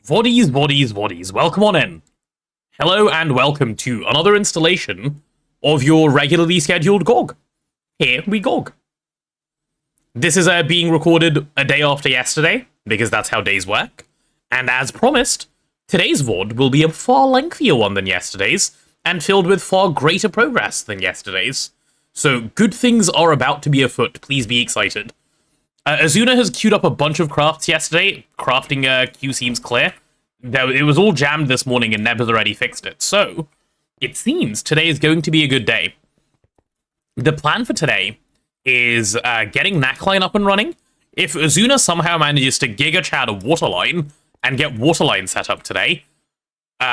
VODs, VODs, VODs, welcome on in. Hello and welcome to another installation of your regularly scheduled GOG. Here we GOG. This is being recorded a day after yesterday, because that's how days work. And as promised, today's VOD will be a far lengthier one than yesterday's, and filled with far greater progress than yesterday's. So good things are about to be afoot, please be excited. Azuna has queued up a bunch of crafts yesterday. Crafting queue seems clear. It was all jammed this morning and Neb has already fixed it. So, it seems today is going to be a good day. The plan for today is getting Naquadah Line up and running. If Azuna somehow manages to giga chat a water line and get water line set up today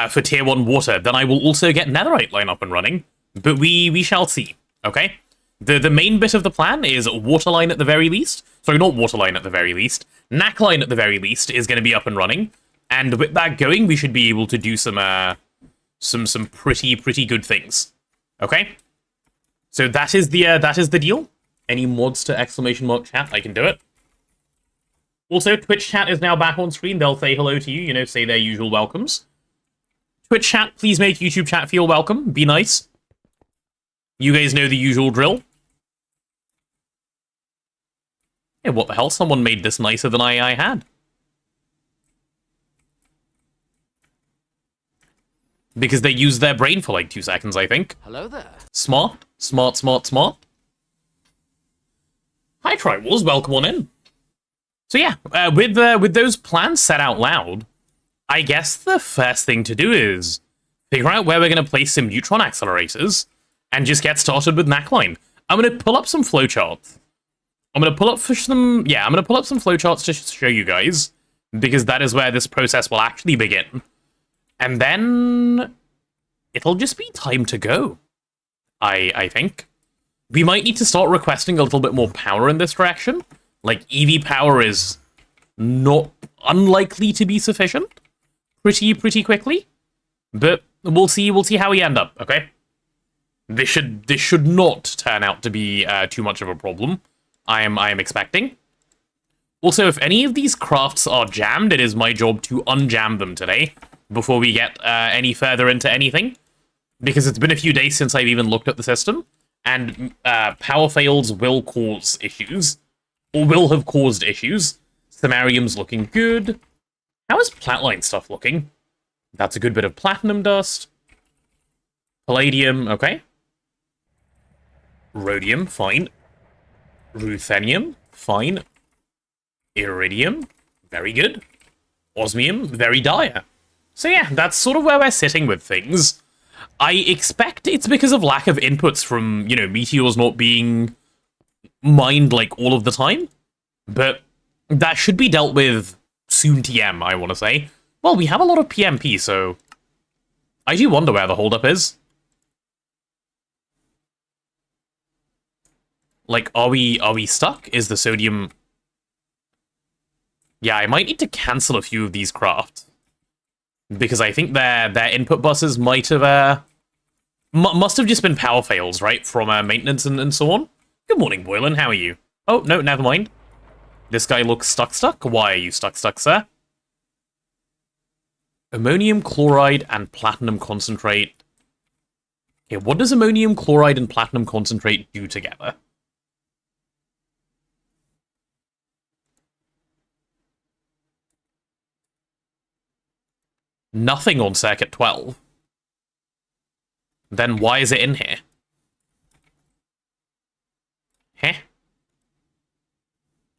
for tier 1 water, then I will also get Netherite line up and running. But we shall see, okay? The main bit of the plan is water line at the very least. Sorry, not water line at the very least. Naquadah Line at the very least is going to be up and running. And with that going, we should be able to do some pretty good things. Okay? So that is the deal. Any mods to exclamation mark chat, I can do it. Also, Twitch chat is now back on screen. They'll say hello to you, you know, say their usual welcomes. Twitch chat, please make YouTube chat feel welcome. Be nice. You guys know the usual drill. Yeah, what the hell? Someone made this nicer than I had. Because they used their brain for like 2 seconds, I think. Hello there. Smart. Smart, smart, smart. Hi, Triwars. Welcome on in. So yeah, with those plans set out loud, I guess the first thing to do is figure out where we're going to place some neutron accelerators and just get started with Naquadah Line. I'm going to pull up some flowcharts. I'm going to pull up some flowcharts to show you guys, because that is where this process will actually begin. And then it'll just be time to go, I think. We might need to start requesting a little bit more power in this direction. Like, EV power is not unlikely to be sufficient pretty quickly. But we'll see how we end up, okay? This should not turn out to be too much of a problem. I am expecting. Also, if any of these crafts are jammed, it is my job to unjam them today before we get any further into anything, because it's been a few days since I've even looked at the system, and power fails will cause issues, or will have caused issues. Samarium's looking good. How is Platline stuff looking? That's a good bit of platinum dust. Palladium, okay. Rhodium, fine. Ruthenium, fine. Iridium, very good. Osmium, very dire. So yeah, that's sort of where we're sitting with things. I expect it's because of lack of inputs from, you know, meteors not being mined, like, all of the time. But that should be dealt with soon TM, I want to say. Well, we have a lot of PMP, so I do wonder where the holdup is. Like, are we stuck? Is the sodium... Yeah, I might need to cancel a few of these crafts, because I think their input buses might have must have just been power fails, right, from maintenance and so on. Good morning, Boylan. How are you? Oh no, never mind. This guy looks stuck. Why are you stuck, sir? Ammonium chloride and platinum concentrate. Okay, what does ammonium chloride and platinum concentrate do together? Nothing on circuit 12. Then why is it in here? Heh?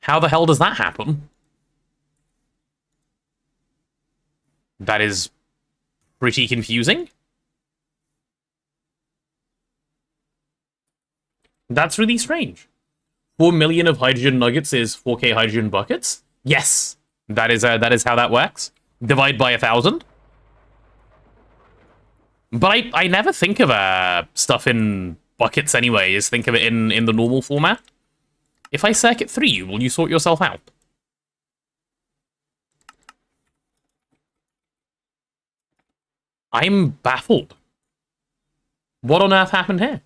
How the hell does that happen? That is pretty confusing. That's really strange. 4 million of hydrogen nuggets is 4k hydrogen buckets? Yes! That is how that works. Divide by 1,000. But I never think of stuff in buckets anyway, just think of it in the normal format. If I circuit 3, will you sort yourself out? I'm baffled. What on earth happened here?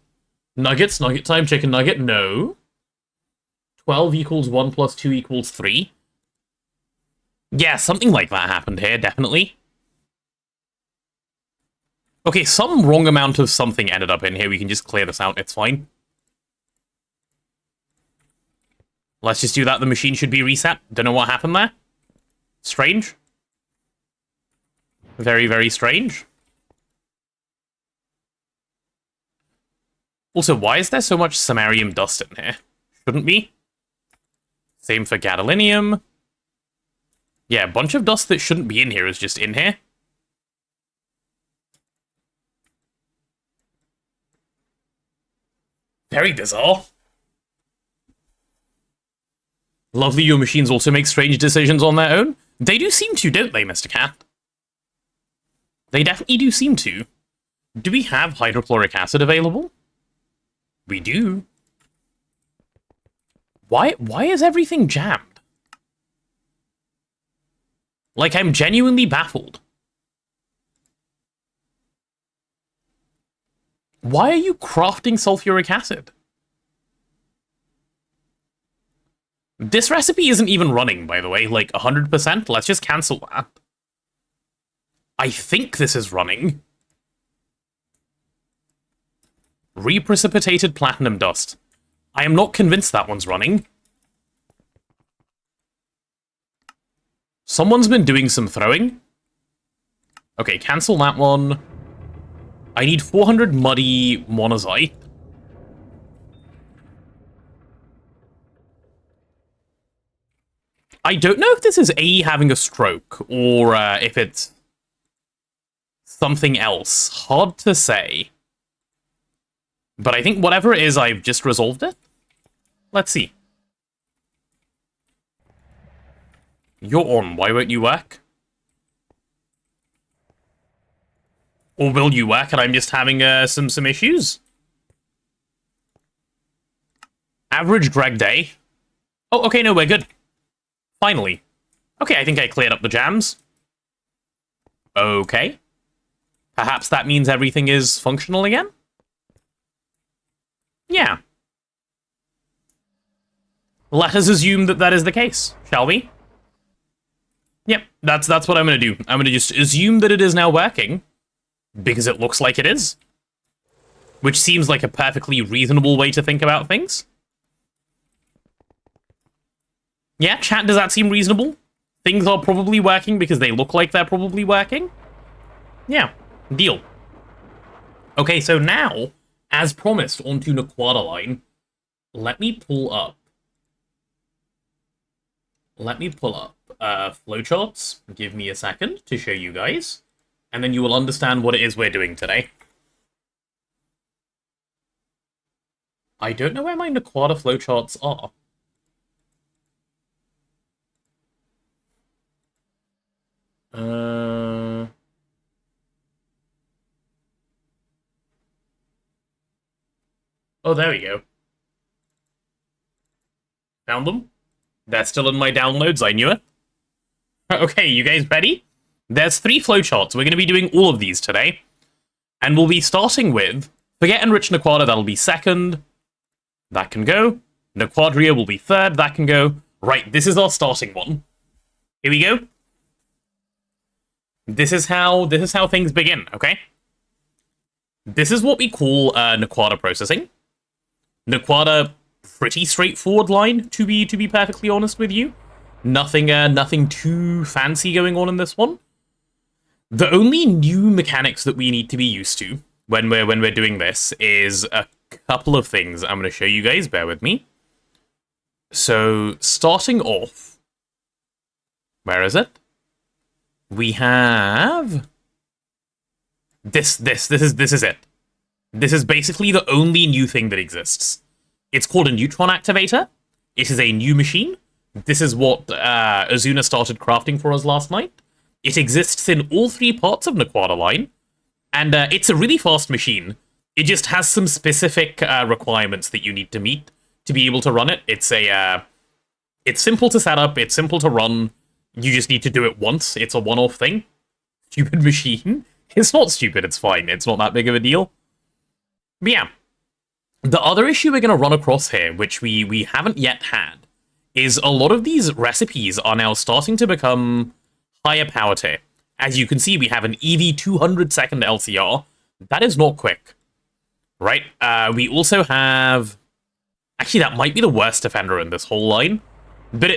Nuggets, nugget time, chicken nugget, no. 12 equals 1 plus 2 equals 3. Yeah, something like that happened here, definitely. Okay, some wrong amount of something ended up in here. We can just clear this out. It's fine. Let's just do that. The machine should be reset. Don't know what happened there. Strange. Very, very strange. Also, why is there so much samarium dust in here? Shouldn't be. Same for gadolinium. Yeah, a bunch of dust that shouldn't be in here is just in here. Very bizarre. Lovely, your machines also make strange decisions on their own. They do seem to, don't they, Mr. Cat? They definitely do seem to. Do we have hydrochloric acid available? We do. Why is everything jammed? Like, I'm genuinely baffled. Why are you crafting sulfuric acid? This recipe isn't even running, by the way, like 100%. Let's just cancel that. I think this is running. Reprecipitated platinum dust. I am not convinced that one's running. Someone's been doing some throwing. Okay, cancel that one. I need 400 muddy monazite. I don't know if this is AE having a stroke, or if it's something else. Hard to say. But I think whatever it is, I've just resolved it. Let's see. You're on. Why won't you work? Or will you work and I'm just having some issues? Average Greg day. Oh, okay, no, we're good. Finally. Okay, I think I cleared up the jams. Okay. Perhaps that means everything is functional again? Yeah. Let us assume that that is the case, shall we? Yep, that's what I'm going to do. I'm going to just assume that it is now working, because it looks like it is. Which seems like a perfectly reasonable way to think about things. Yeah, chat, does that seem reasonable? Things are probably working because they look like they're probably working? Yeah, deal. Okay, so now, as promised, onto Naquadah Line. Let me pull up flowcharts. Give me a second to show you guys, and then you will understand what it is we're doing today. I don't know where my Naquadah flowcharts are. Oh, there we go. Found them. They're still in my downloads, I knew it. Okay, you guys ready? There's 3 flowcharts. We're going to be doing all of these today. And we'll be starting with Forget Enriched Naquadah, that'll be second. That can go. Naquadria will be third, that can go. Right, this is our starting one. Here we go. This is how things begin, okay? This is what we call Naquadah processing. Naquadah, pretty straightforward line, to be perfectly honest with you. Nothing too fancy going on in this one. The only new mechanics that we need to be used to when we're doing this is a couple of things I'm going to show you guys. Bear with me. So starting off, where is it? We have this is it. This is basically the only new thing that exists. It's called a neutron activator. It is a new machine. This is what Azuna started crafting for us last night. It exists in all 3 parts of Naquadah Line, and it's a really fast machine. It just has some specific requirements that you need to meet to be able to run it. It's simple to set up, it's simple to run. You just need to do it once. It's a one-off thing. Stupid machine. It's not stupid, it's fine. It's not that big of a deal. But yeah. The other issue we're going to run across here, which we haven't yet had, is a lot of these recipes are now starting to become higher power tier. As you can see, we have an EV 200 second LCR. That is not quick, right? We also have... Actually, that might be the worst defender in this whole line. But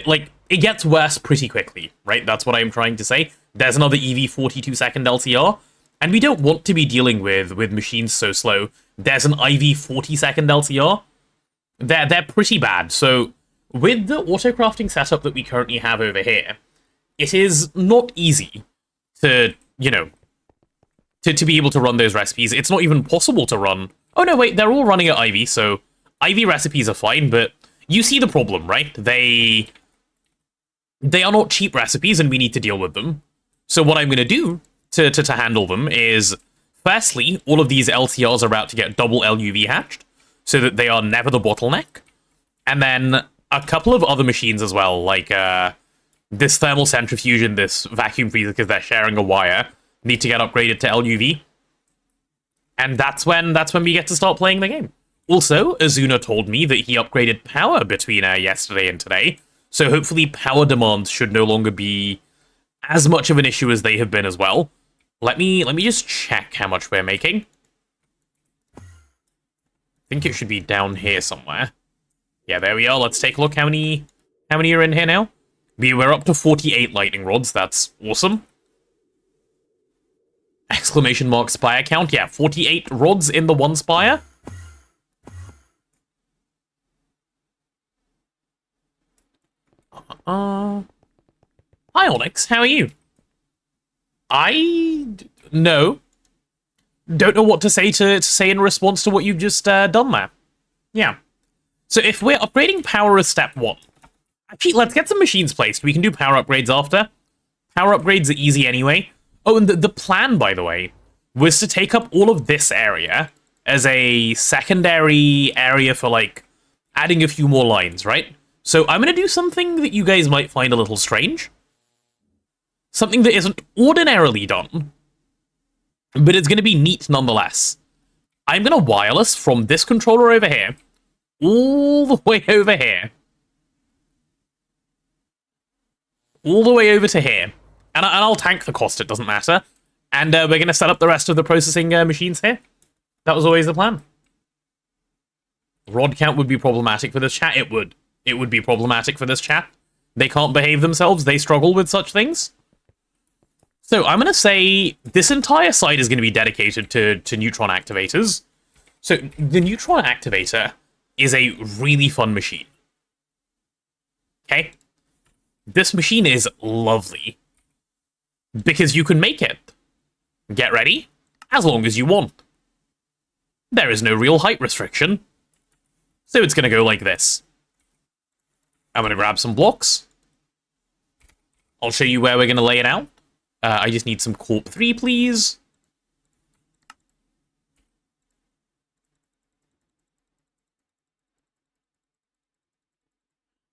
it gets worse pretty quickly, right? That's what I'm trying to say. There's another EV 42 second LCR. And we don't want to be dealing with machines so slow. There's an IV 40 second LCR. They're pretty bad. So with the auto-crafting setup that we currently have over here, it is not easy to, you know, to be able to run those recipes. It's not even possible to run... Oh, no, wait, they're all running at IV, so IV recipes are fine, but you see the problem, right? They are not cheap recipes, and we need to deal with them. So what I'm going to do to handle them is, firstly, all of these LCRs are about to get double LUV hatched, so that they are never the bottleneck. And then a couple of other machines as well, like this thermal centrifuge and this vacuum freezer, because they're sharing a wire, need to get upgraded to LUV. And that's when we get to start playing the game. Also, Azuna told me that he upgraded power between yesterday and today, so hopefully power demands should no longer be as much of an issue as they have been as well. Let me just check how much we're making. I think it should be down here somewhere. Yeah, there we are. Let's take a look. How many are in here now? We're up to 48 lightning rods. That's awesome. Exclamation mark spire count. Yeah, 48 rods in the one spire. Hi, Onyx. How are you? No. Don't know what to say in response to what you've just done there. Yeah. So if we're upgrading power as step 1... Actually, let's get some machines placed. We can do power upgrades after. Power upgrades are easy anyway. Oh, and the plan, by the way, was to take up all of this area as a secondary area for, like, adding a few more lines, right? So I'm going to do something that you guys might find a little strange. Something that isn't ordinarily done, but it's going to be neat nonetheless. I'm going to wireless from this controller over here all the way over here. All the way over to here. And I'll tank the cost, it doesn't matter. And we're going to set up the rest of the processing machines here. That was always the plan. Rod count would be problematic for this chat. It would. It would be problematic for this chat. They can't behave themselves. They struggle with such things. So I'm going to say this entire side is going to be dedicated to neutron activators. So the neutron activator is a really fun machine. Okay? This machine is lovely. Because you can make it. Get ready? As long as you want. There is no real height restriction. So it's going to go like this. I'm going to grab some blocks. I'll show you where we're going to lay it out. I just need some Corp 3, please.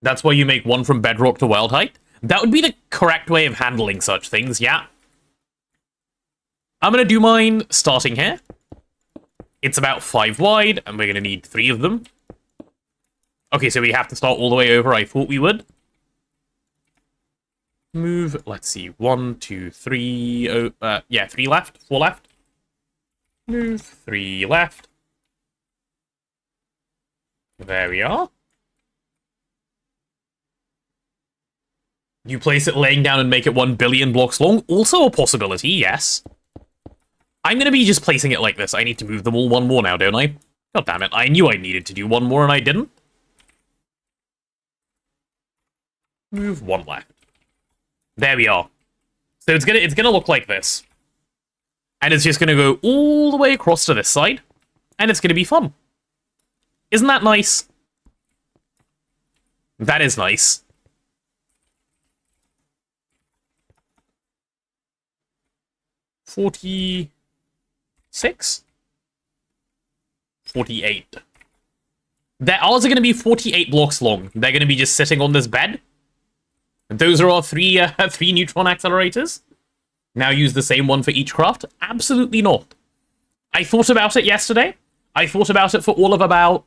That's why you make one from bedrock to world height. That would be the correct way of handling such things, yeah. I'm going to do mine starting here. It's about 5 wide, and we're going to need 3 of them. Okay, so we have to start all the way over. I thought we would. Move, let's see, 1, 2, 3, yeah, 3 left, 4 left. Move, 3 left. There we are. You place it laying down and make it 1 billion blocks long. Also a possibility, yes. I'm going to be just placing it like this. I need to move them all 1 more now, don't I? God damn it, I knew I needed to do 1 more and I didn't. Move 1 left. There we are. So it's gonna look like this. And it's just gonna go all the way across to this side. And it's gonna be fun. Isn't that nice? That is nice. $46? 48. Ours are going to be 48 blocks long. They're going to be just sitting on this bed. Those are our 3 neutron accelerators. Now use the same one for each craft? Absolutely not. I thought about it yesterday. I thought about it for all of about,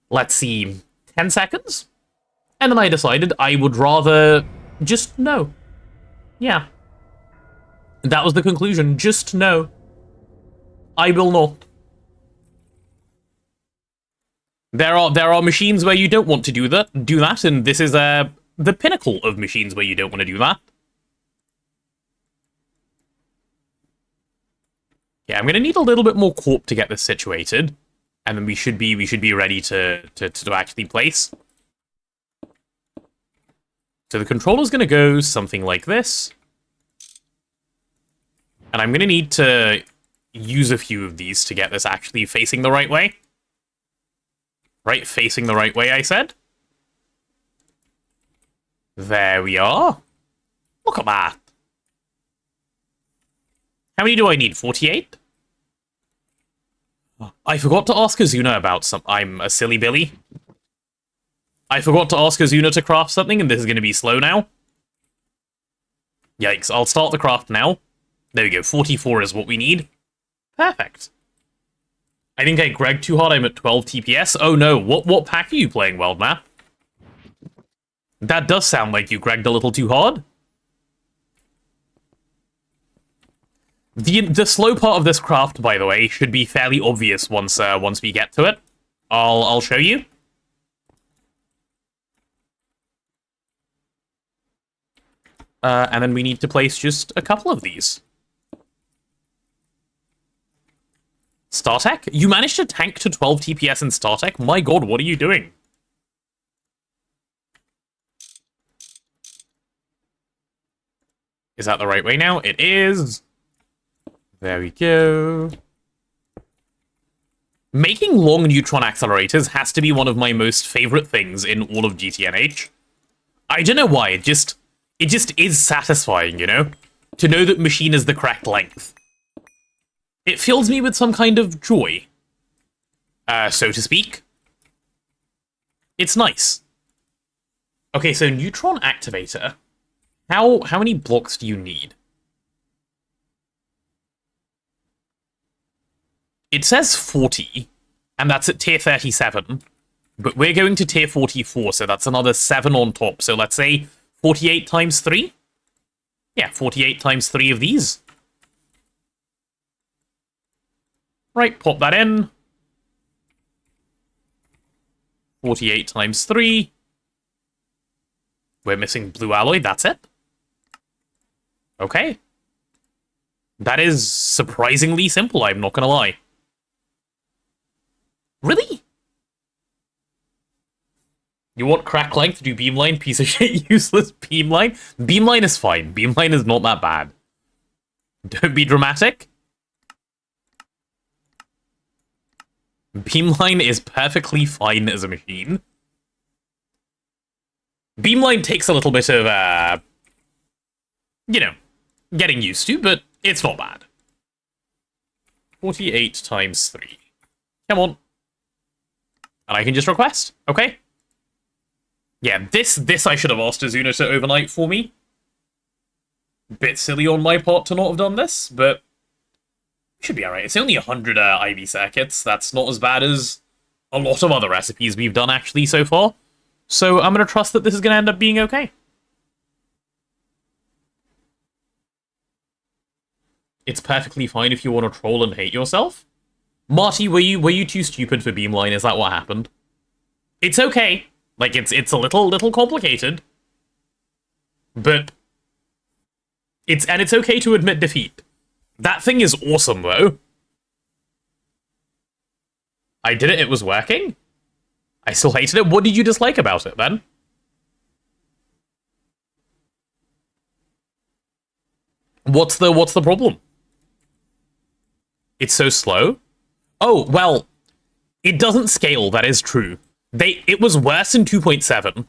let's see, 10 seconds? And then I decided I would rather just no. Yeah. That was the conclusion. Just no. I will not. There are machines where you don't want to do that, and this is the pinnacle of machines where you don't want to do that. Yeah, I'm gonna need a little bit more corp to get this situated, and then we should be ready to actually place. So the controller's gonna go something like this, and I'm gonna need to use a few of these to get this actually facing the right way. Right, facing the right way, I said. There we are. Look at that. How many do I need? 48? I forgot to ask Azuna about some... I'm a silly Billy. I forgot to ask Azuna to craft something, and this is going to be slow now. Yikes, I'll start the craft now. There we go, 44 is what we need. Perfect. I think I gregged too hard, I'm at 12 TPS. Oh no, what pack are you playing, Weldmap? That does sound like you gregged a little too hard. The slow part of this craft, by the way, should be fairly obvious once we get to it. I'll show you. And then we need to place just a couple of these. StarTech? You managed to tank to 12 TPS in StarTech? My god, what are you doing? Is that the right way now? It is. There we go. Making long neutron accelerators has to be one of my most favorite things in all of GTNH. I don't know why, it just is satisfying, you know? To know that machine is the correct length. It fills me with some kind of joy, so to speak. It's nice. Okay, so neutron activator. How many blocks do you need? It says 40, and that's at tier 37, but we're going to tier 44, so that's another 7 on top. So let's say 48 times 3? Yeah, 48 times 3 of these. Right, pop that in. 48 times 3. We're missing blue alloy, that's it. Okay. That is surprisingly simple, I'm not gonna lie. Really? You want crack length, do beamline, piece of shit, useless beamline? Beamline is fine, beamline is not that bad. Don't be dramatic. Beamline is perfectly fine as a machine. Beamline takes a little bit of, you know, getting used to, but it's not bad. 48 times 3. Come on. And I can just request, okay? Yeah, this I should have asked Azuna to overnight for me. Bit silly on my part to not have done this, but should be alright. It's only 100 IV circuits. That's not as bad as a lot of other recipes we've done, actually, so far. So I'm going to trust that this is going to end up being okay. It's perfectly fine if you want to troll and hate yourself. Marty, were you too stupid for Beamline? Is that what happened? It's okay. Like, it's a little complicated. But it's okay to admit defeat. That thing is awesome, though. I did it, it was working? I still hated it. What did you dislike about it, then? What's the problem? It's so slow? Oh, well, it doesn't scale, that is true. It was worse in 2.7.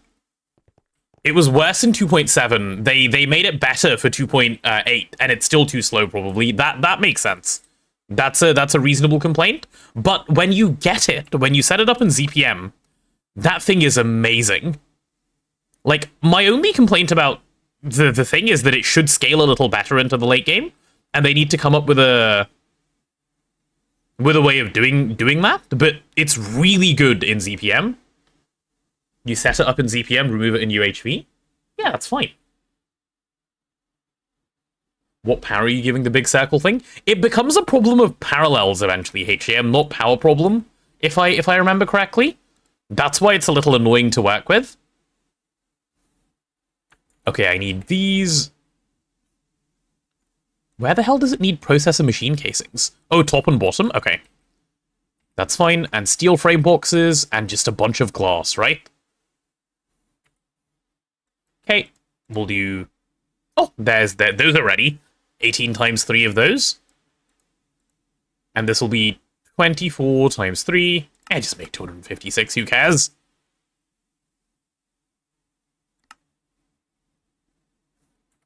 It was worse in 2.7. They made it better for 2.8, and it's still too slow, probably. That makes sense. That's a reasonable complaint. But when you get it, when you set it up in ZPM, that thing is amazing. Like, my only complaint about the thing is that it should scale a little better into the late game, and they need to come up with a way of doing that, but it's really good in ZPM. You set it up in ZPM, remove it in UHV? Yeah, that's fine. What power are you giving the big circle thing? It becomes a problem of parallels eventually, HAM, not power problem, if I remember correctly. That's why it's a little annoying to work with. Okay, I need these. Where the hell does it need processor machine casings? Oh, top and bottom? Okay. That's fine. And steel frame boxes, and just a bunch of glass, right? Okay, we'll do... Oh, those are ready. 18 times 3 of those. And this will be 24 times 3. Just make 256, who cares?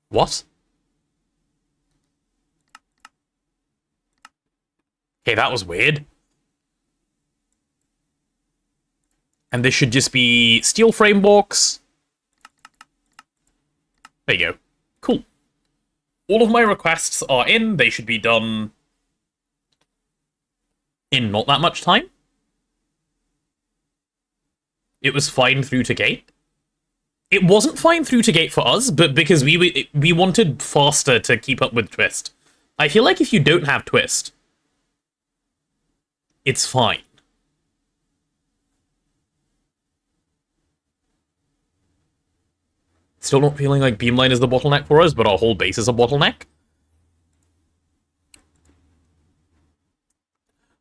What? Okay, that was weird. And this should just be steel frame box. There you go. Cool. All of my requests are in. They should be done in not that much time. It was fine through to gate. It wasn't fine through to gate for us, but because we wanted faster to keep up with Twist. I feel like if you don't have Twist, it's fine. Still not feeling like Beamline is the bottleneck for us, but our whole base is a bottleneck.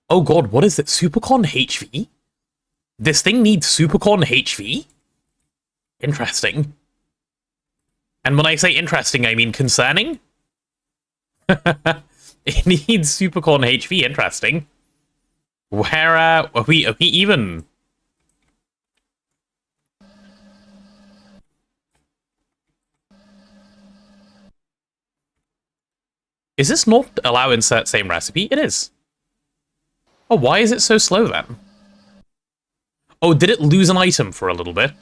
Oh god, what is it? Supercon HV? This thing needs Supercon HV? Interesting. And when I say interesting, I mean concerning. It needs Supercon HV, interesting. Where, are we even... Is this not allow insert same recipe? It is. Oh, why is it so slow then? Oh, did it lose an item for a little bit?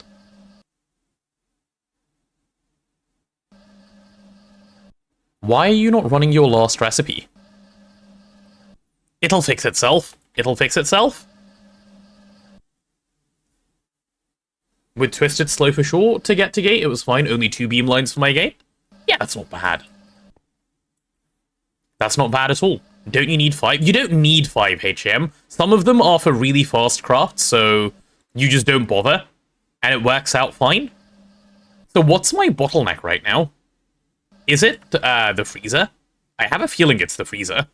Why are you not running your last recipe? It'll fix itself. It'll fix itself. With Twisted slow for sure to get to gate, it was fine. Only 2 beam lines for my gate. Yeah, that's not bad. That's not bad at all. Don't you need 5? You don't need 5 HM. Some of them are for really fast crafts, so you just don't bother. And it works out fine. So what's my bottleneck right now? Is it the freezer? I have a feeling it's the freezer.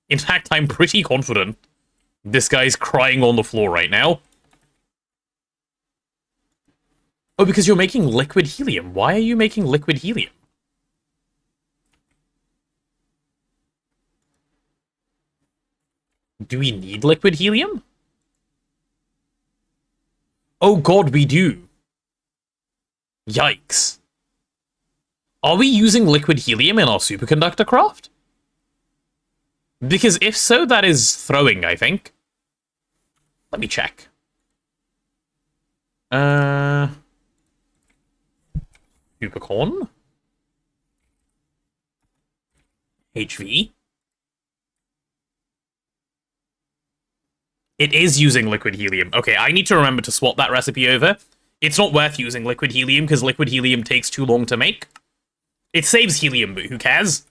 In fact, I'm pretty confident this guy's crying on the floor right now. Oh, because you're making liquid helium. Why are you making liquid helium? Do we need liquid helium? Oh god, we do. Yikes. Are we using liquid helium in our superconductor craft? Because if so, that is throwing, I think. Let me check. Supercon? HV? It is using liquid helium. Okay, I need to remember to swap that recipe over. It's not worth using liquid helium, because liquid helium takes too long to make. It saves helium, but who cares?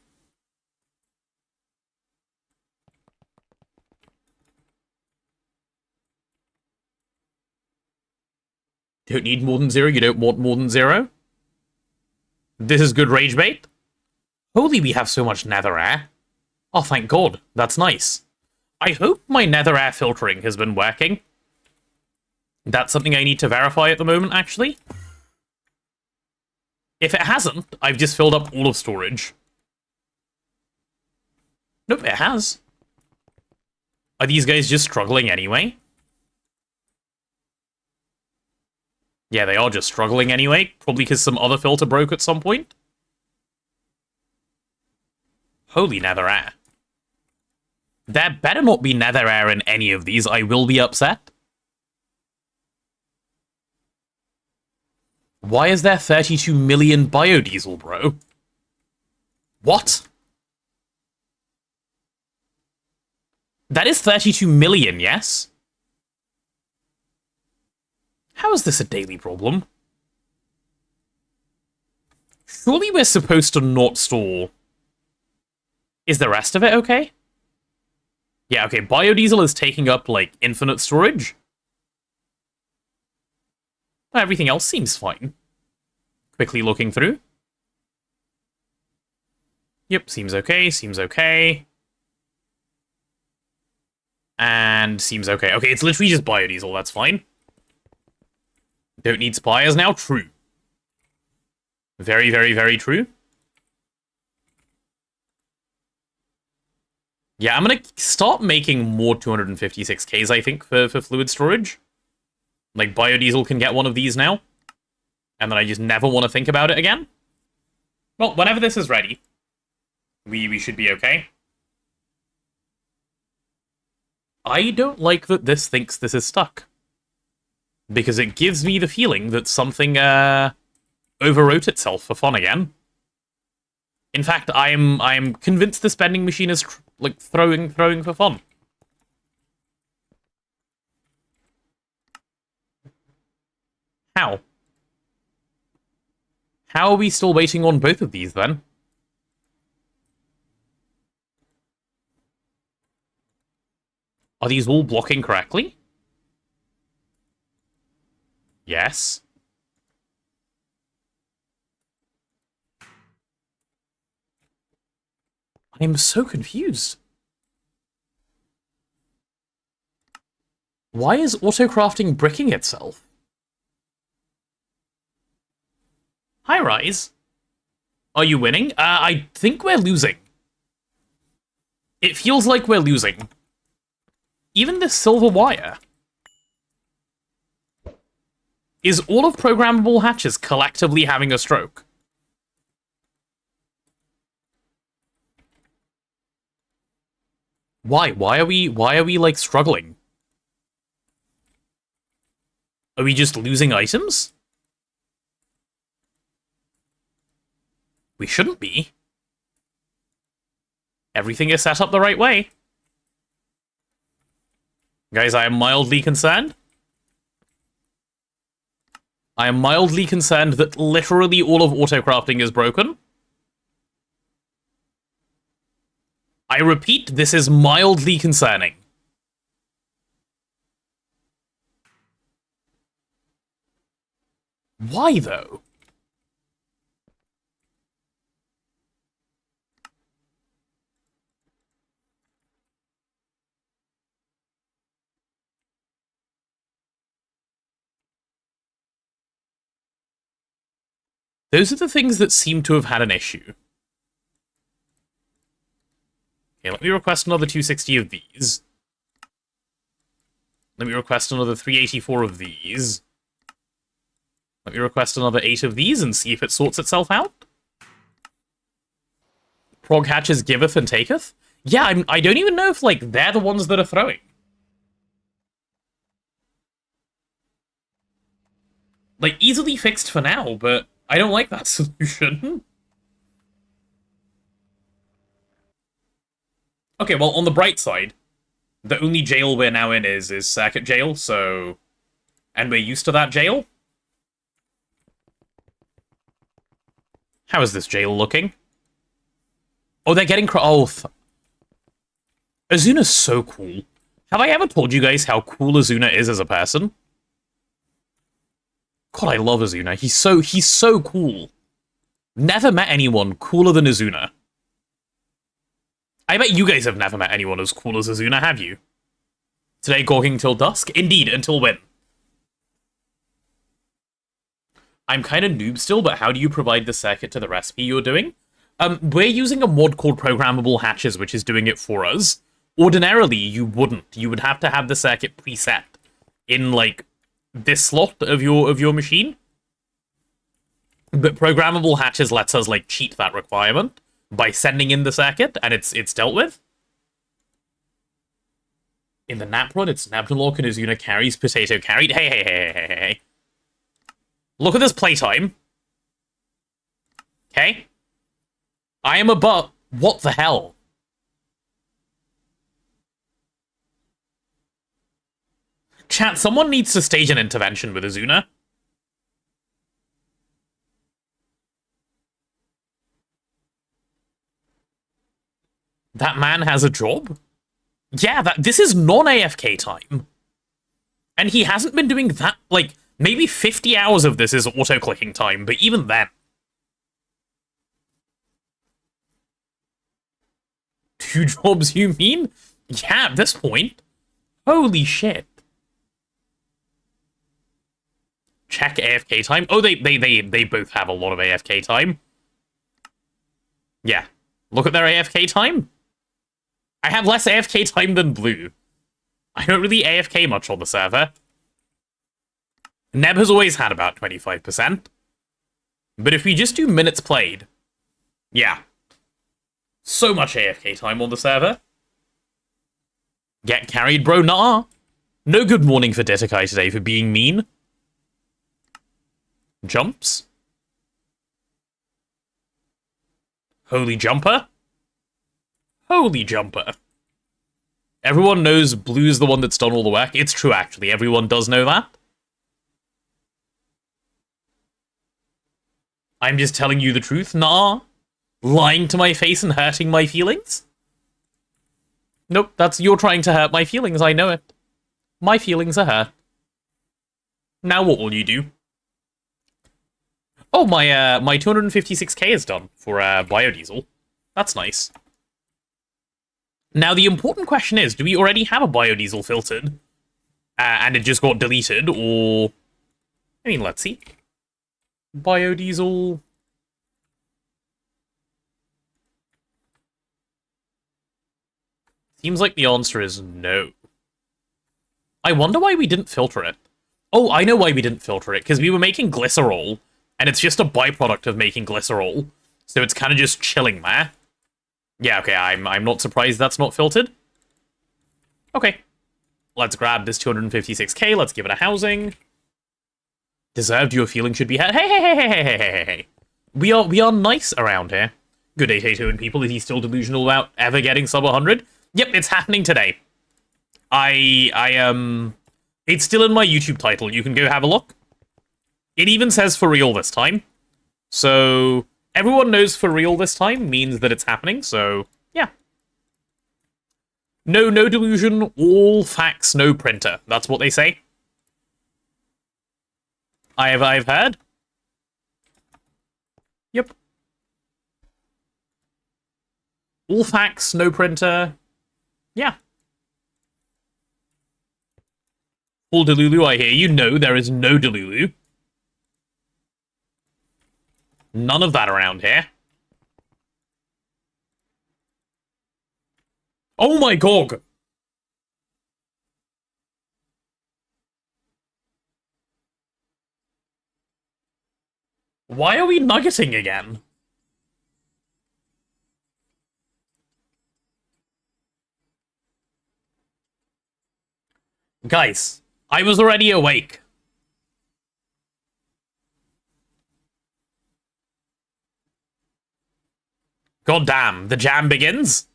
Don't need more than 0, you don't want more than 0? This is good rage bait. Holy, we have so much nether air. Oh, thank god. That's nice. I hope my nether air filtering has been working. That's something I need to verify at the moment, actually. If it hasn't, I've just filled up all of storage. Nope, it has. Are these guys just struggling anyway? Yeah, they are just struggling anyway. Probably because some other filter broke at some point. Holy nether air. There better not be nether air in any of these. I will be upset. Why is there 32 million biodiesel, bro? What? That is 32 million, yes? How is this a daily problem? Surely we're supposed to not store... Is the rest of it okay? Yeah, okay, biodiesel is taking up, like, infinite storage. Everything else seems fine. Quickly looking through. Yep, seems okay, seems okay. And seems okay. Okay, it's literally just biodiesel, that's fine. Don't need spires now, true. Very, very, very true. Yeah, I'm gonna start making more 256Ks, I think, for fluid storage. Like, biodiesel can get one of these now. And then I just never want to think about it again. Well, whenever this is ready, we should be okay. I don't like that this thinks this is stuck. Because it gives me the feeling that something, overwrote itself for fun again. In fact, I'm convinced this vending machine is, like, throwing for fun. How? How are we still waiting on both of these, then? Are these all blocking correctly? Yes. I'm so confused. Why is autocrafting bricking itself? Hi, Rise. Are you winning? I think we're losing. It feels like we're losing. Even this silver wire. Is all of programmable hatches collectively having a stroke? Why? Why are we, like, struggling? Are we just losing items? We shouldn't be. Everything is set up the right way. Guys, I am mildly concerned. I am mildly concerned that literally all of autocrafting is broken. I repeat, this is mildly concerning. Why, though? Those are the things that seem to have had an issue. Okay, let me request another 260 of these. Let me request another 384 of these. Let me request another 8 of these and see if it sorts itself out. Prog hatches giveth and taketh? Yeah, I don't even know if, like, they're the ones that are throwing. Like, easily fixed for now, but I don't like that solution. Okay, well, on the bright side, the only jail we're now in is circuit jail, so... And we're used to that jail. How is this jail looking? Oh, they're getting... Azuna's so cool. Have I ever told you guys how cool Azuna is as a person? God, I love Azuna. He's so cool. Never met anyone cooler than Azuna. I bet you guys have never met anyone as cool as Azuna, have you? Today, gawking till dusk? Indeed, until when? I'm kind of noob still, but how do you provide the circuit to the recipe you're doing? We're using a mod called Programmable Hatches, which is doing it for us. Ordinarily, you wouldn't. You would have to have the circuit preset in, like, this slot of your machine. But Programmable Hatches lets us, like, cheat that requirement by sending in the circuit, and it's dealt with. In the Naprod, it's Nabnalok and Azuna carries, Potato carried. Hey. Look at this playtime. Okay? I am a butt. What the hell? Chat, someone needs to stage an intervention with Azuna. That man has a job? Yeah, this is non-AFK time. And he hasn't been doing that, like, maybe 50 hours of this is auto-clicking time, but even then. 2 jobs, you mean? Yeah, at this point. Holy shit. Check AFK time. Oh, they both have a lot of AFK time. Yeah. Look at their AFK time. I have less AFK time than Blue. I don't really AFK much on the server. Neb has always had about 25%. But if we just do minutes played, yeah. So much AFK time on the server. Get carried, bro, nah. No good morning for Detakai today for being mean. Jumps. Holy jumper. Holy jumper. Everyone knows Blue's the one that's done all the work. It's true, actually. Everyone does know that. I'm just telling you the truth. Nah. Lying to my face and hurting my feelings? Nope, you're trying to hurt my feelings, I know it. My feelings are hurt. Now what will you do? Oh, my 256k is done for biodiesel. That's nice. Now, the important question is, do we already have a biodiesel filtered? And it just got deleted, or... I mean, let's see. Biodiesel... Seems like the answer is no. I wonder why we didn't filter it. Oh, I know why we didn't filter it, because we were making glycerol, and it's just a byproduct of making glycerol, so it's kind of just chilling there. Yeah, okay, I'm not surprised that's not filtered. Okay. Let's grab this 256k, let's give it a housing. Deserved, your feeling should be heard. Hey. We are nice around here. Good day, Tato and people. Is he still delusional about ever getting sub 100? Yep, it's happening today. It's still in my YouTube title. You can go have a look. It even says for real this time. So... everyone knows for real this time means that it's happening, so yeah. No delusion, all facts, no printer. That's what they say. I've heard. Yep. All facts, no printer. Yeah. Full Delulu, I hear you. No, there is no Delulu. None of that around here. Oh my god! Why are we nuggeting again? Guys, I was already awake. God damn, the jam begins?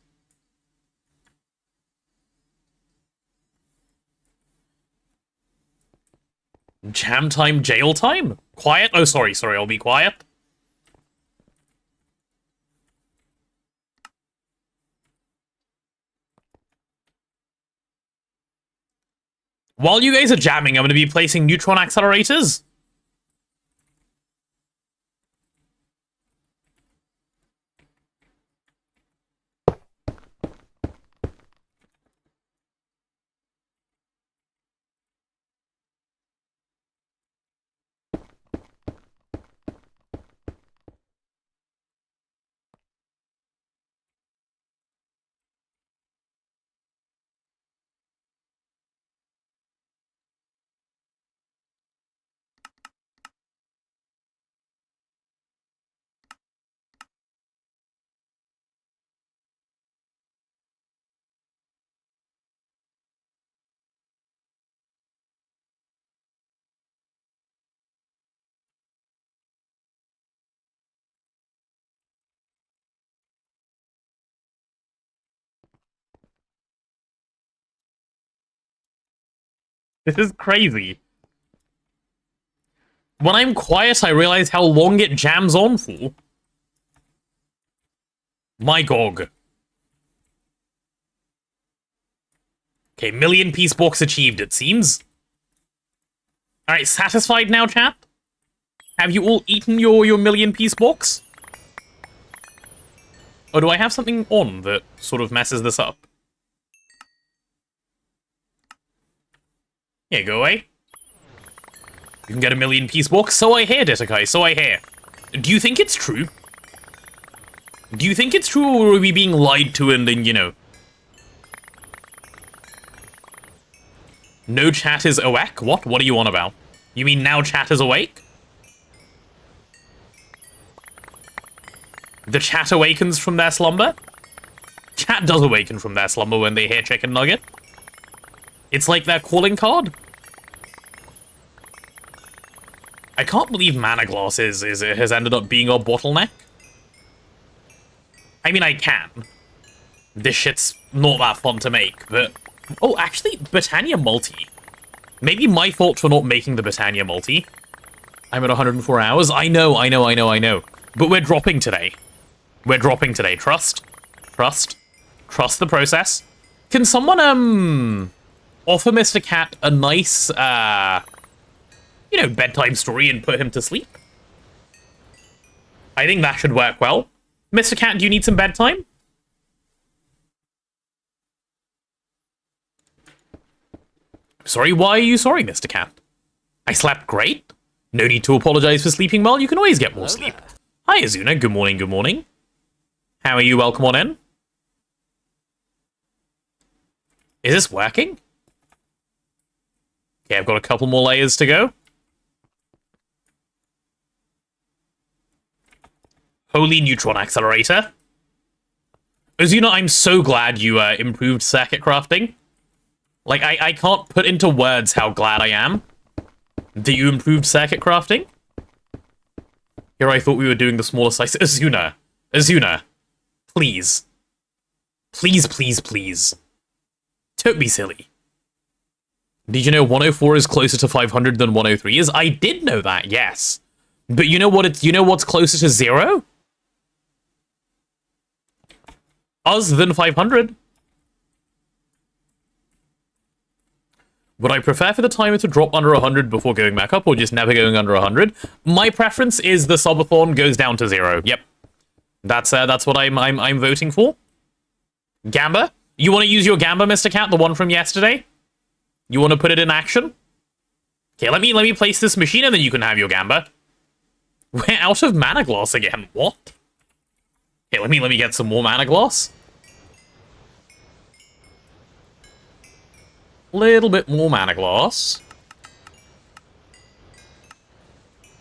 Jam time, jail time? Quiet? Oh, sorry, I'll be quiet. While you guys are jamming, I'm going to be placing neutron accelerators. This is crazy. When I'm quiet, I realize how long it jams on for. My GOG. Okay, million piece box achieved, it seems. Alright, satisfied now, chat? Have you all eaten your million piece box? Or do I have something on that sort of messes this up? Yeah, go away. You can get a million piece box. So I hear, Ditakai, so I hear. Do you think it's true? Do you think it's true, or are we being lied to and then, you know? No chat is awake? What? What are you on about? You mean now chat is awake? The chat awakens from their slumber? Chat does awaken from their slumber when they hear Chicken Nugget. It's like their calling card. I can't believe Mana Glass has ended up being our bottleneck. I mean, I can. This shit's not that fun to make, but... Oh, actually, Britannia Multi. Maybe my fault for not making the Britannia Multi. I'm at 104 hours. I know. But we're dropping today. We're dropping today. Trust. Trust the process. Can someone, offer Mr. Cat a nice, you know, bedtime story and put him to sleep? I think that should work well. Mr. Cat, do you need some bedtime? Sorry, why are you sorry, Mr. Cat? I slept great. No need to apologize for sleeping well. You can always get more sleep. Hi, Azuna. Good morning, good morning. How are you? Welcome on in. Is this working? Okay, I've got a couple more layers to go. Holy neutron accelerator. Azuna, I'm so glad you improved circuit crafting. Like, I can't put into words how glad I am that you improved circuit crafting. Here I thought we were doing the smaller size. Azuna, please. Please. Don't be silly. Did you know 104 is closer to 500 than 103 is? I did know that, yes. But you know what? You know what's closer to 0? Us than 500. Would I prefer for the timer to drop under 100 before going back up, or just never going under 100? My preference is the subathon goes down to 0. Yep, that's what I'm voting for. Gamba, you want to use your Gamba, Mr. Cat, the one from yesterday? You want to put it in action? Okay, let me place this machine, and then you can have your Gamba. We're out of mana glass again. What? Okay, let me get some more mana glass. Little bit more mana glass.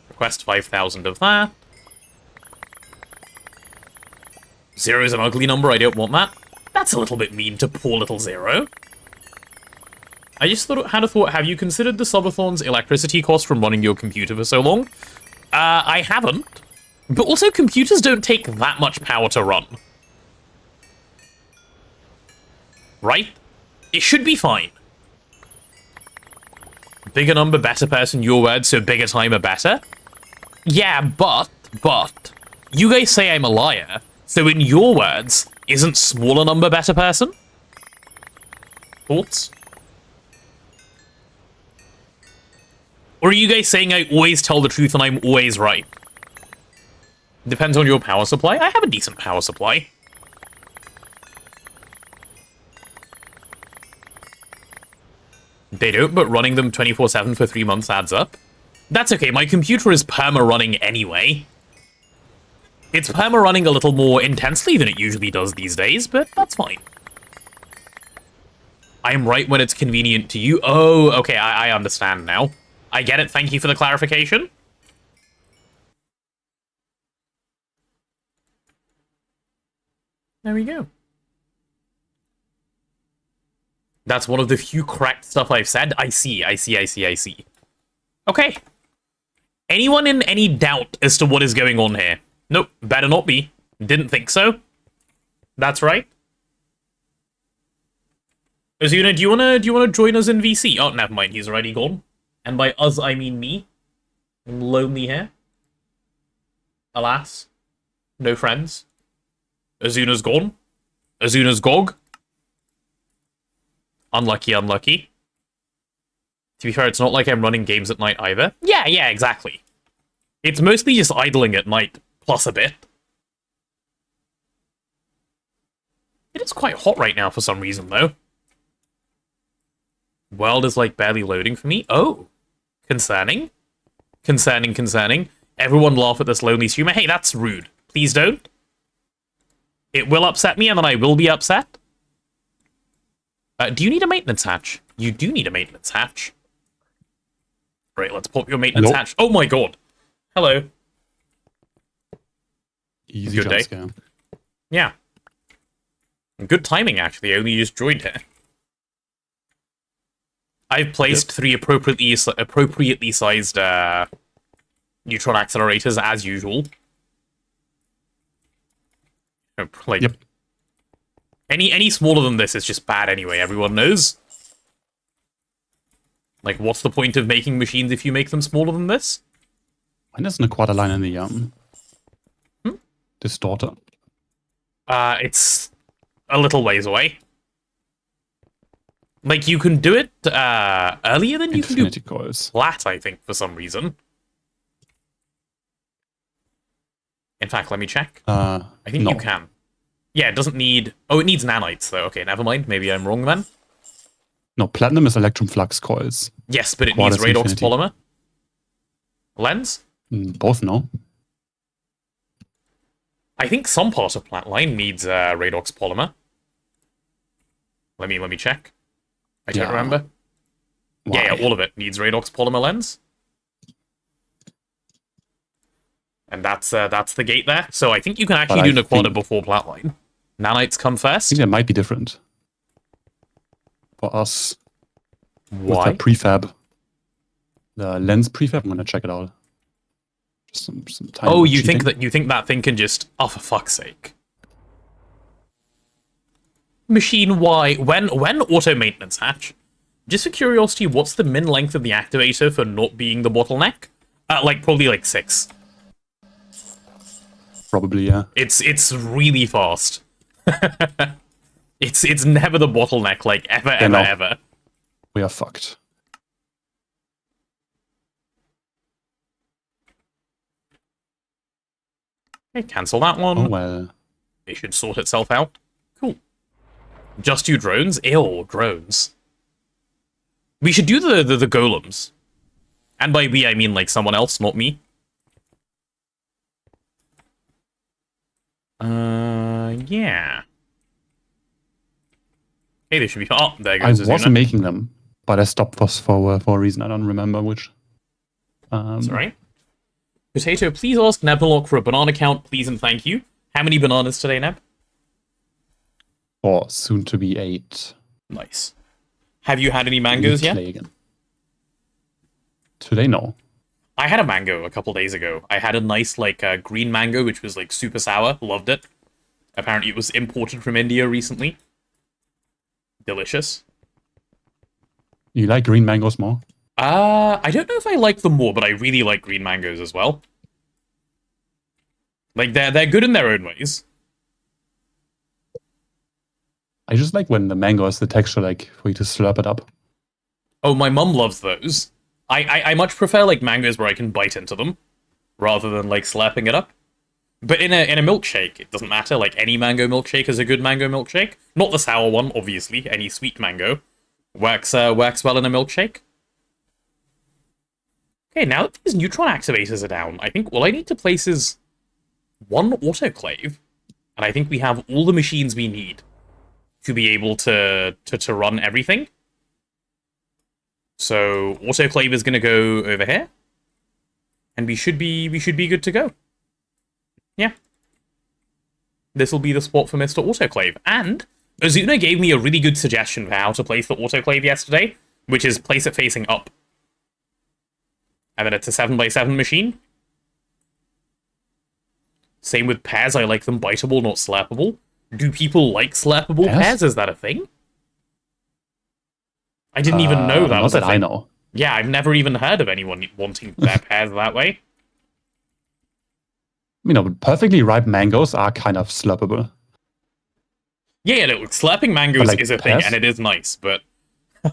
Request 5,000 of that. 0 is an ugly number, I don't want that. That's a little bit mean to poor little 0. I just had a thought, have you considered the subathon's electricity cost from running your computer for so long? I haven't. But also, computers don't take that much power to run. Right? It should be fine. Bigger number, better person, your word, so bigger timer, better? Yeah, but, you guys say I'm a liar, so in your words, isn't smaller number better person? Thoughts? Or are you guys saying I always tell the truth and I'm always right? Depends on your power supply. I have a decent power supply. They don't, but running them 24/7 for 3 months adds up. That's okay, my computer is perma-running anyway. It's perma-running a little more intensely than it usually does these days, but that's fine. I'm right when it's convenient to you. Oh, okay, I understand now. I get it, thank you for the clarification. There we go. That's one of the few correct stuff I've said. I see. Okay. Anyone in any doubt as to what is going on here? Nope, better not be. Didn't think so. That's right. Azuna, do you wanna join us in VC? Oh, never mind, he's already gone. And by us, I mean me. I'm lonely here. Alas. No friends. Azuna's gone. Azuna's GoG. Unlucky, unlucky. To be fair, it's not like I'm running games at night either. Yeah, exactly. It's mostly just idling at night, plus a bit. It is quite hot right now for some reason, though. World is, like, barely loading for me. Oh. Concerning. Concerning. Everyone laugh at this lonely streamer. Hey, that's rude. Please don't. It will upset me, and then I will be upset. Do you need a maintenance hatch? You do need a maintenance hatch. Right, let's pop your maintenance hatch. Oh my god. Hello. Easy jump scare. Yeah. Good timing, actually. I only just joined here. I've placed 3 appropriately sized neutron accelerators as usual. Like, any smaller than this is just bad anyway. Everyone knows. Like, what's the point of making machines if you make them smaller than this? When is Naquadah Line in the distorter? It's a little ways away. Like, you can do it earlier than you can do coils. flat, I think, for some reason. In fact, let me check. I think you can. Yeah, it doesn't need... Oh, it needs nanites, though. Okay, never mind. Maybe I'm wrong, then. No, platinum is electrum flux coils. Yes, but it needs redox polymer. Lens? Both, no. I think some part of plant line needs redox polymer. Let me check. I don't remember. Why? Yeah, all of it needs redox polymer lens. And that's the gate there. So I think you can actually do Naquadah before plant line. Nanites come first. I think that might be different. For us. Why? With the prefab. The lens prefab, I'm gonna check it out. Just some time. Oh, you think that thing can just... Oh, for fuck's sake. Machine Y. When auto maintenance hatch? Just for curiosity, what's the min length of the activator for not being the bottleneck? Probably like 6. Probably, yeah. It's really fast. It's never the bottleneck, like, ever. We are fucked. Okay, cancel that one. Oh, well. It should sort itself out. Cool. Just 2 drones? Ew, drones. We should do the golems. And by we, I mean, like, someone else, not me. Yeah. Hey, they should be... Oh, there goes Azuna. I wasn't making them, but I stopped for a reason. I don't remember which. That's alright. Potato, please ask Nebnolock for a banana count, please and thank you. How many bananas today, Neb? Or soon to be 8. Nice. Have you had any mangoes yet? Again. Today, no. I had a mango a couple days ago. I had a nice, like, green mango, which was, like, super sour. Loved it. Apparently it was imported from India recently. Delicious. You like green mangoes more? I don't know if I like them more, but I really like green mangoes as well. Like, they're good in their own ways. I just like when the mango has the texture, like, for you to slurp it up. Oh, my mum loves those. I much prefer, like, mangoes where I can bite into them, rather than, like, slurping it up. But in a milkshake, it doesn't matter. Like, any mango milkshake is a good mango milkshake. Not the sour one, obviously. Any sweet mango works well in a milkshake. Okay, now that these neutron activators are down, I think all I need to place is 1 autoclave. And I think we have all the machines we need to be able to run everything. So autoclave is going to go over here. And we should be good to go. Yeah. This will be the spot for Mr. Autoclave. And Azuna gave me a really good suggestion for how to place the autoclave yesterday, which is place it facing up. And then it's a 7x7 machine. Same with pairs, I like them biteable, not slurpable. Do people like slurpable pairs? Is that a thing? I didn't even know that Not was a that thing. I know. Yeah, I've never even heard of anyone wanting their pairs that way. You know, perfectly ripe mangoes are kind of slurpable. Yeah, no, slurping mangoes But, like, is a thing, pears? and it is nice, but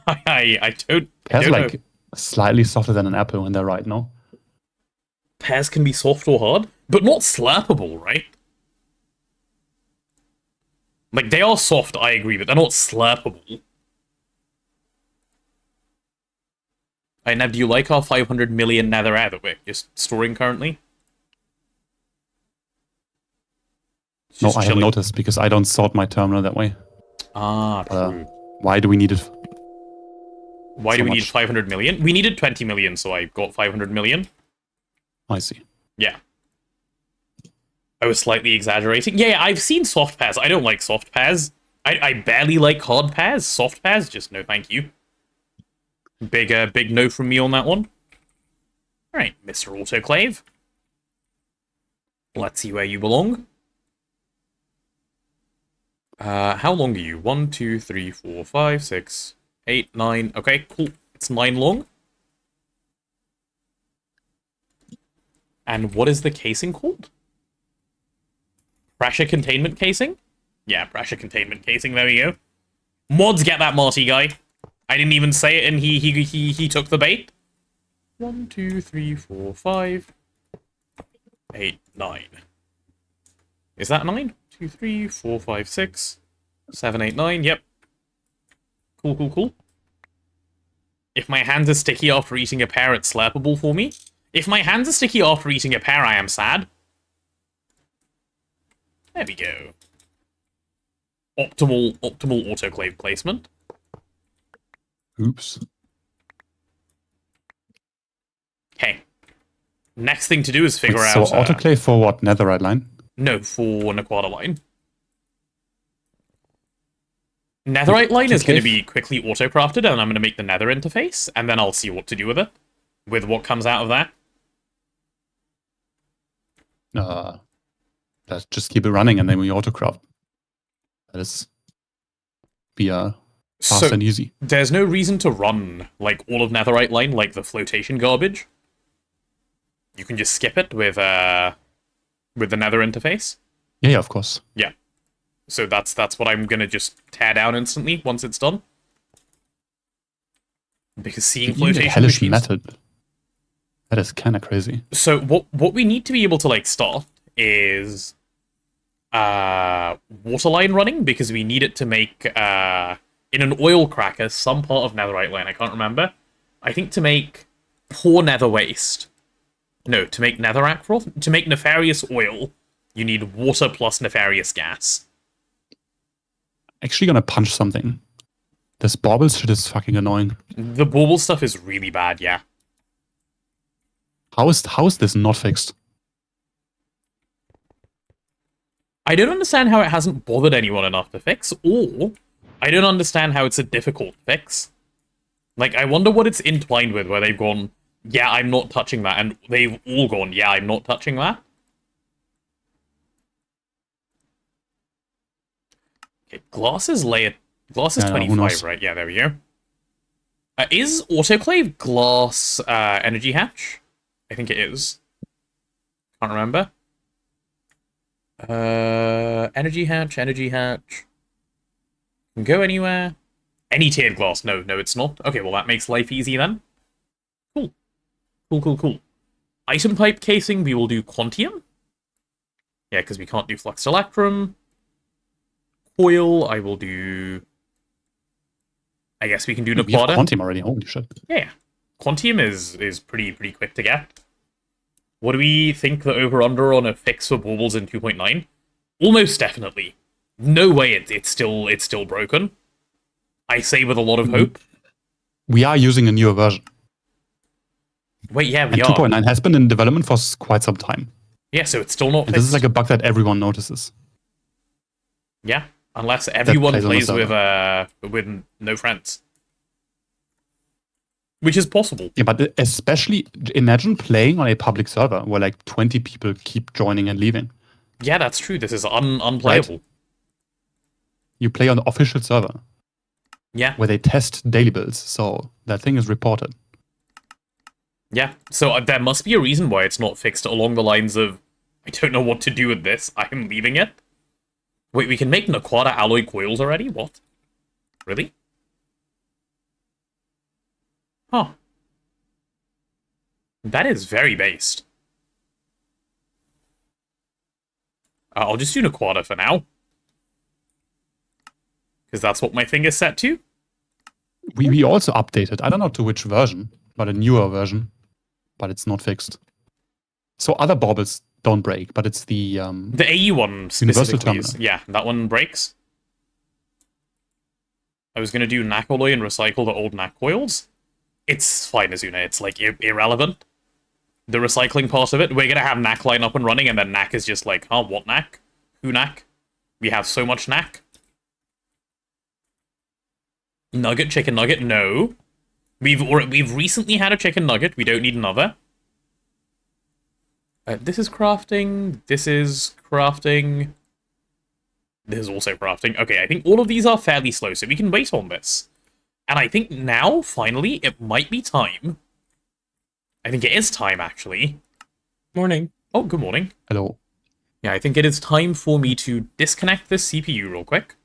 I don't Pears are know. like slightly softer than an apple when they're ripe, no? Pears can be soft or hard, but not slurpable, right? Like, they are soft, I agree, but they're not slurpable. Hey, Nev, do you like our 500 million nether air that we're just storing currently? It's No, just I haven't chilling. noticed because I don't sort my terminal that way. Ah, true. Why do we need it? Why so do we need much? 500 million? We needed 20 million, so I got 500 million. I see. Yeah. I was slightly exaggerating. Yeah, I've seen soft pairs. I don't like soft pairs. I barely like hard pairs. Soft pairs, just no thank you. Big no from me on that one. Alright, Mr. Autoclave. Let's see where you belong. How long are you? 1, 2, 3, 4, 5, 6, 8, 9. Okay, cool. It's 9 long. And what is the casing called? Pressure containment casing? Yeah, pressure containment casing. There we go. Mods, get that Marty guy. I didn't even say it, and he took the bait. 1, 2, 3, 4, 5, 8, 9. Is that 9? 2, 3, 4, 5, 6, 7, 8, 9. Yep. Cool. If my hands are sticky after eating a pear, it's slurpable for me. If my hands are sticky after eating a pear, I am sad. There we go. Optimal autoclave placement. Oops. Okay. Next thing to do is figure Wait, out... so autoclave for what? Netherite line? No, for Naquadah Line. Netherite line is going to be quickly auto-crafted, and I'm going to make the nether interface, and then I'll see what to do with it. With what comes out of that. Let's just keep it running and then we autocraft. That is fast and easy. There's no reason to run like all of Netherite line like the flotation garbage. You can just skip it with the nether interface. Yeah, of course. Yeah. So that's what I'm gonna just tear down instantly once it's done. Because seeing flotation hellish machines... metal. That is kind of crazy. So what we need to be able to like start is waterline running, because we need it to make in an oil cracker some part of netherite line. I can't remember. I think to make poor nether waste. No, to make netherrack froth. To make nefarious oil, you need water plus nefarious gas. Actually gonna punch something. This bauble shit is fucking annoying. The bauble stuff is really bad, yeah. How is this not fixed? I don't understand how it hasn't bothered anyone enough to fix, or I don't understand how it's a difficult fix. Like, I wonder what it's entwined with, where they've gone, yeah, I'm not touching that, and they've all gone, yeah, I'm not touching that. Okay, glass is 25, right? Yeah, there we go. Is autoclave glass energy hatch? I think it is. Can't remember. Energy hatch. Can go anywhere. Any tiered glass. No, it's not. Okay, well that makes life easy then. Cool. Item type casing, we will do Quantium. Yeah, because we can't do Flux Electrum. Coil, I will do... I guess we can do Naquadah. We have Quantium already, holy shit. Yeah. Quantium is pretty quick to get. What do we think the over-under on a fix for baubles in 2.9? Almost definitely. No way it's still broken. I say with a lot of hope. We are using a newer version. Wait, yeah, we and are. 2.9 has been in development for quite some time. Yeah, so it's still not fixed. This is like a bug that everyone notices. Yeah, unless everyone plays with no friends. Which is possible. Yeah, but especially imagine playing on a public server where like 20 people keep joining and leaving. Yeah, that's true. This is unplayable. Right? You play on the official server. Yeah. where they test daily builds. So that thing is reported. Yeah. So there must be a reason why it's not fixed along the lines of, I don't know what to do with this. I am leaving it. Wait, we can make Naquadah alloy coils already? What? Really? Huh. That is very based. I'll just do Naquadah for now. Because that's what my thing is set to. We also updated, I don't know to which version, but a newer version, but it's not fixed. So other baubles don't break, but it's the AE one specifically is, yeah, that one breaks. I was gonna do NAC alloy and recycle the old NAC coils. It's fine, Azuna. It's like irrelevant. The recycling part of it, we're gonna have NAC line up and running, and then NAC is just like, huh, what NAC? Who NAC? We have so much NAC. Nugget, chicken nugget, no. We've recently had a chicken nugget. We don't need another. This is crafting. This is crafting. This is also crafting. Okay, I think all of these are fairly slow, so we can wait on this. And I think now, finally, it might be time. I think it is time, actually. Morning. Oh, good morning. hello. Yeah, I think it is time for me to disconnect this CPU real quick.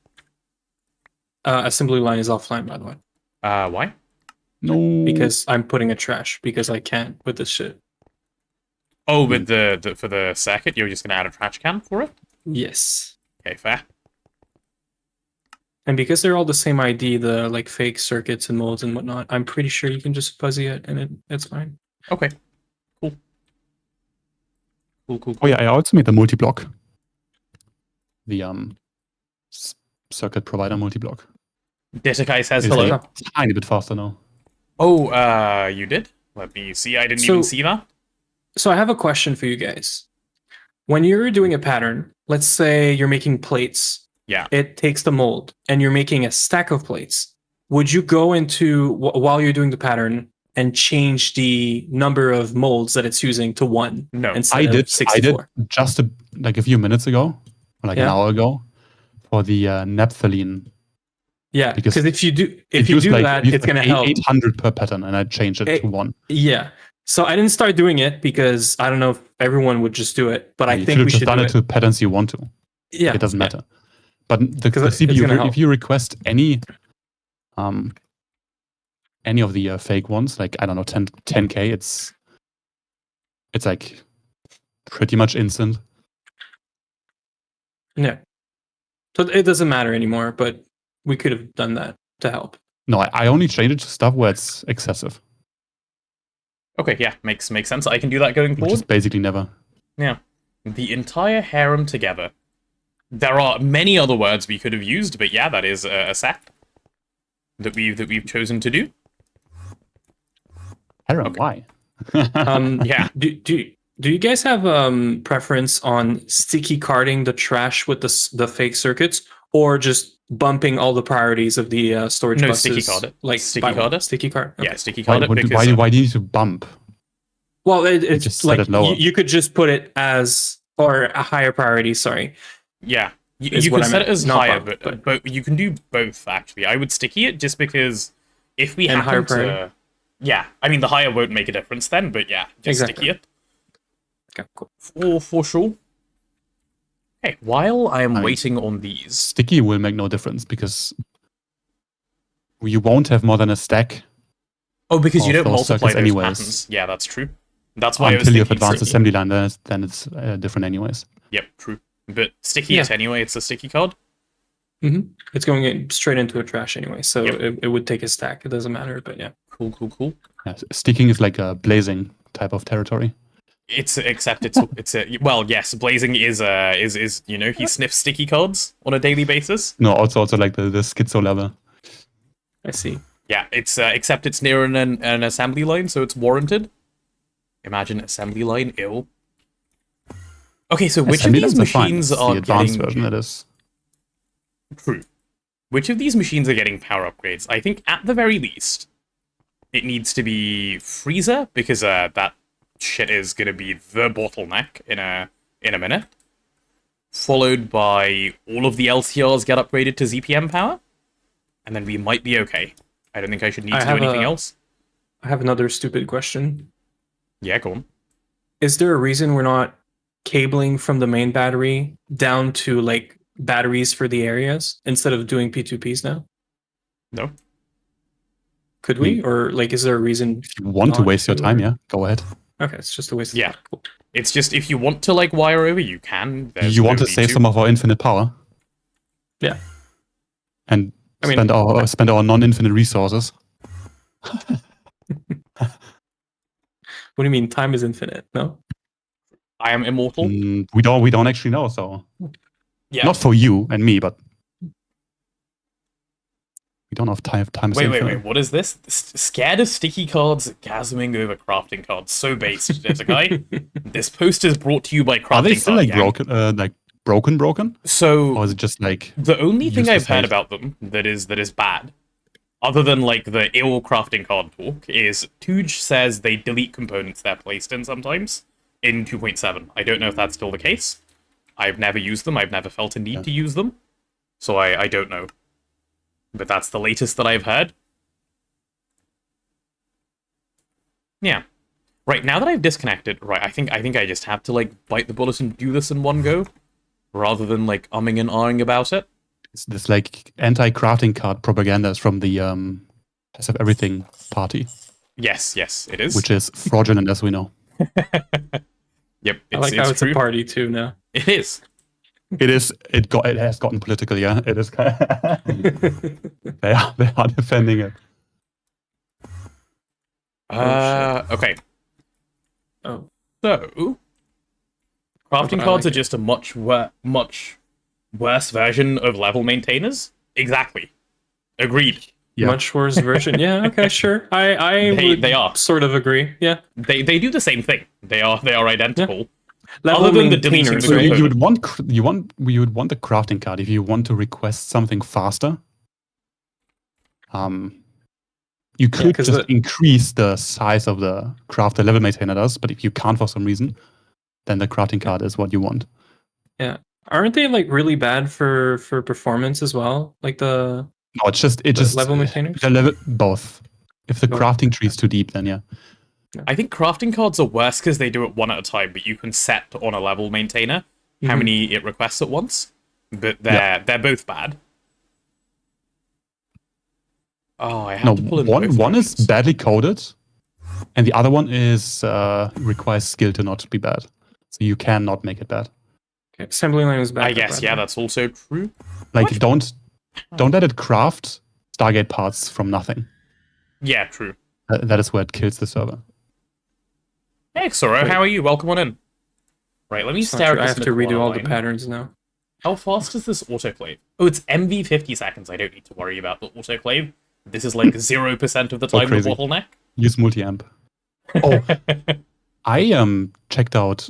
Assembly line is offline, by the way. Why? No. Because I'm putting a trash because I can't with this shit. Oh, with the for the circuit, you're just gonna add a trash can for it? Yes. Okay, fair. And because they're all the same ID, the like fake circuits and molds and whatnot, I'm pretty sure you can just fuzzy it and it's fine. Okay. Cool. Cool. Oh yeah, I also made the multi-block. The circuit provider multi-block. Desikai says It's hello. a tiny bit faster now. Oh, you did? Let me see. I didn't even see that. So I have a question for you guys. When you're doing a pattern, let's say you're making plates. Yeah. It takes the mold and you're making a stack of plates. Would you go into, while you're doing the pattern, and change the number of molds that it's using to 1? No. Instead of 64? I did just like a few minutes ago, or like an hour ago, for the naphthalene. Yeah, because if you do like, that, it's gonna help. 800 per pattern, and I changed it to 1. Yeah. So I didn't start doing it because I don't know if everyone would just do it, but I think we should done do it to patterns you want to. Yeah, It doesn't matter. But the it's CPU, gonna if you request any of the fake ones, like I don't know, 10K, it's like pretty much instant. Yeah. So it doesn't matter anymore, but we could have done that to help. No, I only changed it to stuff where it's excessive. Okay, yeah, makes sense. I can do that going Which forward. is basically never. Yeah. The entire harem together. There are many other words we could have used, but yeah, that is a set that we've chosen to do. Harem, Okay. why? Yeah. Do you guys have preference on sticky carding the trash with the fake circuits, or just bumping all the priorities of the storage No, buses? sticky card it. Like Sticky card it. Sticky card. Okay. Yeah, sticky card it because Why do you need to bump? Well, it's just like set it lower. you could just put it as or a higher priority. Sorry. yeah, you is can what I set meant. it as Not higher, bump, but you can do both actually. I would sticky it just because if we And higher happen to, priority? yeah, I mean the higher won't make a difference then, but yeah, just Exactly. sticky it. Okay, cool. For sure. Okay, while I am I mean, waiting on these, Sticky will make no difference because you won't have more than a stack because you of don't those multiply circuits those anyways. patterns. Yeah, that's true. That's why I was until you have thinking advanced sticky. assembly line. Then it's different anyways. Yep, true. But sticky it anyway. It's a sticky card. It's going straight into a trash anyway, so Yep. it would take a stack. It doesn't matter, but yeah. Cool. Yeah, sticking is like a blazing type of territory. Except it's a well, yes, blazing is you know, he sniffs sticky cards on a daily basis. No, also like the schizo level. I see. Yeah, it's except it's near an assembly line, so it's warranted. Imagine assembly line ill. Okay, so which Assembly of these lines are fine. machines It's are the advanced getting version? That is. true? Which of these machines are getting power upgrades? I think at the very least, it needs to be freezer because that shit is gonna be the bottleneck in a minute. Followed by all of the LCRs get upgraded to ZPM power. and then we might be okay. I don't think I should need I to do have anything a- else. I have another stupid question. Yeah, go on. Is there a reason we're not cabling from the main battery down to like batteries for the areas instead of doing P2Ps now? No. Could we? Or like, is there a reason? If you want to not waste your to, time, or- yeah, go ahead. Okay, it's just a waste. Yeah. Of time. Cool. It's just if you want to like wire over, you can. There's You want no to need save some of our infinite power. Yeah. And I mean, spend our non-infinite resources. what do you mean? Time is infinite? No. I am immortal. We don't actually know, so Yeah. not for you and me, but we don't have time. Time is Wait, infinite. what is this? Scared of sticky cards, gasming over crafting cards. So based, guy. This post is brought to you by Crafting Are they still Card like Gang. broken? So Or is it just like the only thing useless I've heard hate? about them that is bad, other than like the ill crafting card talk, is Tooge says they delete components they're placed in sometimes in 2.7. I don't know if that's still the case. I've never used them. I've never felt a need to use them, so I don't know. But that's the latest that I've heard. Yeah. Right, now that I've disconnected, right, I think I just have to like bite the bullet and do this in one go, rather than like umming and ahhing about it. it's this like anti-crafting card propaganda is from the HypeSrv Everything party, Yes, it is. which is fraudulent as we know. Yep, I like how it's true. a party too now. It is. It has gotten political, yeah. It is they are defending it. Okay. Oh, So, crafting I cards like are just a much worse version of level maintainers. Exactly. Agreed. Yeah. much worse version. Yeah. Okay. Sure. They are. sort of agree. Yeah. They do the same thing. They are identical. Level Other than the deleting maintainers, the right? component. you would want a crafting card if you want to request something faster. You could 'cause just increase the size of the craft the level maintainer does, but if you can't for some reason, then the crafting card is what you want. Yeah. Aren't they like really bad for performance as well? Like the No, it just level maintainers? the level both. If the Both. crafting tree is too deep, then yeah. I think crafting cards are worse because they do it one at a time, but you can set on a level maintainer how Mhm. many it requests at once. But they're both bad. Oh, I have No, to pull in one both is versions. badly coded, and the other one is requires skill to not be bad. So you cannot make it bad. Okay, assembly line is bad. I guess, yeah, that's also true. Like What? don't let it craft Stargate parts from nothing. Yeah, true. That is where it kills the server. Hey, Soro, how are you? Welcome on in. Right, let me stare at I this have to redo Naquadah all the line. patterns now. How fast is this autoclave? Oh, it's MV 50 seconds. I don't need to worry about the autoclave. This is like 0% of the time the crazy. bottleneck. Use multi-amp. Oh, I checked out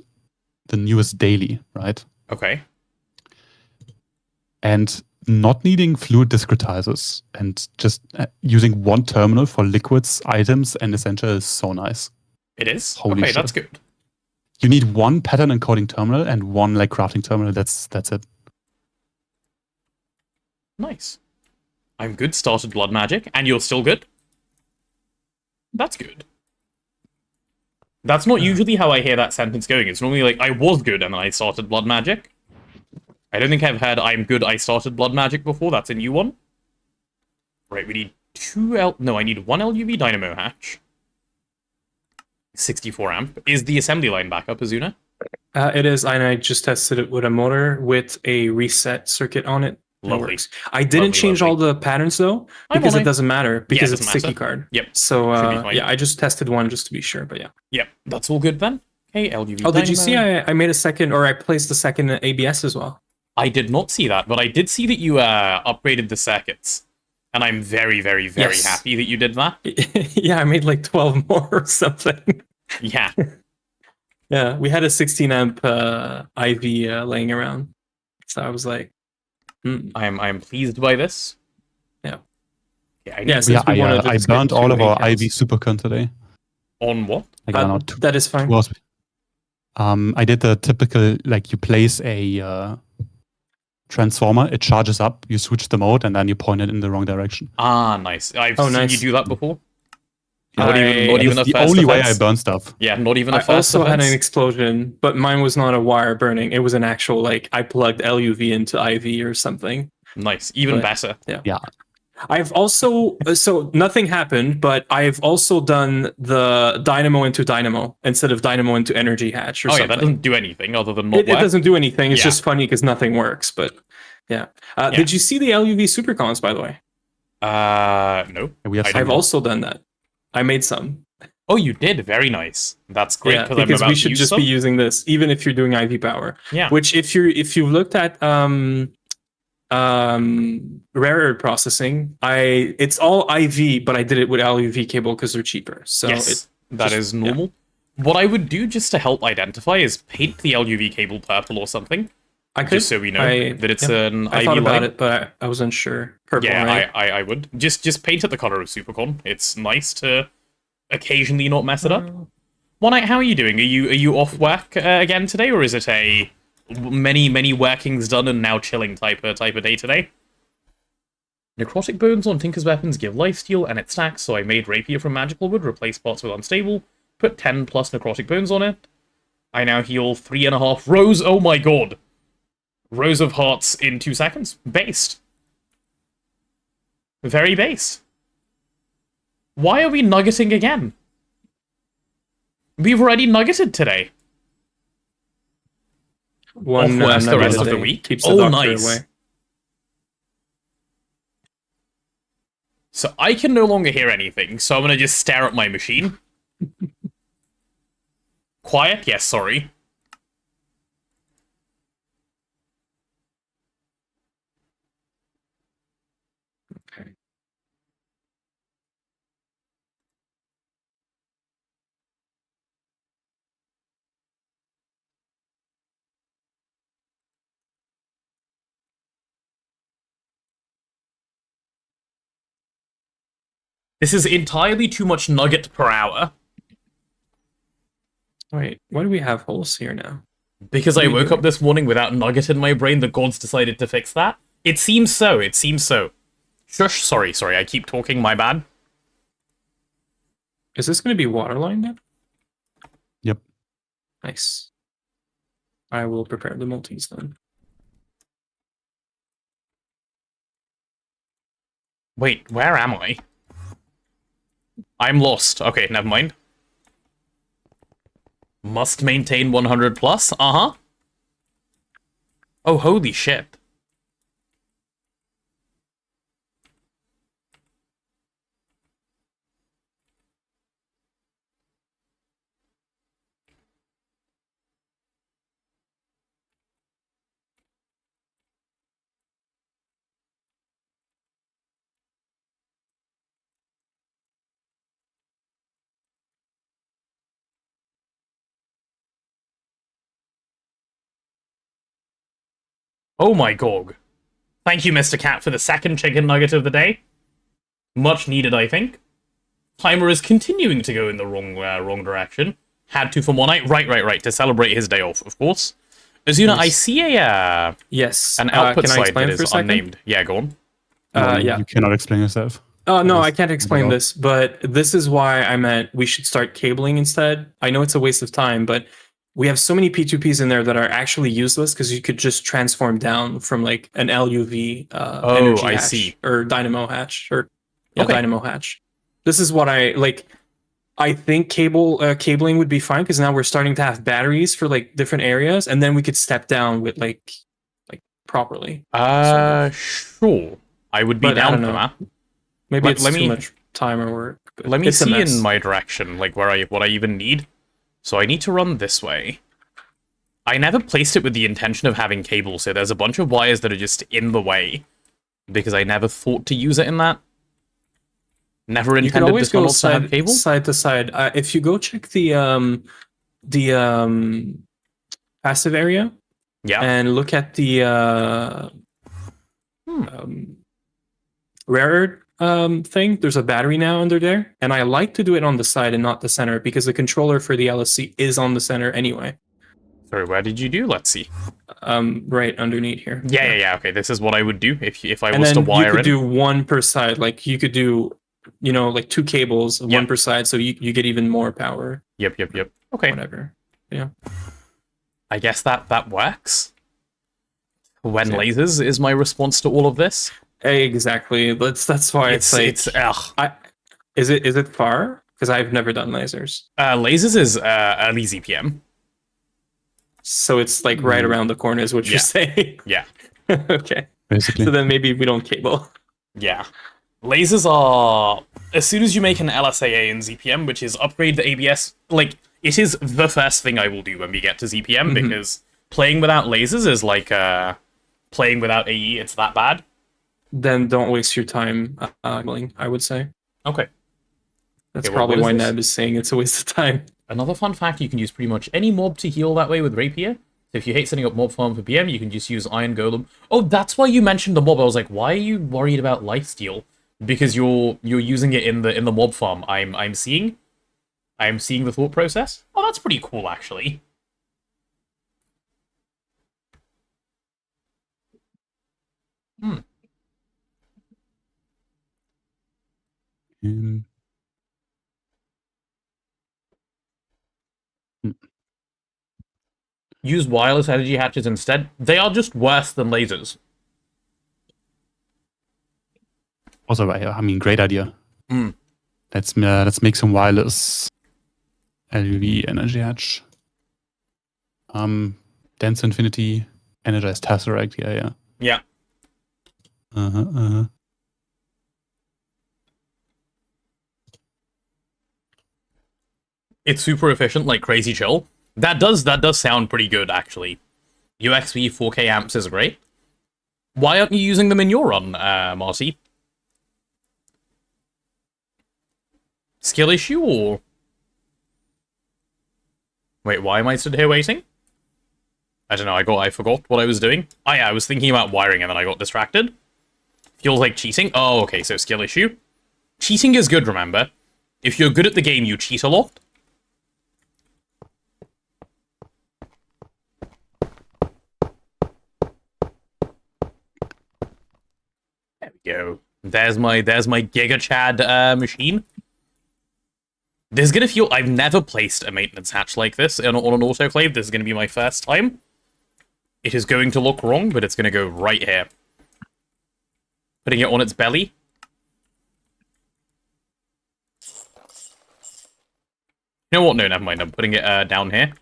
the newest daily, right? Okay. And not needing fluid discretizers and just using one terminal for liquids, items, and essential is so nice. It is? Holy okay, shit. that's good. You need one pattern encoding terminal and one like crafting terminal. That's it. Nice. I'm good, started blood magic, and you're still good? That's good. That's not usually how I hear that sentence going. It's normally like, I was good and then I started blood magic. I don't think I've heard I'm good, I started blood magic before. That's a new one. Right, we need I need one LUV dynamo hatch. 64 amp. Is the assembly line back up, Azuna? It is, and I just tested it with a motor with a reset circuit on it. It Lovely. works. I didn't change all the patterns though, I'm because on it it. doesn't matter because doesn't it's sticky matter. card. Yep. So Should be fine. yeah, I just tested one just to be sure. But yeah. Yep, that's all good then. Okay, LUV Oh, did you see? dynamo. I made a second, or I placed a second ABS as well. I did not see that, but I did see that you upgraded the circuits. And I'm very, very, very Yes. happy that you did that. Yeah, I made like 12 more or something. Yeah. Yeah, we had a 16 amp IV laying around, so I was like, I'm pleased by this. Yeah. Yeah, I need Yeah, to- since we wanted to I just get burned all two of our ACALs. IV supercon today. On what? Like, I don't know, that is fine. 2 hours. I did the typical, like you place a transformer, it charges up, you switch the mode, and then you point it in the wrong direction. Ah, nice. I've seen nice. you do that before. I- Not even It's a the first only way I offense. burn stuff. Yeah, not even a I first also had an offense. explosion, but mine was not a wire burning. It was an actual, like, I plugged LUV into IV or something. Nice, even But- better. I've also, so nothing happened, but I've also done the dynamo into dynamo instead of dynamo into energy hatch or Oh yeah, something. that doesn't do anything other than not It work. doesn't do anything. It's Yeah. just funny because nothing works. But yeah. Did you see the LUV supercons, by the way? No. We have I some- I've also done that. I made some. Oh, you did. Very nice. That's great Yeah, because I'm because about we to should use just some. be using this, even if you're doing IV power. Yeah. Which, if you looked at rare earth processing, it's all IV, but I did it with LUV cable because they're cheaper. So Yes, that just- is normal. What I would do just to help identify is paint the LUV cable purple or something, I could, just so we know that it's an I IV thought about light. it, but I wasn't sure. Purple, Yeah, right? I would just paint it the color of Supercon. It's nice to occasionally not mess it up. One Night, how are you doing? Are you off work again today, or is it a many workings done and now chilling type of day today? Necrotic bones on Tinker's weapons give lifesteal and it stacks, so I made rapier from magical wood, replace pots with unstable, put 10 plus necrotic bones on it. I now heal 3.5 rows. Oh my god! Rows of hearts in 2 seconds. Based. Very based. Why are we nuggeting again? We've already nuggeted today. One Off work the nugget rest a of the day week? keeps the Oh, doctor nice. away. So I can no longer hear anything, so I'm gonna just stare at my machine. Quiet? Yes, sorry. Okay. This is entirely too much nugget per hour. Wait, why do we have holes here now? Because What I are you woke doing? up this morning without nugget in my brain, the gods decided to fix that. It seems so, it seems so. Shush, sorry, I keep talking, my bad. Is this going to be waterline then? Yep. Nice. I will prepare the multis then. Wait, where am I? I'm lost. Okay, never mind. Must maintain 100 plus? Uh-huh. Oh, holy shit. Oh my god. Thank you, Mr. Cat, for the second chicken nugget of the day. Much needed, I think. Timer is continuing to go in the wrong direction. Had to from one night. Right. To celebrate his day off, of course. Azuna, Nice. I see Yes. an output can I slide explain that for a is second? unnamed. Yeah, go on. Yeah. You cannot explain yourself. Oh, no, Yes. I can't explain Go. this, but this is why I meant we should start cabling instead. I know it's a waste of time, but we have so many P2Ps in there that are actually useless because you could just transform down from like an LUV energy I hatch see. or dynamo hatch or Okay. dynamo hatch. This is what I like. I think cabling would be fine because now we're starting to have batteries for like different areas, and then we could step down with like properly. Sure. I would be But I down don't for know. that. Maybe Let- it's let too me- much time or work. But Let me it's a see mess. in my direction, like what I even need. So I need to run this way. I never placed it with the intention of having cable, so there's a bunch of wires that are just in the way. Because I never thought to use it in that. Never You could intended always this go one to have cable. side to side. If you go check the passive area Yeah. and look at the rare thing, there's a battery now under there, and I like to do it on the side and not the center because the controller for the LSC is on the center anyway. Sorry, where did you do? Let's see. Right underneath here. Yeah. Okay, this is what I would do if I And was to then wire you could in. do one per side. Like you could do, like 2 cables, one per side, so you get even more power. Yep. Okay. Whatever. Yeah. I guess that works. When lasers is my response to all of this. Exactly. That's why it's ugh. Is it far? Because I've never done lasers. Lasers is early ZPM. So it's like right around the corner is what you're saying. Yeah. Okay. Basically. So then maybe we don't cable. Yeah. Lasers are, as soon as you make an LSAA in ZPM, which is upgrade the ABS, like, it is the first thing I will do when we get to ZPM, because playing without lasers is like playing without AE, it's that bad. Then don't waste your time cabling, I would say. Okay. That's probably why Neb is saying it's a waste of time. Another fun fact, you can use pretty much any mob to heal that way with Rapier. So if you hate setting up mob farm for PM, you can just use Iron Golem. Oh, that's why you mentioned the mob. I was like, why are you worried about lifesteal? Because you're using it in the mob farm. I'm seeing the thought process. Oh, that's pretty cool, actually. Use wireless energy hatches instead. They are just worse than lasers. Also, I mean, great idea. Mm. Let's make some wireless LUV energy hatch. Dense Infinity, Energized Tesseract. Yeah. It's super efficient, like crazy chill. That does sound pretty good, actually. UXV 4K amps is great. Why aren't you using them in your run, Marty? Skill issue, or... Wait, why am I stood here waiting? I don't know, I forgot what I was doing. Oh yeah, I was thinking about wiring and then I got distracted. Feels like cheating. Oh, okay, so skill issue. Cheating is good, remember. If you're good at the game, you cheat a lot. There we go. There's my Giga Chad machine. This is gonna feel... I've never placed a maintenance hatch like this on an autoclave. This is gonna be my first time. It is going to look wrong, but it's gonna go right here. Putting it on its belly. You know what? No, never mind. I'm putting it down here,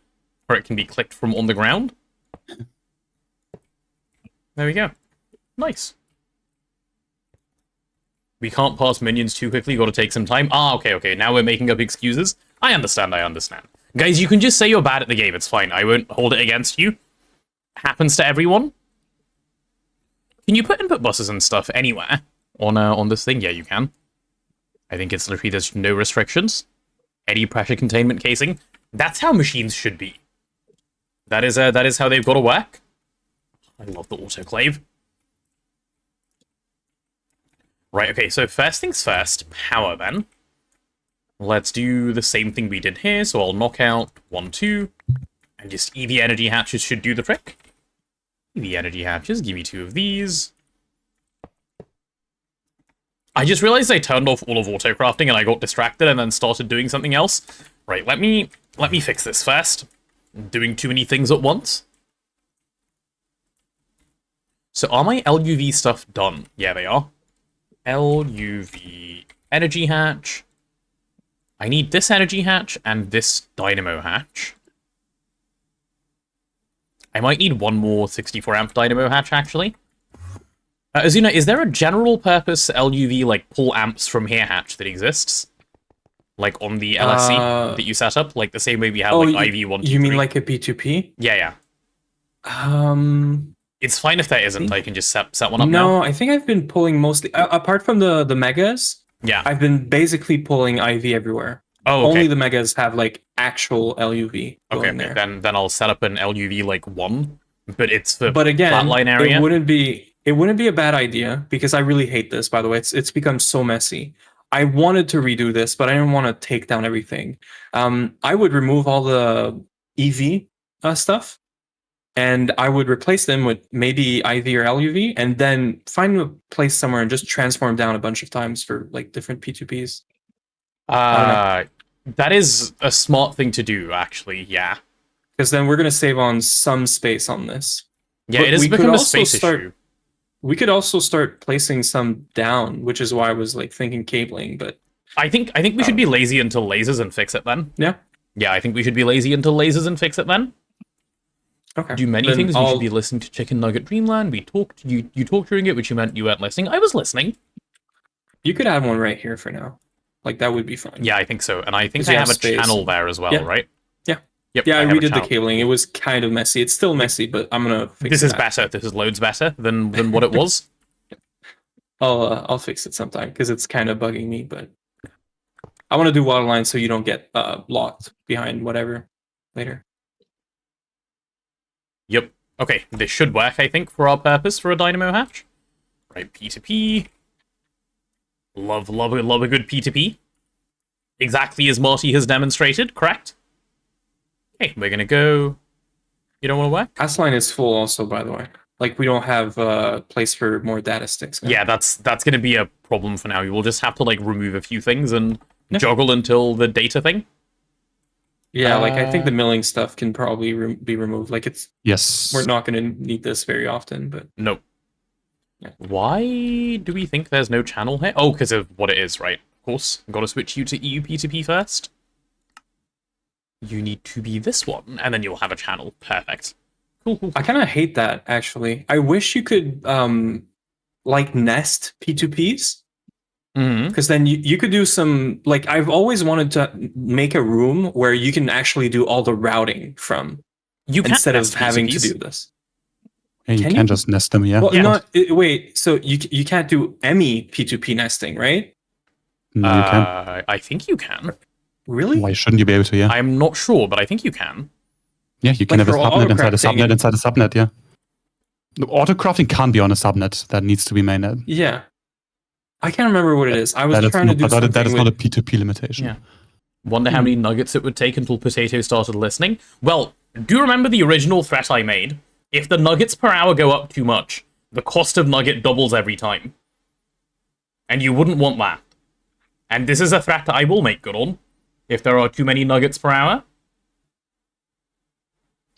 where it can be clicked from on the ground. There we go. Nice. We can't pass minions too quickly, gotta take some time. Ah, okay. Now we're making up excuses. I understand. Guys, you can just say you're bad at the game, it's fine. I won't hold it against you. Happens to everyone. Can you put input buses and stuff anywhere on this thing? Yeah, you can. I think it's literally there's no restrictions. Any pressure containment casing. That's how machines should be. That is how they've got to work. I love the autoclave. Right, okay, so first things first, power then. Let's do the same thing we did here, so I'll knock out 1, 2, and just EV energy hatches should do the trick. EV energy hatches, give me 2 of these. I just realized I turned off all of autocrafting and I got distracted and then started doing something else. Right, let me fix this first. I'm doing too many things at once. So are my LUV stuff done? Yeah, they are. LUV energy hatch. I need this energy hatch and this dynamo hatch. I might need one more 64 amp dynamo hatch, actually. Azuna, is there a general purpose LUV, like, pull amps from here hatch that exists? Like, on the LSC that you set up? Like, the same way we have, like, IV123? You mean like a P2P? Yeah. It's fine if there isn't. I can just set one up now. No, I think I've been pulling mostly... apart from the megas, yeah, I've been basically pulling IV everywhere. Oh, okay. Only the megas have, like, actual LUV going there. Then I'll set up an LUV, like, 1. But it's the again, flatline area. It wouldn't be a bad idea, because I really hate this, by the way. It's become so messy. I wanted to redo this, but I didn't want to take down everything. I would remove all the EV stuff and I would replace them with maybe IV or LUV, and then find a place somewhere and just transform down a bunch of times for like different P2Ps. That is a smart thing to do, actually. Yeah. Because then we're gonna save on some space on this. Yeah, But it has we could become a also space start- issue. We could also start placing some down, which is why I was like thinking cabling, but I think we should be lazy until lasers and fix it then. yeah. Yeah, I think we should be lazy until lasers and fix it then. Okay. Do many Then things. We I'll- should be listening to Chicken Nugget Dreamland. We talked. You talked during it, which you meant you weren't listening. I was listening. You could add one right here for now. Like that would be fine. Yeah, I think so. And I think 'Cause I you have have a space. channel there as well, Yeah. right? Yeah. Yep. Yeah, I have a redid the channel. cabling. It was kind of messy. It's still messy, but I'm gonna fix This it. is better. This is loads better than what it was. I'll fix it sometime because it's kind of bugging me. But I want to do water line so you don't get locked behind whatever later. Yep. Okay, this should work, I think, for our purpose for a dynamo hatch. Right, P2P. Love a good P2P. Exactly as Marty has demonstrated, correct? Okay, we're gonna go. You don't want to work? S line is full also, by the way. Like we don't have place for more data sticks now. Yeah, that's gonna be a problem for now. You will just have to like remove a few things and Yeah. juggle until the data thing. Yeah, like I think the milling stuff can probably be removed. Like it's Yes. we're not going to need this very often, but Nope. Yeah. Why do we think there's no channel here? Oh, because of what it is, right? Of course. I've got to switch you to EU P2P first. You need to be this one, and then you'll have a channel. Perfect. Cool. I kind of hate that actually. I wish you could like nest P2Ps Mm-hmm. because then you could do some like I've always wanted to make a room where you can actually do all the routing from You can instead of nest having to PCBs. do this. Yeah, you Can can you? just nest them, yeah. Well, Yeah. wait. So you can't do any P2P nesting, right? No, you can. I think you can. Really? Why shouldn't you be able to, yeah? I'm not sure, but I think you can. Yeah, you can Like have a for subnet inside a autocrafting subnet and- inside a subnet, yeah. The autocrafting can't be on a subnet. That needs to be mainnet. Yeah. I can't remember what it is. I was That is trying to do not, something that is with, not a P2P limitation. Yeah. Wonder how many nuggets it would take until Potato started listening. Well, do you remember the original threat I made? If the nuggets per hour go up too much, the cost of nugget doubles every time. And you wouldn't want that. And this is a threat that I will make good on. If there are too many nuggets per hour.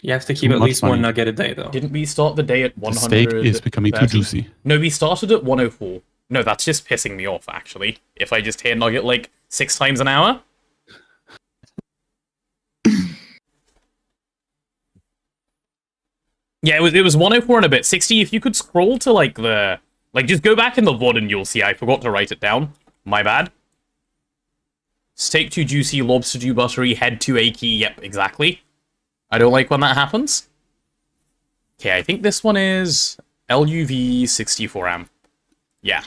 you have to keep Too at much least money. one nugget a day, though. Didn't we start the day at The 100? steak is becoming too juicy. No, we started at 104. No, that's just pissing me off, actually. If I just hear nugget like 6 times an hour. Yeah, it was 104 and a bit. 60, if you could scroll to like the... Like, just go back in the VOD and you'll see. I forgot to write it down. My bad. Steak too juicy, lobster too buttery, head too achy. Yep, exactly. I don't like when that happens. Okay, I think this one is LUV 64 amp. Yeah.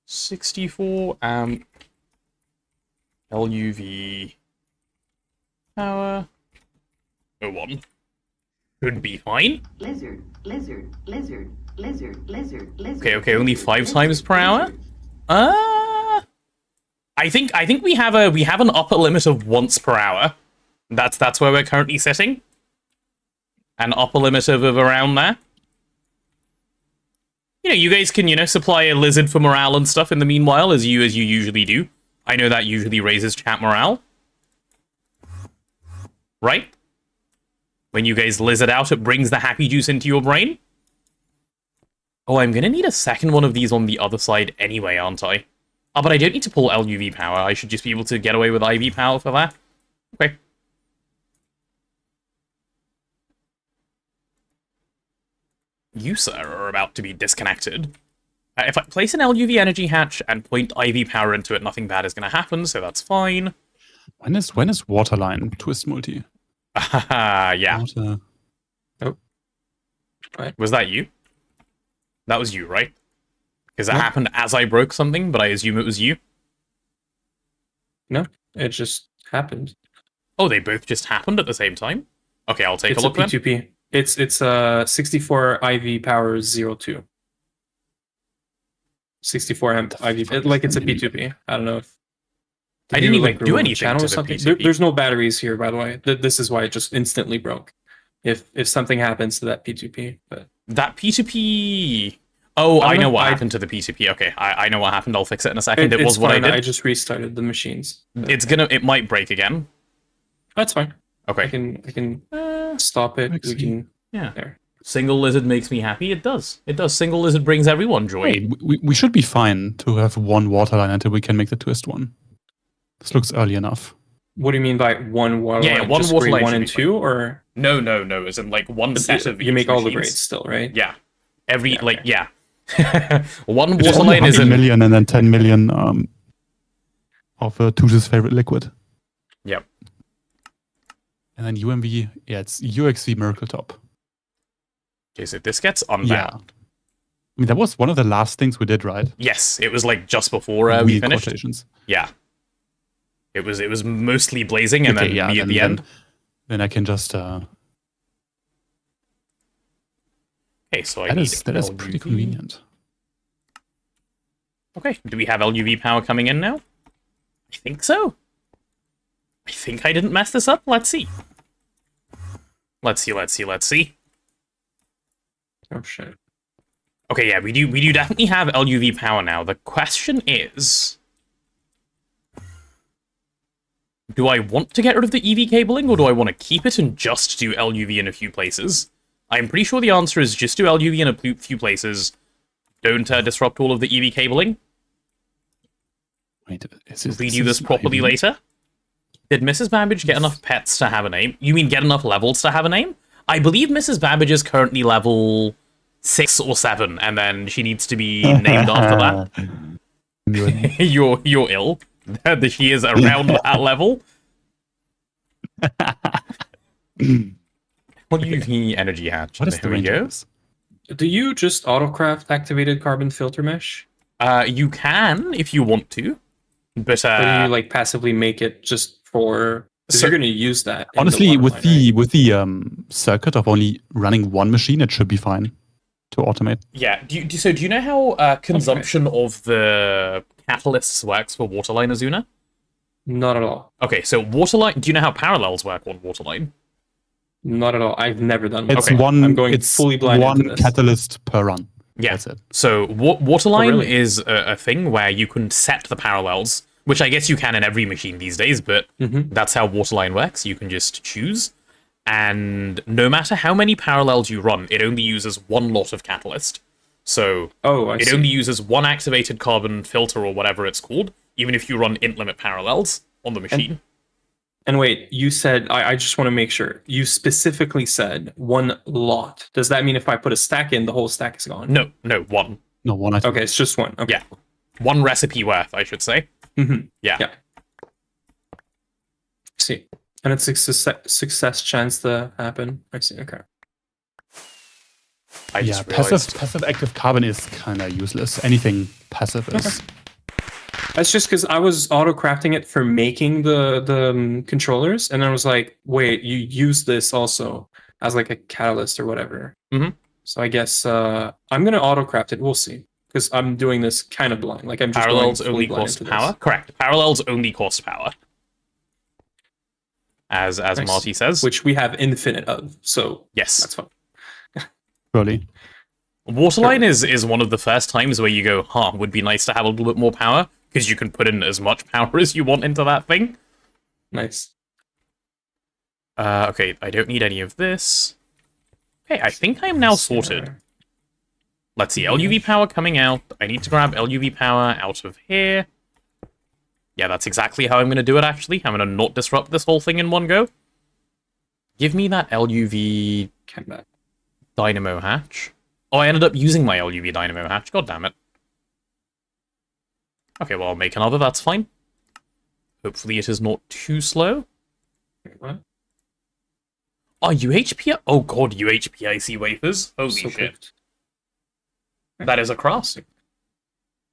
64 amp LUV power 01. Should be fine. Lizard, lizard, lizard, lizard, lizard, lizard. Okay, only 5 times per hour? I think we have an upper limit of once per hour. That's where we're currently sitting. An upper limit of around there. You know, you guys can, supply a lizard for morale and stuff in the meanwhile, as you usually do. I know that usually raises chat morale. Right? When you guys lizard out, it brings the happy juice into your brain. Oh, I'm gonna need a second one of these on the other side anyway, aren't I? Oh, but I don't need to pull LUV power. I should just be able to get away with IV power for that. Okay. You, sir, are about to be disconnected. If I place an LUV energy hatch and point IV power into it, nothing bad is going to happen, so that's fine. When is Waterline twist multi? Yeah. Water. Was that you? That was you, right? Because it No. happened as I broke something, but I assume it was you. No, it just happened. Oh, they both just happened at the same time? Okay, I'll take It's a look then. P2P. It's 64 IV power 02. 64 amp IV. It's a P2P. I don't know if I didn't even do remove anything channel to or the something. P2P. There's no batteries here, by the way. This is why it just instantly broke. if something happens to that P2P. But That P2P. Oh, I know what happened to the P2P. Okay, I know what happened. I'll fix it in a second. It was what I did. I just restarted the machines. It might break again. That's fine. Okay. I can stop it. We can. Yeah. There. Single lizard makes me happy. It does. It does. Single lizard brings everyone joy. Wait, we should be fine to have one water line until we can make the twist one. This looks early enough. What do you mean by one water line? One just water line. 1 and 2, or no. As in like one set of. You make all the machines. grades still, right? Yeah. Every Yeah. One Just water line is 100 million and then 10 million of Tush's favorite liquid. Yep. And then UMV, yeah, it's UXV Miracle Top. Okay, so this gets unbound. Yeah. I mean, that was one of the last things we did, right? Yes, it was like just before we finished. Quotations. Yeah. It was mostly blazing, and Okay, then yeah, me at the end. Then I can just. Okay, so I that need is pretty LUV. convenient. Okay, do we have LUV power coming in now? I think so. I think I didn't mess this up. Let's see. Let's see. Oh shit. Okay, yeah, we do definitely have LUV power now. The question is, do I want to get rid of the EV cabling, or do I want to keep it and just do LUV in a few places? I'm pretty sure the answer is just do LUV in a few places. Don't disrupt all of the EV cabling. Wait, Redo this properly later. Did Mrs. Babbage get enough pets to have a name? You mean get enough levels to have a name? I believe Mrs. Babbage is currently level 6 or 7, and then she needs to be named after that. You're ill. That she is around that level. What do you mean energy hatch? What is the Here we range of go. this? Do you just autocraft activated carbon filter mesh? You can if you want to, but Or do you like passively make it just for? Because So- you're going to use that. in Honestly, the with water line, the circuit of only running one machine, it should be fine to automate. yeah. Do you know how consumption of the catalysts works for Waterline Azuna? right? Not at all. Okay, so Waterline. Do you know how parallels work on Waterline? Not at all. I've never done that. It's Okay, one. I'm going it's fully blind one into this. catalyst per run. Yeah. That's it. So Waterline Oh, really? is a thing where you can set the parallels, which I guess you can in every machine these days, but Mhm. that's how Waterline works. You can just choose, and no matter how many parallels you run, it only uses one lot of catalyst. So Oh, I it see. only uses one activated carbon filter or whatever it's called, even if you run int limit parallels on the machine. And wait, you said, I just want to make sure. You specifically said one lot. Does that mean if I put a stack in, the whole stack is gone? No, one. No, one item. Okay, it's just one. Okay. Yeah. One recipe worth, I should say. Mhm. Yeah. Yeah. See. And it's a success chance to happen. I see. Okay. I Yeah, just realized. passive active carbon is kind of useless. Anything passive is. That's just because I was auto crafting it for making the controllers, and then I was like, wait, you use this also as like a catalyst or whatever. Mhm. So I guess I'm gonna auto craft it. We'll see, because I'm doing this kind of blind. Like I'm just Parallels going only fully blind cost into power. this. Correct. Parallels only cost power. As Nice. Marty says. Which we have infinite of. So Yes. that's fine. Surely. Waterline is one of the first times where you go, huh, would be nice to have a little bit more power, because you can put in as much power as you want into that thing. Nice. Okay, I don't need any of this. Okay, I think I'm now sorted. Let's see, LUV power coming out. I need to grab LUV power out of here. Yeah, that's exactly how I'm going to do it, actually. I'm going to not disrupt this whole thing in one go. Give me that LUV Come back. dynamo hatch. Oh, I ended up using my LUV dynamo hatch. God damn it. Okay, well, I'll make another. That's fine. Hopefully it is not too slow. Wait, what? Oh, UHP... Oh, God, UHPIC wafers. Holy So shit. cooked. That is a cross.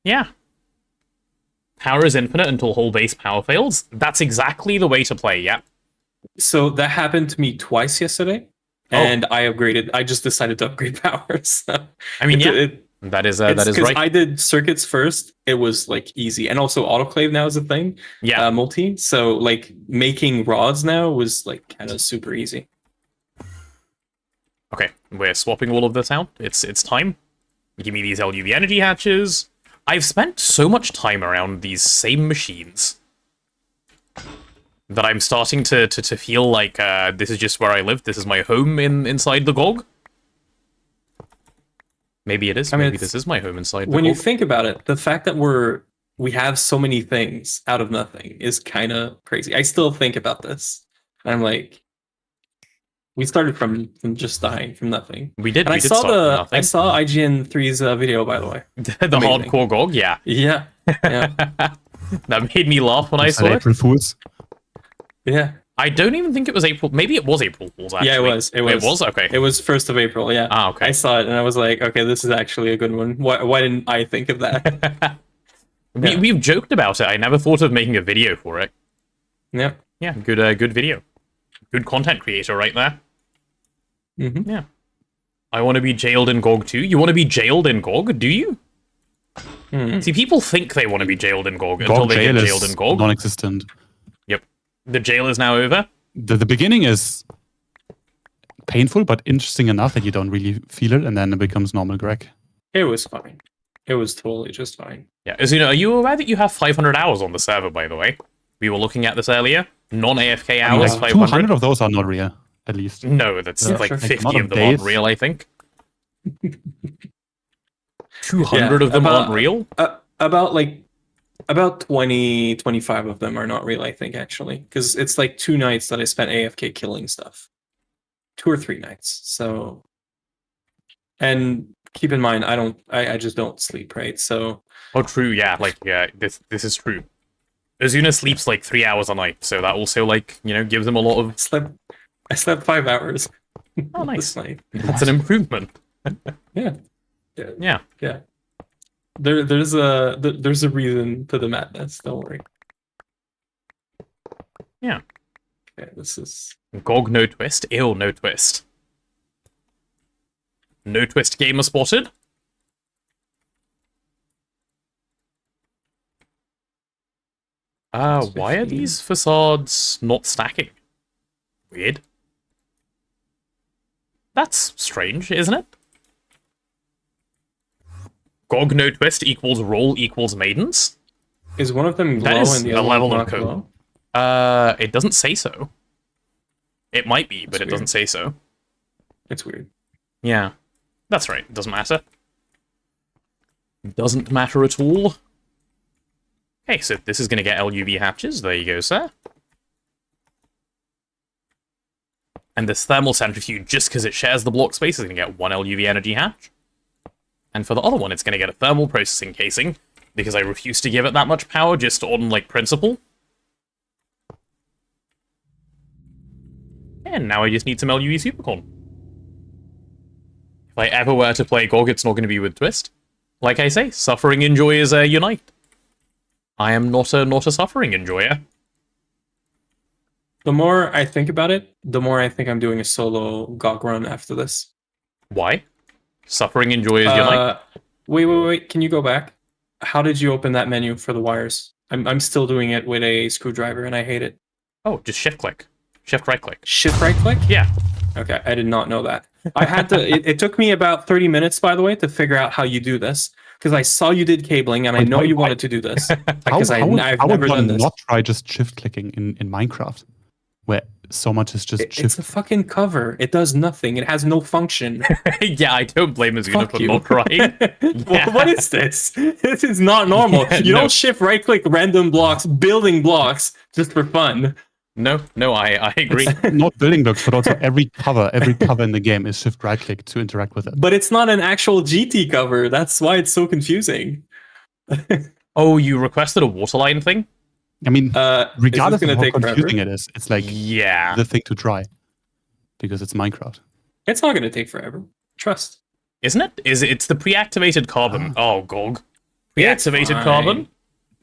Yeah. Power is infinite until whole base power fails. That's exactly the way to play, yeah. So that happened to me twice yesterday, Oh. and I upgraded. I just decided to upgrade power. So I mean, yeah, it, that is it's right. 'cause I did circuits first. It was like easy, and also autoclave now is a thing. Yeah, Multi. So like making rods now was like kind of super easy. Okay, we're swapping all of this out. It's time. Give me these LUV energy hatches. I've spent so much time around these same machines that I'm starting to feel like this is just where I live. This is my home inside the GOG. Maybe it is. I mean, Maybe this is my home inside the When you GOG. think about it, the fact that we have so many things out of nothing is kind of crazy. I still think about this. I'm like, we started from just dying from nothing. We did. And We did start from nothing. I saw IGN3's video, by the way. the Amazing. hardcore GOG, yeah. Yeah, yeah, That made me laugh when I Is that saw it. April Fools. yeah. I don't even think it was April. Maybe it was April Fool's, actually. Yeah, it was. It was. It was? Okay. It was 1st of April. Yeah. Ah, okay. I saw it and I was like, okay, this is actually a good one. Why didn't I think of that? Yeah. We've joked about it. I never thought of making a video for it. Yeah. Yeah, good video. Good content creator right there. Mm-hmm. Yeah. I want to be jailed in GOG too. You want to be jailed in GOG, do you? Mm-hmm. See, people think they want to be jailed in GOG until GOG they jail get jailed is in GOG. non-existent. Yep. The jail is now over. The beginning is painful, but interesting enough that you don't really feel it, and then it becomes normal Greg. It was fine. It was totally just fine. Yeah. Azuna, are you aware that you have 500 hours on the server, by the way? We were looking at this earlier. Non-AFK I mean, hours, like 500. 200 of those are not real, at least. No, that's Yeah, like sure. 50 Like, of them days. aren't real, I think. 200 Yeah, of them about- aren't real? About 20, 25 of them are not real, I think, actually. Because it's like 2 nights that I spent AFK killing stuff. 2 or 3 nights. So, and keep in mind, I just don't sleep, right? So, Oh, true, yeah, like, yeah, this is true. Azuna sleeps like 3 hours a night, so that also, like, you know, gives him a lot of... I slept 5 hours. Oh, nice. This night. That's an improvement. Yeah. Yeah. Yeah. There's a reason to the madness, don't worry. Yeah. Okay, this is GOG no twist. Ew, no twist. No twist gamer spotted. Why are 15. these facades not stacking? Weird. That's strange, isn't it? GOG no twist equals roll equals maidens? Is one of them glow That is and the a other level one of not code. glow? It doesn't say so. It might be, but That's it doesn't say so. It's weird. Yeah. That's right. Doesn't matter. Doesn't matter at all. Okay, so this is going to get LUV hatches. There you go, sir. And this thermal centrifuge, just because it shares the block space, is going to get 1 LUV energy hatch. And for the other one, it's going to get a thermal processing casing, because I refuse to give it that much power just on, like, principle. And now I just need some LUV supercorn. If I ever were to play GOG, it's not going to be with Twist. Like I say, suffering enjoyers unite. I am not a suffering enjoyer. The more I think about it, the more I think I'm doing a solo GOG run after this. Why? Suffering enjoyers unite? Wait. Can you go back? How did you open that menu for the wires? I'm still doing it with a screwdriver and I hate it. Oh, just shift click. Shift right click. Shift right click? Yeah. Okay, I did not know that. I had to. It took me about 30 minutes, by the way, to figure out how you do this because I saw you did cabling and I know you wanted to do this because I've never done this. Not try just shift clicking in Minecraft, where so much is just It's shift. a fucking cover. It does nothing. It has no function. Yeah, I don't blame Azuna Fuck for you. not trying. Yeah. What is this? This is not normal. Yeah, You no. don't shift right click random blocks, building blocks just for fun. No, I agree. Not building blocks, but also every cover in the game is shift right click to interact with it. But it's not an actual GT cover. That's why it's so confusing. Oh, you requested a waterline thing? I mean, regardless is this of gonna how take confusing forever? it is, it's like Yeah. the thing to try because it's Minecraft. It's not going to take forever. Trust. Isn't it? It's the pre-activated carbon. Oh, GOG. It's Pre-activated fine. carbon?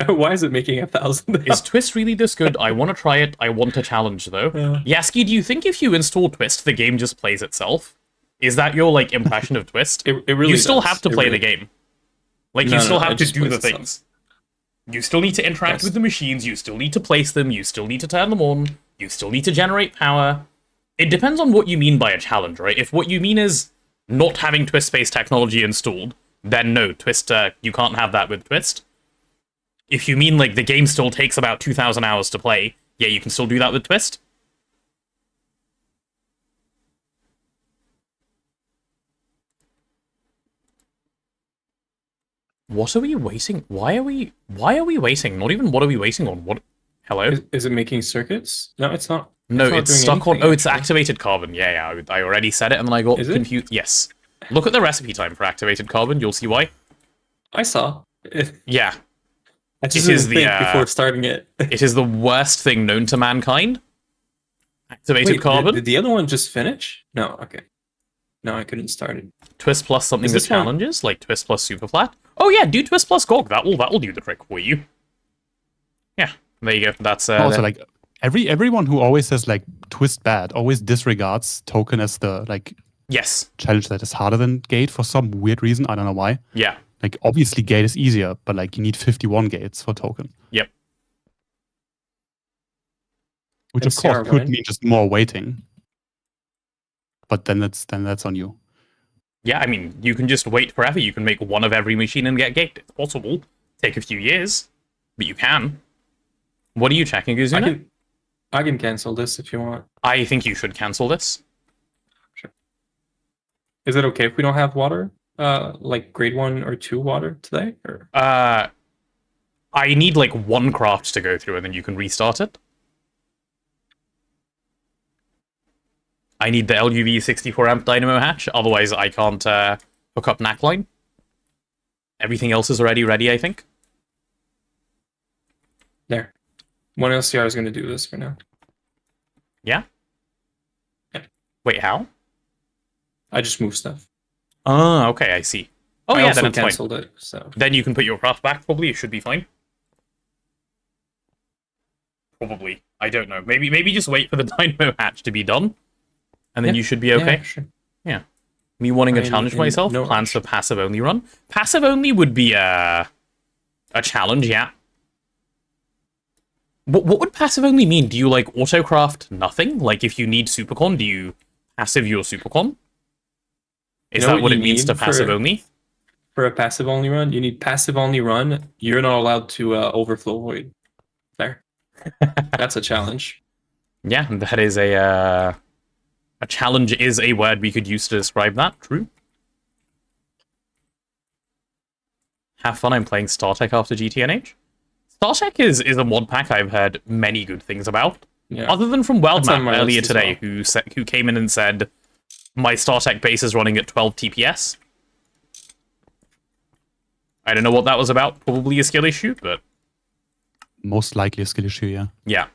Why is it making 1,000? Is Twist really this good? I want to try it. I want a challenge, though. Yeah. Yaski, do you think if you install Twist, the game just plays itself? Is that your, like, impression of Twist? It really You still does. have to It play really- the game. Like, No, you still no, have it to just do the plays itself. things. You still need to interact Yes. with the machines, you still need to place them, you still need to turn them on, you still need to generate power. It depends on what you mean by a challenge, right? If what you mean is not having twist space technology installed, then no, twist, you can't have that with twist. If you mean like the game still takes about 2,000 hours to play, yeah, you can still do that with twist. What are we waiting? Why are we waiting? Not even what are we waiting on? What? Hello? Is it making circuits? No, it's not. No, not it's doing stuck on. anything, Oh, it's actually. activated carbon. Yeah. I already said it, and then I got Is it? confused. Yes. Look at the recipe time for activated carbon. You'll see why. I saw. Yeah. I just It is didn't think the, before starting it. It is the worst thing known to mankind. Activated Wait, carbon. Did the other one just finish? No, okay. No, I couldn't start it. Twist plus something Is with this one- challenges, like twist plus super flat. Oh yeah, do twist plus GoG. That will do the trick for you. Yeah, there you go. That's Also, like everyone who always says like twist bad always disregards token as the like yes. challenge that is harder than gate for some weird reason. I don't know why. Yeah. Like obviously gate is easier, but like you need 51 gates for token. Yep. Which And of course CR could win. mean just more waiting. But then that's on you. Yeah, I mean, you can just wait forever. You can make one of every machine and get gated. It's possible. Take a few years, but you can. What are you checking, Azuna? I can cancel this if you want. I think you should cancel this. Is it okay if we don't have water? Like grade 1 or 2 water today? Or I need like one craft to go through, and then you can restart it. I need the LUV 64 amp dynamo hatch, otherwise I can't hook up Naquadah Line. Everything else is already ready, I think. there. One LCR is going to do this for now. Yeah? Yeah. Wait, how? I just moved stuff. Oh, okay, I see. Oh I yeah, also then it's fine. canceled it. So Then you can put your craft back, probably. It should be fine. Probably. I don't know. Maybe just wait for the dynamo hatch to be done, and then Yeah. you should be okay. Yeah, sure. Me wanting a I'm challenge for in myself, no plans rush. for passive only run. Passive only would be a challenge, yeah. What would passive only mean? Do you like autocraft nothing? Like if you need supercon, do you passive your supercon? Is You know that what what you it means to need passive for- only? For a passive only run, you need passive only run. You're not allowed to overflow void. There. That's a challenge. Yeah, that is a challenge is a word we could use to describe that. True. Have fun. I'm playing StarTech after GTNH. StarTech is a mod pack I've heard many good things about. Yeah. Other than from That's on WeldMap my earlier list as today, who came in and said my StarTech base is running at 12 TPS. I don't know what that was about. Probably a skill issue, but Most likely a skill issue, yeah. yeah.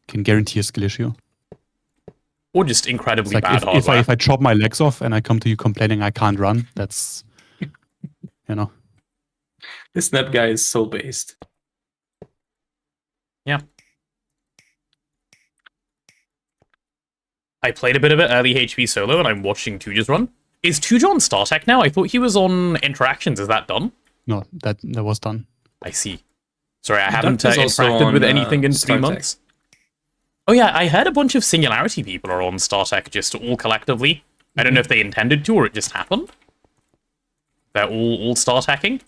Can guarantee a skill issue. Or just It's incredibly like bad if hardware. I chop my legs off and I come to you complaining I can't run, that's you know. This net guy is so based. Yeah. I played a bit of it early HP solo, and I'm watching Tuja's run. Is Tuja on StarTech now? I thought he was on Interactions. Is that done? No, that was done. I see. Sorry, I haven't Duck is also interacted with on, anything in 3 StarTech. months. Oh yeah, I heard a bunch of Singularity people are on StarTech just all collectively. I don't know if they intended to or it just happened. They're all StarTeching,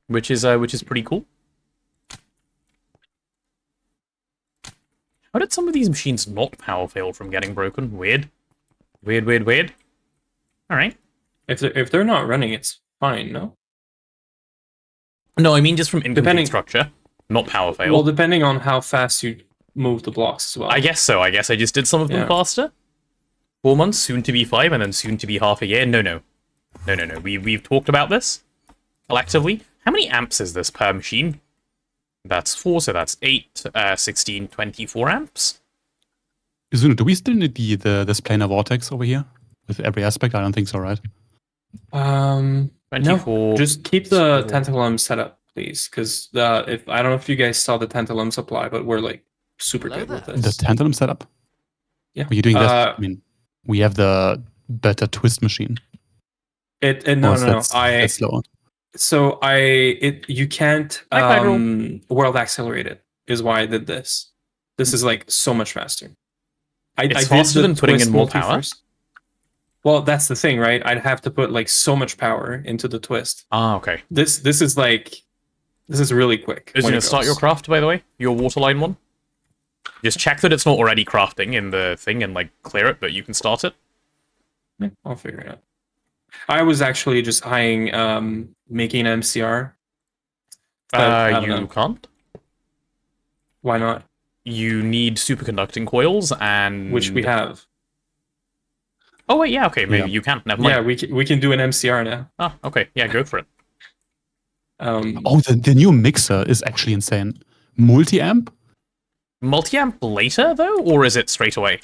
which is pretty cool. How did some of these machines not power fail from getting broken? Weird. Weird. All right. If they're not running, it's fine. No. No, I mean just from incomplete Depending- structure, not power fail. Well, depending on how fast you move the blocks as well. I guess so. I guess I just did some of them Yeah. faster. 4 months, soon to be 5, and then soon to be half a year. No. We've talked about this collectively. How many amps is this per machine? That's 4, so that's 8, 16, 24 amps. Azuna, do we still need this planar vortex over here with every aspect? I don't think so, right? No, 24. just keep the Cool. tantalum set up, please, because if I don't know if you guys saw the tantalum supply, but we're like super Hello good with there. The this. tantalum setup? Yeah. Are you doing that? I mean, we have the better twist machine. No. That's slower. You can't Hi, Pedro. world accelerate it is why I did this. This is like so much faster. It's did faster the than putting twist in more multi power? first. Well, that's the thing, right? I'd have to put like so much power into the twist. Ah, okay. This is really quick. Is when going it to start your goes. craft, by the way? Your waterline one? Just check that it's not already crafting in the thing and, like, clear it, but you can start it. Yeah, I'll figure it out. I was actually just eyeing making an MCR. But I don't You know. can't. Why not? You need superconducting coils and... Which we have. Oh, wait, yeah, okay, maybe Yeah. you can. Never mind. Yeah, we can do an MCR now. Ah, okay, yeah, go for it. Oh, the new mixer is actually insane. Multi-amp? Multi-amp later, though? Or is it straight away?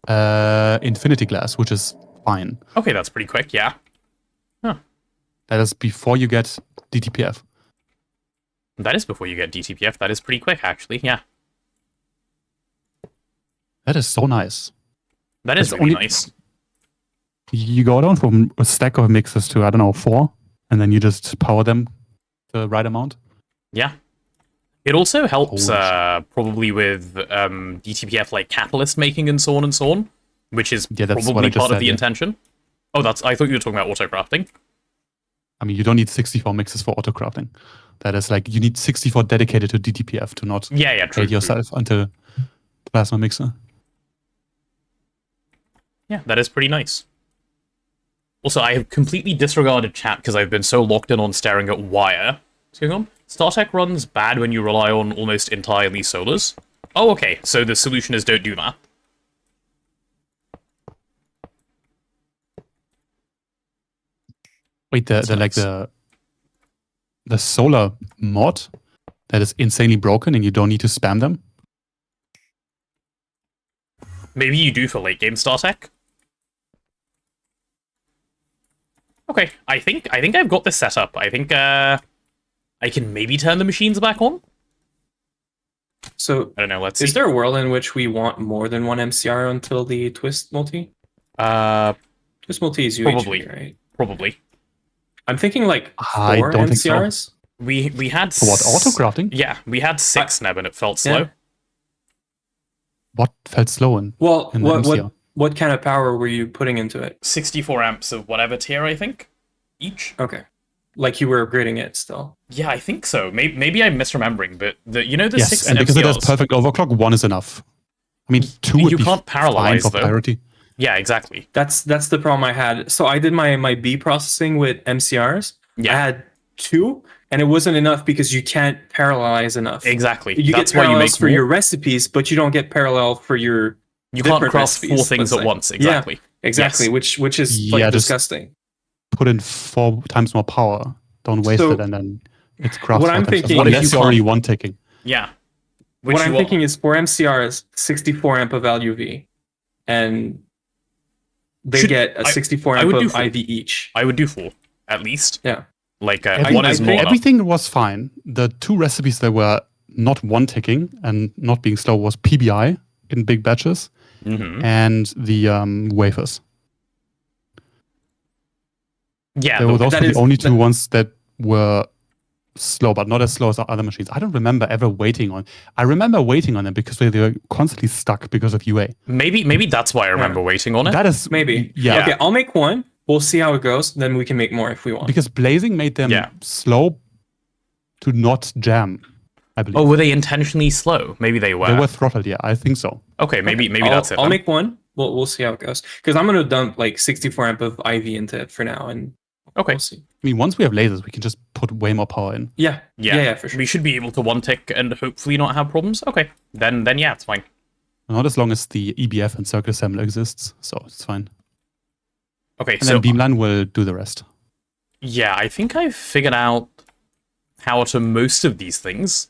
Infinity glass, which is fine. Okay, that's pretty quick, yeah. That is before you get DTPF. That is before you get DTPF. That is pretty quick, actually, yeah. That is so nice. That is It's really only- nice. You go down from a stack of mixers to, I don't know, 4, and then you just power them the right amount. Yeah. It also helps Holy shit. probably with DTPF like catalyst making and so on, which is Yeah, that's what probably I just part of said, the yeah. intention. Oh, I thought you were talking about auto-crafting. I mean, you don't need 64 mixes for auto-crafting. That is like, you need 64 dedicated to DTPF to not Yeah, true. trade yourself onto plasma mixer. Yeah, that is pretty nice. Also, I have completely disregarded chat because I've been so locked in on staring at wire. What's going on? StarTech runs bad when you rely on almost entirely solars. Oh, okay, so the solution is don't do that. Wait, That's the nice. the solar mod that is insanely broken and you don't need to spam them. Maybe you do for late game StarTech. Okay, I think I've got this set up. I think I can maybe turn the machines back on. So I don't know. Let's see. is there a world in which we want more than one MCR until the twist multi? Twist multi is UHV, Probably. right? Probably. I'm thinking like I 4 don't think so. MCRs. We had For what, auto-crafting? Yeah, we had 6 Neb and it felt slow. Yeah. What felt slow in? Well, In the MCR. what kind of power were you putting into it? 64 amps of whatever tier, I think, each. Okay, like you were upgrading it still. Yeah, I think so. Maybe I'm misremembering, but the 6 Yes, and because it has MCRs perfect overclock, 1 is enough. I mean, 2 would you be can't fine paralyze, for though. priority. Yeah, exactly. That's the problem I had. So I did my B processing with MCRs. Yeah. I had 2, and it wasn't enough because you can't parallelize enough. Exactly. You That's get why you parallels make for more. your recipes, but you don't get parallel for your. You can't different craft 4 recipes, things let's at say. once. Exactly. Yeah, exactly. Yes. Which is Yeah, like just- disgusting. Put in 4 times more power. Don't waste So, it, and then it's crafts. what I'm 4 times thinking- faster. What if Unless you you're already can't- 1 ticking. Yeah. What I'm thinking is 4 MCRs, 64 amp of LUV, and they Should- get a I- 64 I amp would do of 4. IV each. I would do 4, at least. Yeah. Like, Every- 1 is I more think enough. Everything was fine. The 2 recipes that were not 1 ticking and not being slow was PBI in big batches Mhm. and the wafers. Yeah, Those were that the is- only 2 that- ones that were slow, but not as slow as other machines. I don't remember ever waiting on. I remember waiting on them because they were constantly stuck because of UA. maybe that's why I remember waiting on it. That is Maybe. yeah. Okay, I'll make 1. We'll see how it goes. Then we can make more if we want. Because blazing made them Yeah. slow to not jam. I believe. Oh, were they intentionally slow? Maybe they were. They were throttled. Yeah, I think so. Okay, maybe I'll, that's it. I'll then. make 1. We'll see how it goes. Because I'm gonna dump like 64 amp of IV into it for now, and Okay. we'll see. I mean, once we have lasers, we can just put way more power in. Yeah. Yeah. Yeah, for sure. We should be able to 1 tick and hopefully not have problems. Okay. Then yeah, it's fine. Not as long as the EBF and circuit assembler exists, so it's fine. Okay, And so then Beamline will do the rest. yeah, I think I've figured out how to most of these things.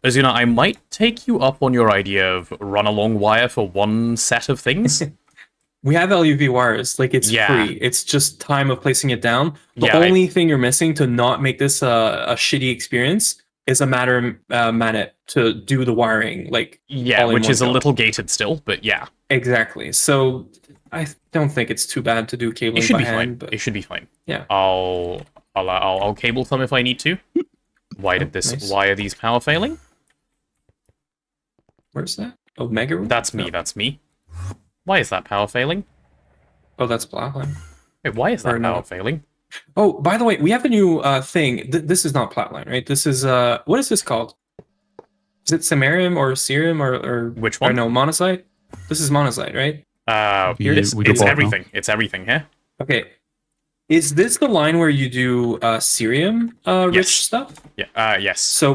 Azuna, I might take you up on your idea of run along wire for 1 set of things. We have LUV wires, like it's Yeah. free. It's just time of placing it down. The Yeah, only thing you're missing to not make this a shitty experience is a matter minute to do the wiring. Like Yeah, all in which one is a go. little gated still, but yeah, exactly. So I don't think it's too bad to do cabling it should by be hand. fine. But It should be fine. Yeah. I'll cable them if I need to. Why did this? nice. Why are these power failing? where's that? Omega room? That's me, No. that's me. Why is that power failing? Oh, that's Blackline. Wait, why is that Or no. power failing? Oh, by the way, we have a new thing. This is not Flatline, right? This is what is this called? Is it Samarium or Serum or Which Or one? no, Monocyte? This is Monocyte, right? We- It's we do both now. everything. It's everything here. Okay. Is this the line where you do Cerium Yes. rich stuff? Yeah. Yes. So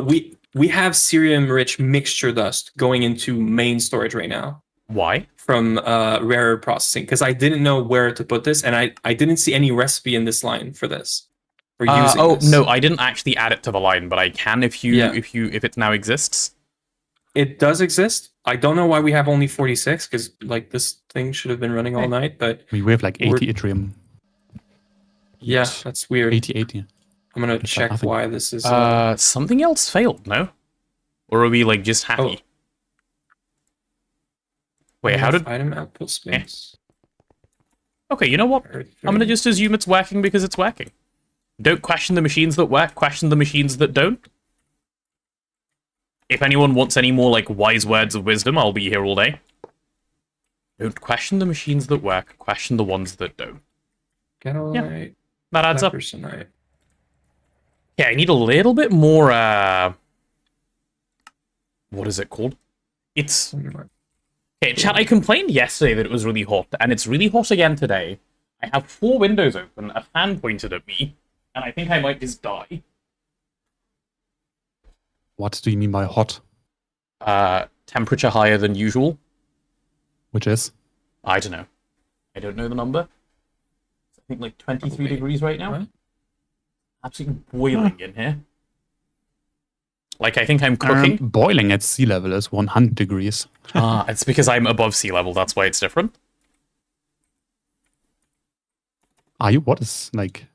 we have Cerium rich mixture dust going into main storage right now Why? from rarer processing because I didn't know where to put this and I didn't see any recipe in this line for this. For using Oh this. no, I didn't actually add it to the line, but I can if Yeah. if it now exists. It does exist. I don't know why we have only 46 because like this thing should have been running all night, but I mean, we have like 80 yttrium. yeah, that's weird. 80. I'm gonna like check nothing. why this is. Something else failed, no? Or are we like just happy? Wait, how did? item output space? Okay, you know what? I'm gonna just assume it's working because it's working. Don't question the machines that work. Question the machines that don't. If anyone wants any more like wise words of wisdom, I'll be here all day. Don't question the machines that work. Question the ones that don't. Get all Yeah. right. That adds up. Right. Yeah, I need a little bit more. What is it called? It's okay. Chat. I complained yesterday that it was really hot, and it's really hot again today. I have 4 windows open, a fan pointed at me, and I think I might just die. What do you mean by hot? Temperature higher than usual. Which is? I don't know. I don't know the number. I think like 23 degrees right now. What? Absolutely boiling in here. Like I think I'm cooking. Boiling at sea level is 100 degrees. It's because I'm above sea level. That's why it's different. Are you? What is like?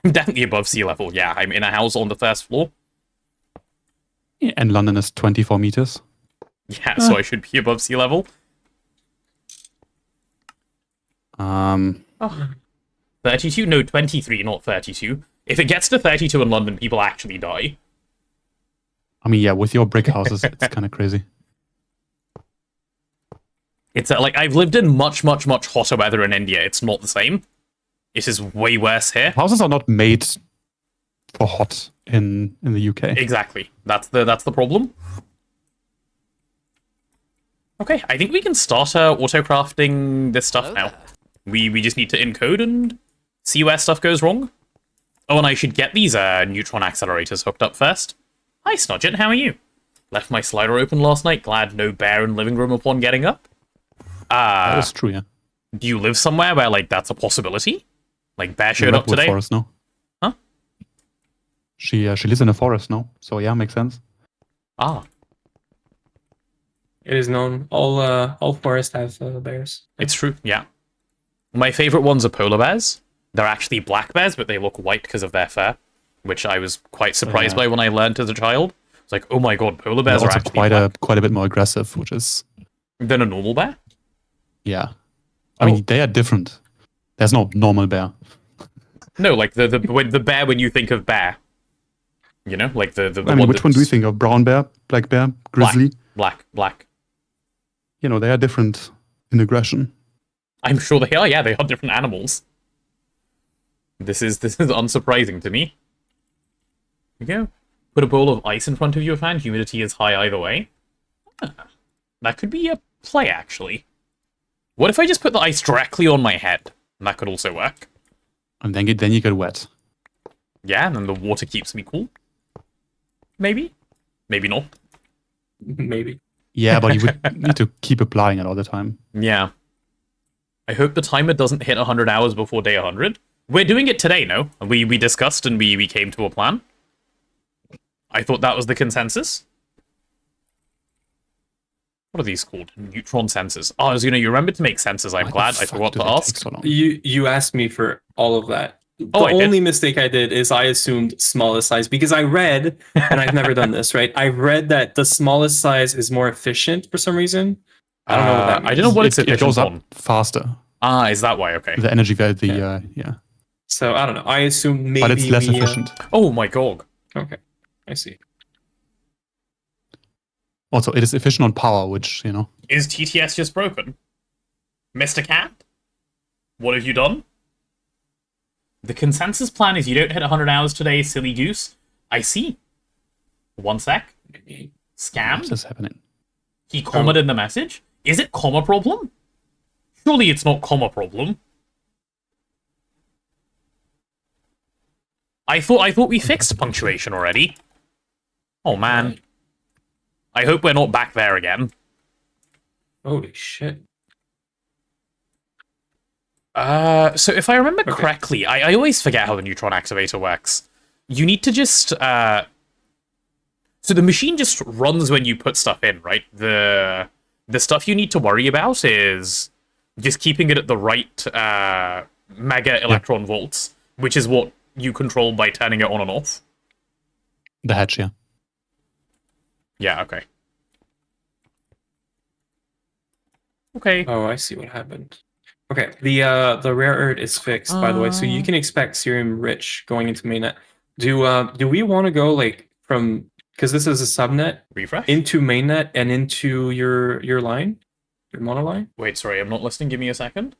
I'm definitely above sea level. Yeah, I'm in a house on the first floor. And London is 24 meters. Yeah, so I should be above sea level. 32? No, 23, not 32. If it gets to 32 in London, people actually die. I mean, yeah, with your brick houses, it's kind of crazy. It's like I've lived in much, much, much hotter weather in India. It's not the same. It is way worse here. Houses are not made for hot in the UK. Exactly. That's the problem. Okay, I think we can start auto-crafting this stuff now. We just need to encode and see where stuff goes wrong. Oh, and I should get these neutron accelerators hooked up first. Hi, Snodget, how are you? Left my slider open last night. Glad no bear in living room upon getting up. That is true, yeah. Do you live somewhere where, like, that's a possibility? Like, bear showed up Redwood today? Forest, no? Huh? She lives in a forest, no? So yeah, makes sense. Ah, It is known. All forests have bears. it's true, yeah. My favorite ones are polar bears. They're actually black bears, but they look white because of their fur, which I was quite surprised by when I learned as a child. It's like, oh my god, polar bears They're are also actually black quite a bit more aggressive, which is than a normal bear. yeah. I mean, they are different. There's no normal bear. No, like the bear when you think of bear. You know, like the I mean, which one do you think of? Brown bear, black bear, grizzly? Black. You know, they are different in aggression. I'm sure they are. Yeah, they are different animals. This is unsurprising to me. Here we go. Put a bowl of ice in front of your fan. Humidity is high either way. That could be a play, actually. What if I just put the ice directly on my head? And that could also work. And then you get wet. Yeah, and then the water keeps me cool. Maybe? Maybe not. Maybe. Yeah, but you would need to keep applying it all the time. Yeah. I hope the timer doesn't hit 100 hours before day 100. We're doing it today, no? We discussed and we came to a plan. I thought that was the consensus. What are these called? Neutron sensors. Oh, Azuna, you remembered to make sensors. I'm Why the glad. I fuck forgot do to they take ask. so long? You asked me for all of that. Oh, The I did? only mistake I did is I assumed smallest size because I read, and I've never done this, right? I read that the smallest size is more efficient for some reason. I don't know what that means. I don't know what it's It efficient goes up on. faster. Ah, is that why? Okay. The energy value, yeah. So I don't know. I assumed maybe But it's less we, efficient. Oh my god. Okay, I see. Also, it is efficient on power, which, you know. Is TTS just broken? Mr. Cat? What have you done? The consensus plan is you don't hit 100 hours today, silly goose. I see. One sec. What Scammed? is happening? He commented in the message? Is it comma problem? Surely it's not comma problem. I thought we fixed punctuation already. Oh man. I hope we're not back there again. Holy shit. So if I remember correctly, I always forget how the neutron activator works. You need to just, so the machine just runs when you put stuff in, right? The stuff you need to worry about is just keeping it at the right mega electron volts, which is what you control by turning it on and off. The hatch, yeah. Yeah, okay. Okay. Oh, I see what happened. Okay, the rare earth is fixed, by the way, so you can expect serum rich going into mainnet. Do we want to go like from, because this is a subnet, Refresh? into mainnet and into your line, your monoline? Wait, sorry, I'm not listening. Give me a second.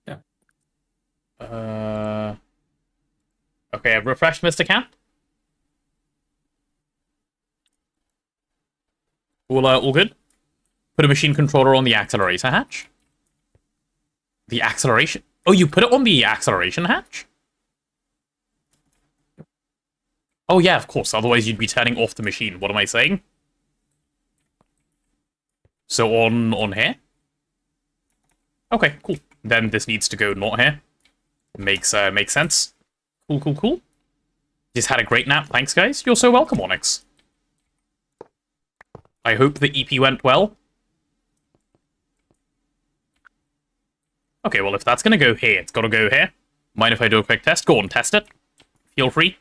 Yeah. Okay, I've refreshed, Mr. Cat. All good? Put a machine controller on the accelerator hatch. The acceleration... Oh, you put it on the acceleration hatch? Oh yeah, of course, otherwise you'd be turning off the machine. What am I saying? So on here? Okay, cool. Then this needs to go not here. Makes sense. Cool. Just had a great nap, thanks guys. You're so welcome, Onyx. I hope the EP went well. Okay, well, if that's going to go here, it's got to go here. Mind if I do a quick test? Go on, test it. Feel free.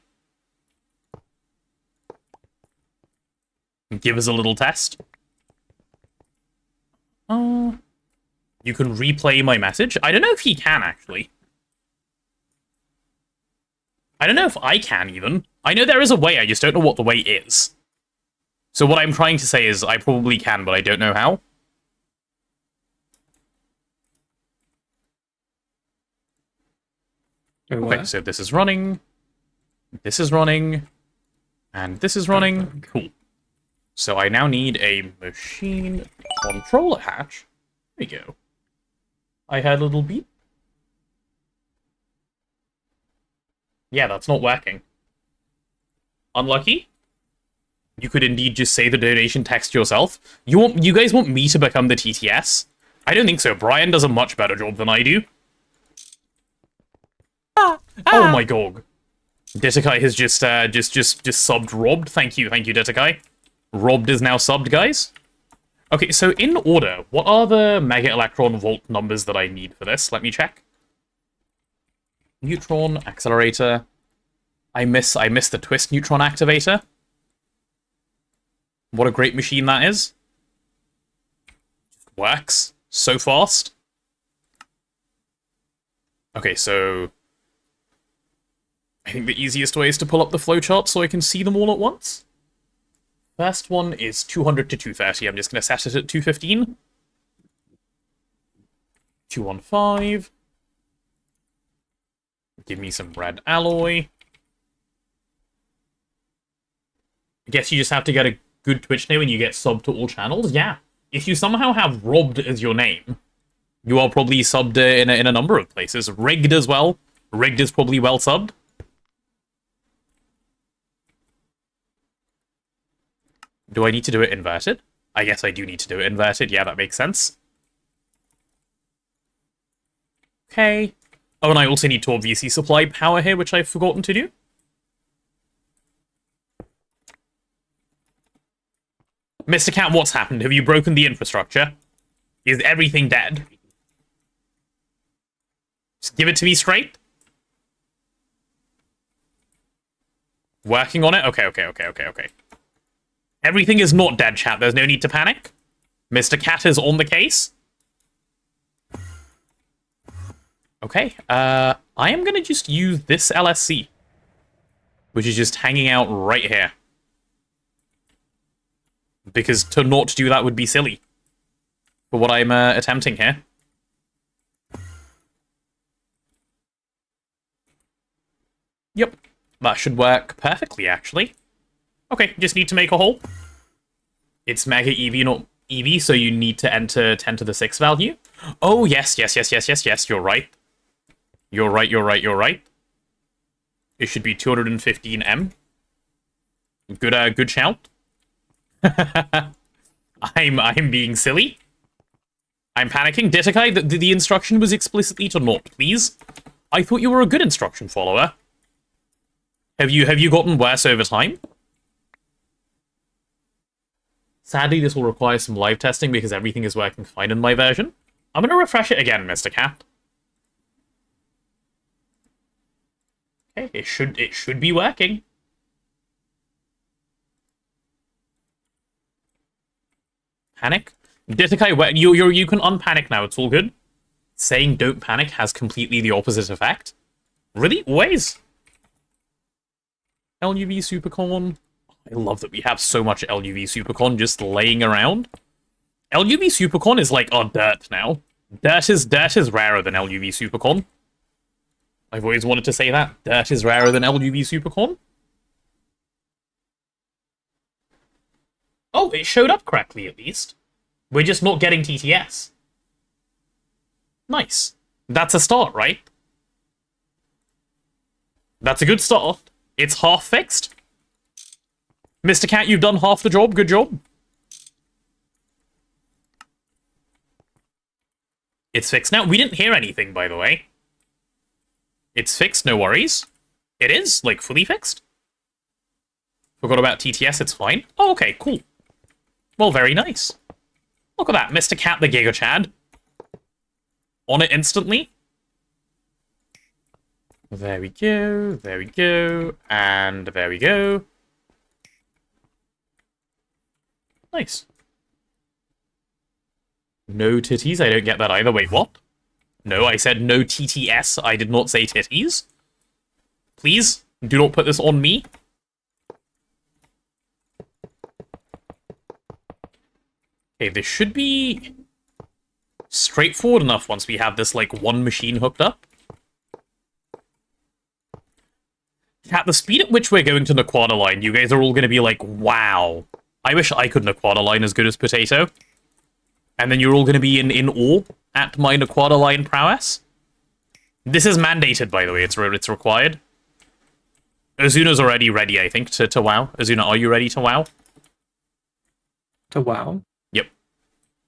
Give us a little test. You can replay my message. I don't know if he can, actually. I don't know if I can, even. I know there is a way, I just don't know what the way is. So what I'm trying to say is I probably can, but I don't know how. Okay, so this is running, and this is running. Cool. So I now need a machine controller hatch. There you go. I heard a little beep. Yeah, that's not working. Unlucky. You could indeed just say the donation text yourself. You guys want me to become the TTS? I don't think so. Brian does a much better job than I do. Oh my god. Detakai has just subbed Robbed. Thank you, Detakai. Robbed is now subbed, guys. Okay, so in order, what are the mega electron volt numbers that I need for this? Let me check. Neutron accelerator. I miss the twist neutron activator. What a great machine that is. Works so fast. Okay, so I think the easiest way is to pull up the flowchart so I can see them all at once. First one is 200 to 230. I'm just going to set it at 215. 215. Give me some red alloy. I guess you just have to get a good Twitch name when you get subbed to all channels. Yeah. If you somehow have Robbed as your name, you are probably subbed in a number of places. Rigged as well. Rigged is probably well subbed. Do I need to do it inverted? I guess I do need to do it inverted. Yeah, that makes sense. Okay. Oh, and I also need to obviously supply power here, which I've forgotten to do. Mr. Cat, what's happened? Have you broken the infrastructure? Is everything dead? Just give it to me straight. Working on it? Okay. Everything is not dead, chat. There's no need to panic. Mr. Cat is on the case. Okay, I am going to just use this LSC, which is just hanging out right here. because to not do that would be silly for what I'm attempting here. Yep, that should work perfectly, actually. Okay, just need to make a hole. It's Mega EV, not EV, so you need to enter 10 to the 6 value. Oh, yes, you're right. You're right. It should be 215M. Good shout. I'm being silly. I'm panicking. Ditakai, the instruction was explicitly to not, please. I thought you were a good instruction follower. Have you gotten worse over time? Sadly, this will require some live testing because everything is working fine in my version. I'm gonna refresh it again, Mr. Cat. Okay, it should be working. Panic? Ditakai, you can unpanic now, it's all good. Saying don't panic has completely the opposite effect. Really? Always? LUV Supercorn. I love that we have so much LUV Supercorn just laying around. LUV Supercorn is like our dirt now. Dirt is rarer than LUV Supercorn. I've always wanted to say that. Dirt is rarer than LUV Supercorn. Oh, it showed up correctly at least. We're just not getting TTS. Nice. That's a start, right? That's a good start. It's half fixed. Mr. Cat, you've done half the job. Good job. It's fixed now. We didn't hear anything, by the way. It's fixed, no worries. It is, like, fully fixed. Forgot about TTS, it's fine. Oh, okay, cool. Well, very nice. Look at that, Mr. Cat the Giga Chad. On it instantly. There we go, and there we go. Nice. No titties, I don't get that either. Wait, what? No, I said no TTS, I did not say titties. Please, do not put this on me. Okay, this should be straightforward enough once we have this, like, one machine hooked up. At the speed at which we're going to Naquadah Line, you guys are all going to be like, wow. I wish I could Naquadah Line as good as Potato. And then you're all going to be in awe at my Naquadah Line prowess. This is mandated, by the way. It's required. Azuna's already ready, I think, to WoW. Azuna, are you ready to WoW? To WoW? Yep.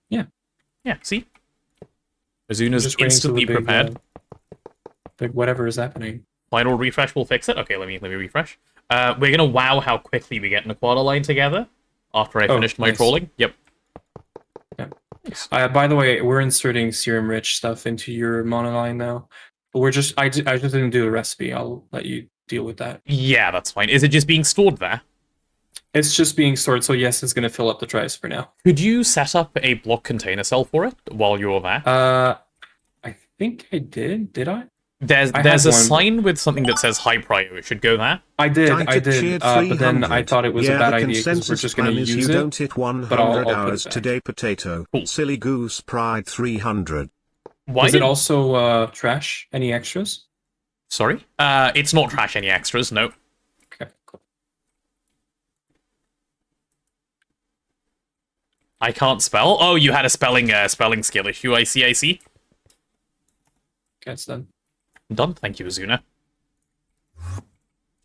Yeah. Yeah, see? Azuna's instantly prepared. Big whatever is happening. Final refresh will fix it. Okay, let me refresh. We're gonna wow how quickly we get Naquadah Line together after I finished my trolling. Yep. Yeah. Nice. By the way, we're inserting serum rich stuff into your monoline now. But I just didn't do a recipe. I'll let you deal with that. Yeah, that's fine. Is it just being stored there? It's just being stored, so yes, it's gonna fill up the drives for now. Could you set up a block container cell for it while you're there? I think I did. Did I? There's a sign with something that says high prio. It should go there. I did. But then I thought it was a bad idea because we're just going to use it. Don't hit 100 hours today, Potato. Cool. Silly Goose Pride 300. Is it also trash? Any extras? Sorry? It's not trash any extras, no. Okay, cool. I can't spell? Oh, you had a spelling skill issue. I see. Okay, it's done. Done. Thank you, Azuna.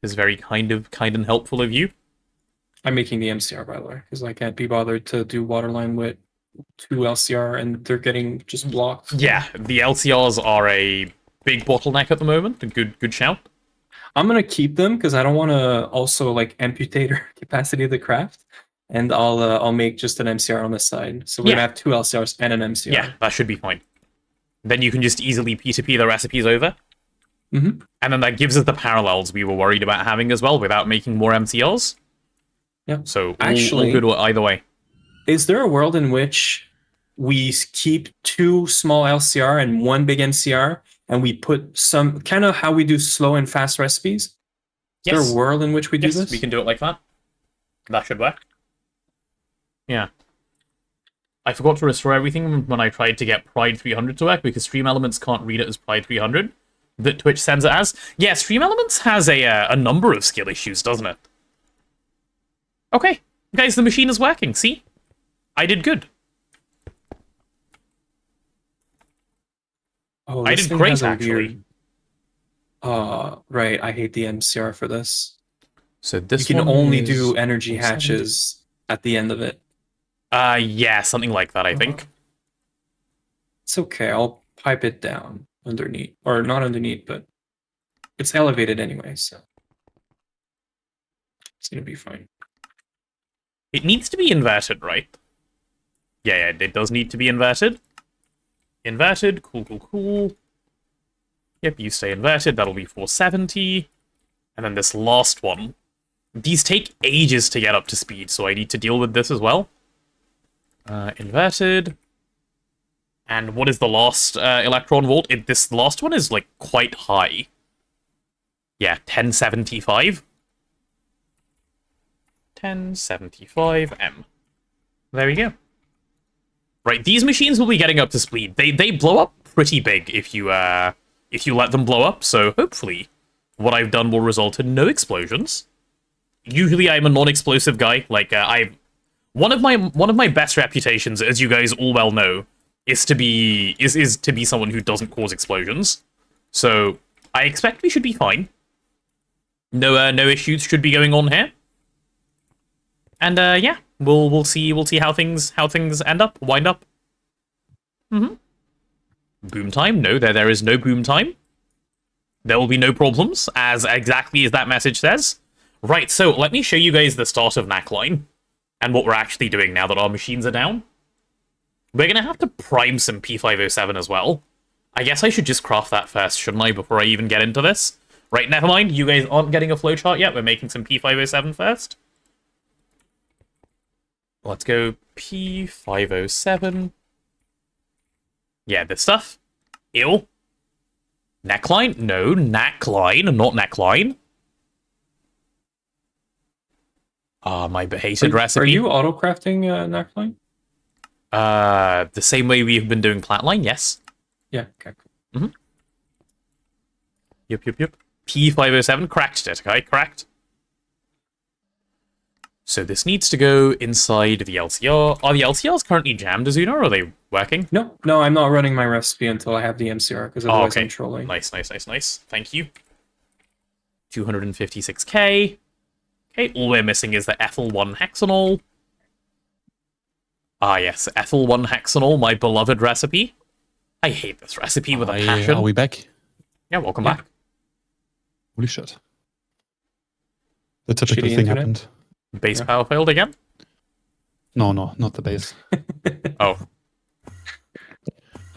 It's very kind and helpful of you. I'm making the MCR, by the way, because I can't be bothered to do waterline with 2 LCR, and they're getting just blocked. Yeah, the LCRs are a big bottleneck at the moment. A good shout. I'm gonna keep them because I don't want to also like amputate our capacity of the craft, and I'll make just an MCR on this side. So we're gonna have 2 LCRs and an MCR. Yeah, that should be fine. Then you can just easily P2P the recipes over. Mm-hmm. And then that gives us the parallels we were worried about having as well without making more MCRs. Yeah. So all good either way. Is there a world in which we keep 2 small LCR and 1 big MCR, and we put some kind of how we do slow and fast recipes? Is there a world in which we do this? We can do it like that. That should work. Yeah. I forgot to restore everything when I tried to get Pride 300 to work because Stream Elements can't read it as Pride 300 that Twitch sends it as. Yeah, Stream Elements has a number of skill issues, doesn't it? Okay, guys, the machine is working. See? I did good. Oh, I this did thing great, has a actually. weird- right. I hate the MCR for this. So this You can one only is do energy 470. hatches at the end of it. Yeah, something like that, I think. It's okay. I'll pipe it down underneath, or not underneath, but it's elevated anyway, so it's gonna be fine. It needs to be inverted, right? Yeah, it does need to be inverted. Inverted, cool. Yep, you stay inverted, that'll be 470. And then this last one. These take ages to get up to speed, so I need to deal with this as well. Inverted. And what is the last electron volt? This last one is, like, quite high. Yeah, 1075. 1075M. There we go. Right, these machines will be getting up to speed. They blow up pretty big if you let them blow up, so hopefully what I've done will result in no explosions. Usually I'm a non-explosive guy. Like one of my best reputations, as you guys all well know, is to be someone who doesn't cause explosions. So I expect we should be fine. No issues should be going on here. And yeah, we'll see how things wind up. Boom time? No, there is no boom time. There will be no problems, as exactly as that message says. Right, so let me show you guys the start of Naquadah Line and what we're actually doing now that our machines are down. We're gonna have to prime some P507 as well. I guess I should just craft that first, shouldn't I, before I even get into this? Right, never mind, you guys aren't getting a flowchart yet, we're making some P507 first. Let's go P507. Yeah, this stuff. Ew. Neckline? No, Naquadah, not neckline. My hated recipe. Are you auto-crafting Naquadah Line? The same way we've been doing Flatline, yes. Yeah, okay, cool. Yep. P507, cracked it, okay? Cracked. So this needs to go inside the LCR. Are the LCRs currently jammed, Azuna, or are they working? No, I'm not running my recipe until I have the MCR, because otherwise I'm trolling. Nice. Thank you. 256k. Okay, all we're missing is the ethyl 1 hexanol. Ah, yes, ethyl 1 hexanol, my beloved recipe. I hate this recipe with a passion. Are we back? Yeah, welcome back. Holy shit. The typical Shitty thing internet. happened. Base power failed again? No, not the base. Oh.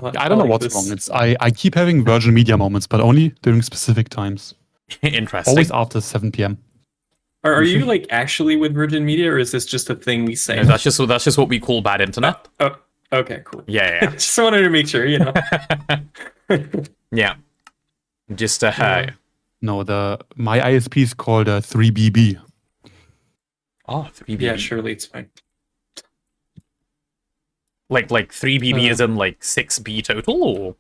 I don't know what's wrong. It's I keep having Virgin Media moments, but only during specific times. Interesting. Always after 7 p.m. Are you like actually with Virgin Media, or is this just a thing we say? No, that's just what we call bad internet. Oh, okay, cool. Yeah. Just wanted to make sure, you know. Yeah. Just No, my ISP is called 3BB. Oh, 3BB. Yeah, surely it's fine. Like 3BB is in like 6B total, or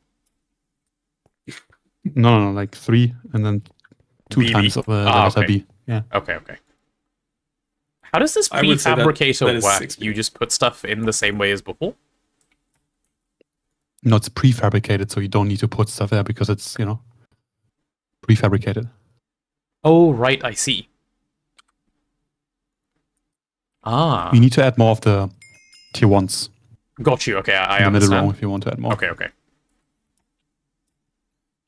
No, like 3 and then 2 BB. times of the Ah, letter okay. B. Yeah. Okay. How does this I would say that prefabricator is work? 6B. You just put stuff in the same way as before? No, it's prefabricated, so you don't need to put stuff there because it's, prefabricated. Oh, right, I see. Ah, You need to add more of the tier 1s got you. Okay, I in the middle row understand. if you want to add more. Okay.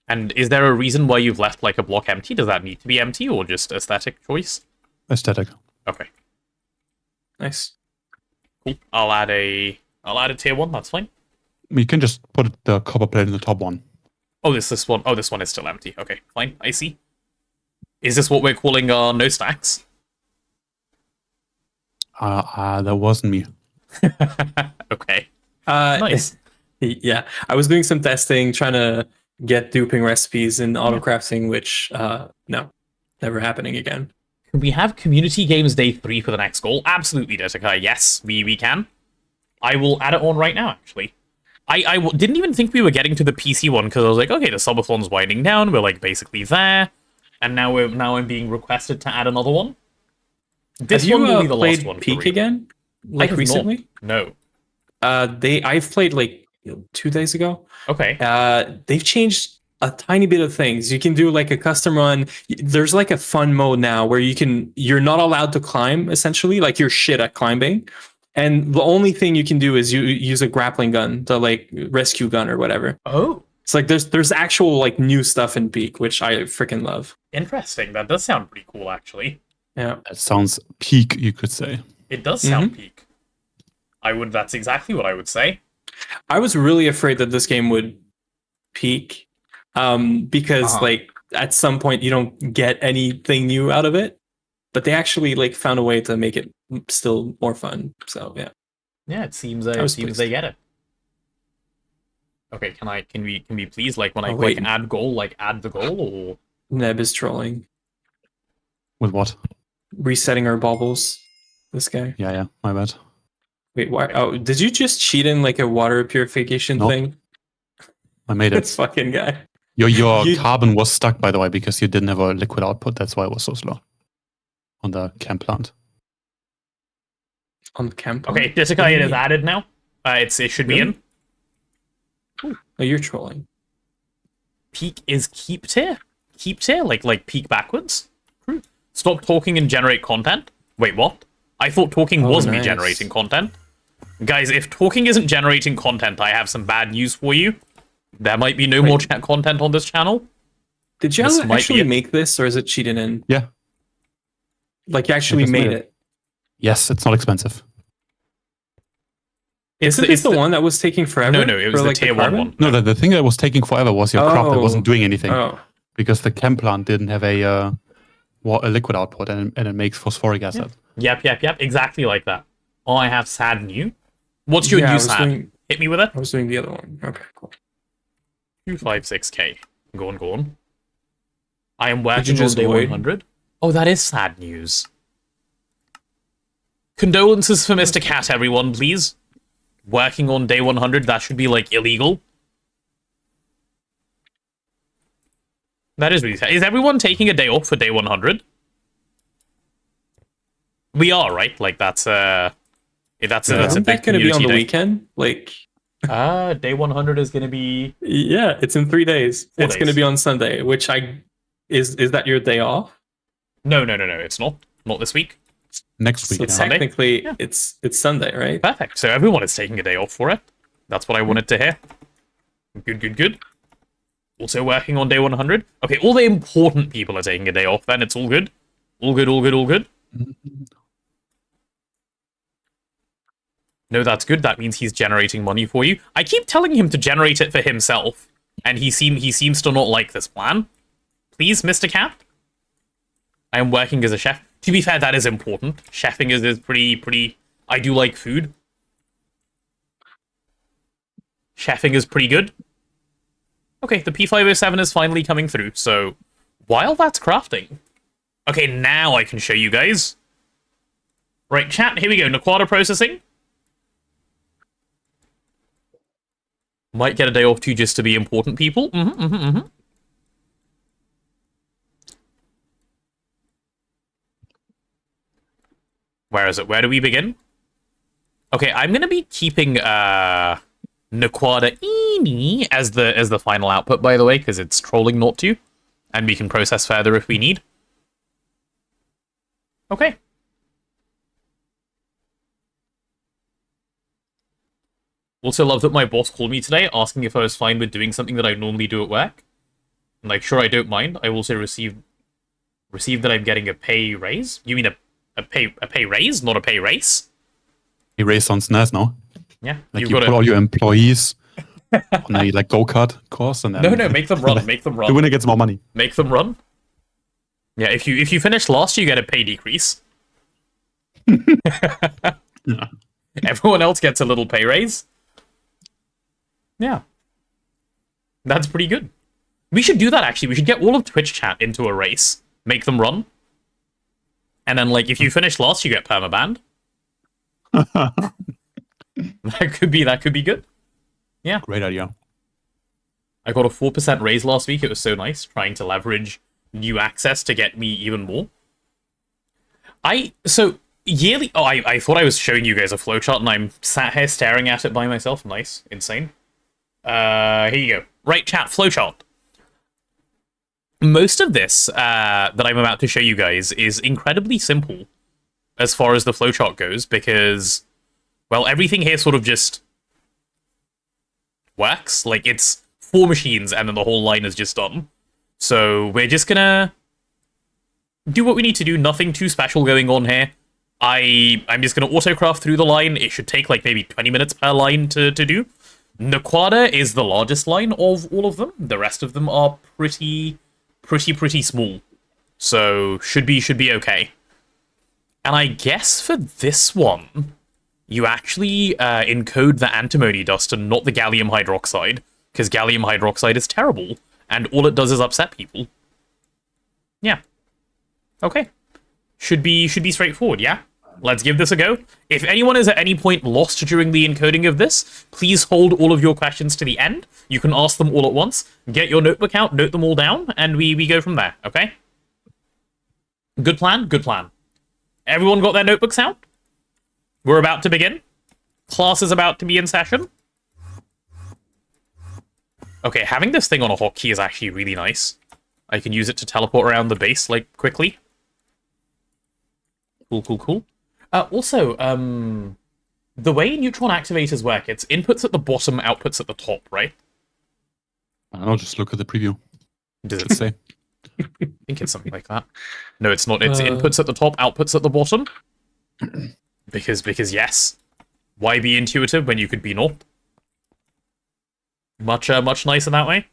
And is there a reason why you've left like a block empty? Does that need to be empty, or just aesthetic choice? Aesthetic. Okay, Nice. cool. I'll add a tier 1. That's fine. You can just put the copper plate in the top one. Oh, this one. Oh, this one is still empty. Okay, fine. I see. Is this what we're calling our no stacks? That wasn't me. Okay. Nice. Yeah, I was doing some testing, trying to get duping recipes in autocrafting, which no, never happening again. Can we have Community Games Day 3 for the next goal? Absolutely, Jessica. Yes, we can. I will add it on right now, actually. I didn't even think we were getting to the PC one, because I was like, okay, the subathon's winding down, we're like basically there, and now I'm being requested to add another one. This Have you one will be the last played one. Peak again? Like have recently? No. I've played like 2 days ago. Okay. They've changed a tiny bit of things. You can do like a custom run. There's like a fun mode now where you're not allowed to climb, essentially, like you're shit at climbing. And the only thing you can do is you use a grappling gun, the like rescue gun or whatever. Oh. It's like there's actual like new stuff in Peak, which I freaking love. Interesting. That does sound pretty cool, actually. Yeah. That sounds peak, you could say. It does sound peak. That's exactly what I would say. I was really afraid that this game would peak because like at some point you don't get anything new out of it, but they actually like found a way to make it still more fun. So yeah. Yeah, it seems they get it. Okay, can we please, like, when I click add goal, like add the goal, or Neb is trolling. With what? Resetting our baubles. This guy. Yeah, my bad. Wait, why? Oh, did you just cheat in like a water purification thing? I made it. This fucking guy. Your carbon was stuck, by the way, because you didn't have a liquid output. That's why it was so slow on the chem plant. On the camp. Okay, Jessica, it is added now. It should be in. Oh, you're trolling. Peak is keep tier? Keep tier? Like peak backwards? Stop talking and generate content? Wait, what? I thought talking was me generating content. Guys, if talking isn't generating content, I have some bad news for you. There might be no more chat content on this channel. Did you actually make this, or is it cheated in? Yeah. Like you actually made it? Yes, it's not expensive. Isn't this the one that was taking forever? No, it was the tier 1 one. No, the thing that was taking forever was your crop that wasn't doing anything. Oh. Because the chem plant didn't have a liquid output, and it makes phosphoric acid. Yep. Exactly like that. Oh, I have sad new. What's your new sad? Hit me with it. I was doing the other one. Okay, cool. 256k. Go on. I am working on day 100. Oh, that is sad news. Condolences for Mr. Cat, everyone, please. Working on day 100, that should be, like, illegal. That is really sad. Is everyone taking a day off for day 100? We are, right? Like, that's a big that going to be on the weekend? Like... day 100 is going to be... Yeah, it's in 3 days. It's going to be on Sunday, which Is that your day off? No, it's not. Not this week. Next week. So technically, it's Sunday, right? Perfect. So everyone is taking a day off for it. That's what I wanted to hear. Good. Also working on day 100. Okay, all the important people are taking a day off, then it's all good. All good. No, that's good. That means he's generating money for you. I keep telling him to generate it for himself, and he seems to not like this plan. Please, Mr. Cat? I am working as a chef. To be fair, that is important. Chefing is pretty... I do like food. Chefing is pretty good. Okay, the P507 is finally coming through, so... While that's crafting... Okay, now I can show you guys. Right, chat, here we go. Naquadah processing. Might get a day off too just to be important people. Where is it? Where do we begin? Okay, I'm going to be keeping Naquadah as the final output, by the way, because it's trolling not to, and we can process further if we need. Okay. Also love that my boss called me today, asking if I was fine with doing something that I normally do at work. I'm like, sure, I don't mind. I also received that I'm getting a pay raise. You mean a pay raise, not a pay raise? A raise sounds nice, no? Yeah. Like you put all your employees on a like go-kart course, and then no, make them run. Make them run. The winner gets more money. Make them run. Yeah, if you finish last, you get a pay decrease. Yeah. Everyone else gets a little pay raise. Yeah. That's pretty good. We should do that, actually. We should get all of Twitch chat into a race. Make them run. And then, like, if you finish last, you get permabanned. That could be good. Yeah. Great idea. I got a 4% raise last week. It was so nice, trying to leverage new access to get me even more. So yearly. Oh, I thought I was showing you guys a flowchart, and I'm sat here staring at it by myself. Nice, insane. Here you go. Right, chat flowchart. Most of this that I'm about to show you guys is incredibly simple as far as the flowchart goes, because, well, everything here sort of just works. Like, it's 4 machines, and then the whole line is just done. So we're just gonna do what we need to do. Nothing too special going on here. I'm just gonna autocraft through the line. It should take like maybe 20 minutes per line to do. Naquadah is the largest line of all of them. The rest of them are pretty small. So should be okay. And I guess for this one, you actually encode the antimony dust and not the gallium hydroxide, because gallium hydroxide is terrible, and all it does is upset people. Yeah. Okay. Should be straightforward, yeah? Let's give this a go. If anyone is at any point lost during the encoding of this, please hold all of your questions to the end. You can ask them all at once. Get your notebook out, note them all down, and we go from there, okay? Good plan? Good plan. Everyone got their notebooks out? We're about to begin. Class is about to be in session. Okay, having this thing on a hotkey is actually really nice. I can use it to teleport around the base, like, quickly. Cool. Also, the way neutron activators work, it's inputs at the bottom, outputs at the top, right? I don't know, just look at the preview. Does it it say? I think it's something like that. No, it's not. It's inputs at the top, outputs at the bottom. Because yes. Why be intuitive when you could be not? Much nicer that way.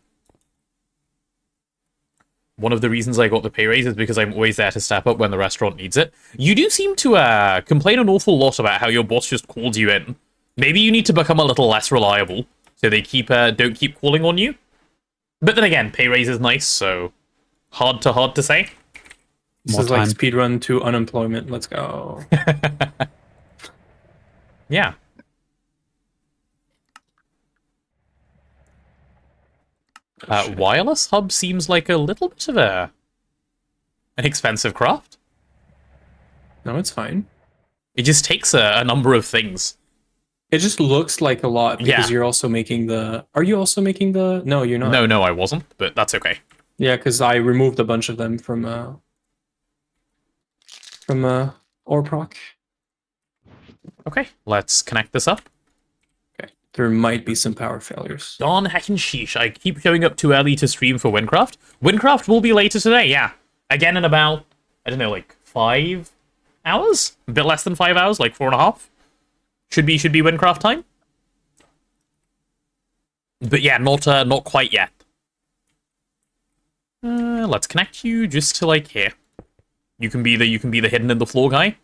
One of the reasons I got the pay raise is because I'm always there to step up when the restaurant needs it. You do seem to complain an awful lot about how your boss just calls you in. Maybe you need to become a little less reliable, so they don't keep calling on you. But then again, pay raise is nice, so hard to say. This More is like time. speedrun to unemployment. Let's go. Yeah. Wireless hub seems like a little bit of an expensive craft. No, it's fine. It just takes a number of things. It just looks like a lot because Yeah. you're also making the... Are you also making the... No, you're not. No, I wasn't, but that's okay. Yeah, because I removed a bunch of them from Orproc. Okay, let's connect this up. Okay. There might be some power failures. Darn heckin' sheesh, I keep showing up too early to stream for Windcraft. Windcraft will be later today, yeah. Again in about, I don't know, like 5 hours? A bit less than 5 hours, like 4.5. Should be Windcraft time. But yeah, not quite yet. Let's connect you just to like here. You can be the hidden in the floor guy.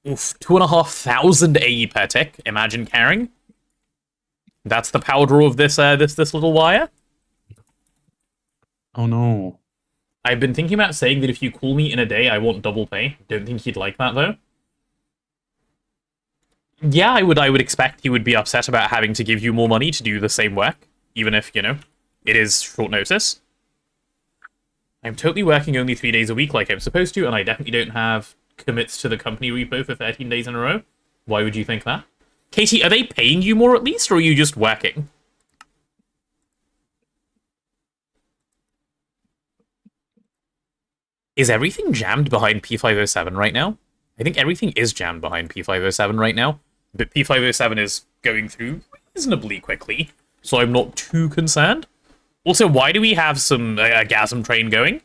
Oof, 2,500 AE per tick. Imagine carrying. That's the power draw of this little wire. Oh no. I've been thinking about saying that if you call me in a day, I want double pay. Don't think he'd like that though. Yeah, I would expect he would be upset about having to give you more money to do the same work, even if, you know, it is short notice. I'm totally working only 3 days a week like I'm supposed to, and I definitely don't have commits to the company repo for 13 days in a row. Why would you think that? Katie, are they paying you more at least, or are you just working? Is everything jammed behind P507 right now? I think everything is jammed behind P507 right now, but P507 is going through reasonably quickly, so I'm not too concerned. Also, why do we have some gasm train going?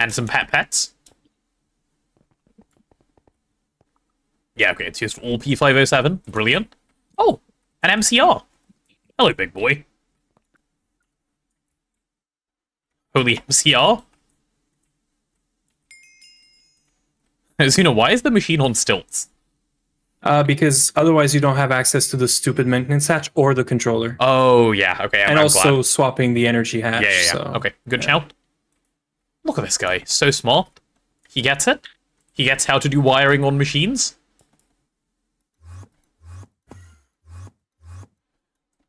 And some pets? Yeah, okay, it's just all P507. Brilliant. Oh, an MCR. Hello, big boy. Holy MCR. Azuna, why is the machine on stilts? Because otherwise you don't have access to the stupid maintenance hatch or the controller. Oh, yeah, okay. And I'm also glad. swapping the energy hatch. Yeah. So, Okay, good yeah. shout. Look at this guy. So smart. He gets it. He gets how to do wiring on machines.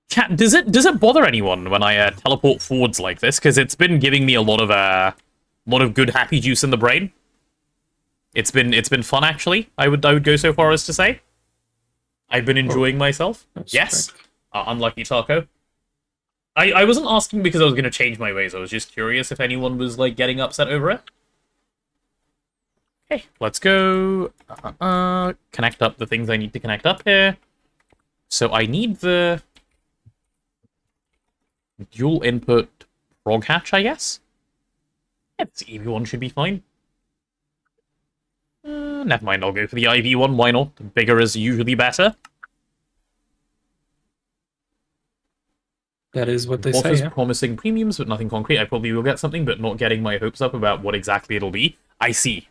Chat, does it bother anyone when I teleport forwards like this? Because it's been giving me a lot of good happy juice in the brain. It's been fun actually. I would go so far as to say. I've been enjoying myself. Yes. Unlucky taco. I wasn't asking because I was going to change my ways. I was just curious if anyone was like getting upset over it. Okay, let's go. Connect up the things I need to connect up here. So I need the dual input prog hatch, I guess. Yeah, this EV one should be fine. Never mind, I'll go for the IV one. Why not? Bigger is usually better. That is what they Offers say. Yeah. promising premiums, but nothing concrete. I probably will get something, but not getting my hopes up about what exactly it'll be. I see.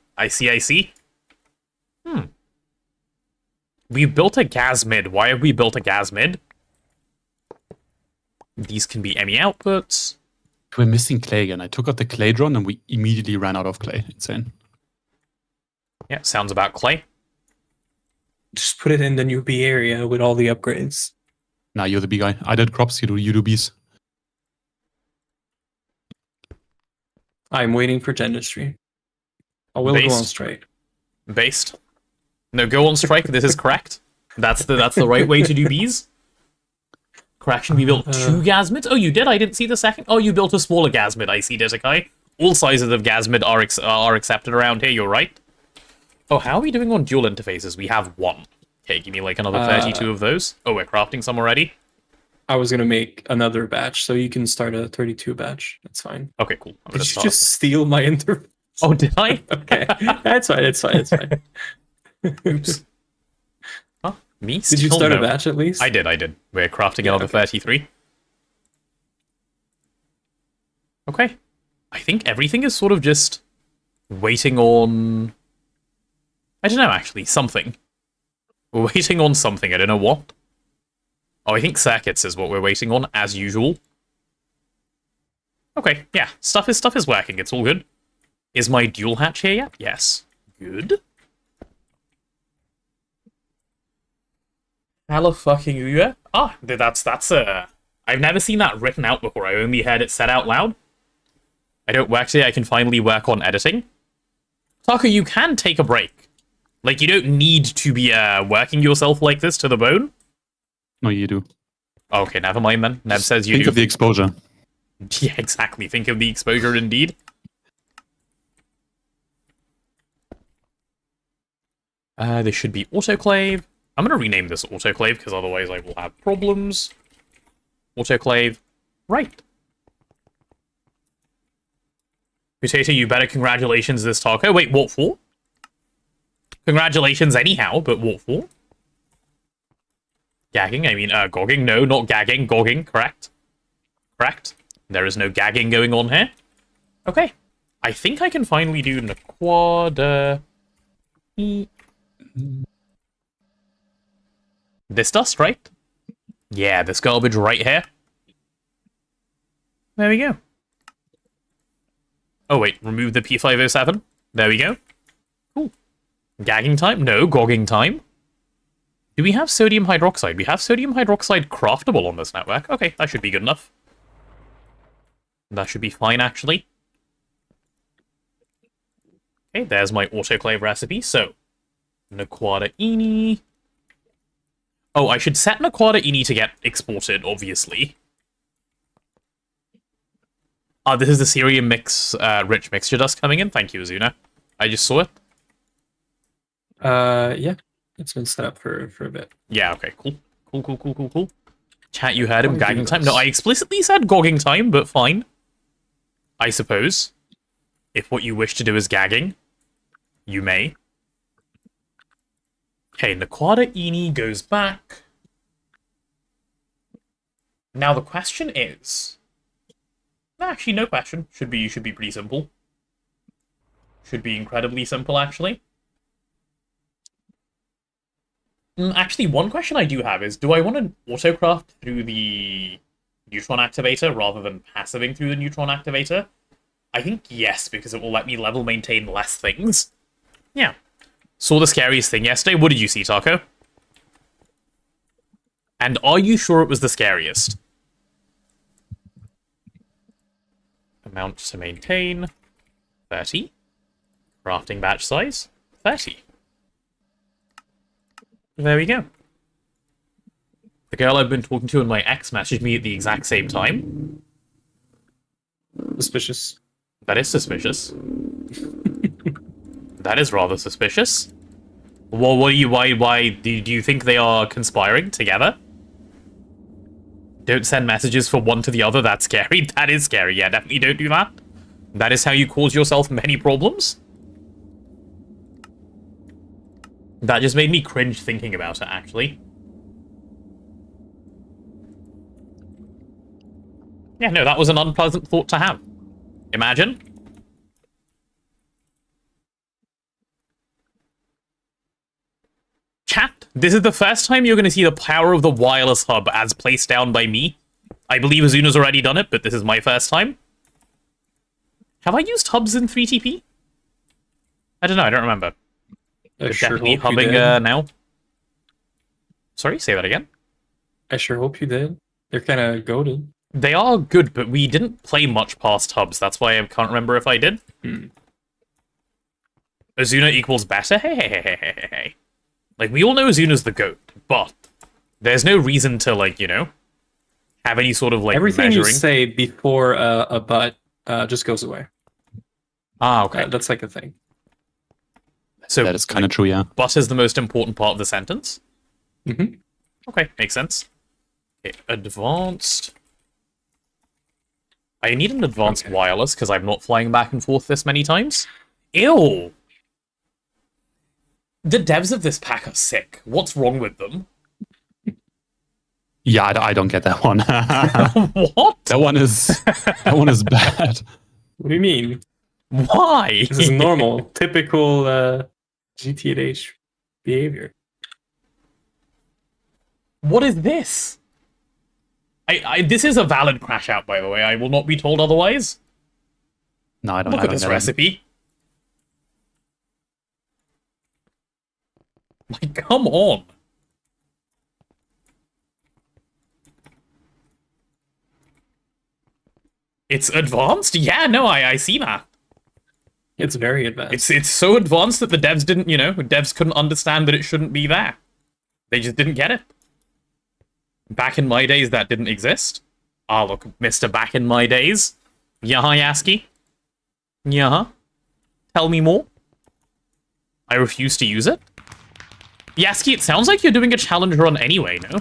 We've built a gas mid. Why have we built a gas mid? These can be ME outputs. We're missing clay again. I took out the clay drone and we immediately ran out of clay. Insane. Yeah, sounds about clay. Just put it in the new B area with all the upgrades. Nah, you're the B guy. I did crops, you do bees. I'm waiting for dentistry. I will go on strike. Based. No, go on strike. This is correct. That's the right way to do bees. Correction, we built 2 gasmids. Oh, you did? I didn't see the second. Oh, you built a smaller gasmid. I see, Desikai. All sizes of gasmid are accepted around here. You're right. Oh, how are we doing on dual interfaces? We have 1. Okay, give me like another 32 of those. Oh, we're crafting some already. I was gonna make another batch, so you can start a 32 batch. That's fine. Okay, cool. I'm Did gonna you start. just steal my interface? Oh, did I? Okay, that's fine. It's fine. Oops. Huh? Me? Did you Still start a no. batch at least? I did. We're crafting another 33. Okay. I think everything is sort of just waiting on... I don't know, actually. Something. We're waiting on something. I don't know what. Oh, I think circuits is what we're waiting on, as usual. Okay, yeah. Stuff is working. It's all good. Is my dual hatch here yet? Yes. Good. Hella fucking yeah. Ah, that's I've never seen that written out before. I only heard it said out loud. I don't work today. I can finally work on editing. Taco, you can take a break. Like, you don't need to be working yourself like this to the bone. No, you do. Okay, never mind then. Neb says you Think do. of the exposure. Yeah, exactly. Think of the exposure indeed. This should be autoclave. I'm going to rename this autoclave because otherwise I will have problems. Autoclave. Right. Potato, you better congratulations this taco. Wait, what for? Congratulations anyhow, but what for? Gagging? I mean, gogging. No, not gagging. Gogging, correct. Correct. There is no gagging going on here. Okay. I think I can finally do Naquadah... This dust, right? Yeah, this garbage right here. There we go. Oh, wait. Remove the P507. There we go. Cool. Gagging time? No. Gogging time. Do we have sodium hydroxide? We have sodium hydroxide craftable on this network. Okay, that should be good enough. That should be fine, actually. Okay, there's my autoclave recipe. So, Naquadah Ini. Oh, I should set Naquadah Ini to get exported, obviously. This is the cerium mix, rich mixture dust coming in. Thank you, Azuna. I just saw it. Yeah. It's been set up for a bit. Yeah, okay, cool. Cool. Chat, you heard him. Gagging time. No, I explicitly said gogging time, but fine. I suppose. If what you wish to do is gagging, you may. Okay, Naquadah Ini goes back. Now the question is... Actually, no question. Should be pretty simple. Should be incredibly simple, actually. Actually, one question I do have is, do I want to autocraft through the neutron activator rather than passiving through the neutron activator? I think yes, because it will let me level maintain less things. Yeah. Saw the scariest thing yesterday. What did you see, Taco? And are you sure it was the scariest? Amount to maintain, 30. Crafting batch size, 30. There we go. The girl I've been talking to and my ex messaged me at the exact same time. Suspicious. That is suspicious. That is rather suspicious. Well, why do you think they are conspiring together? Don't send messages from one to the other, that's scary. That is scary, yeah, definitely don't do that. That is how you cause yourself many problems. That just made me cringe thinking about it, actually. Yeah, no, that was an unpleasant thought to have. Imagine. Chat, this is the first time you're going to see the power of the wireless hub as placed down by me. I believe Azuna's already done it, but this is my first time. Have I used hubs in 3TP? I don't know, I don't remember. I sure Definitely hope you hubbing did. now. Sorry, say that again. I sure hope you did. They're kind of goated. They are good, but we didn't play much past hubs. That's why I can't remember if I did. Azuna equals better? Hey. Like, we all know Azuna's the GOAT, but there's no reason to, like, you know, have any sort of, like, Everything measuring. you say before a but just goes away. Ah, okay. That's like a thing. So That is kind of true, yeah. but is the most important part of the sentence? Mm-hmm. Okay, makes sense. Okay, advanced. I need an advanced wireless because I'm not flying back and forth this many times. Ew! The devs of this pack are sick. What's wrong with them? Yeah, I don't get that one. What? That one is bad. What do you mean? Why? This is normal, typical GTNH behavior. What is this? This is a valid crash out, by the way. I will not be told otherwise. No, I don't. Look I at don't this get it. recipe. Like, come on. It's advanced? Yeah, no, I see that. It's very advanced. It's so advanced that the devs didn't, you know, devs couldn't understand that it shouldn't be there. They just didn't get it. Back in my days, that didn't exist. Ah, look, Mr. Back in my days. Yaha, Yaski. Yaha. Tell me more. I refuse to use it. Yaski, it sounds like you're doing a challenge run anyway, no?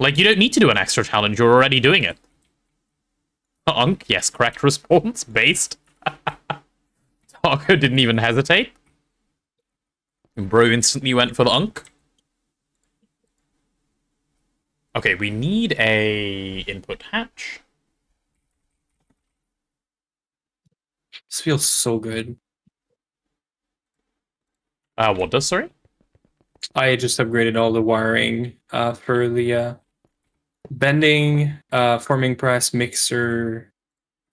Like, you don't need to do an extra challenge, you're already doing it. Unk, yes, correct response, based. Taco didn't even hesitate. Bro instantly went for the unk. Okay, we need a input hatch. This feels so good. What does, sorry? I just upgraded all the wiring for the bending, forming press, mixer,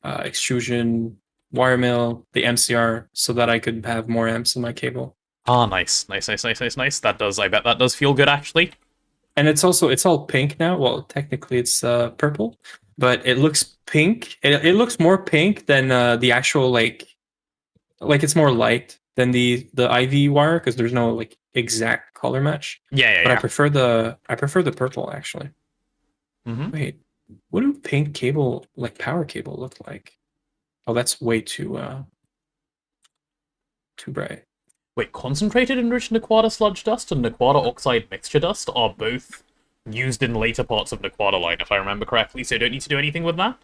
extrusion, wire mill, the MCR, so that I could have more amps in my cable. Ah, nice. Nice. That does, I bet that does feel good, actually. And it's all pink now. Well, technically it's purple, but it looks pink. It looks more pink than the actual like it's more light than the IV wire because there's no like exact color match. Yeah. But I prefer the purple actually. Mm-hmm. Wait, what do pink cable like power cable look like? Oh, that's way too bright. Wait, concentrated enriched Naquadah sludge dust and Naquadah oxide mixture dust are both used in later parts of Naquadah Line, if I remember correctly, so I don't need to do anything with that.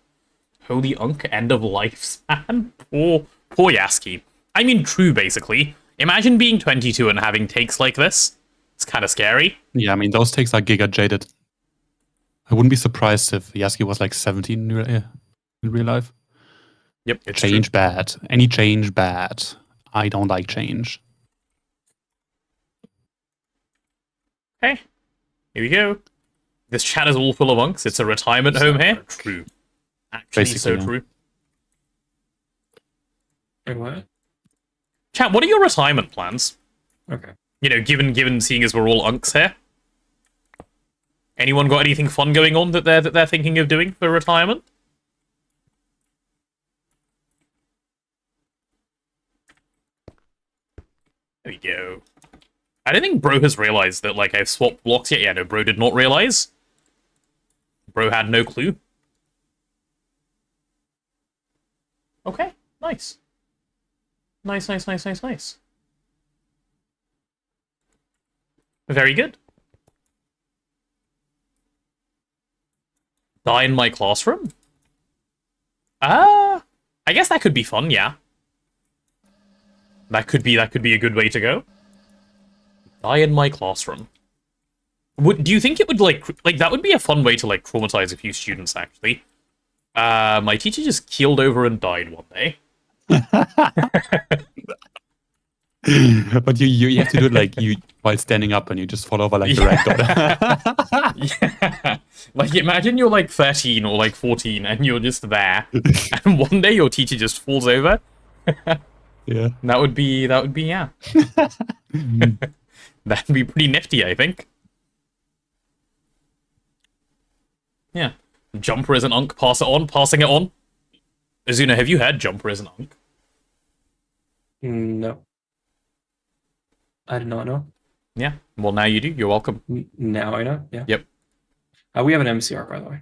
Holy unk, end of lifespan. Poor Yaski. I mean, true, basically. Imagine being 22 and having takes like this. It's kind of scary. Yeah, I mean, those takes are giga jaded. I wouldn't be surprised if Yaski was like 17 in real life. Yep, it's change true. bad. Any change bad. I don't like change. Okay, here we go. This chat is all full of unks. It's a retirement home here. True. Actually, Basically, so yeah. true. Wait, what? Chat, what are your retirement plans? Okay. You know, given seeing as we're all unks here. Anyone got anything fun going on that they're thinking of doing for retirement? There we go. I don't think Bro has realized that, like, I've swapped blocks yet. Yeah, no, Bro did not realize. Bro had no clue. Okay, nice. Nice. Very good. Die in my classroom? I guess that could be fun, yeah. That could be a good way to go. Die in my classroom. Do you think it would, like, that would be a fun way to, like, traumatize a few students, actually. My teacher just keeled over and died one day. But you have to do it like you while standing up and you just fall over like the ragdoll. Yeah. Like, imagine you're like 13 or like 14 and you're just there, and one day your teacher just falls over. Yeah. That would be yeah. That'd be pretty nifty, I think. Yeah. Jumper is an unk, passing it on. Azuna, have you heard Jumper is an unk? No. I did not know. Yeah. Well, now you do. You're welcome. Now I know. Yeah. Yep. We have an MCR, by the way.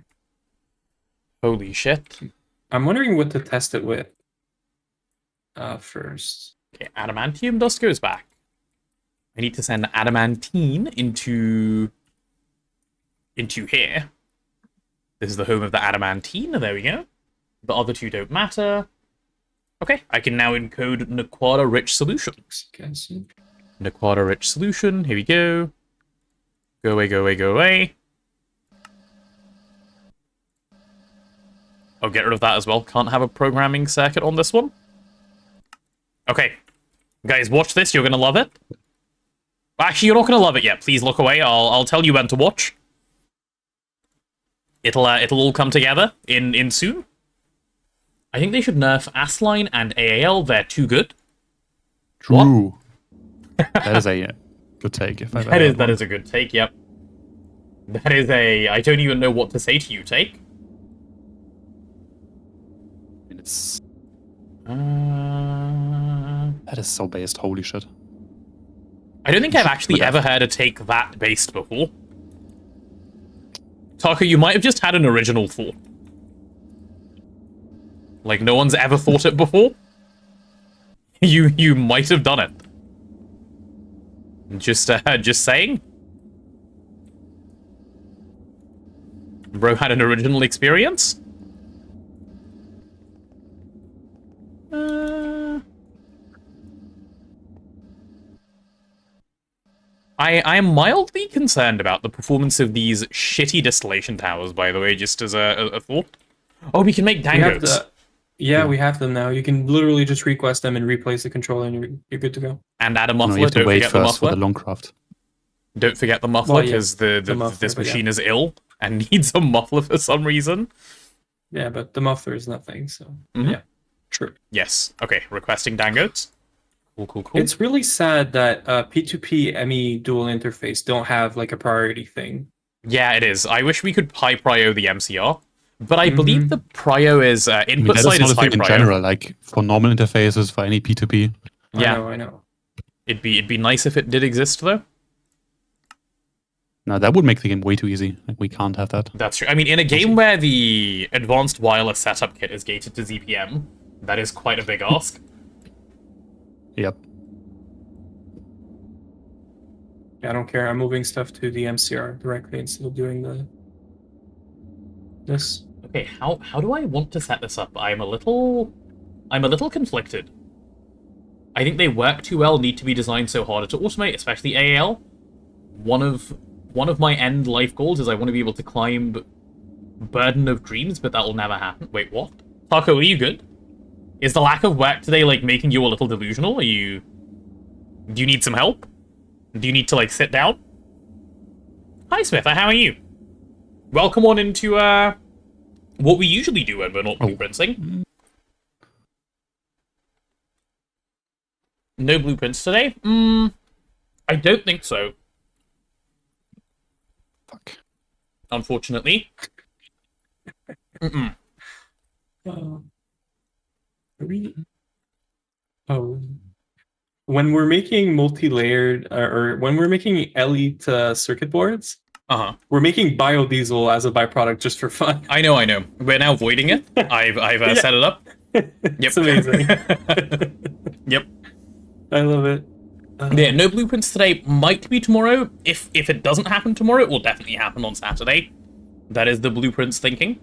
Holy shit. I'm wondering what to test it with. First. Okay, adamantium dust goes back. I need to send adamantine into here. This is the home of the adamantine. There we go. The other two don't matter. Okay, I can now encode Naquadah rich solution. Naquadah rich solution. Here we go. Go away. I'll get rid of that as well. Can't have a programming circuit on this one. Okay. Guys, watch this. You're going to love it. Actually, you're not going to love it yet. Please look away. I'll tell you when to watch. It'll all come together in soon. I think they should nerf Line and AAL. They're too good. True. That is a good take. If that is a good take. Yep. That is a. I don't even know what to say to you. Take. It's. That is so based. Holy shit. I don't think I've actually ever heard a take that based before. Taco, you might have just had an original thought. Like, no one's ever thought it before. You might have done it. Just saying. Bro had an original experience. I am mildly concerned about the performance of these shitty distillation towers, by the way, just as a thought. Oh, we can make dangos. We have them now. You can literally just request them and replace the controller, and you're good to go. And add a muffler. No, you have to Don't wait forget the first for muffler. the long craft. Don't forget the muffler, because muffler, this machine is ill and needs a muffler for some reason. Yeah, but the muffler is nothing, so Mhm. yeah. True. Yes. Okay, requesting dangos. Cool. It's really sad that P2P ME dual interface don't have like a priority thing. Yeah, it is. I wish we could high prio the MCR, but I believe the prio is input that side is is not a high thing in prio. general, like for normal interfaces, for any P2P. Yeah, I know. it'd be nice if it did exist though. No, that would make the game way too easy. Like, we can't have that. That's true. I mean, in a game where the advanced wireless setup kit is gated to ZPM, that is quite a big ask. Yep. I don't care. I'm moving stuff to the MCR directly instead of doing this. Okay, how do I want to set this up? I'm a little conflicted. I think they work too well, need to be designed so harder to automate, especially AAL. One of my end life goals is I want to be able to climb Burden of Dreams, but that will never happen. Wait, what? Taco, are you good? Is the lack of work today like making you a little delusional? Do you need some help? Do you need to like sit down? Hi Smith, how are you? Welcome on into what we usually do when we're not blueprinting. No blueprints today? I don't think so. Fuck. Unfortunately. When we're making multi-layered or when we're making elite circuit boards, we're making biodiesel as a byproduct just for fun. I know. We're now voiding it. I've set it up. Yep. It's amazing. Yep. I love it. Yeah, no blueprints today. Might be tomorrow. If it doesn't happen tomorrow, it will definitely happen on Saturday. That is the blueprints thinking.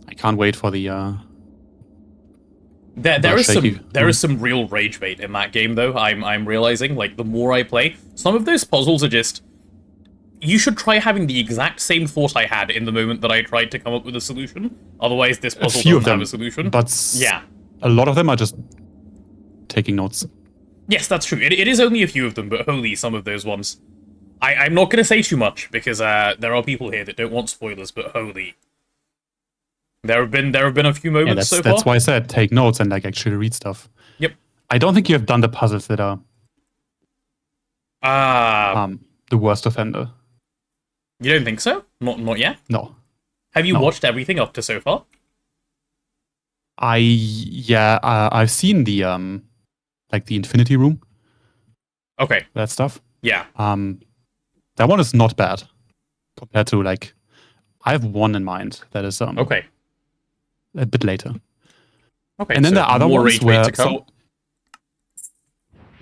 I can't wait for the. There is some real rage bait in that game though. I'm realizing, like, the more I play, some of those puzzles are just. You should try having the exact same thought I had in the moment that I tried to come up with a solution. Otherwise, this puzzle doesn't have a solution. But yeah, a lot of them are just taking notes. Yes, that's true. It is only a few of them, but holy, some of those ones. I'm not going to say too much because there are people here that don't want spoilers, but holy. There have been a few moments so far. That's why I said take notes and like actually read stuff. Yep. I don't think you have done the puzzles that are the worst offender. You don't think so? Not yet? No. Have you watched everything up to so far? I've seen the like the Infinity Room. Okay. That stuff. Yeah. That one is not bad compared to like I have one in mind that is okay. A bit later. Okay. And then so there are other ones where so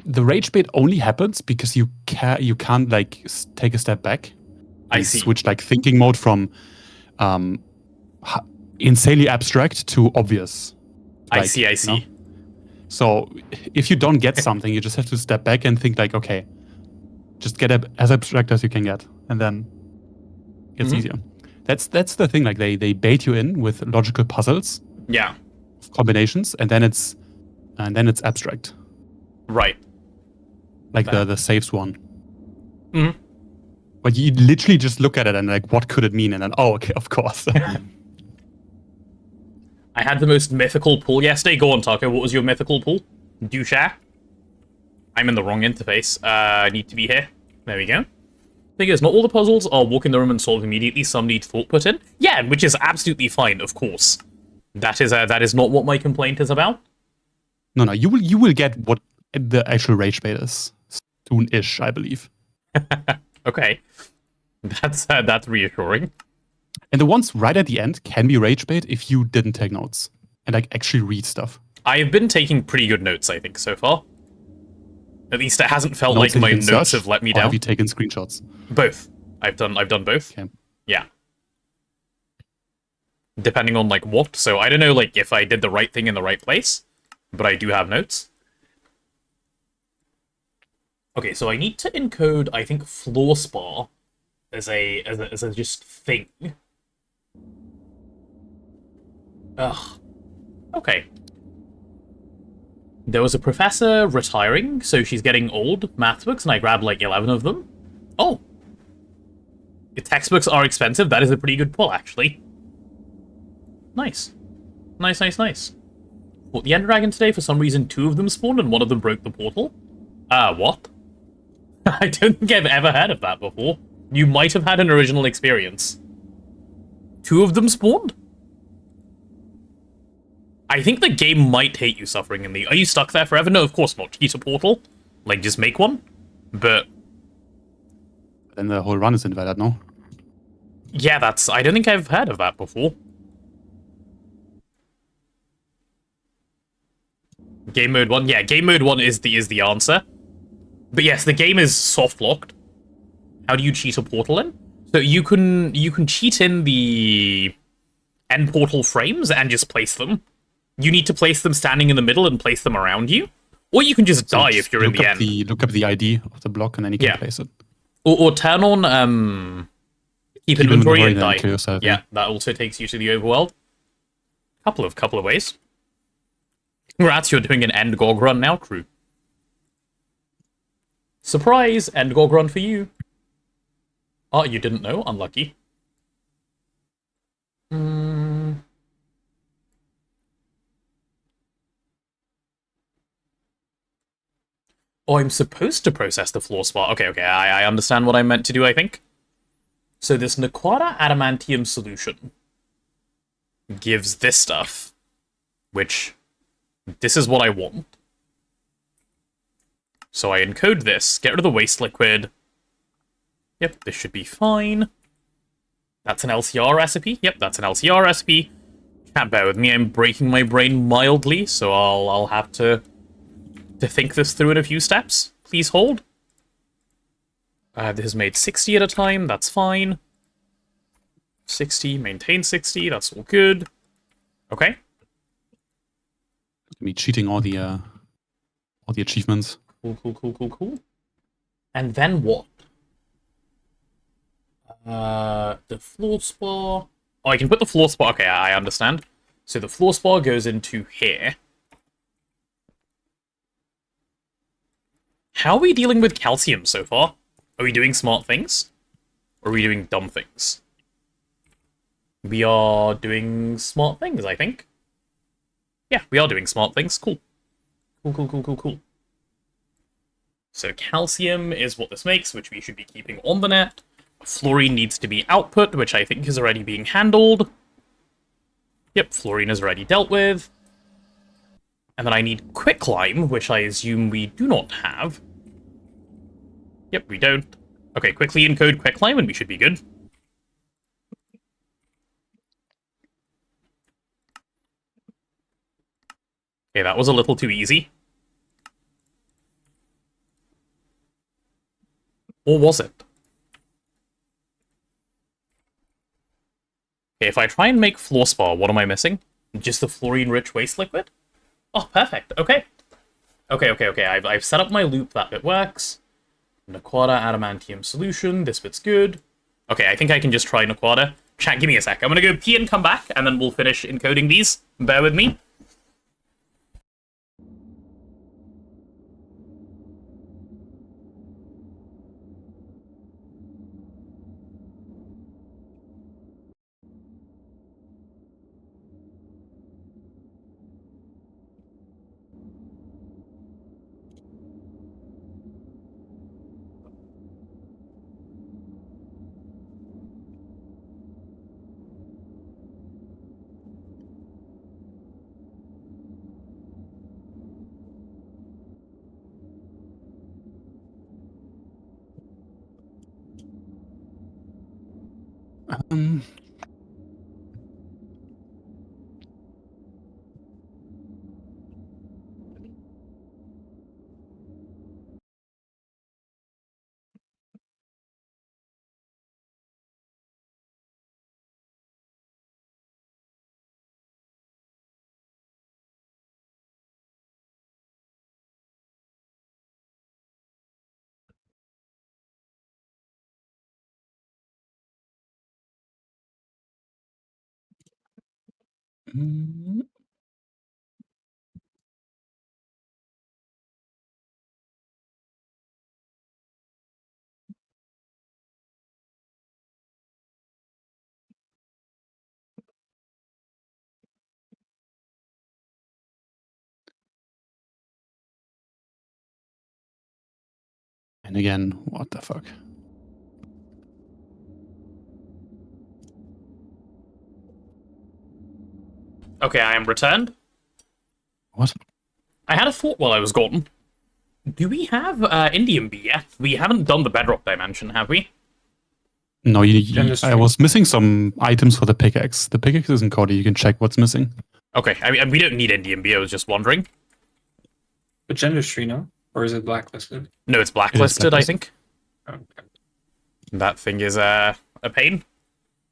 the rage bait only happens because you can't like take a step back. I see. Switch like thinking mode from insanely abstract to obvious. Like, I see. You know? So if you don't get something, you just have to step back and think like, okay, just get as abstract as you can get, and then it's easier. That's the thing. Like they bait you in with logical puzzles. Yeah. Combinations, and then it's abstract. Right. Like the saves one. Mm-hmm. But you literally just look at it and like, what could it mean? And then, oh, okay, of course. I had the most mythical pull yesterday. Go on, Taco. What was your mythical pull? Douche. I'm in the wrong interface. I need to be here. There we go. Thing is, not all the puzzles are walk in the room and solve immediately. Some need thought put in. Yeah, which is absolutely fine, of course. That is not what my complaint is about. No, you will get what the actual rage bait is soon-ish, I believe. Okay, that's reassuring. And the ones right at the end can be rage bait if you didn't take notes and like actually read stuff. I've been taking pretty good notes, I think, so far. At least it hasn't felt like my notes have let me down. Have you taken screenshots? Both. I've done both. Okay. Yeah. Depending on like what. So I don't know like if I did the right thing in the right place, but I do have notes. Okay, so I need to encode, I think, floor spar as a just thing. Ugh. Okay. There was a professor retiring, so she's getting old math books, and I grabbed like 11 of them. Oh. If textbooks are expensive, that is a pretty good pull, actually. Nice. Nice. Fought the End Dragon today. For some reason, 2 of them spawned, and one of them broke the portal. What? I don't think I've ever heard of that before. You might have had an original experience. 2 of them spawned? I think the game might hate you suffering in the... Are you stuck there forever? No, of course not. Cheat a portal. Like, just make one. But... Then the whole run is invalid, no? Yeah, that's... I don't think I've heard of that before. Game mode 1? Yeah, game mode 1 is the answer. But yes, the game is soft-locked. How do you cheat a portal in? So you can cheat in the end portal frames and just place them. You need to place them standing in the middle and place them around you. Or you can just die if you're in the end. Look up the ID of the block and then you can place it. Or turn on keep inventory and die. Yourself, yeah, that also takes you to the overworld. Couple of ways. Congrats, you're doing an end GoG run now, crew. Surprise! End GoG run for you. Oh, you didn't know? Unlucky. Oh, I'm supposed to process the floor spot. Okay, I understand what I meant to do, I think. So this Naquadah adamantium solution gives this stuff, which this is what I want. So I encode this, get rid of the waste liquid. Yep, this should be fine. That's an LCR recipe. Yep, that's an LCR recipe. Can't bear with me, I'm breaking my brain mildly, so I'll have to think this through in a few steps. Please hold. This is made 60 at a time, that's fine. 60, maintain 60, that's all good. Okay. Me cheating all the achievements. Cool. And then what? The floor spar. Oh, I can put the floor spar. Okay, I understand. So the floor spar goes into here. How are we dealing with calcium so far? Are we doing smart things? Or are we doing dumb things? We are doing smart things, I think. Yeah, we are doing smart things. Cool. Cool. So calcium is what this makes, which we should be keeping on the net. Fluorine needs to be output, which I think is already being handled. Yep, fluorine is already dealt with. And then I need quicklime, which I assume we do not have. Yep, we don't. Okay, quickly encode quicklime and we should be good. Okay, that was a little too easy. Or was it? Okay, if I try and make fluorspar, what am I missing? Just the fluorine-rich waste liquid? Oh, perfect. Okay. Okay. I've set up my loop. That bit works. Naquadah adamantium solution. This bit's good. Okay, I think I can just try Naquadah. Chat, give me a sec. I'm gonna go pee and come back, and then we'll finish encoding these. Bear with me. And again, what the fuck? Okay, I am returned. What? I had a thought while I was gone. Do we have Indium B yet? We haven't done the bedrock dimension, have we? No, I was missing some items for the pickaxe. The pickaxe isn't coded. You can check what's missing. Okay, I mean, we don't need Indium B, I was just wondering. But Gendustry, no? Or is it blacklisted? No, it's blacklisted, I think. Okay. That thing is a pain.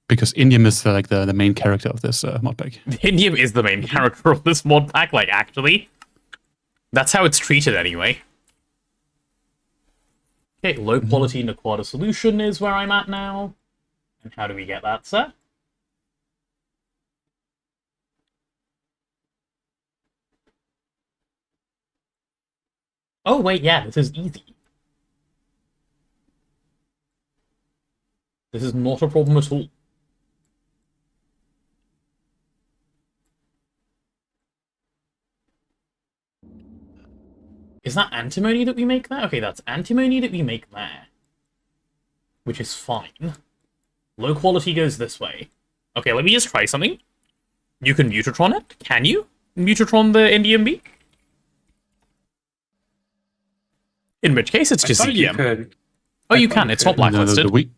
Because Indium is like the main character of this mod pack. Indium is the main character of this mod pack, like, actually. That's how it's treated, anyway. Okay, low quality Naquadah solution is where I'm at now. And how do we get that set? Oh, wait, yeah, this is easy. This is not a problem at all. Is that antimony that we make there? Okay, that's antimony that we make there. Which is fine. Low quality goes this way. Okay, let me just try something. You can Mutatron it? Can you? Mutatron the NDMB? In which case, it's just I thought you ZPM. could. Oh, I you thought can. you It's could. not blacklisted.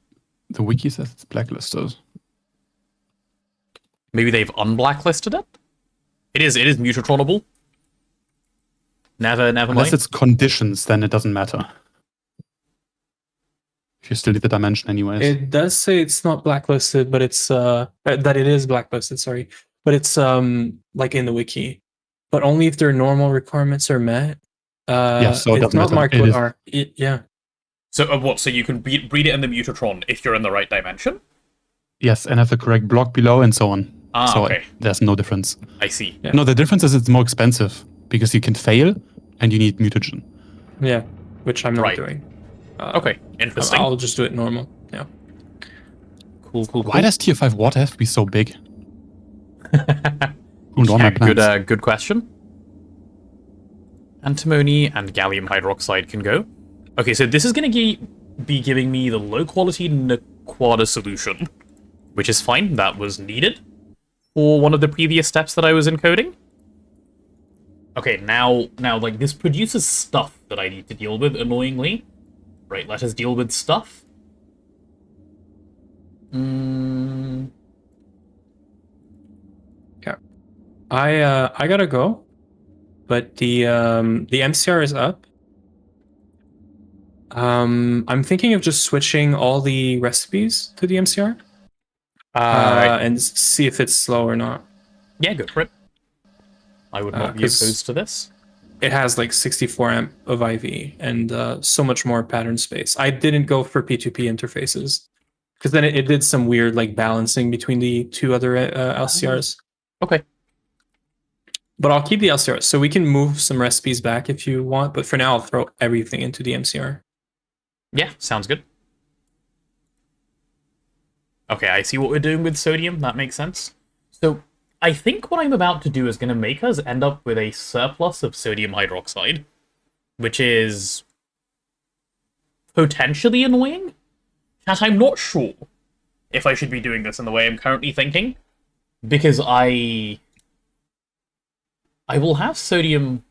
The wiki says it's blacklisted. Maybe they've unblacklisted it? It is Mutatronable. Never Unless mind. it's conditions, then it doesn't matter. If you still need the dimension anyways. It does say it's not blacklisted, but it's that it is blacklisted. Sorry, but it's like in the wiki, but only if their normal requirements are met. Yeah, so it it's doesn't not matter. marked It with is- R. Yeah. So what? So you can breed it in the Mutatron if you're in the right dimension? Yes, and have the correct block below and so on. Ah, so okay. there's no difference. I see. Yeah. No, the difference is it's more expensive because you can fail and you need mutagen. Yeah, which I'm not Right. doing. Okay, interesting. I'll just do it normal. Yeah. Cool. Why does tier 5 water have to be so big? Ruined all my plans. Good question. Antimony and gallium hydroxide can go. Okay, so this is going to be giving me the low-quality Naquadah solution, which is fine. That was needed for one of the previous steps that I was encoding. Okay, now, like, this produces stuff that I need to deal with, annoyingly. Right, let us deal with stuff. Yeah. I gotta go, but the MCR is up. I'm thinking of just switching all the recipes to the MCR and see if it's slow or not. Yeah, go for it. I would not be 'cause opposed to this. It has like 64 amp of IV and so much more pattern space. I didn't go for P2P interfaces because then it did some weird like balancing between the two other LCRs. Okay. But I'll keep the LCR, so we can move some recipes back if you want. But for now, I'll throw everything into the MCR. Yeah, sounds good. Okay, I see what we're doing with sodium. That makes sense. So, I think what I'm about to do is going to make us end up with a surplus of sodium hydroxide, which is potentially annoying. Chat, I'm not sure if I should be doing this in the way I'm currently thinking, because I will have sodium...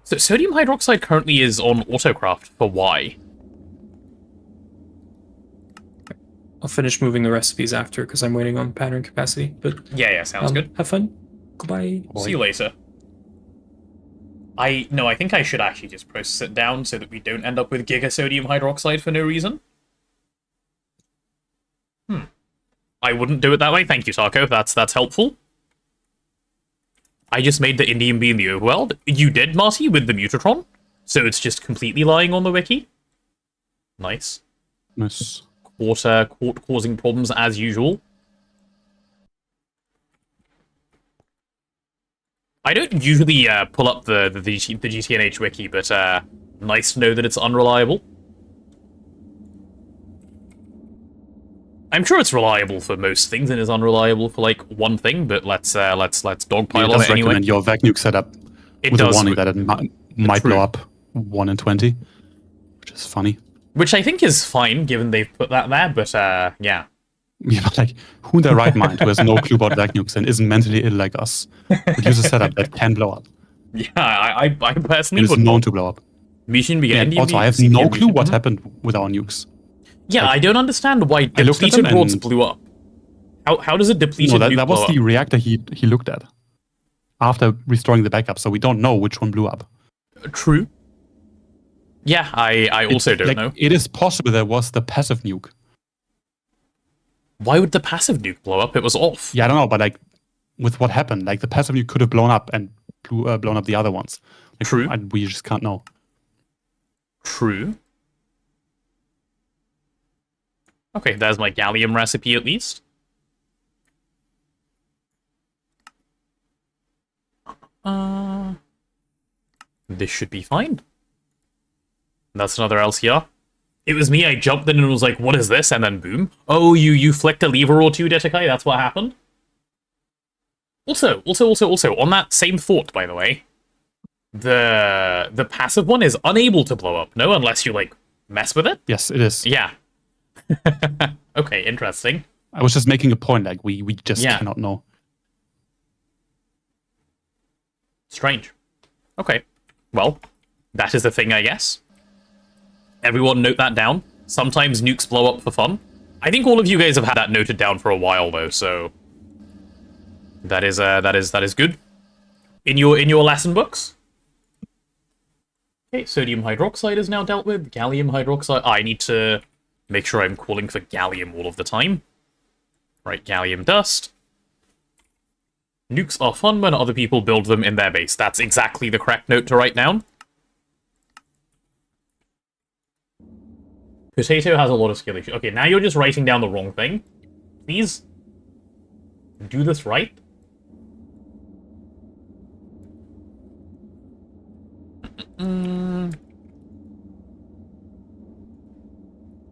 So sodium hydroxide currently is on autocraft for Y. I'll finish moving the recipes after because I'm waiting on pattern capacity. But Yeah, sounds good. Have fun. Goodbye. See you later. I think I should actually just process it down so that we don't end up with giga sodium hydroxide for no reason. I wouldn't do it that way. Thank you, Sarko. That's helpful. I just made the Indian bee in the overworld. You did, Marty, with the Mutatron. So it's just completely lying on the wiki. Nice. Nice. Quarter causing problems as usual. I don't usually pull up the GTNH wiki, but nice to know that it's unreliable. I'm sure it's reliable for most things and is unreliable for like one thing, but let's dogpile It on does it anyway. recommend your vac nuke setup It with does, a warning that it might True. blow up 1 in 20, which is funny. Which I think is fine, given they've put that there, but yeah. Yeah, but like, who in their right mind who has no clue about vac nukes and isn't mentally ill like us would use a setup that can blow up? Yeah, I personally It is would known not. to blow up. Mission began. And also, I have no clue what happened with our nukes. Yeah, Like, I don't understand why I looked at depleted them rods and- blew up. How does a depleted No, that nuke was blow the up? reactor he looked at after restoring the backup, so we don't know which one blew up. True. Yeah, I also don't Like, know. it is possible there was the passive nuke. Why would the passive nuke blow up? It was off. Yeah, I don't know, but like, with what happened, like the passive nuke could have blown up and blown up the other ones. Like, True. We just can't know. True. Okay, there's my gallium recipe at least. This should be fine. That's another LCR. It was me, I jumped in and was like, what is this? And then boom. Oh, you flicked a lever or two, Detakai, that's what happened? Also, on that same thought, by the way, the passive one is unable to blow up, no? Unless you, like, mess with it? Yes, it is. Yeah. Okay, interesting. I was just making a point, like, we just cannot know. Strange. Okay. Well, that is the thing, I guess. Everyone note that down. Sometimes nukes blow up for fun. I think all of you guys have had that noted down for a while, though, so... That is good. In your lesson books? Okay, sodium hydroxide is now dealt with. Gallium hydroxide. I need to make sure I'm calling for gallium all of the time. Right, gallium dust. Nukes are fun when other people build them in their base. That's exactly the correct note to write down. Potato has a lot of skill issues. Okay, now you're just writing down the wrong thing. Please do this right.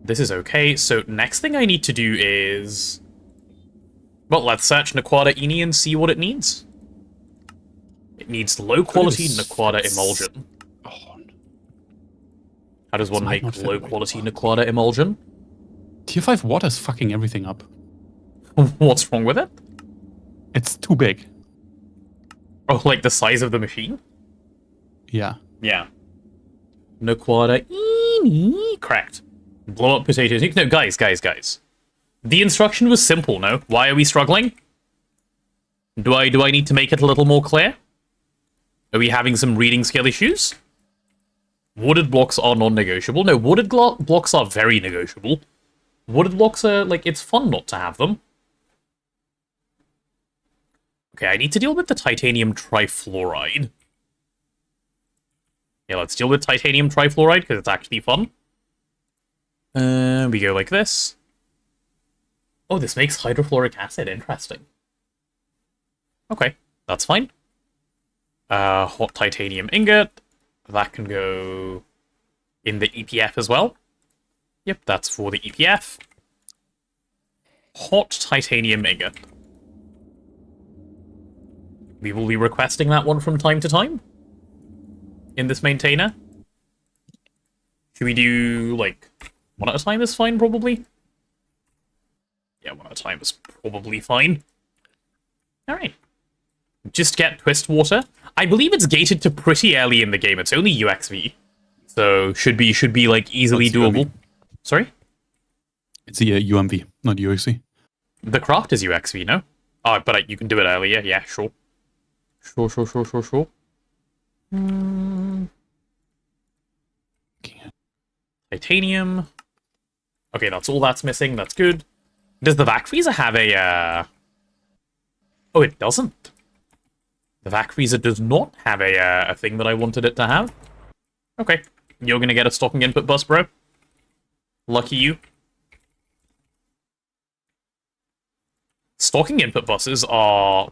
This is okay. So next thing I need to do is... Well, let's search Naquadah Ini and see what it needs. It needs low-quality Naquadah emulsion. How does one make low-quality Naquadah emulsion? Tier 5 water is fucking everything up. What's wrong with it? It's too big. Oh, like the size of the machine? Yeah. Yeah. Naquadah Ini. Correct. Blow up potatoes. No, guys. The instruction was simple, no? Why are we struggling? Do I need to make it a little more clear? Are we having some reading skill issues? Wooded blocks are non-negotiable. No, wooded blocks are very negotiable. Wooded blocks are, like, it's fun not to have them. Okay, I need to deal with the titanium trifluoride. Yeah, let's deal with titanium trifluoride, because it's actually fun. We go like this. Oh, this makes hydrofluoric acid. Interesting. Okay, that's fine. Hot titanium ingot. That can go in the EPF as well. Yep, that's for the EPF. Hot titanium ingot. We will be requesting that one from time to time in this maintainer. Should we do, like, one at a time is fine, probably? Yeah, one at a time is probably fine. Alright. Just get twist water. I believe it's gated to pretty early in the game. It's only UXV. So should be like easily doable. UMV? Sorry? It's a UMV, not UXV. The craft is UXV, no? Oh, but you can do it earlier. Yeah, sure. Sure. Titanium. Okay, that's all that's missing. That's good. Does the vac freezer have a... Oh, it doesn't. The vac freezer does not have a thing that I wanted it to have. Okay. You're gonna get a stocking input bus, bro. Lucky you. Stocking input buses are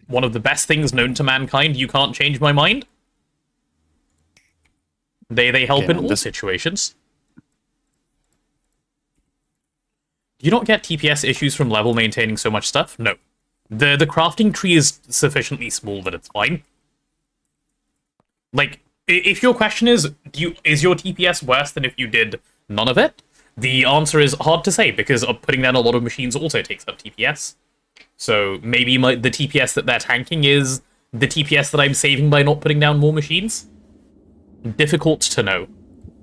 one of the best things known to mankind. You can't change my mind. They help in all situations. Do you not get TPS issues from level maintaining so much stuff? No. The crafting tree is sufficiently small that it's fine. Like, if your question is your TPS worse than if you did none of it? The answer is hard to say, because putting down a lot of machines also takes up TPS. So maybe the TPS that they're tanking is the TPS that I'm saving by not putting down more machines? Difficult to know.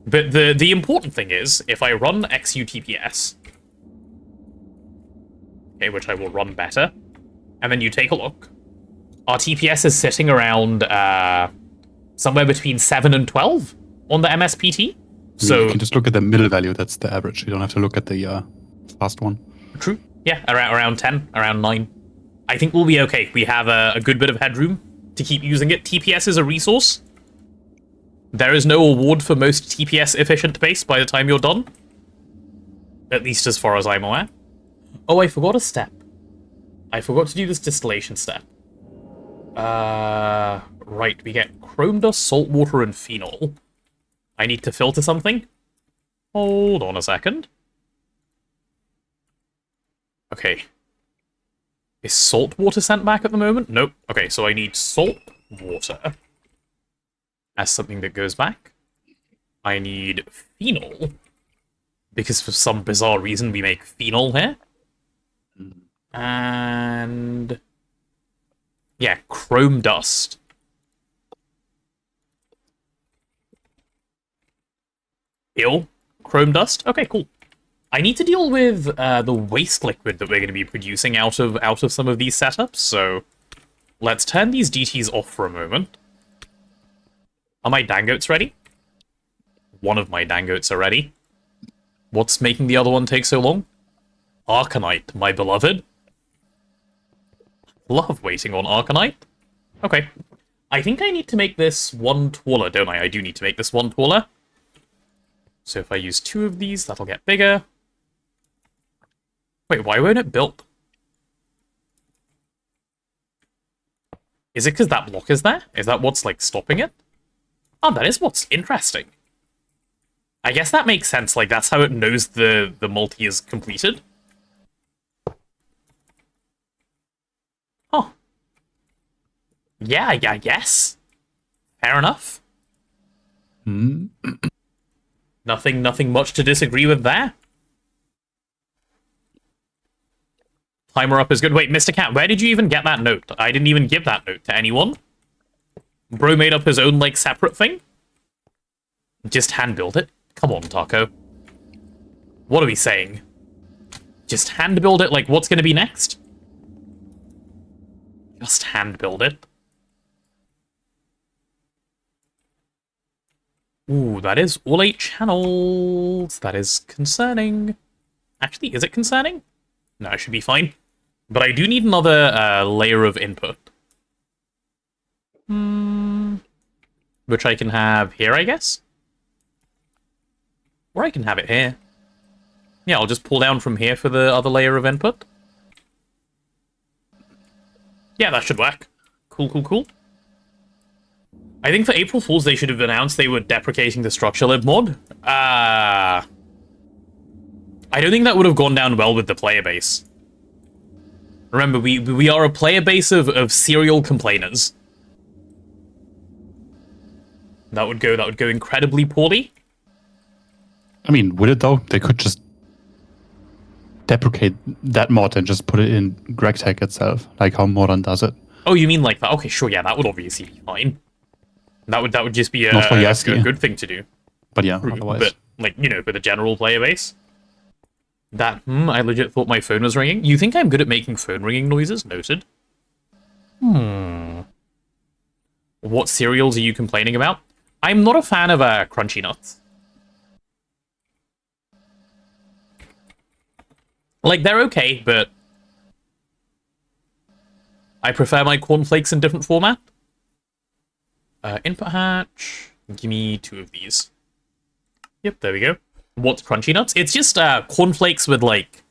But the important thing is, if I run XU TPS, okay, which I will run better, and then you take a look, our TPS is sitting around somewhere between 7 and 12 on the MSPT. So you can just look at the middle value. That's the average. You don't have to look at the fast one. True. Yeah, around 10, around 9. I think we'll be okay. We have a good bit of headroom to keep using it. TPS is a resource. There is no award for most TPS efficient base by the time you're done. At least as far as I'm aware. Oh, I forgot a step. I forgot to do this distillation step. Right, we get chrome dust, salt water, and phenol. I need to filter something. Hold on a second. Okay. Is salt water sent back at the moment? Nope. Okay, so I need salt water as something that goes back. I need phenol, because for some bizarre reason we make phenol here. And yeah, chrome dust. Ew. Chrome dust? Okay, cool. I need to deal with the waste liquid that we're going to be producing out of some of these setups, so let's turn these DTs off for a moment. Are my dangotes ready? One of my dangotes are ready. What's making the other one take so long? Arcanite, my beloved. Love waiting on Arcanite. Okay. I think I need to make this one taller, don't I? I do need to make this one taller. So if I use 2 of these, that'll get bigger. Wait, why won't it build? Is it because that block is there? Is that what's, like, stopping it? Oh, that is what's interesting. I guess that makes sense. Like, that's how it knows the multi is completed. Oh. Yeah, I guess. Fair enough. Nothing much to disagree with there. Timer up is good. Wait, Mr. Cat, where did you even get that note? I didn't even give that note to anyone. Bro made up his own, like, separate thing? Just hand-build it? Come on, Taco. What are we saying? Just hand-build it? Like, what's gonna be next? Just hand-build it. Ooh, that is all 8 channels. That is concerning. Actually, is it concerning? No, it should be fine. But I do need another layer of input. Which I can have here, I guess? Or I can have it here. Yeah, I'll just pull down from here for the other layer of input. Yeah, that should work. Cool, cool, cool. I think for April Fools, they should have announced they were deprecating the structure lib mod. I don't think that would have gone down well with the player base. Remember, we are a player base of serial complainers. That would go incredibly poorly. I mean, would it though? They could just deprecate that mod and just put it in GregTech itself, like how Modern does it. Oh, you mean like that? Okay, sure, yeah, that would obviously be fine. That would just be a good thing to do. But yeah, otherwise. But, like, you know, for the general player base. That, I legit thought my phone was ringing. You think I'm good at making phone ringing noises? Noted. What cereals are you complaining about? I'm not a fan of crunchy nuts. Like, they're okay, but I prefer my cornflakes in different format. Input hatch. Give me 2 of these. Yep, there we go. What's crunchy nuts? It's just cornflakes with, like,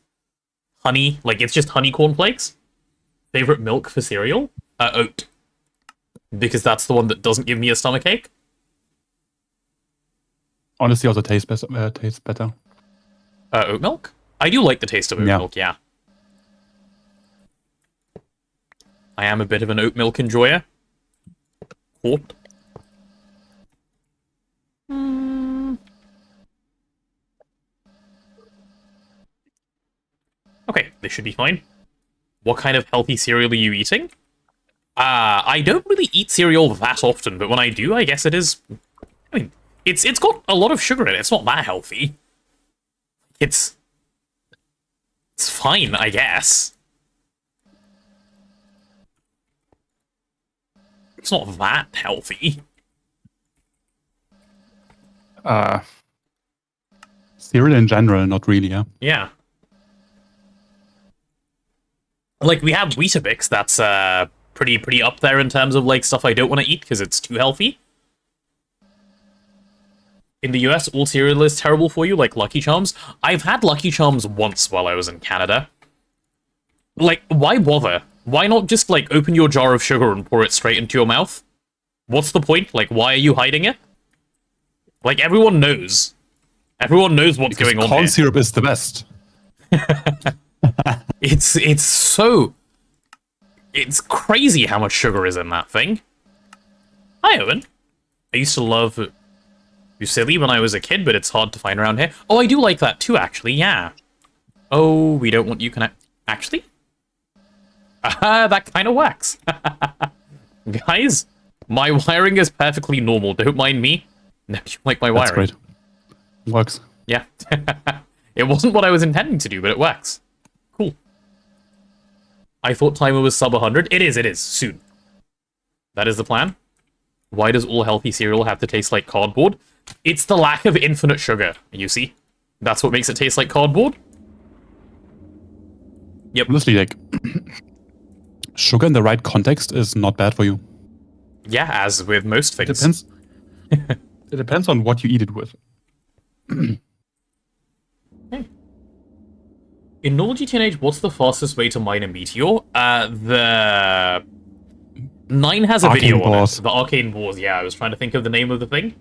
honey. Like, it's just honey cornflakes. Favorite milk for cereal? Oat. Because that's the one that doesn't give me a stomachache. Honestly, also tastes better. Oat milk? I do like the taste of oat milk, yeah. I am a bit of an oat milk enjoyer. Quart. Okay, this should be fine. What kind of healthy cereal are you eating? I don't really eat cereal that often, but when I do, I guess it is... I mean, it's got a lot of sugar in it. It's not that healthy. It's fine, I guess. It's not that healthy. Cereal in general, not really, yeah. Yeah. Like, we have Weetabix that's pretty up there in terms of, like, stuff I don't want to eat because it's too healthy. In the US, all cereal is terrible for you, like Lucky Charms. I've had Lucky Charms once while I was in Canada. Like, why bother? Why not just, like, open your jar of sugar and pour it straight into your mouth? What's the point? Like, why are you hiding it? Like, everyone knows. Everyone knows what's going on corn here. syrup is the best. It's crazy how much sugar is in that thing. Hi, Owen. I used to love Fusilli when I was a kid, but it's hard to find around here. Oh, I do like that too, actually, yeah. Oh, we don't want you connect... Actually? That kind of works. Guys, my wiring is perfectly normal. Don't mind me. No, you like my wiring. That's great. Works. Yeah. It wasn't what I was intending to do, but it works. Cool. I thought timer was sub 100. It is, soon. That is the plan. Why does all healthy cereal have to taste like cardboard? It's the lack of infinite sugar, you see? That's what makes it taste like cardboard? Yep. Honestly, like, sugar in the right context is not bad for you. Yeah, as with most things. It depends. It depends on what you eat it with. In normal GTNH, what's the fastest way to mine a meteor? The 9 has a Arcane video on Bores. it. The arcane bores, yeah. I was trying to think of the name of the thing.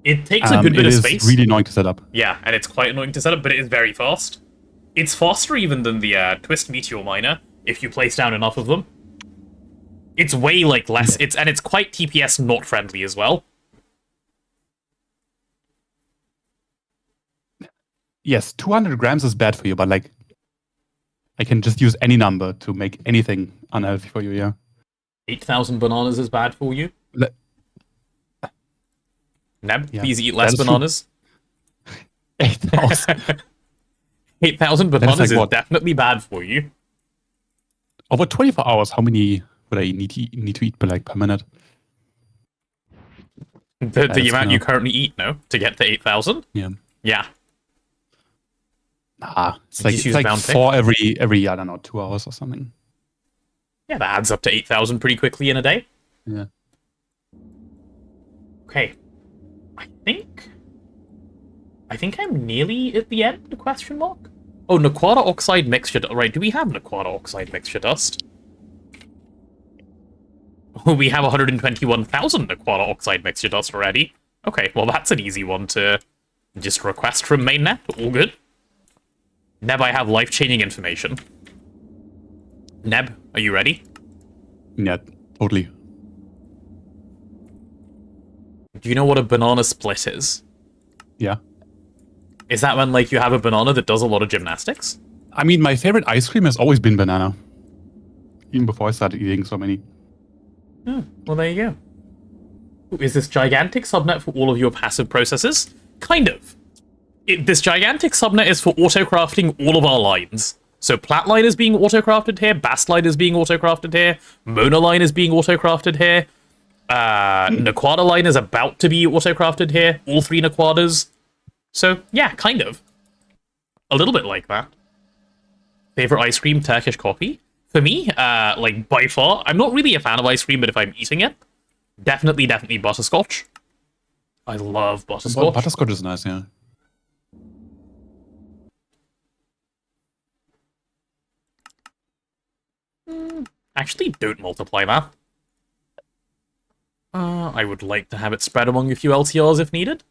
It takes a good bit of space. It is really annoying to set up. Yeah, and it's quite annoying to set up, but it is very fast. It's faster even than the Twist Meteor Miner, if you place down enough of them. It's way, like, less... And it's quite TPS not friendly as well. Yes, 200 grams is bad for you, but, like, I can just use any number to make anything unhealthy for you, yeah. 8,000 bananas is bad for you. Neb, Yeah, please eat less that is bananas. 8,000. 8,000 bananas like is what? definitely bad for you. Over 24 hours, how many would I need to eat per minute? The amount you currently eat, no? To get to 8,000? Yeah. Yeah. Nah, it's Did like, you it's use like bound pick? 4 every, I don't know, 2 hours or something. Yeah, that adds up to 8,000 pretty quickly in a day. Yeah. Okay. I think I'm nearly at the end, question mark? Oh, Naquadah Oxide Mixture... Right, do we have Naquadah Oxide Mixture Dust? Oh, we have 121,000 Naquadah Oxide Mixture Dust already. Okay, well that's an easy one to just request from mainnet. All good. Neb, I have life-changing information. Neb, are you ready? Yeah, totally. Do you know what a banana split is? Yeah. Is that when, like, you have a banana that does a lot of gymnastics? I mean, my favorite ice cream has always been banana. Even before I started eating so many. Oh, well, there you go. Ooh, is this gigantic subnet for all of your passive processes? Kind of. This gigantic subnet is for auto-crafting all of our lines. So Platline is being auto-crafted here, Bastline is being auto-crafted here, Mona Line is being auto-crafted here, Naquadah Line is about to be auto-crafted here, all 3 Naquadas. So, yeah, kind of. A little bit like that. Favorite ice cream, Turkish coffee? For me, like, by far, I'm not really a fan of ice cream, but if I'm eating it, definitely butterscotch. I love butterscotch. Butterscotch is nice, yeah. Actually, don't multiply that. I would like to have it spread among a few LTRs if needed.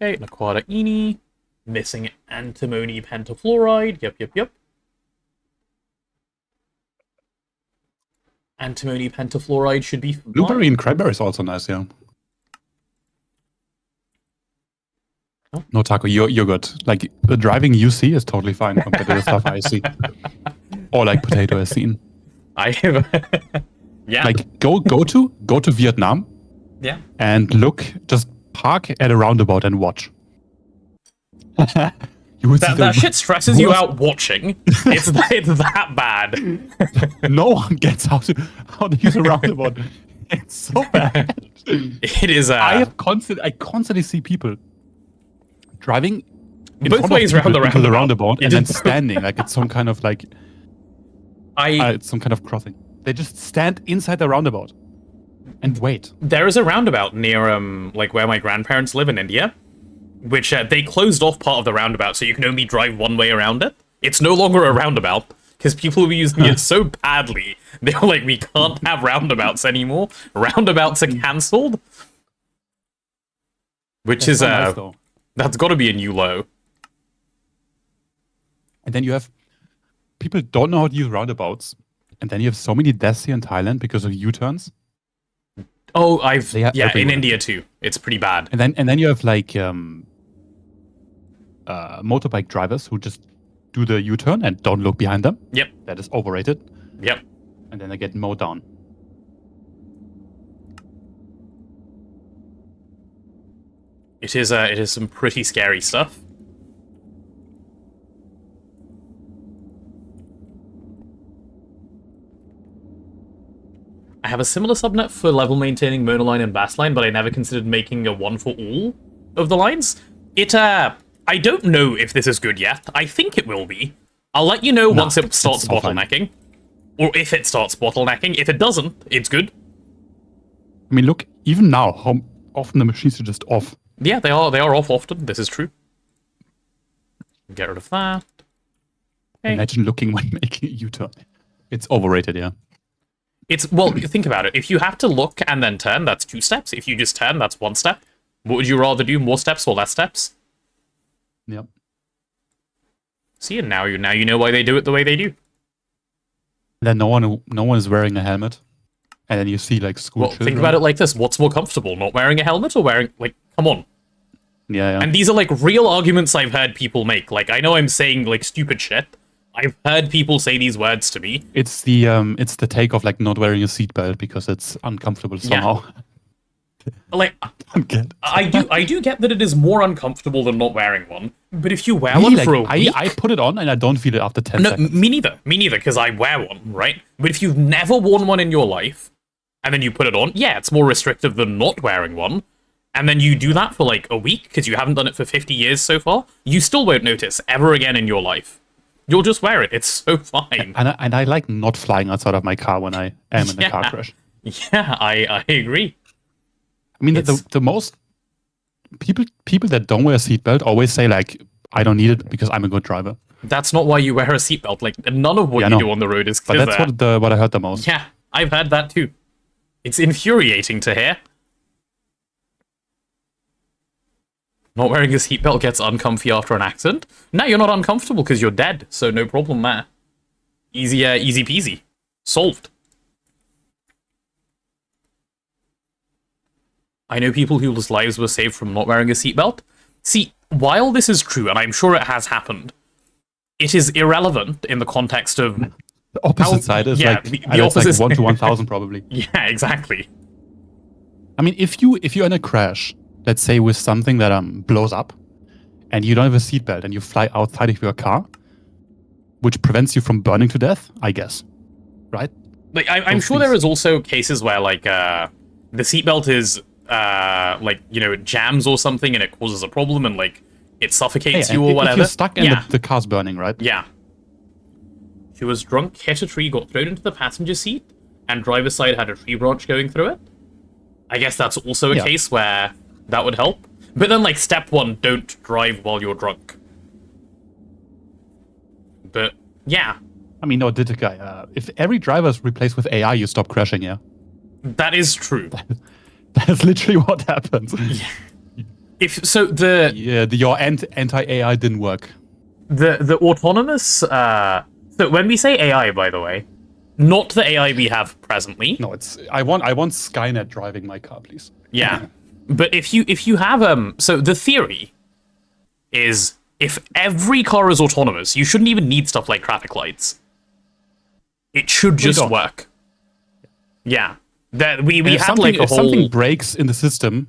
Okay, Naquadah Ini. Missing antimony pentafluoride. Yep. Antimony pentafluoride should be fine. Blueberry and cranberry is also nice, yeah. Oh. No, Taco, you're good. Like, the driving you see is totally fine compared to the stuff I see. Or like potato has seen. I have... yeah. Like, go to Vietnam. Yeah. And look, just park at a roundabout and watch. You would see That shit stresses you out watching. It's that bad. No one gets how to use a roundabout. It's so bad. It is. I constantly see people driving in both front ways of around the into roundabout. roundabout and then standing like it's some kind of like it's some kind of crossing. They just stand inside the roundabout and wait. There is a roundabout near like where my grandparents live in India, which they closed off part of the roundabout so you can only drive one way around it. It's no longer a roundabout because people were using it so badly. They were like, we can't have roundabouts anymore. Roundabouts are cancelled. Which is so nice, though. That's got to be a new low. And then you have people don't know how to use roundabouts. And then you have so many deaths here in Thailand because of U-turns. Oh, They are in everywhere. India too. It's pretty bad. And then you have like motorbike drivers who just do the U-turn and don't look behind them. Yep. That is overrated. Yep. And then they get mowed down. It is some pretty scary stuff. I have a similar subnet for level maintaining monoline and bassline, but I never considered making a one for all of the lines. I don't know if this is good yet. I think it will be. I'll let you know once it starts so fine. bottlenecking. Or if it starts bottlenecking. If it doesn't, it's good. I mean, look, even now, how often the machines are just off. Yeah, they are off often. This is true. Get rid of that. Okay. Imagine looking when making a U-turn. It's overrated, yeah. Well, think about it. If you have to look and then turn, that's 2 steps. If you just turn, that's 1 step. What would you rather do? More steps or less steps? Yep. See, and now you know why they do it the way they do. Then no one is wearing a helmet. And then you see like school Well, children. think about it like this. What's more comfortable, not wearing a helmet or wearing, like, come on. Yeah. And these are, like, real arguments I've heard people make. Like, I know I'm saying, like, stupid shit. I've heard people say these words to me. It's the take of like not wearing a seatbelt because it's uncomfortable somehow. Like, I do get that it is more uncomfortable than not wearing one. But if you wear Really, one for a like, week... I put it on and I don't feel it after 10 No, seconds. me neither, because I wear one, right? But if you've never worn one in your life, and then you put it on, yeah, it's more restrictive than not wearing one. And then you do that for like a week, because you haven't done it for 50 years so far, you still won't notice ever again in your life. You'll just wear it, it's so fine. And I like not flying outside of my car when I am in a car crash. Yeah, I agree. I mean, the most people that don't wear a seatbelt always say like, I don't need it because I'm a good driver. That's not why you wear a seatbelt. Like, none of what you do on the road is But clear. that's what I heard the most. Yeah, I've heard that too. It's infuriating to hear. Not wearing a seatbelt gets uncomfy after an accident? No, you're not uncomfortable because you're dead, so no problem there. Easy peasy. Solved. I know people whose lives were saved from not wearing a seatbelt. See, while this is true, and I'm sure it has happened, it is irrelevant in the context of... The opposite side is like, the that's opposite like 1 to 1,000 probably. Yeah, exactly. I mean, if you're in a crash, let's say with something that blows up, and you don't have a seatbelt and you fly outside of your car, which prevents you from burning to death, I guess, right? Like, I'm sure there is also cases where like the seatbelt is like, you know, it jams or something and it causes a problem and like it suffocates you or whatever. If you're stuck and yeah. the car's burning, right? Yeah. She was drunk, hit a tree, got thrown into the passenger seat, and driver's side had a tree branch going through it. I guess that's also a case where that would help. But then, like, step 1, don't drive while you're drunk. But, yeah. I mean, no, Ditka, if every driver is replaced with AI, you stop crashing, yeah? That is true. That's literally what happens. Your anti-AI didn't work. The autonomous... so when we say AI, by the way, not the AI we have presently. No, it's... I want Skynet driving my car, please. Yeah. But if you have... So the theory is if every car is autonomous, you shouldn't even need stuff like traffic lights. It should just work. Yeah. That we had like a whole... If something breaks in the system,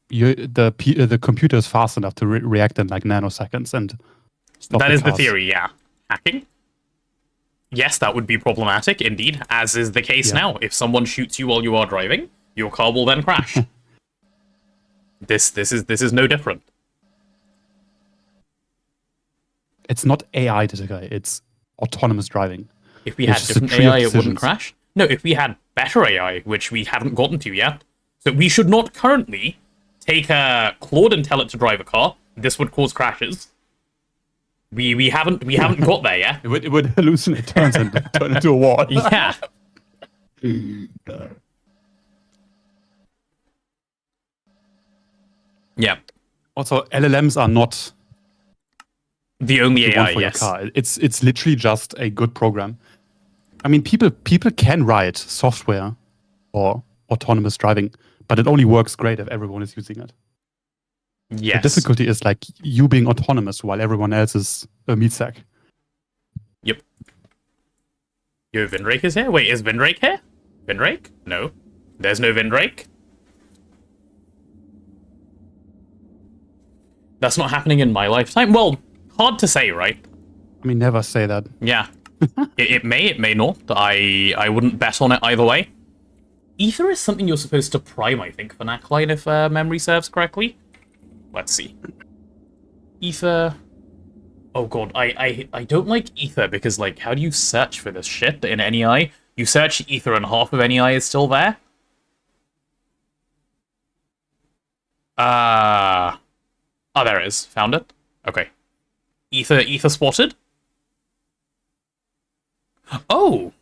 the computer is fast enough to react in like nanoseconds and stop That the is the cars. theory, yeah. Hacking? Yes, that would be problematic, indeed, as is the case now. If someone shoots you while you are driving, your car will then crash. This is no different. It's not AI, it's autonomous driving. If we had different AI, it wouldn't crash. No, if we had better AI, which we haven't gotten to yet. So we should not currently take a Claude and tell it to drive a car. This would cause crashes. We haven't got there yet. It would hallucinate turns and turn into a wall. Yeah. Yeah. Also, LLMs are not The only the one AI, for your yes. car. It's literally just a good program. I mean, people can write software for autonomous driving, but it only works great if everyone is using it. Yes. The difficulty is like you being autonomous while everyone else is a meat sack. Yep. Yo, Vindrake is here? Wait, is Vindrake here? Vindrake? No. There's no Vindrake. That's not happening in my lifetime? Well, hard to say, right? I mean, never say that. Yeah. it may not. I wouldn't bet on it either way. Ether is something you're supposed to prime, I think, for Naquadah Line, if memory serves correctly. Let's see. Ether... Oh god, I don't like Ether because, like, how do you search for this shit in NEI? You search Ether and half of NEI is still there? Oh, there it is. Found it. Okay. Ether spotted? Oh!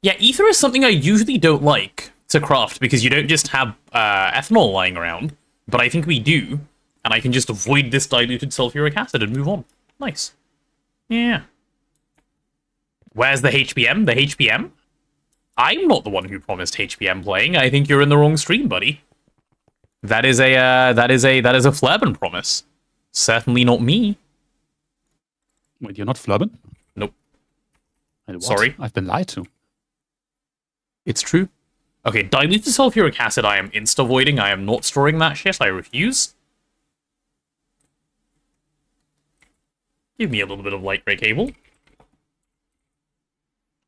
Yeah, Ether is something I usually don't like to craft because you don't just have ethanol lying around, but I think we do. And I can just avoid this diluted sulfuric acid and move on. Nice. Yeah. Where's the HPM? The HPM? I'm not the one who promised HPM playing. I think you're in the wrong stream, buddy. That is a Flurban promise. Certainly not me. Wait, you're not Flurban? Nope. Wait, what? Sorry. I've been lied to. It's true. Okay, diluted sulfuric acid I am insta-voiding. I am not storing that shit. I refuse. Give me a little bit of light gray cable.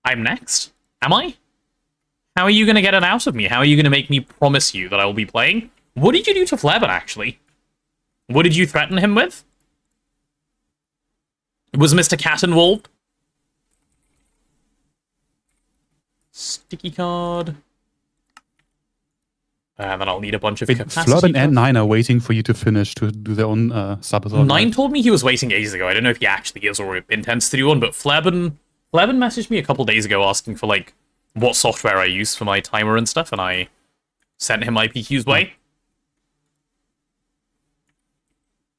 I'm next. Am I? How are you going to get it out of me? How are you going to make me promise you that I will be playing? What did you do to Flurban, actually? What did you threaten him with? Was Mr. Cat involved? Sticky card. And then I'll need a bunch of capacity. Flurban and Nine are waiting for you to finish to do their own sub-assault. Nine told me he was waiting ages ago. I don't know if he actually is or intends to do one, but Flurban messaged me a couple days ago asking for, like, what software I use for my timer and stuff, and I sent him IPQ's way.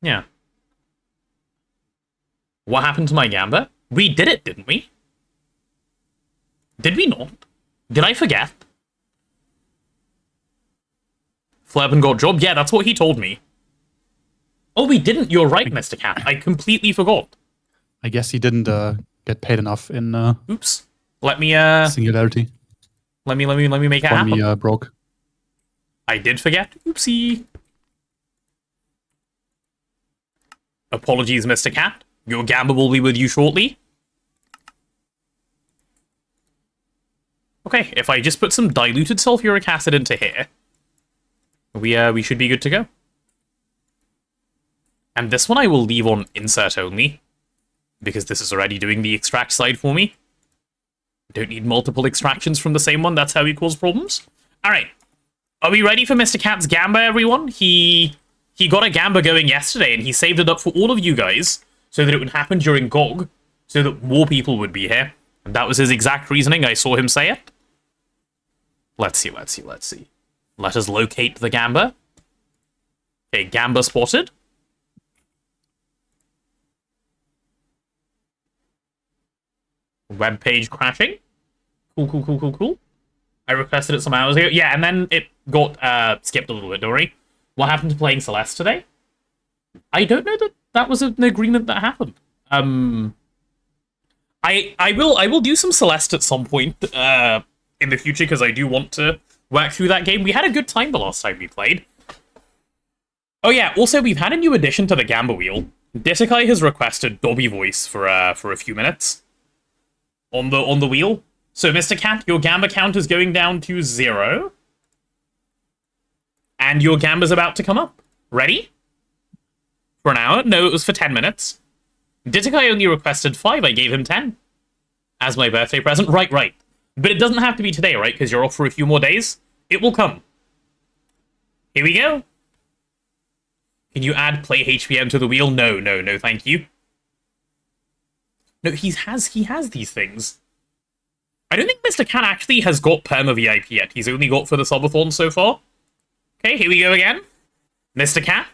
Yeah. What happened to my Gamba? We did it, didn't we? Did we not? Did I forget? Flurban got job? Yeah, that's what he told me. Oh, we didn't. You're right, Mr. Cat. I completely forgot. I guess he didn't get paid enough in Oops. Let me Singularity. Let me make it happen. Economy broke. I did forget. Oopsie. Apologies, Mr. Cat. Your Gamba will be with you shortly. Okay, if I just put some diluted sulfuric acid into here, we should be good to go. And this one I will leave on insert only, because this is already doing the extract side for me. Don't need multiple extractions from the same one, that's how we cause problems. Alright, are we ready for Mr. Cat's Gamba, everyone? He got a Gamba going yesterday, and he saved it up for all of you guys, so that it would happen during GoG, so that more people would be here. And that was his exact reasoning, I saw him say it. Let's see. Let us locate the Gamba. Okay, Gamba spotted. Web page crashing. Cool. I requested it some hours ago. Yeah, and then it got skipped a little bit, don't worry. What happened to playing Celeste today? I don't know that was an agreement that happened. I will do some Celeste at some point in the future, because I do want to work through that game. We had a good time the last time we played. Oh yeah, also we've had a new addition to the Gamba wheel. Ditakai has requested Dobby voice for a few minutes on the wheel. So Mr. Cat, your Gamba count is going down to 0. And your Gamba's about to come up. Ready? For an hour? No, it was for 10 minutes. Ditakai only requested 5, I gave him 10. As my birthday present. Right. But it doesn't have to be today, right? Because you're off for a few more days. It will come. Here we go. Can you add play HPM to the wheel? No, thank you. No, he has these things. I don't think Mr. Cat actually has got Perma VIP yet. He's only got for the subathon so far. Okay, here we go again. Mr. Cap?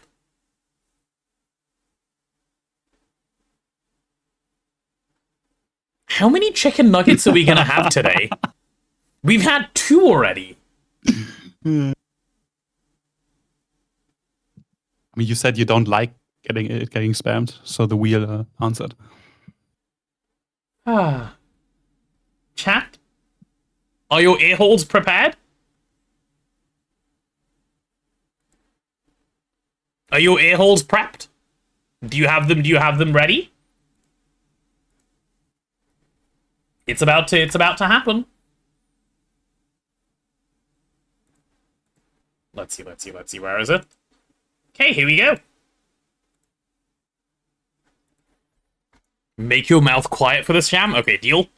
How many chicken nuggets are we gonna have today? We've had 2 already. I mean, you said you don't like getting spammed, so the wheel answered. Chat? Are your ear holes prepared? Are your ear holes prepped? Do you have them ready? It's about to happen. Let's see, where is it? Okay, here we go. Make your mouth quiet for this jam? Okay, deal.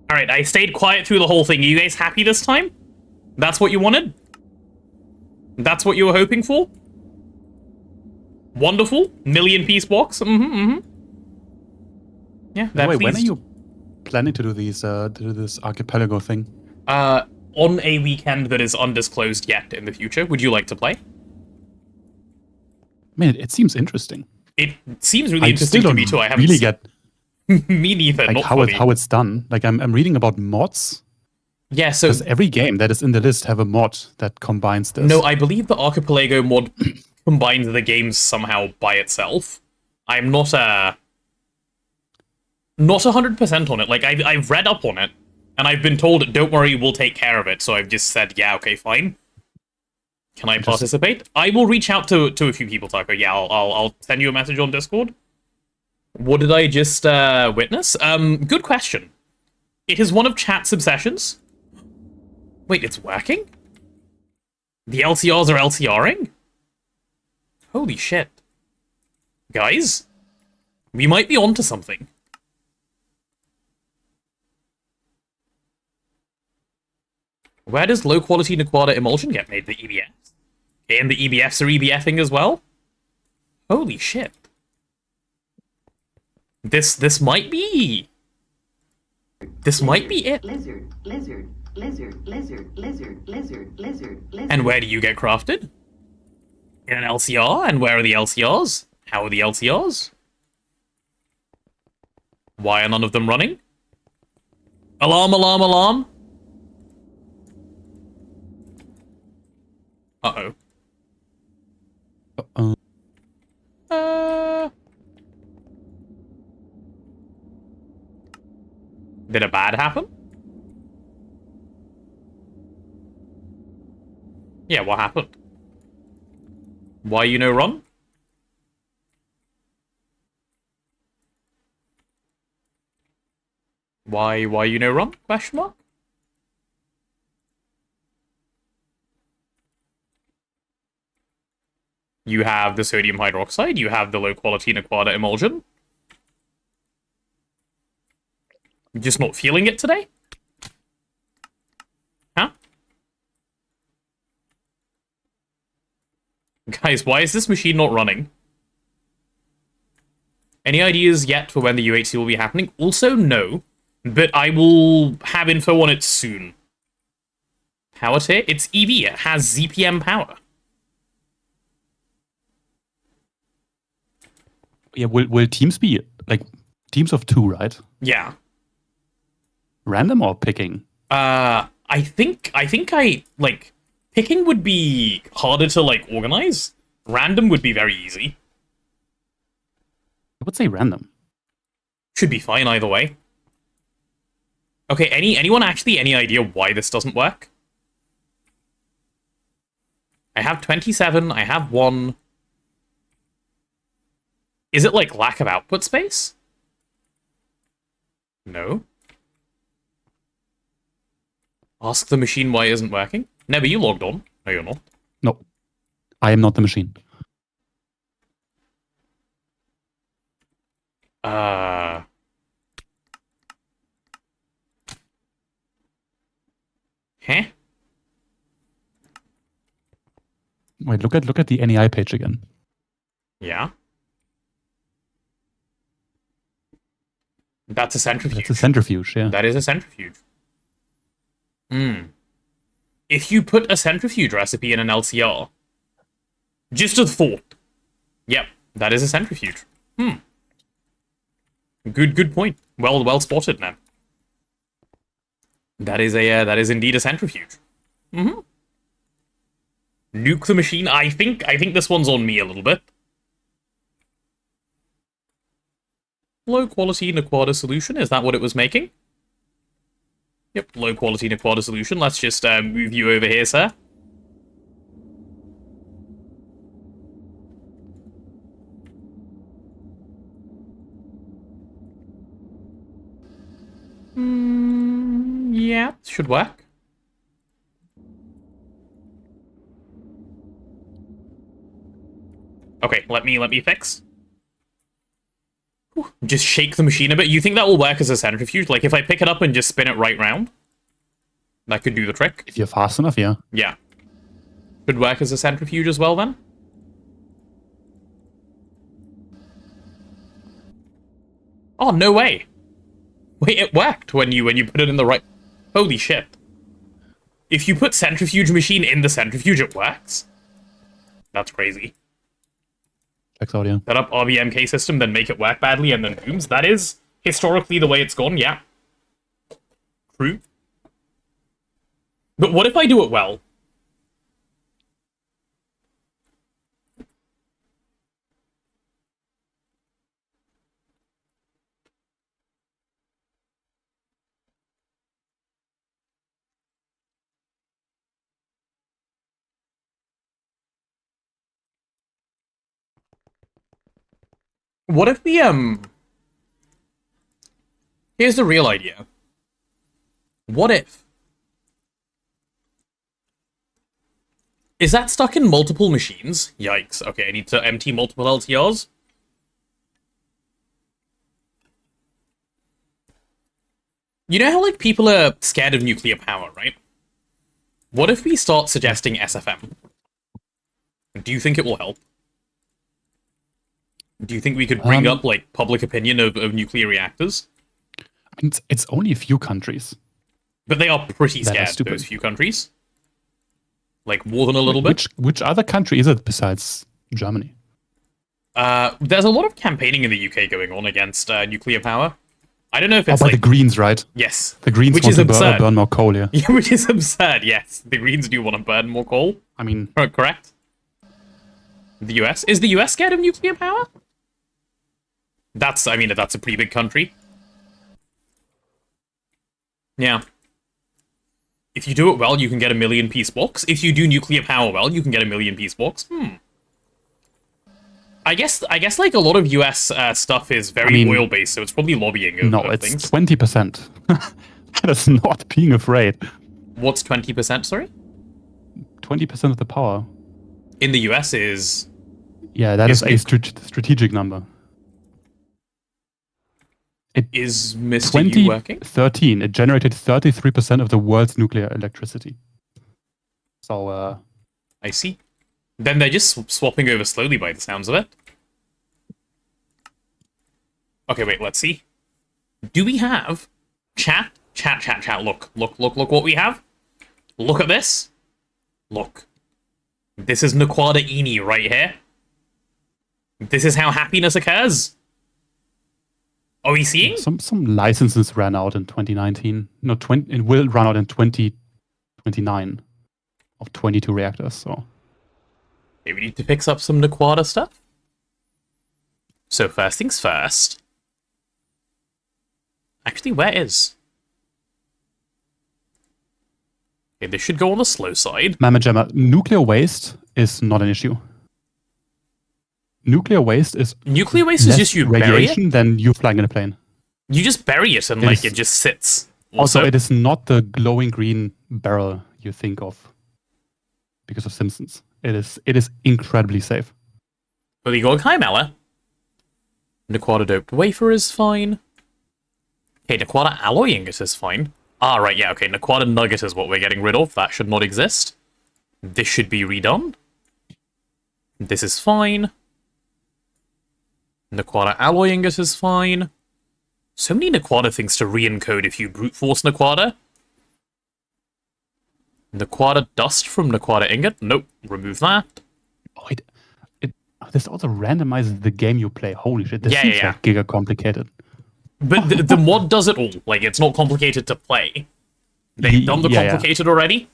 Alright, I stayed quiet through the whole thing. Are you guys happy this time? That's what you wanted? That's what you were hoping for? Wonderful. Million-piece box. Yeah, By the way, when are pleased. you planning to do this archipelago thing? On a weekend that is undisclosed yet in the future. Would you like to play? I mean, it seems interesting. It seems really I interesting still to don't me too. I haven't really seen... get Me neither. like not how fully. it's done. Like I'm reading about mods. Yeah, so... Because every game that is in the list have a mod that combines this. No, I believe the Archipelago mod combines the games somehow by itself. I'm not 100% on it. Like, I've read up on it, and I've been told, don't worry, we'll take care of it. So I've just said, yeah, okay, fine. Can I participate? I will reach out to a few people, Taco. Yeah, I'll send you a message on Discord. What did I just witness? Good question. It is one of chat's obsessions. Wait, it's working? The LCRs are LCRing? Holy shit. Guys, we might be onto something. Where does low-quality Naquadah emulsion get made? The EBFs? And the EBFs are EBFing as well? Holy shit. This might be... This might be it. Lizard, lizard, lizard, lizard, lizard, lizard, lizard, lizard. And where do you get crafted? In an LCR? And where are the LCRs? How are the LCRs? Why are none of them running? Alarm, alarm, alarm. Uh-oh. Did a bad happen? Yeah, what happened? Why you no run? Why you know wrong? Question mark? You have the sodium hydroxide, you have the low-quality Naquadah emulsion. You're just not feeling it today? Huh? Guys, why is this machine not running? Any ideas yet for when the UHC will be happening? Also, no. But I will have info on it soon. Power tier? It's EV. It has ZPM power. Yeah, will teams be like teams of 2, right? Yeah. Random or picking? I think like picking would be harder to like organize. Random would be very easy. I would say random. Should be fine either way. Okay, anyone actually any idea why this doesn't work? I have 27, I have 1. Is it like lack of output space? No. Ask the machine why it isn't working. Never, you logged on. No, you're not. No, I am not the machine. Huh? Wait, look at the NEI page again. Yeah. That's a centrifuge. That's a centrifuge, yeah. That is a centrifuge. If you put a centrifuge recipe in an LCR, just a thought. Yep, that is a centrifuge. Good point. Well spotted, man. That is indeed a centrifuge. Nuke the machine. I think this one's on me a little bit. Low quality Naquadah solution. Is that what it was making? Yep, low quality Naquadah solution. Let's just move you over here, sir. Yeah, should work. Okay, let me fix. Just shake the machine a bit. You think that will work as a centrifuge? Like, if I pick it up and just spin it right round? That could do the trick. If you're fast enough, yeah. Yeah. Could work as a centrifuge as well, then? Oh, no way. Wait, it worked when you put it in the right... Holy shit. If you put centrifuge machine in the centrifuge, it works? That's crazy. Checks out, yeah. Set up RBMK system, then make it work badly, and then booms. That is historically the way it's gone, yeah. True. But what if I do it well? What if the, Here's the real idea. What if... Is that stuck in multiple machines? Yikes. Okay, I need to empty multiple LTRs. You know how, like, people are scared of nuclear power, right? What if we start suggesting SFM? Do you think it will help? Do you think we could bring up, like, public opinion of nuclear reactors? I mean, it's only a few countries. But they are pretty scared, those few countries. Like, more than a little bit. Which other country is it besides Germany? There's a lot of campaigning in the UK going on against nuclear power. I don't know if it's by like... the Greens, right? Yes. The Greens want to burn more coal, yeah. Yeah, which is absurd, yes. The Greens do want to burn more coal. I mean... Correct? The US? Is the US scared of nuclear power? That's, I mean, that's a pretty big country. Yeah. If you do it well, you can get a 1,000,000-piece box. If you do nuclear power well, you can get a 1,000,000-piece box. I guess like a lot of US stuff is very oil based, so it's probably lobbying over No, it's things. 20%. That is not being afraid. What's 20%? Sorry, 20% of the power. in the US is Yeah, that is a nuke. strategic number. Is Mr. U working? 2013, it generated 33% of the world's nuclear electricity. So, I see. Then they're just swapping over slowly by the sounds of it. Okay, wait, let's see. Do we have... Chat? Chat. Look what we have. Look at this. Look. This is Naquadah Line right here. This is how happiness occurs. Are we seeing? some licenses ran out in 2019. No, it will run out in 2029 of 22 reactors, so... Maybe we need to fix up some Naquadah stuff. So first things first. Actually, where is? Okay, this should go on the slow side. Mama Gemma, nuclear waste is not an issue. Nuclear waste is is just you bury it. radiation than you flying in a plane. You just bury it and it just sits. Also, it is not the glowing green barrel you think of because of Simpsons. It is incredibly safe. But we got Chimella. Naquadah doped wafer is fine. Okay, Naquadah alloy ingot is fine. Ah, right, yeah, okay. Naquadah nugget is what we're getting rid of. That should not exist. This should be redone. This is fine. Naquadah alloy ingot is fine. So many Naquadah things to re-encode if you brute force Naquadah. Naquadah dust from Naquadah ingot. Nope, remove that. Oh, this also randomizes the game you play. Holy shit, this seems like giga complicated. But the mod does it all. Like, it's not complicated to play. They've done the complicated already?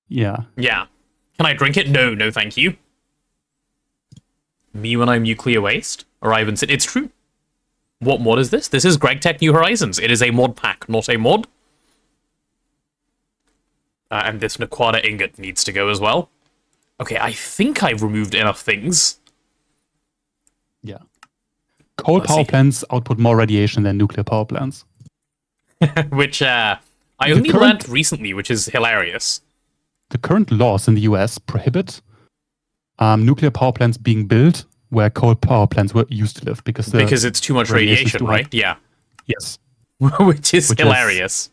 Yeah. Yeah. Can I drink it? No, thank you. Me when I'm nuclear waste? Arrive and sit. It's true. What mod is this? This is GregTech New Horizons. It is a mod pack, not a mod. And this Naquadah ingot needs to go as well. Okay, I think I've removed enough things. Yeah. Coal power plants output more radiation than nuclear power plants. Which I only learned recently, which is hilarious. The current laws in the US prohibit nuclear power plants being built where coal power plants were used to live because it's too much radiation, right? Yeah. Yes. which is hilarious.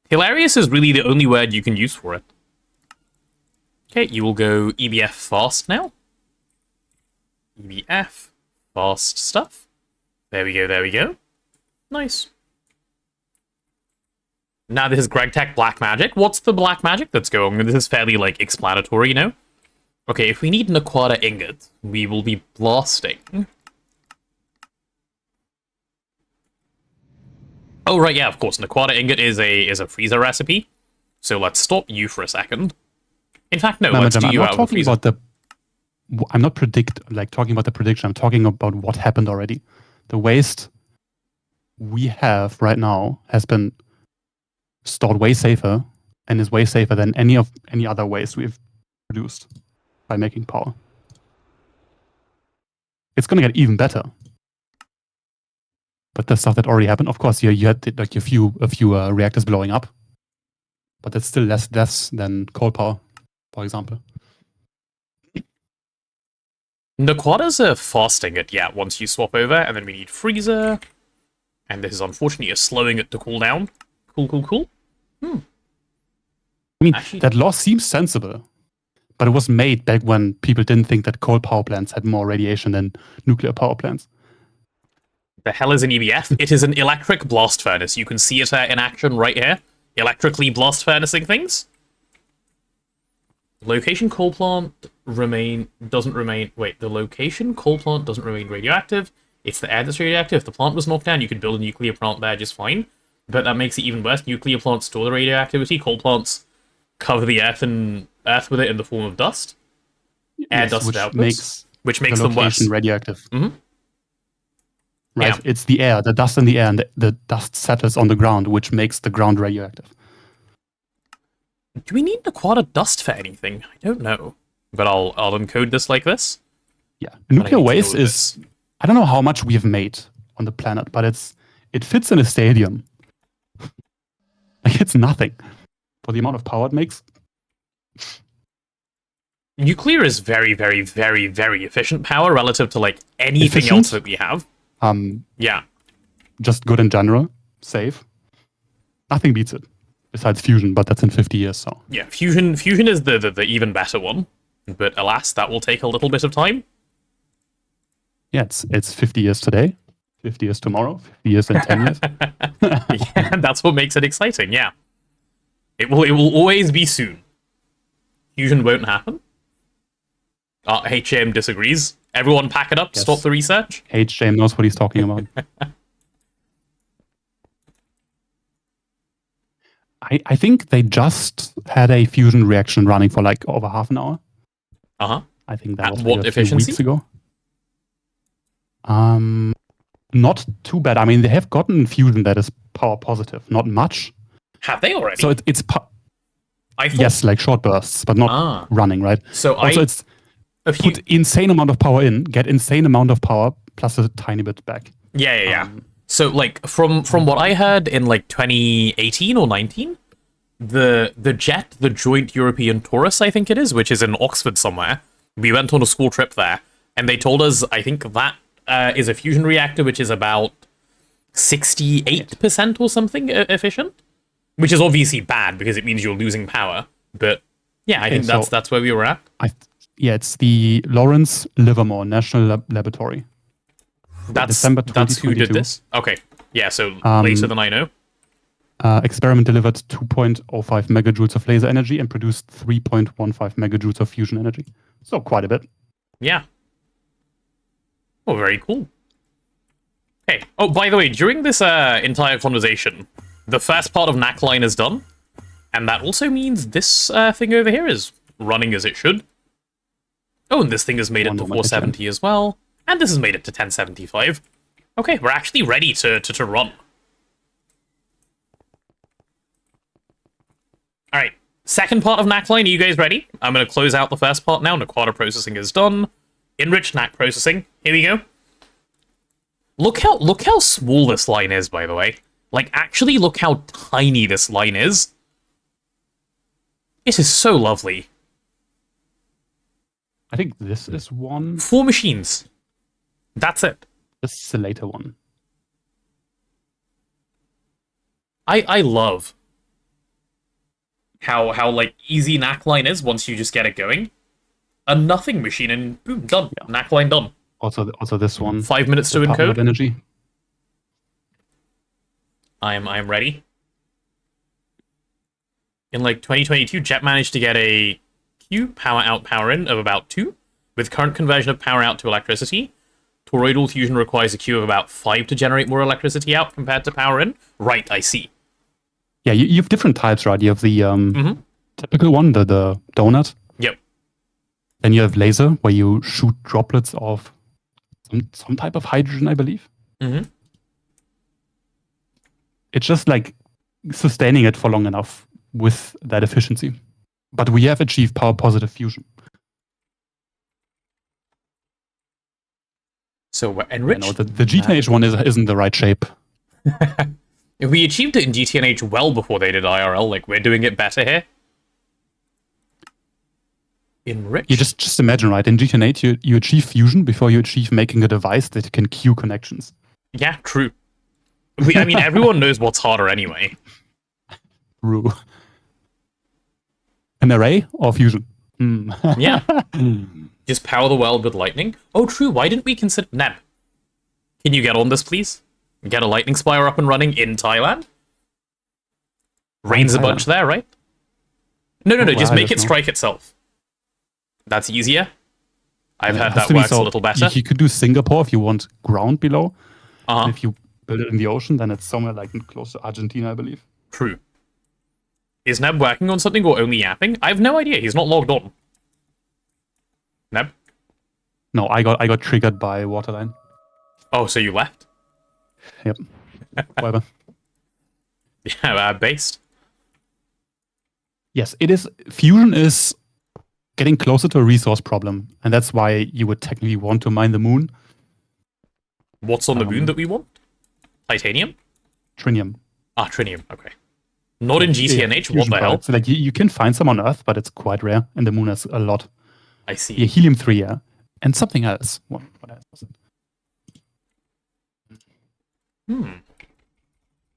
Hilarious is really the only word you can use for it. Okay, you will go EBF fast now. EBF fast stuff. There we go. Nice. Now this is GregTech Black Magic. What's the black magic that's going on? This is fairly, like, explanatory, you know? Okay, if we need Naquadah ingot, we will be blasting. Oh, right, yeah, of course. Naquadah ingot is a freezer recipe. So let's stop you for a second. In fact, no, let's do you out of the freezer. I'm not talking about the prediction. I'm talking about what happened already. The waste we have right now has been stored way safer and is way safer than any other waste we've produced by making power. It's going to get even better. But the stuff that already happened, of course, you had like a few reactors blowing up, but that's still less deaths than coal power, for example. Naquadah's a fasting it, yeah, once you swap over, and then we need freezer, and this is unfortunately a slowing it to cool down. Cool. I mean, actually, that law seems sensible, but it was made back when people didn't think that coal power plants had more radiation than nuclear power plants. The hell is an EBF? It is an electric blast furnace. You can see it in action right here. Electrically blast furnacing things. Location coal plant doesn't remain. Wait, the location coal plant doesn't remain radioactive. It's the air that's radioactive. If the plant was knocked down, you could build a nuclear plant there just fine. But that makes it even worse. Nuclear plants store the radioactivity. Coal plants cover the earth with it in the form of dust. Air dusted outwards, which makes them worse. Radioactive. Mm-hmm. Right, yeah. It's the air, the dust in the air, and the dust settles on the ground, which makes the ground radioactive. Do we need Naquadah dust for anything? I don't know. But I'll encode this like this. Yeah, nuclear need to waste know is. I don't know how much we've made on the planet, but it fits in a stadium. Like it's nothing for the amount of power it makes. Nuclear is very, very, very, very efficient power relative to like anything Efficient? else that we have. Yeah. Just good in general, safe. Nothing beats it besides fusion, but that's in 50 years. So Yeah, fusion is the even better one. But alas, that will take a little bit of time. yeah, it's 50 years today, 50 years tomorrow, 50 years in 10 years. Yeah, and that's what makes it exciting, yeah. It will always be soon. Fusion won't happen. HM disagrees. Everyone pack it up, Yes. stop the research. James knows what he's talking about. I think they just had a fusion reaction running for like over half an hour. Uh-huh. I think that At was what maybe a few efficiency? weeks ago. Not too bad. I mean, they have gotten fusion that is power positive. Not much. Have they already? So it's I thought, yes, like short bursts, but not running, right? So Also, it's a few, put insane amount of power in, get insane amount of power plus a tiny bit back. yeah. So like from what I heard in like 2018 or 19, the JET, the Joint European Taurus, I think it is, which is in Oxford somewhere. We went on a school trip there, and they told us I think that is a fusion reactor which is about 68% or something efficient, which is obviously bad because it means you're losing power. But yeah, I think so that's where we were at. It's the Lawrence Livermore National Laboratory. December That's who did 2022. this. Okay, yeah. So later than I know. Experiment delivered 2.05 megajoules of laser energy and produced 3.15 megajoules of fusion energy. So quite a bit. Yeah. Oh, very cool. Hey, oh, by the way, during this entire conversation, the first part of Naquadah Line is done, and that also means this thing over here is running as it should. Oh, and this thing has made it to 470 as well, and this has made it to 1075. Okay, we're actually ready to run. All right, second part of Naquadah Line, are you guys ready? I'm going to close out the first part now. Naquadah processing is done. Enriched NAC processing. Here we go. Look how small this line is, by the way. Like, actually look how tiny this line is. It is so lovely. I think this is one. 4 machines. That's it. This is the later one. I love how like easy Naquadah Line is once you just get it going. A nothing machine and boom, done. Yeah. Naquadah Line done. Also this one. 5 minutes to Department of encode. Energy. I'm ready. In like 2022, Jet managed to get a Q, power out, power in, of about 2, with current conversion of power out to electricity. Toroidal fusion requires a Q of about 5 to generate more electricity out compared to power in. Right, I see. Yeah, you have different types, right? You have the typical one, the donut. Yep. Then you have laser, where you shoot droplets of some type of hydrogen, I believe. Mm-hmm. It's just like sustaining it for long enough with that efficiency. But we have achieved power positive fusion. So we're enriched. I know, the GTNH one isn't the right shape. We achieved it in GTNH well before they did IRL. Like, we're doing it better here. Enriched? You just imagine, right? In GTNH, you achieve fusion before you achieve making a device that can queue connections. Yeah, true. I mean, everyone knows what's harder anyway. True. An array or fusion? Yeah. Just power the world with lightning. Oh, true. Why didn't we consider... Neb, can you get on this, please? Get a lightning spire up and running in Thailand? Rains a bunch there, right? No. Just make it strike itself. That's easier. I've heard that works a little better. You could do Singapore if you want ground below. Uh-huh. If you build it in the ocean, then it's somewhere like close to Argentina, I believe. True. Is Neb working on something or only yapping? I have no idea. He's not logged on. Neb? No, I got triggered by Waterline. Oh, so you left? Yep. Whatever. Yeah, based. Yes, it is. Fusion is getting closer to a resource problem, and that's why you would technically want to mine the moon. What's on the moon that we want? Titanium? Trinium. Ah, trinium. Okay. Not in GTNH. What the hell? So like you can find some on Earth, but it's quite rare, and the moon has a lot. I see. Yeah, helium-3, yeah, and something else. What else was it?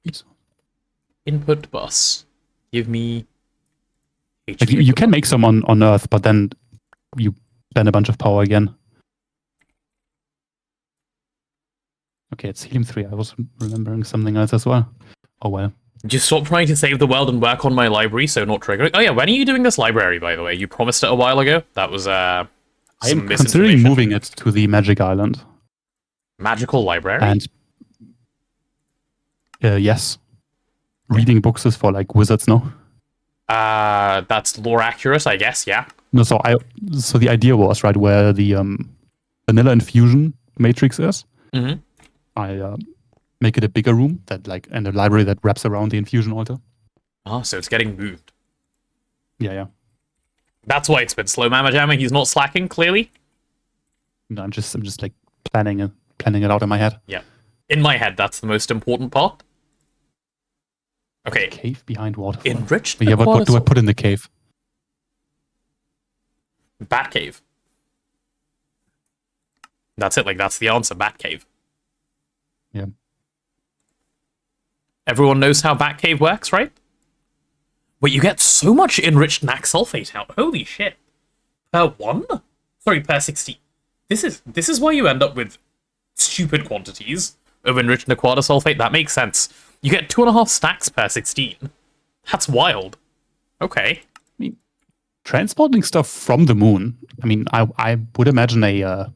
Yes. Input bus. Give me. Like you can make some on Earth, but then you spend a bunch of power again. Okay, it's helium-3. I was remembering something else as well. Oh well. Just stop trying to save the world and work on my library, so not triggering. Oh yeah, when are you doing this library, by the way? You promised it a while ago. That was I'm some considering moving it to the Magic Island. Magical library? And yes. Reading books is for like wizards, no? That's lore accurate, I guess, yeah. No, so the idea was, right, where the vanilla infusion matrix is. Mm-hmm. I make it a bigger room and a library that wraps around the infusion altar. Oh, so it's getting moved. Yeah. That's why it's been slow, Mama Jammer. He's not slacking, clearly. No, I'm just like planning it out in my head. Yeah. In my head, that's the most important part. Okay. Cave behind water. Enriched. Yeah, but what do I put in the cave? Bat cave. That's it. Like, that's the answer. Bat cave. Yeah. Everyone knows how Bat cave works, right? Wait, you get so much enriched NAC sulfate out. Holy shit. Per 1? Sorry, per 60. This is why you end up with stupid quantities of enriched Naquadah sulfate. That makes sense. You get 2.5 stacks per 16. That's wild. Okay. I mean, transporting stuff from the moon. I mean, I would imagine a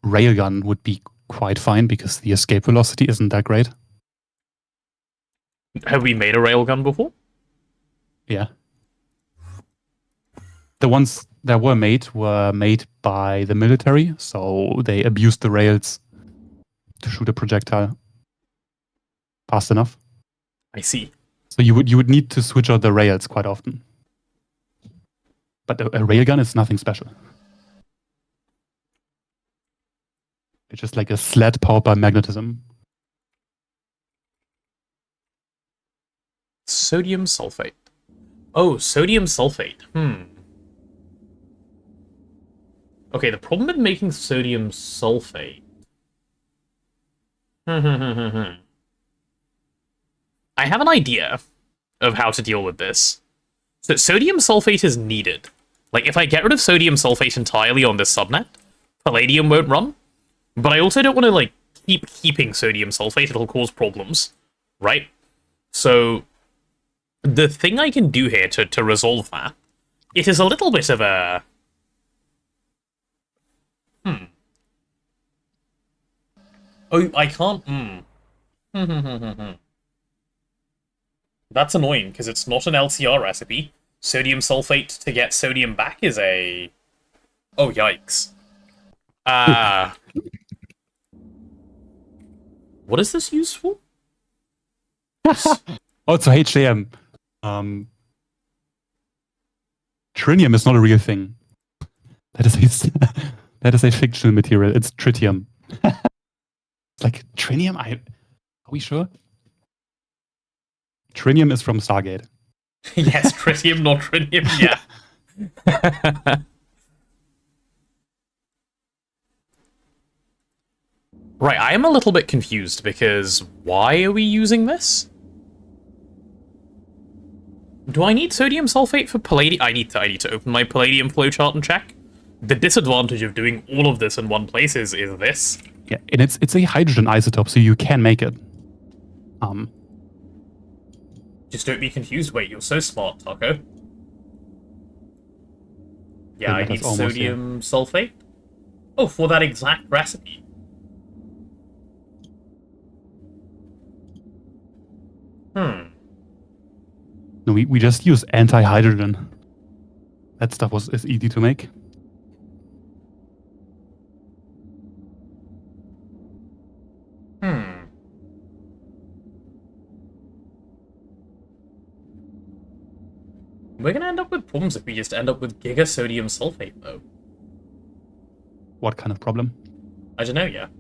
railgun would be quite fine because the escape velocity isn't that great. Have we made a railgun before? Yeah. The ones that were made by the military, so they abused the rails to shoot a projectile fast enough. I see. So you would need to switch out the rails quite often. But a railgun is nothing special. It's just like a sled powered by magnetism. Sodium sulfate. Oh, sodium sulfate. Okay, the problem with making sodium sulfate... I have an idea of how to deal with this. So sodium sulfate is needed. Like, if I get rid of sodium sulfate entirely on this subnet, Palladium won't run. But I also don't want to, like, keep keeping sodium sulfate. It'll cause problems, right? So the thing I can do here to resolve that, it is a little bit of a... Oh, I can't... That's annoying, because it's not an LCR recipe. Sodium sulfate to get sodium back is a... Oh, yikes. What is this used for? Oh, so HAM. Trinium is not a real thing. That is a fictional material. It's tritium. It's like trinium? Are we sure? Trinium is from Stargate. Yes, tritium, not trinium, yeah. Right, I am a little bit confused because why are we using this? Do I need sodium sulfate for palladium? I need to open my palladium flowchart and check. The disadvantage of doing all of this in one place is this. Yeah, and it's a hydrogen isotope, so you can make it. Just don't be confused. Wait, you're so smart, Taco. Yeah, I need sodium sulfate. Oh, for that exact recipe. No, we just use anti-hydrogen. That stuff is easy to make. We're gonna end up with problems if we just end up with giga sodium sulfate, though. What kind of problem? I don't know yet.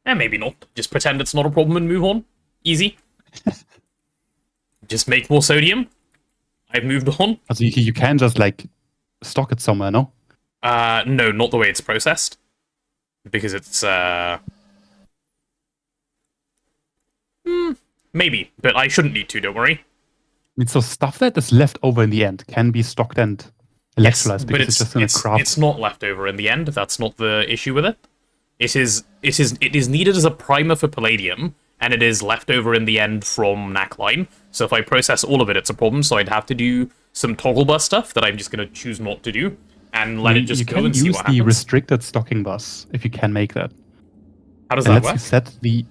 Maybe not. Just pretend it's not a problem and move on. Easy. Just make more sodium. I've moved on. Also, you can just like stock it somewhere, no? No, not the way it's processed. Because it's, maybe, but I shouldn't need to, don't worry. I mean, so stuff that is left over in the end can be stocked and electrolyzed but because it's just going to craft. it's not left over in the end. That's not the issue with it. It is needed as a primer for palladium, and it is left over in the end from Naquadah Line. So if I process all of it, it's a problem. So I'd have to do some toggle bus stuff that I'm just going to choose not to do and let it just go and see what happens. You can use the restricted stocking bus if you can make that. How does and that work? You set the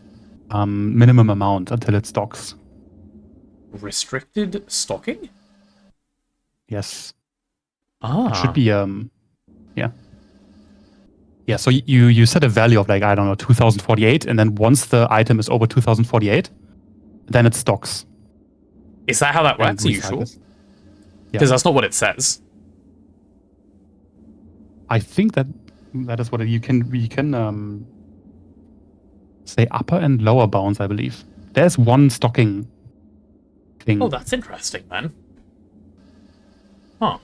minimum amount until it stocks. Restricted stocking? Yes. Ah. It should be yeah. Yeah, so you set a value of like, I don't know, 2048, and then once the item is over 2048, then it stocks. Is that how that works? Are you sure? Yeah. Because that's not what it says. I think that is what you can say upper and lower bounds, I believe. There's one stocking thing. Oh, that's interesting, man. Huh.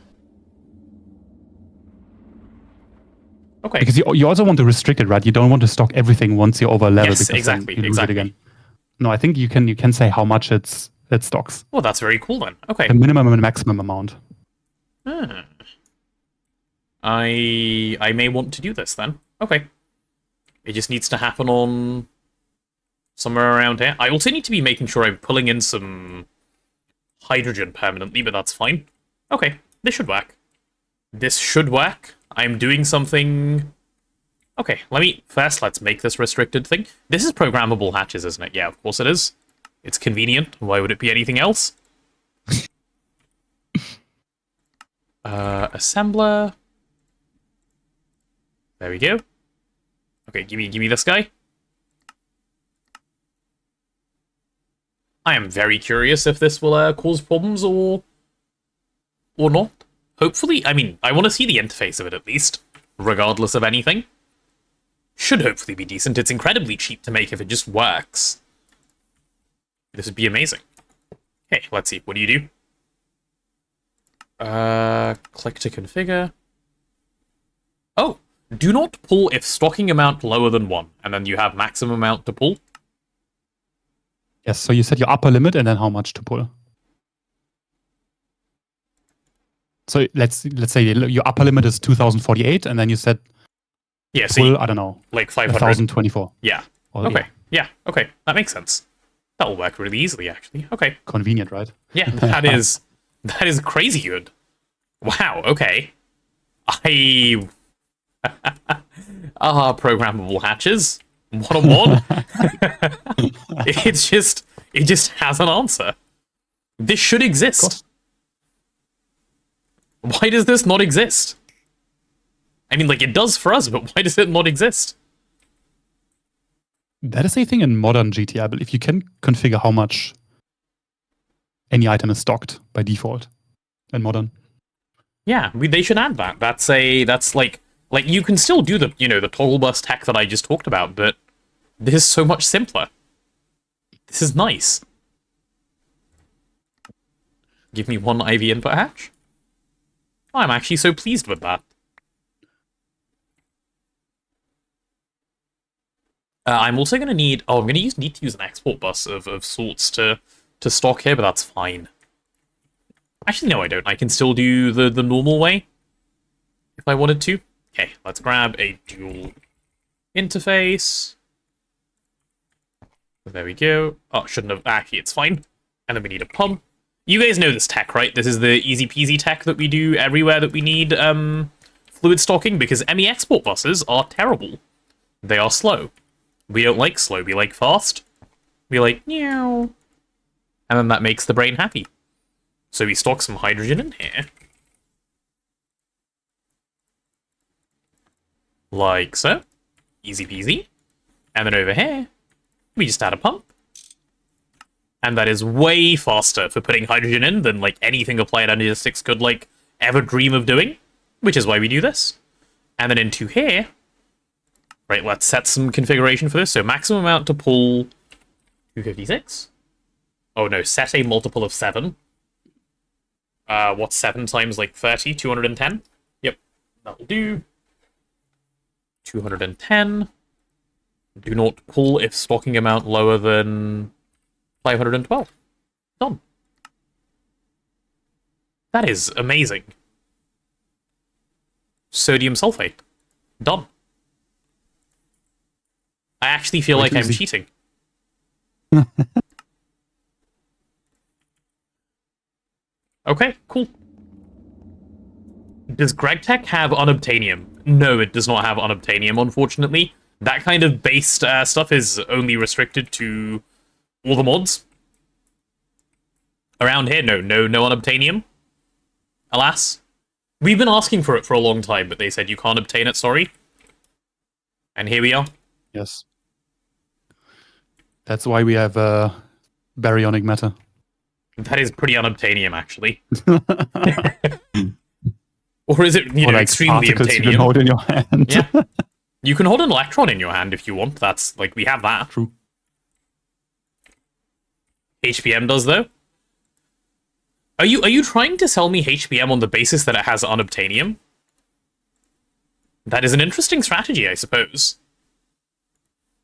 Okay. Because you also want to restrict it, right? You don't want to stock everything once you're over level. Yes, because exactly, you lose exactly. it again. No, I think you can say how much it stocks. Well, that's very cool then. Okay. The minimum and maximum amount. Ah. I may want to do this then. Okay. It just needs to happen on somewhere around here. I also need to be making sure I'm pulling in some hydrogen permanently, but that's fine. Okay, this should work. This should work. I'm doing something... Okay, let's make this restricted thing. This is programmable hatches, isn't it? Yeah, of course it is. It's convenient. Why would it be anything else? Assembler. There we go. Okay, give me this guy. I am very curious if this will cause problems or not. Hopefully, I mean, I want to see the interface of it at least, regardless of anything. Should hopefully be decent. It's incredibly cheap to make if it just works. This would be amazing. Okay, let's see. What do you do? Click to configure. Oh, do not pull if stocking amount lower than 1, and then you have maximum amount to pull. Yes, so you set your upper limit and then how much to pull. So let's say your upper limit is 2048, and then you set pull, I don't know, like 500. 1024. Yeah. Or, okay. Yeah. Okay. That makes sense. That'll work really easily, actually. Okay. Convenient, right? Yeah, that is crazy good. Wow. Okay. Programmable hatches. 101. It just has an answer. This should exist. Why does this not exist? I mean, like, it does for us, but why does it not exist? That is a thing in modern GT, I believe. You can configure how much any item is stocked by default in modern. Yeah, they should add that. That's like you can still do the the toggle bus tech that I just talked about, but this is so much simpler. This is nice. Give me one IV input hatch. I'm actually so pleased with that. I'm also going to need... Oh, I'm going to need to use an export bus of sorts to stock here, but that's fine. Actually, no, I don't. I can still do the normal way if I wanted to. Okay, let's grab a dual interface. There we go. Oh, shouldn't have... Actually, it's fine. And then we need a pump. You guys know this tech, right? This is the easy peasy tech that we do everywhere that we need fluid stocking, because ME export buses are terrible. They are slow. We don't like slow, we like fast. We like meow. And then that makes the brain happy. So we stock some hydrogen in here. Like so. Easy peasy. And then over here, we just add a pump. And that is way faster for putting hydrogen in than, like, anything applied energistics could, like, ever dream of doing. Which is why we do this. And then into here... Right, let's set some configuration for this. So maximum amount to pull 256. Oh no, set a multiple of 7. What's 7 times like 30? 210? Yep, that'll do. 210. Do not pull if stocking amount lower than 512. Done. That is amazing. Sodium sulfate. Done. I actually feel like I'm cheating. Okay, cool. Does GregTech have unobtainium? No, it does not have unobtainium, unfortunately. That kind of based stuff is only restricted to all the mods. Around here, no unobtainium. Alas. We've been asking for it for a long time, but they said you can't obtain it, sorry. And here we are. Yes. That's why we have baryonic matter. That is pretty unobtainium, actually. Or is it, or like extremely particles obtainium? you can hold in your hand. Yeah. You can hold an electron in your hand if you want. That's, like, we have that. True. HBM does, though? Are you trying to sell me HBM on the basis that it has unobtainium? That is an interesting strategy, I suppose.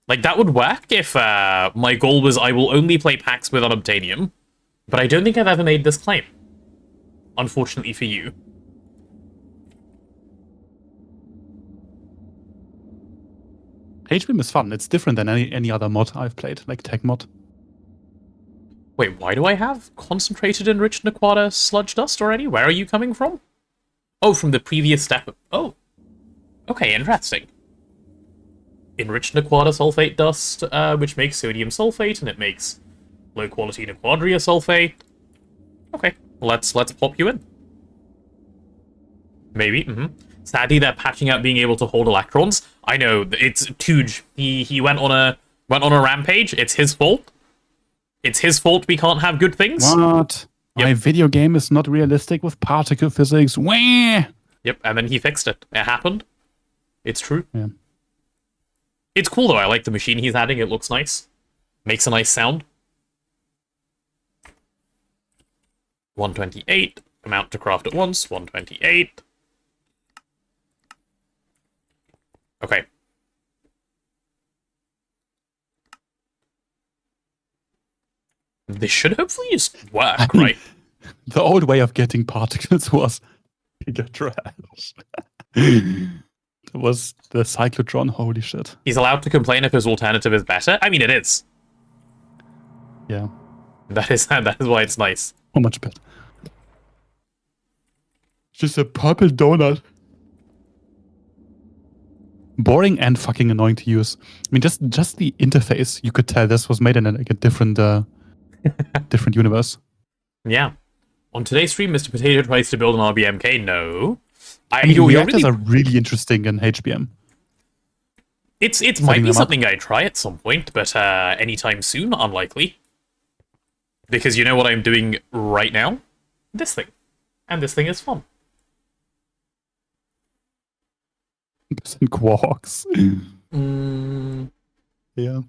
Like, that would work if my goal was I will only play packs with unobtainium, but I don't think I've ever made this claim. Unfortunately for you. HBM is fun. It's different than any other mod I've played, like tech mod. Wait, why do I have concentrated enriched Naquadah sludge dust already? Where are you coming from? Oh, from the previous step. Oh. Okay, interesting. Enriched Naquadah sulfate dust, which makes sodium sulfate, and it makes low-quality Naquadria sulfate. Okay, let's pop you in. Maybe, Sadly, they're patching out being able to hold electrons. I know, it's Tuj. He went on a rampage. It's his fault. It's his fault we can't have good things. What? Yep. My video game is not realistic with particle physics. Wah! Yep, and then he fixed it. It happened. It's true. Yeah. It's cool, though. I like the machine he's adding. It looks nice. Makes a nice sound. 128. Amount to craft at once. 128. Okay. This should hopefully just work, right? The old way of getting particles was bigger trash. That was the cyclotron. Holy shit. He's allowed to complain if his alternative is better. I mean, it is. Yeah. That is why it's nice. So much better. Just a purple donut. Boring and fucking annoying to use. I mean, just the interface. You could tell this was made in like a different different universe. Yeah. On today's stream, Mr. Potato tries to build an RBMK. No. I mean, reactors are really interesting in HBM. It might be something I try at some point, but anytime soon, unlikely. Because you know what I'm doing right now? This thing. And this thing is fun. Percent quarks. Yeah.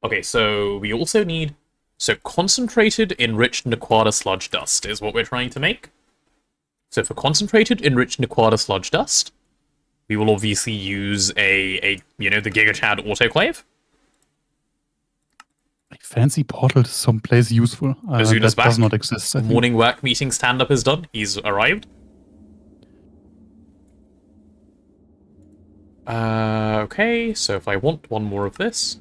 Okay, so we also need... So concentrated enriched Naquadah sludge dust is what we're trying to make. So for concentrated enriched Naquadah sludge dust, we will obviously use the GigaChad autoclave. Like fancy portal to someplace useful. Azuna's that back. does not exist. I think. Morning work meeting stand-up is done. He's arrived. Okay, so if I want one more of this...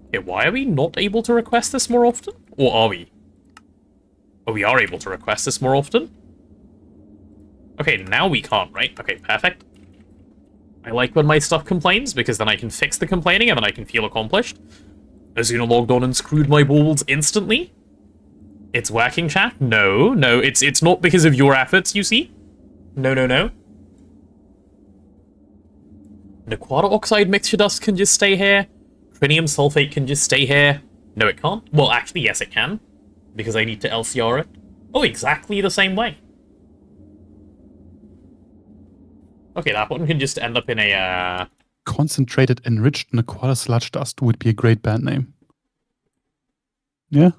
Okay, why are we not able to request this more often? Or are we? Oh, we are able to request this more often? Okay, now we can't, right? Okay, perfect. I like when my stuff complains, because then I can fix the complaining and then I can feel accomplished. Azuna logged on and screwed my balls instantly. It's working, chat? No, it's not because of your efforts, you see? No. Naquadah oxide mixture dust can just stay here. Trinium sulfate can just stay here. No, it can't. Well, actually, yes, it can. Because I need to LCR it. Oh, exactly the same way. Okay, that one can just end up in a, Concentrated Enriched Naquadah Sludge Dust would be a great band name. Yeah.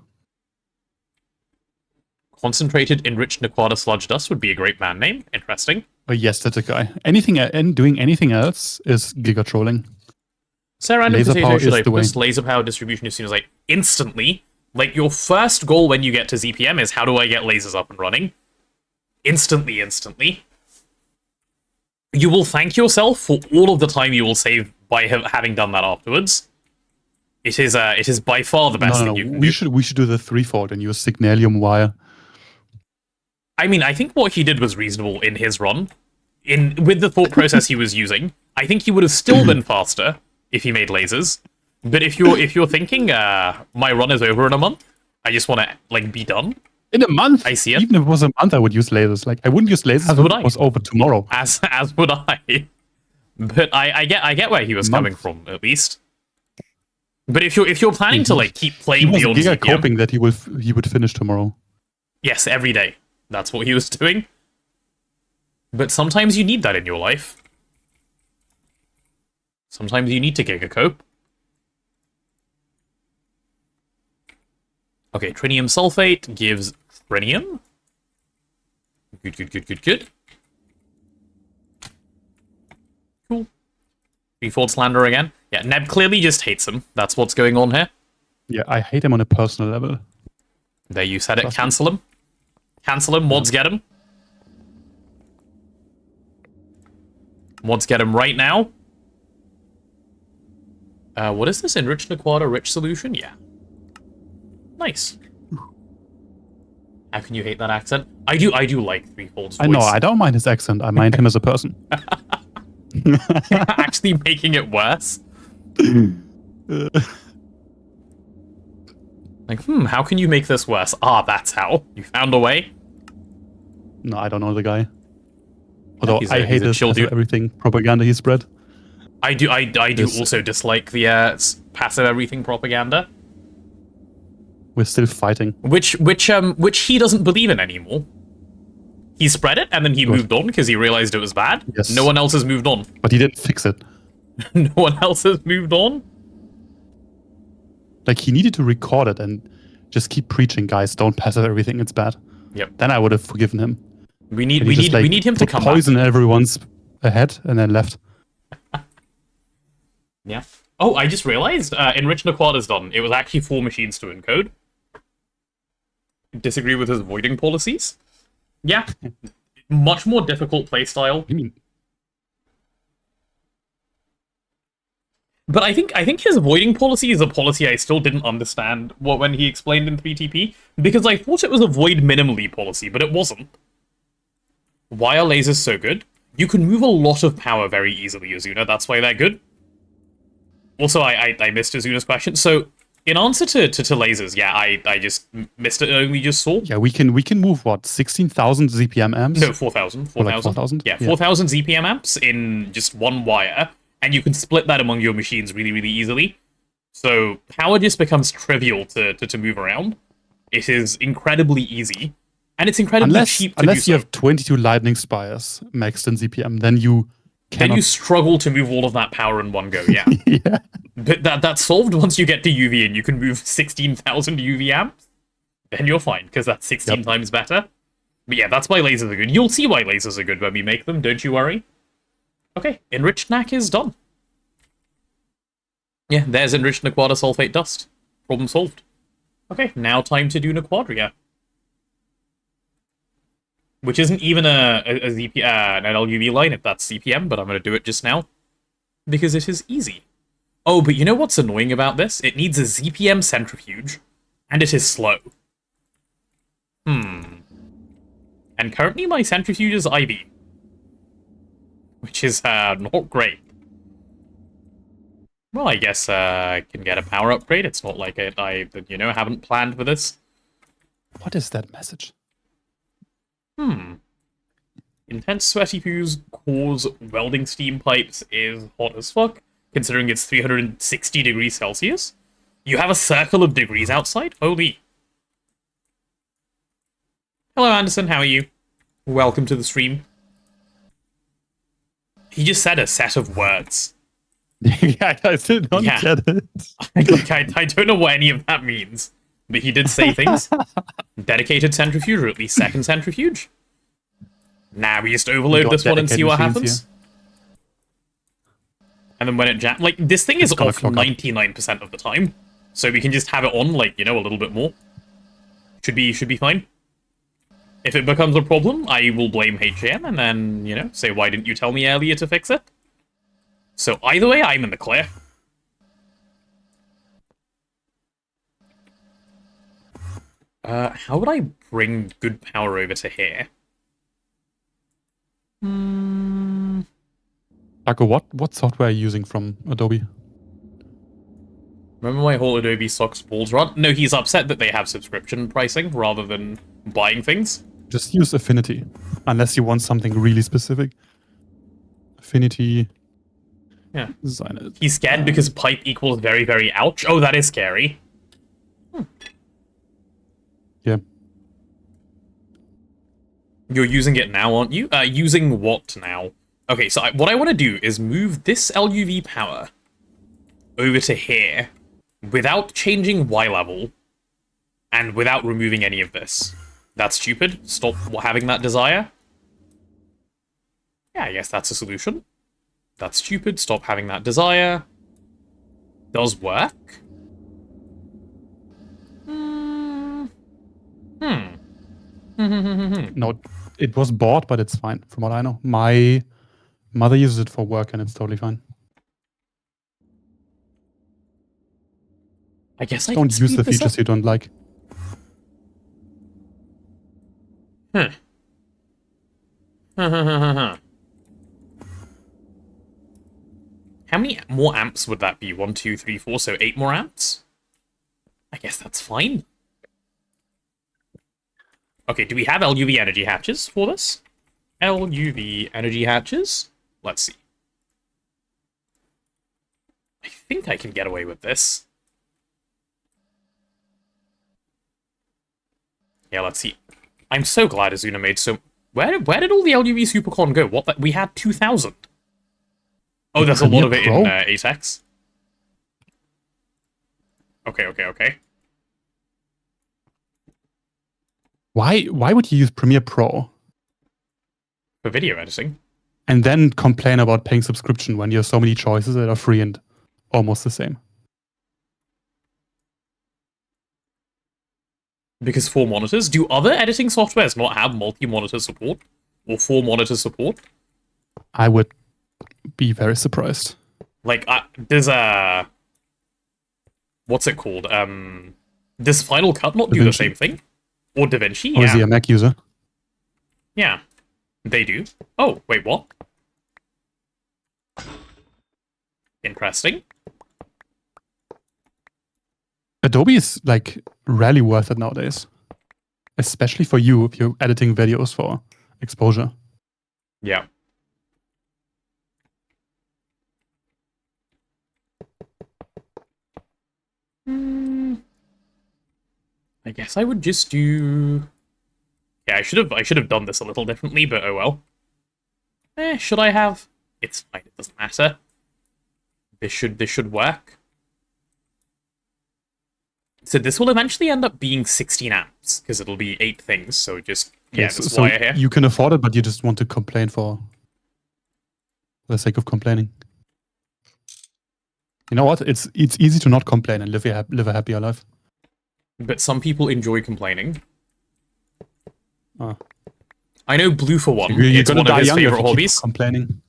Concentrated Enriched Naquadah Sludge Dust would be a great band name. Interesting. But yes, that's a guy. Anything and doing anything else is giga trolling. Sarah, Laser power should is I the way. post laser power distribution as soon as I... Instantly. Like, your first goal when you get to ZPM is how do I get lasers up and running? Instantly. You will thank yourself for all of the time you will save by having done that afterwards. It is by far the best thing you can do. We should do the threefold and use Signalium wire. I mean, I think what he did was reasonable in his run. With the thought process he was using, I think he would have still been faster if he made lasers. But if you're thinking, my run is over in a month, I just want to like be done. In a month? I see it. Even if it was a month, I would use lasers. Like I wouldn't use lasers if it was over tomorrow. As would I. But I get where he was coming from, at least. But if you're planning to like keep playing he beyond was ZPM, hoping that he would finish tomorrow. yes, every day. That's what he was doing. But sometimes you need that in your life. Sometimes you need to giga cope. Okay, trinium sulfate gives trinium. Good. Cool. Threefold slander again. Yeah, Neb clearly just hates him. That's what's going on here. Yeah, I hate him on a personal level. There, you said it. Cancel him. Cancel him. Mods get him. Mods get him right now. What is this? Enriched Naquadah rich solution? Yeah. Nice. How can you hate that accent? I do like Threefold's voice. I know, I don't mind his accent. I mind him as a person. Actually making it worse. Like, how can you make this worse? Ah, that's how. You found a way? No, I don't know the guy. Although He's I hate a his chill dude. everything propaganda he spread. I do also dislike the passive everything propaganda. We're still fighting. Which he doesn't believe in anymore. He spread it and then he moved on because he realized it was bad. Yes. No one else has moved on. But he didn't fix it. No one else has moved on. Like, he needed to record it and just keep preaching, guys, don't passive everything, it's bad. Yep. Then I would have forgiven him. We need we need him to come poison back. everyone's head and then left. Yeah. Oh, I just realized Enriched Naquadah's done. It was actually 4 machines to encode. Disagree with his voiding policies? Yeah. Much more difficult playstyle. I mean, But I think his voiding policy is a policy I still didn't understand when he explained in 3TP, because I thought it was a void minimally policy, but it wasn't. Why are lasers so good? You can move a lot of power very easily, Azuna, that's why they're good. Also, I missed Azuna's question. So, in answer to lasers, yeah, I just missed it, I only just saw. yeah, we can move, what, 16,000 ZPM amps? No, 4,000. 4,000. 4,000? Yeah, 4,000 ZPM amps in just one wire, and you can split that among your machines really, really easily. So, power just becomes trivial to move around. It is incredibly easy, and it's incredibly cheap to do Unless you so. have 22 lightning spires maxed in ZPM, then you cannot... Then you struggle to move all of that power in one go, yeah. yeah. But that's solved once you get to UV and you can move 16,000 UV amps. Then you're fine, because that's 16 times better. But yeah, that's why lasers are good. You'll see why lasers are good when we make them, don't you worry. Okay, Enriched NAC is done. Yeah, there's Enriched Naquadah Sulfate Dust. Problem solved. Okay, now time to do Naquadria. Which isn't even an LUV line if that's CPM, but I'm going to do it just now. Because it is easy. Oh, but you know what's annoying about this? It needs a ZPM centrifuge, and it is slow. And currently my centrifuge is IV. Which is not great. Well, I guess I can get a power upgrade. It's not like I haven't planned for this. What is that message? Intense sweaty fumes cause welding steam pipes is hot as fuck. considering it's 360 degrees Celsius. You have a circle of degrees outside? Holy. Hello, Anderson. How are you? Welcome to the stream. He just said a set of words. Yeah, I still don't get it. I don't know what any of that means, but he did say things. Dedicated centrifuge, or at least second centrifuge. Now we just overload this one and see what happens. And then when it jams, like, this thing is off 99% of the time, so we can just have it on, like, you know, a little bit more. Should be fine. If it becomes a problem, I will blame HAM and then, you know, say, why didn't you tell me earlier to fix it? So either way, I'm in the clear. How would I bring good power over to here? Taco, what software are you using from Adobe? Remember my whole Adobe stocks balls run? No, he's upset that they have subscription pricing rather than buying things. Just use Affinity, unless you want something really specific. Affinity. Yeah. Design it. He's scared because pipe equals very, very ouch. Oh, that is scary. Yeah. You're using it now, aren't you? Using what now? Okay, so what I want to do is move this LUV power over to here without changing Y level and without removing any of this. That's stupid. Stop having that desire. Yeah, I guess that's a solution. That's stupid. Stop having that desire. Does work. No, it was bought, but it's fine, from what I know. My mother uses it for work, and it's totally fine. I guess I don't use the features you don't like. How many more amps would that be? 1, 2, 3, 4, so 8 more amps? I guess that's fine. Okay, do we have LUV energy hatches for this? LUV energy hatches? Let's see. I think I can get away with this. Yeah, let's see. I'm so glad Azuna made so... Where did all the LUV supercon go? What? We had 2,000. Oh, there's a lot of it in 8x. Okay. Why would you use Premiere Pro? For video editing. And then complain about paying subscription when you have so many choices that are free and almost the same? Because 4 monitors? Do other editing softwares not have multi-monitor support? Or 4 monitor support? I would be very surprised. Like, there's a... What's it called? Does Final Cut not do the same thing? Or DaVinci? Or is he a Mac user? Yeah, they do. Oh, wait, what? Interesting. Adobe is, like, rarely worth it nowadays. Especially for you if you're editing videos for exposure. Yeah. I guess I would just do... Yeah, I should have done this a little differently, but oh well. Should I have? It's fine, it doesn't matter. This should work. So this will eventually end up being 16 amps, because it'll be 8 things, so just, yeah, Okay, this so wire here. you can afford it, but you just want to complain for the sake of complaining. You know what? It's easy to not complain and live a happier life. But some people enjoy complaining. Oh. I know Blue for one. You're It's gonna one of die his young if favorite you keep hobbies. complaining.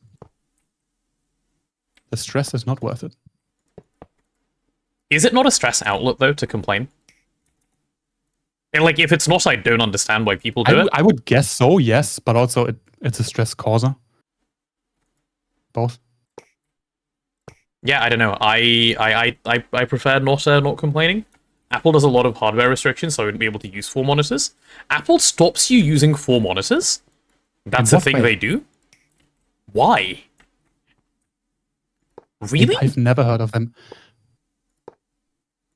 The stress is not worth it. Is it not a stress outlet, though, to complain? And, like, if it's not, I don't understand why people do it. I would guess so, yes, but also it's a stress causer. Both. Yeah, I don't know. I prefer not complaining. Apple does a lot of hardware restrictions, so I wouldn't be able to use 4 monitors. Apple stops you using 4 monitors. That's a thing they do. Why? Really? I've never heard of them.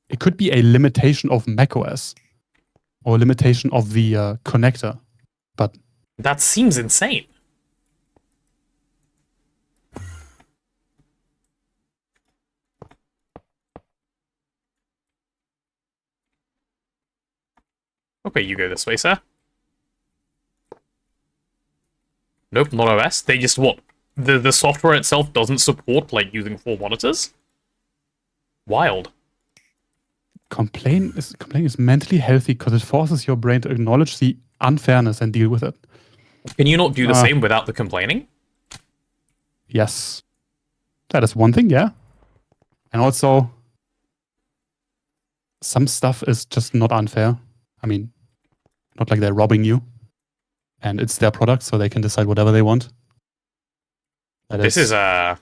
It could be a limitation of macOS or a limitation of the connector, but That seems insane. Okay, you go this way, sir. Nope, not OS. They just what? The software itself doesn't support like using 4 monitors? Wild. complaint is mentally healthy because it forces your brain to acknowledge the unfairness and deal with it. Can you not do the same without the complaining? Yes. That is one thing, yeah. And also, some stuff is just not unfair. I mean, not like they're robbing you. And it's their product, so they can decide whatever they want. This is I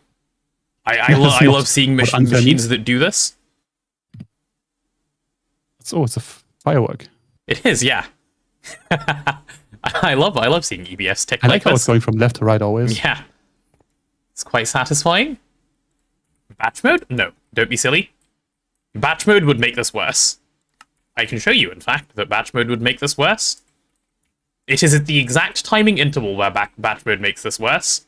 love seeing machines that do this. It's a firework. It is, yeah. I love seeing EBS tick I like how this. it's going from left to right always. Yeah. It's quite satisfying. Batch mode? No, don't be silly. Batch mode would make this worse. I can show you, in fact, that batch mode would make this worse. It is at the exact timing interval where batch mode makes this worse.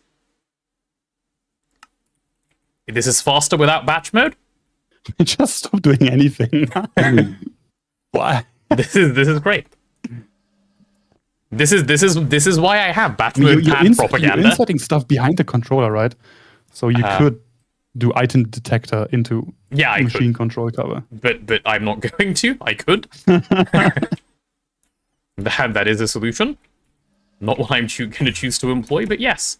This is faster without batch mode. Just stop doing anything. Why? This is great. This is why I have batch mode pad propaganda. You're inserting stuff behind the controller, right? So you could do item detector into machine control cover. But I'm not going to. I could. That is a solution. Not what I'm going to choose to employ, but yes.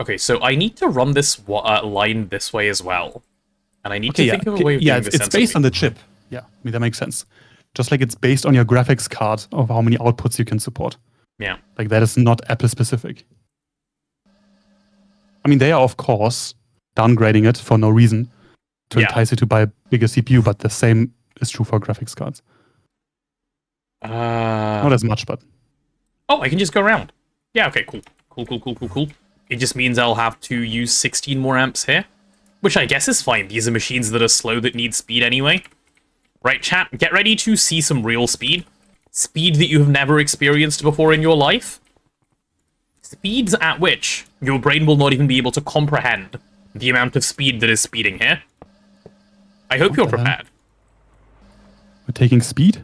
Okay, so I need to run this line this way as well. And I need to think of a way of doing this it's based on the chip. Yeah, I mean, that makes sense. Just like it's based on your graphics card of how many outputs you can support. Yeah. Like that is not Apple specific. I mean, they are, of course, downgrading it for no reason to entice you to buy a bigger CPU, but the same is true for graphics cards. Not as much, but... Oh, I can just go around. Yeah, okay, cool. Cool. It just means I'll have to use 16 more amps here. Which I guess is fine. These are machines that are slow that need speed anyway. Right, chat, get ready to see some real speed. Speed that you have never experienced before in your life. Speeds at which your brain will not even be able to comprehend the amount of speed that is speeding here. I hope you're prepared. We're taking speed?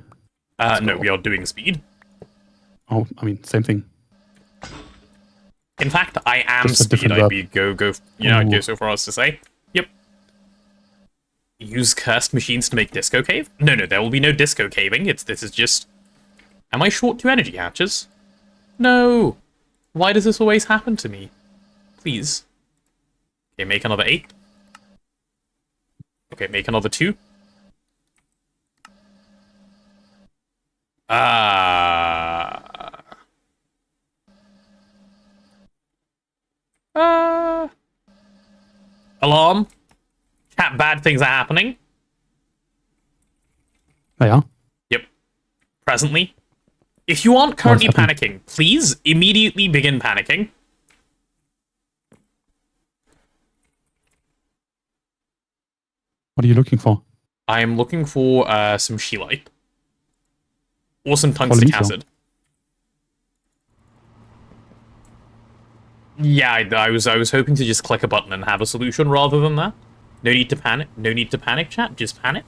No, we are doing speed. Oh, I mean, same thing. In fact, I am Just a speed. different I'd be I'd go so far as to say. Yep. Use cursed machines to make disco cave? No, there will be no disco caving. This is just... Am I short 2 energy hatches? No! Why does this always happen to me? Please. Okay, make another 8. Okay, make another 2. Alarm. Chat, bad things are happening. Oh, yeah? Yep. Presently. If you aren't currently panicking, please immediately begin panicking. What are you looking for? I am looking for some scheelite. Or some tungstic acid. Yeah, I was hoping to just click a button and have a solution rather than that. No need to panic. No need to panic, chat. Just panic.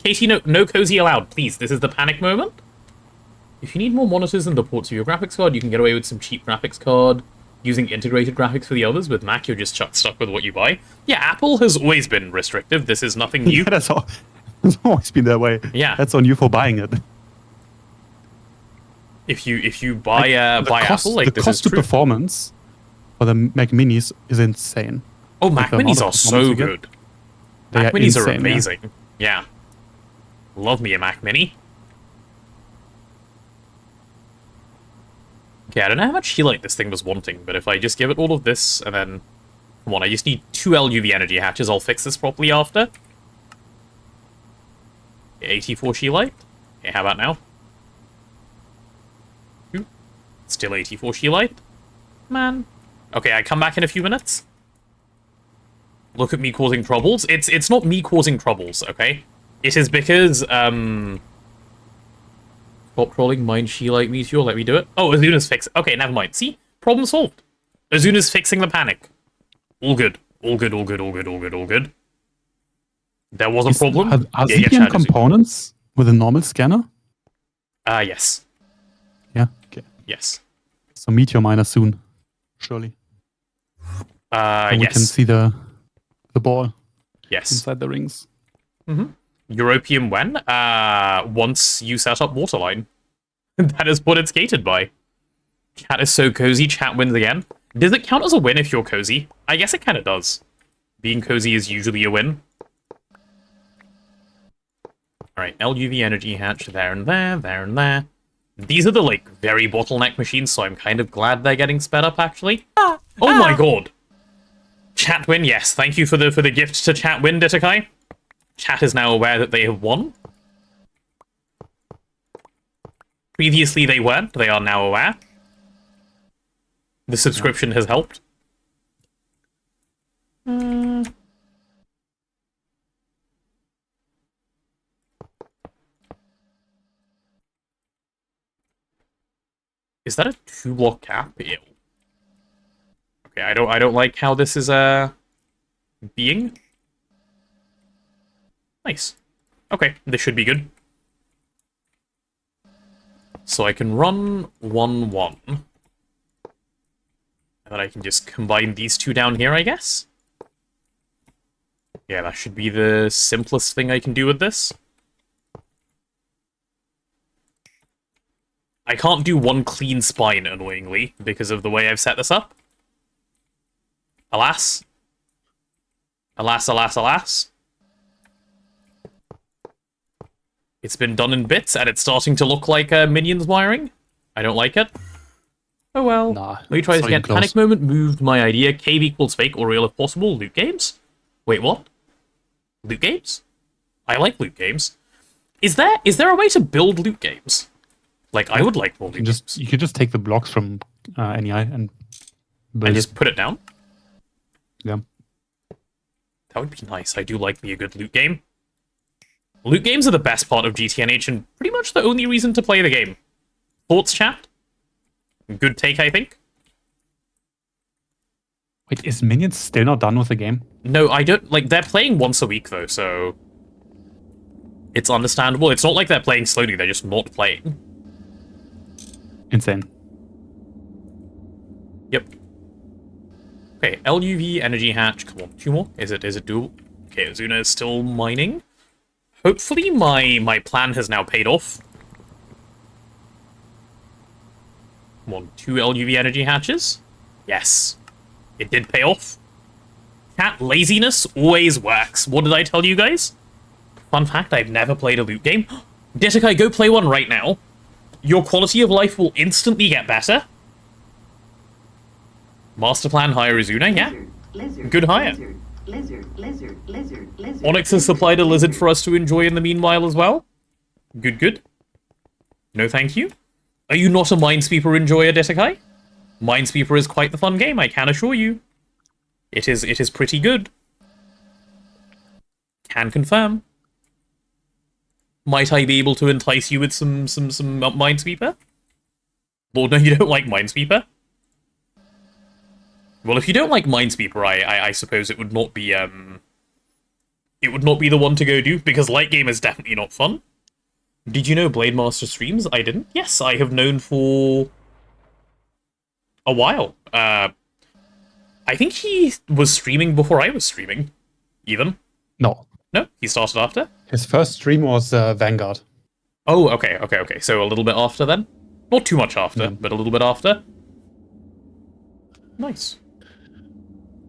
Katie, no cozy allowed, please. This is the panic moment. If you need more monitors than the ports of your graphics card, you can get away with some cheap graphics card. Using integrated graphics for the others. With Mac, you're just stuck with what you buy. Yeah, Apple has always been restrictive. This is nothing new. Yeah, it's always been that way. Yeah. That's on you for buying it. If you buy Apple, like, the this cost is to true. performance for the Mac Minis is insane. Oh, Mac Minis are so good. Mac Minis are amazing. Yeah. Love me a Mac Mini. Okay, I don't know how much healite this thing was wanting, but if I just give it all of this, and then... Come on, I just need 2 LUV energy hatches. I'll fix this properly after. 84 healite. Okay, how about now? Still 84 Sheelite. Man. Okay, I come back in a few minutes. Look at me causing troubles. It's not me causing troubles, okay? It is because, Stop trolling, mine Sheelite Meteor, let me do it. Oh, Azuna's fixed. Okay, never mind. See? Problem solved. Azuna's fixing the panic. All good. All good, all good, all good, all good, all good. There was a problem. Are Yeah, CPM Chad, components with a normal scanner? yes. Yeah, okay. Yes. So Meteor miner soon, surely. And we yes. can see the ball Yes. inside the rings. European when? Once you set up Waterline. That is what it's gated by. Chat is so cozy, chat wins again. Does it count as a win if you're cozy? I guess it kind of does. Being cozy is usually a win. Alright, LUV energy hatch there and there, there and there. These are the, like, very bottleneck machines, so I'm kind of glad they're getting sped up, actually. Oh my god! Chat win, yes. Thank you for the gift to chat win, Ditakai. Chat is now aware that they have won. Previously they weren't, they are now aware. The subscription has helped. Is that a 2-block cap? Ew. Okay, I don't like how this is being. Nice. Okay, this should be good. So I can run 1-1. And then I can just combine these two down here, I guess? Yeah, that should be the simplest thing I can do with this. I can't do one clean spine, annoyingly, because of the way I've set this up. Alas. Alas, alas, alas. It's been done in bits, and it's starting to look like Minions wiring. I don't like it. Oh well. Nah, Let me try this again. close. Panic moment moved my idea. Cave equals fake or real if possible. Loot games? Wait, what? Loot games? I like loot games. Is there a way to build loot games? Like, I would like more loot games. You could just take the blocks from NEI and build And it. just put it down? Yeah. That would be nice. I do like me a good loot game. Loot games are the best part of GTNH and pretty much the only reason to play the game. Thoughts, chat? Good take, I think. Wait, is Minions still not done with the game? No, I don't... Like, they're playing once a week, though, so... It's understandable. It's not like they're playing slowly, they're just not playing. Insane. Yep. Okay, LUV, energy hatch. Come on, 2 more? Is it dual? Okay, Azuna is still mining. Hopefully my plan has now paid off. Come on, 2 LUV energy hatches. Yes. It did pay off. Cat laziness always works. What did I tell you guys? Fun fact, I've never played a loot game. Ditakai, go play one right now. Your quality of life will instantly get better. Master plan hire Azuna, yeah. Lizard, Good hire. lizard. Onyx has supplied a lizard for us to enjoy in the meanwhile as well. Good, good. No thank you. Are you not a Minesweeper enjoyer, Ditakai? Minesweeper is quite the fun game, I can assure you. It is pretty good. Can confirm. Might I be able to entice you with some Minesweeper? Lord, no, you don't like Minesweeper? Well, if you don't like Minesweeper, I suppose it would not be the one to go do, because light game is definitely not fun. Did you know Blademaster streams? I didn't. Yes, I have known for a while. I think he was streaming before I was streaming, even. No. No, he started after. His first stream was Vanguard. Oh, okay. So a little bit after then? Not too much after, but a little bit after. Nice.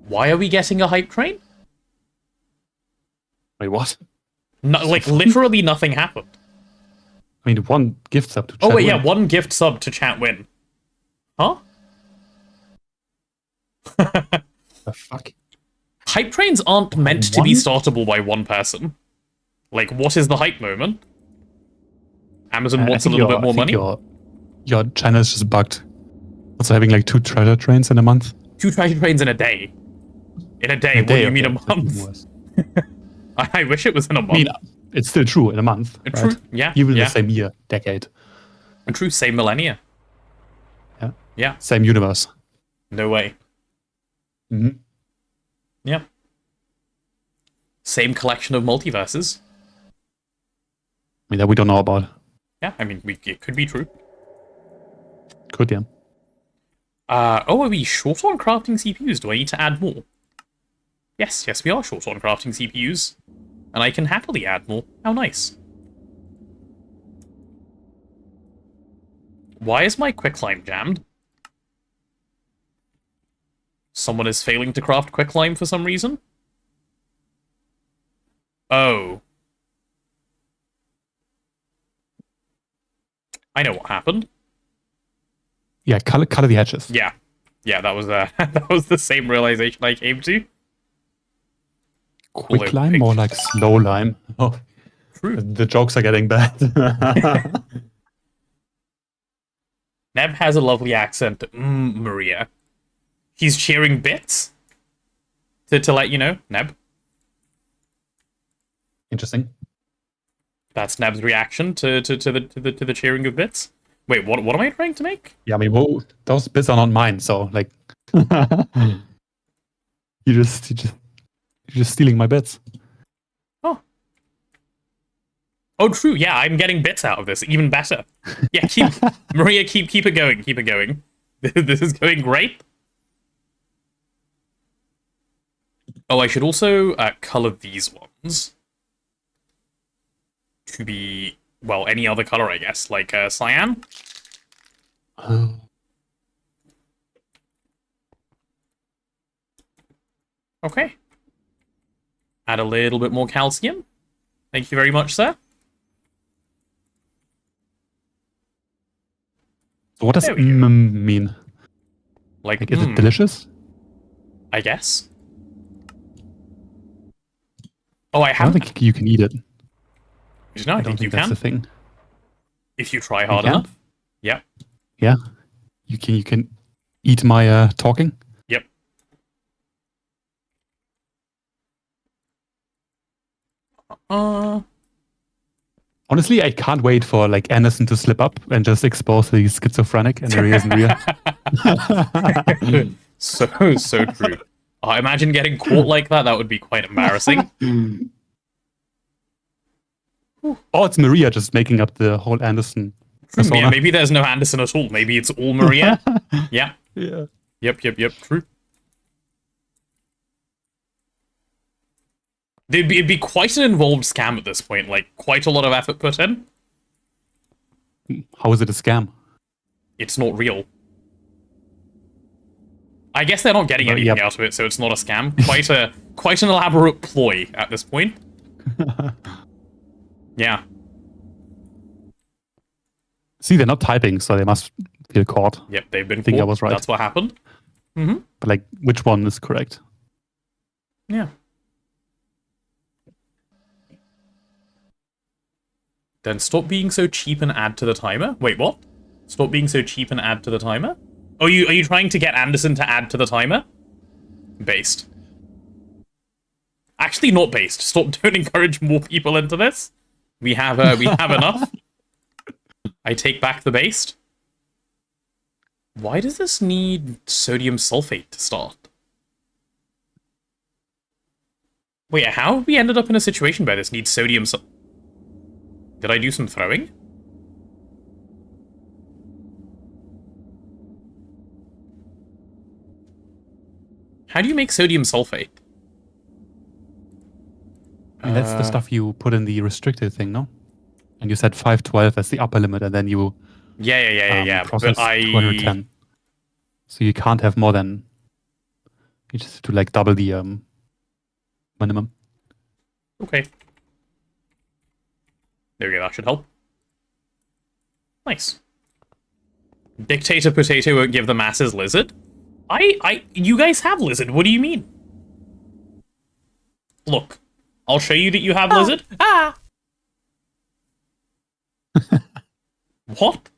Why are we getting a hype train? Wait, what? No, like, literally nothing happened. I mean, one gift sub to Oh, chat wait, win. yeah, one gift sub to chat win. Huh? The fuck? Hype trains aren't meant to be One? startable by one person. Like, what is the hype moment? Amazon I wants a think little bit I more think money? Your channel is just bugged. Also having like 2 treasure trains in a month. 2 treasure trains in a day. In a day, what do you mean a month? I wish it was in a month. I mean, it's still true in a month. True, right? yeah. Even in yeah. the same year, decade. And true, same millennia. Yeah. Yeah. Same universe. No way. Mm-hmm. Yeah. Same collection of multiverses. I mean, that we don't know about. Yeah, I mean, it could be true. Could, yeah. Oh, are we short on crafting CPUs? Do I need to add more? Yes, we are short on crafting CPUs. And I can happily add more. How nice. Why is my quicklime jammed? Someone is failing to craft quicklime for some reason? Oh. I know what happened. Yeah, color the edges. Yeah, that was that was the same realization I came to. Quick lime, more like slow lime. Oh, true. The jokes are getting bad. Neb has a lovely accent. Maria. He's cheering bits. To let you know, Neb. Interesting. That's Neb's reaction to the cheering of bits. Wait, what am I trying to make? Yeah, I mean, whoa, those bits are not mine, so like, you're just stealing my bits. Oh, true. Yeah, I'm getting bits out of this. Even better. Yeah, Maria, keep it going. Keep it going. This is going great. Oh, I should also color these ones to be, well, any other color, I guess, like cyan. Oh. Okay. Add a little bit more calcium. Thank you very much, sir. What does mean? Like is it delicious? I guess. Oh, I don't think you can eat it. No, I don't think you that's can. the thing. If you try hard enough. Yep. Yeah. You can eat my talking. Yep. Honestly, I can't wait for like Anderson to slip up and just expose the schizophrenic and there isn't real. So true. Oh, imagine getting caught like that. That would be quite embarrassing. Oh, it's Maria just making up the whole Anderson persona. Yeah, maybe there's no Anderson at all. Maybe it's all Maria. Yeah. Yeah. Yep. True. It'd be quite an involved scam at this point. Like, quite a lot of effort put in. How is it a scam? It's not real. I guess they're not getting anything out of it, so it's not a scam. Quite an elaborate ploy at this point. Yeah. See, they're not typing, so they must feel caught. Yep, they've been I think caught. I was right. That's what happened. Mm-hmm. But like, which one is correct? Yeah. Then stop being so cheap and add to the timer. Wait, what? Stop being so cheap and add to the timer? Oh, are you trying to get Anderson to add to the timer? Based. Actually, not based. Stop! Don't encourage more people into this. We have enough. I take back the based. Why does this need sodium sulfate to start? Wait, how have we ended up in a situation where this needs sodium sulfate? Did I do some throwing? How do you make sodium sulfate? I mean, that's the stuff you put in the restricted thing, no? And you said 512 as the upper limit, and then you process 210. So you can't have more than, you just have to like double the minimum. Okay. There we go, that should help. Nice. Dictator Potato won't give the masses lizard? You guys have lizard, what do you mean? Look, I'll show you that you have lizard. What?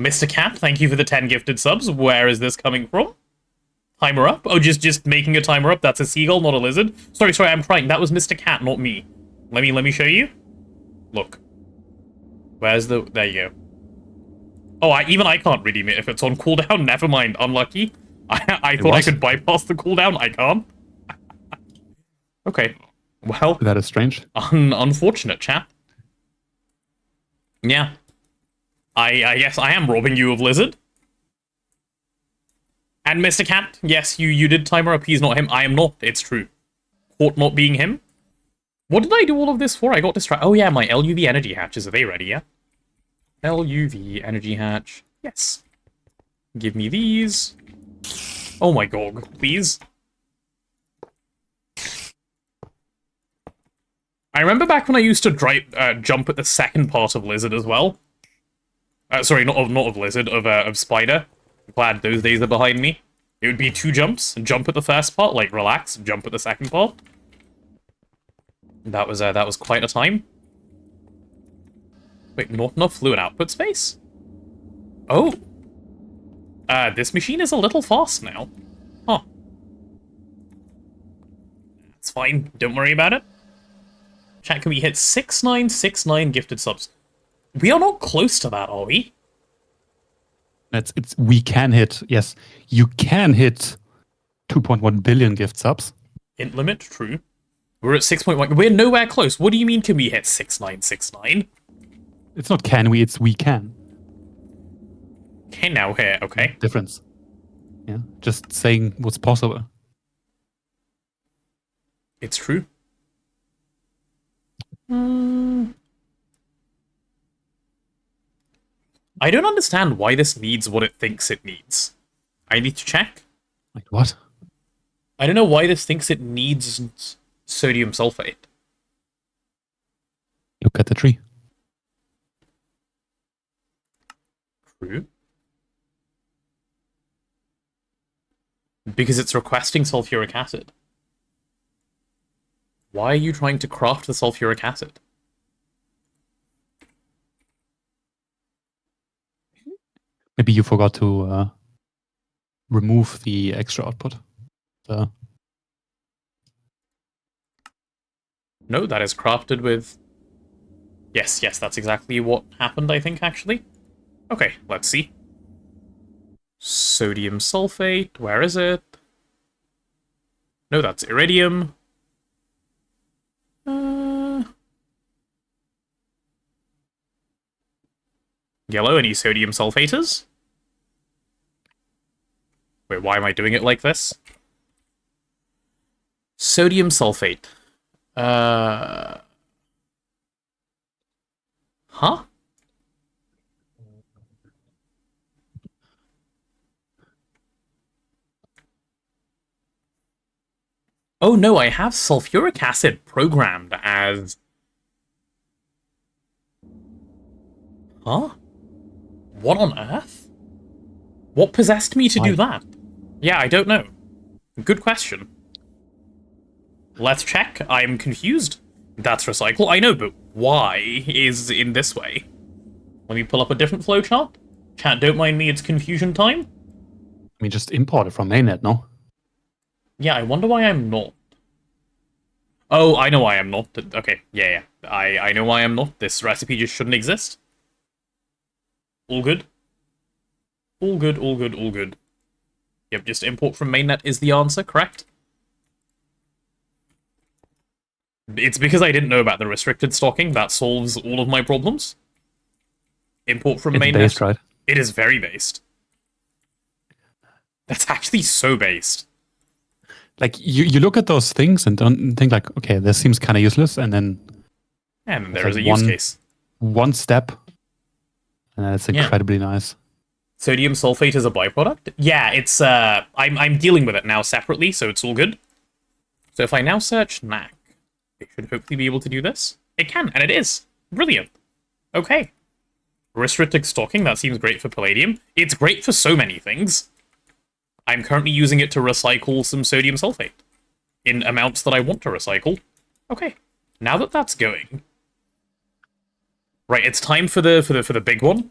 Mr. Cat, thank you for the 10 gifted subs. Where is this coming from? Timer up? Oh, just making a timer up. That's a seagull, not a lizard. Sorry, I'm crying. That was Mr. Cat, not me. Let me show you. Look. Where's the... There you go. Oh, even I can't redeem it if it's on cooldown. Never mind. Unlucky. I thought I could bypass the cooldown. I can't. Okay. Well... That is strange. Unfortunate, chap. Yeah. I guess I am robbing you of lizard. And Mr. Cat, yes, you did timer up. He's not him. I am not. It's true. Caught not being him. What did I do all of this for? I got distracted. Oh yeah, my LUV energy hatches. Are they ready, yeah? LUV energy hatch. Yes. Give me these. Oh my god, please. I remember back when I used to jump at the second part of Lizard as well. Sorry, not of Lizard, of Spider. Glad those days are behind me. It would be 2 jumps, and jump at the first part, like relax, and jump at the second part. That was quite a time. Wait, not enough fluid output space? Oh. This machine is a little fast now. Huh. That's fine, don't worry about it. Chat, can we hit 6969 gifted subs? We are not close to that, are we? We can hit, yes, you can hit 2.1 billion gift subs. Int limit, true. We're at 6.1. We're nowhere close. What do you mean can we hit 6969? It's not can we, it's we can. Okay, now here, okay. Difference. Yeah, just saying what's possible. It's true. I don't understand why this needs what it thinks it needs. I need to check. Like what? I don't know why this thinks it needs sodium sulfate. Look at the tree. True. Because it's requesting sulfuric acid. Why are you trying to craft the sulfuric acid? Maybe you forgot to remove the extra output. No, that is crafted with... Yes, that's exactly what happened, I think, actually. Okay, let's see. Sodium sulfate, where is it? No, that's iridium. Yellow, any sodium sulfators? Wait, why am I doing it like this? Sodium sulfate. Huh? Oh no, I have sulfuric acid programmed as... Huh? What on earth? What possessed me to do that? Yeah, I don't know. Good question. Let's check. I'm confused. That's recycle. I know, but why is in this way? Let me pull up a different flowchart. Chat, don't mind me, it's confusion time. I mean, just import it from mainnet, no? Yeah, I wonder why I'm not. Oh, I know why I'm not. Okay, yeah. I know why I'm not. This recipe just shouldn't exist. All good. All good. Yep, just import from mainnet is the answer, correct? It's because I didn't know about the restricted stocking. That solves all of my problems. Import from mainnet. It's based, right? It is very based. That's actually so based. Like, you look at those things and don't think like, okay, this seems kind of useless, and then... And there is a use case. One step, and it's incredibly nice. Sodium sulfate is a byproduct? Yeah, it's, I'm dealing with it now separately, so it's all good. So if I now search NAC, it should hopefully be able to do this. It can, and it is. Brilliant. Okay. Restricted stocking, that seems great for palladium. It's great for so many things. I'm currently using it to recycle some sodium sulfate in amounts that I want to recycle. Okay, now that that's going, right, it's time for the big one.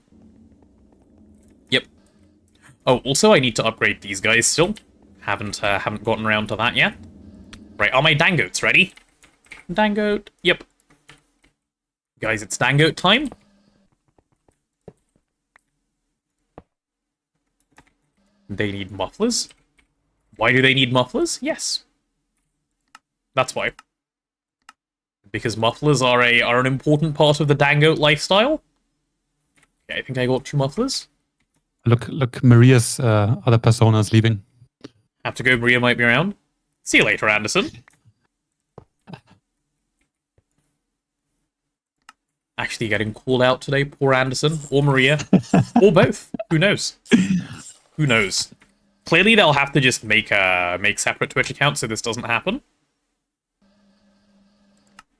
Oh, also I need to upgrade these guys still. Haven't gotten around to that yet. Right, are my dangotes ready? Dangote, yep. Guys, it's dangote time. They need mufflers. Why do they need mufflers? Yes. That's why. Because mufflers are an important part of the dangote lifestyle. Okay, I think I got 2 mufflers. Look, Maria's other persona is leaving. Have to go, Maria might be around. See you later, Anderson. Actually getting called out today, poor Anderson, or Maria, or both. Who knows? Who knows? Clearly they'll have to just make separate Twitch accounts so this doesn't happen.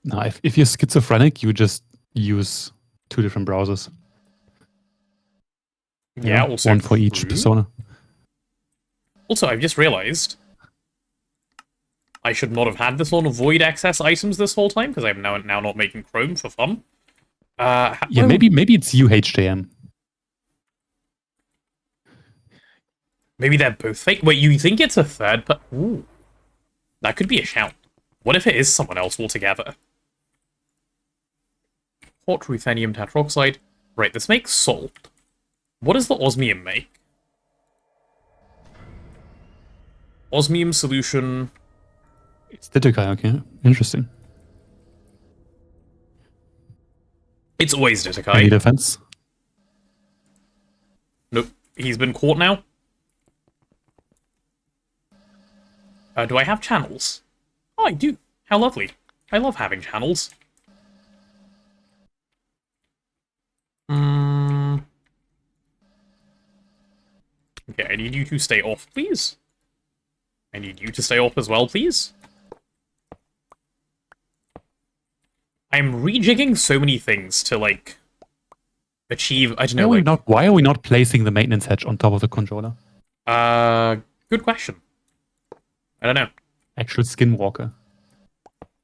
No, if you're schizophrenic, you just use 2 different browsers. Yeah, also one for each persona. Also, I've just realized I should not have had this on void access items this whole time because I'm now not making Chrome for fun. Yeah, maybe it's UHJM. Maybe they're both fake. Wait, you think it's a third? But ooh, that could be a shout. What if it is someone else altogether? Hot ruthenium tetroxide. Right, this makes salt. What does the osmium make? Osmium solution. It's Ditterkai, okay. Interesting. It's always Any Ditterkai. defense? Nope. He's been caught now. Do I have channels? Oh, I do. How lovely. I love having channels. Okay, I need you to stay off, please. I need you to stay off as well, please. I'm rejigging so many things to, like, achieve, I don't know, like... Why are we not placing the maintenance hatch on top of the controller? Good question. I don't know. Actual skinwalker.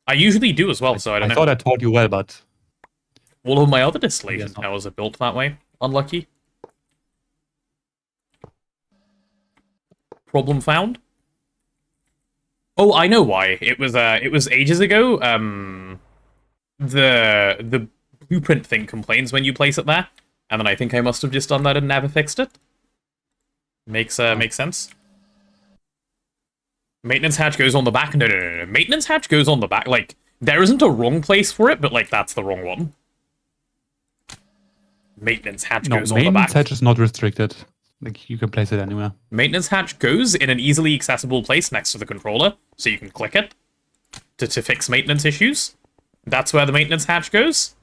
I usually do as well, so I don't know. I thought I taught you well, but... All of my other distillation Yeah, no. towers are built that way. Unlucky. Problem found? Oh, I know why. It was ages ago. The blueprint thing complains when you place it there, and then I think I must have just done that and never fixed it. Makes sense. Maintenance hatch goes on the back. No. Maintenance hatch goes on the back. Like, there isn't a wrong place for it, but, like, that's the wrong one. Maintenance hatch goes on the back. Maintenance hatch is not restricted. Like, you can place it anywhere. Maintenance hatch goes in an easily accessible place next to the controller, so you can click it to fix maintenance issues. That's where the maintenance hatch goes.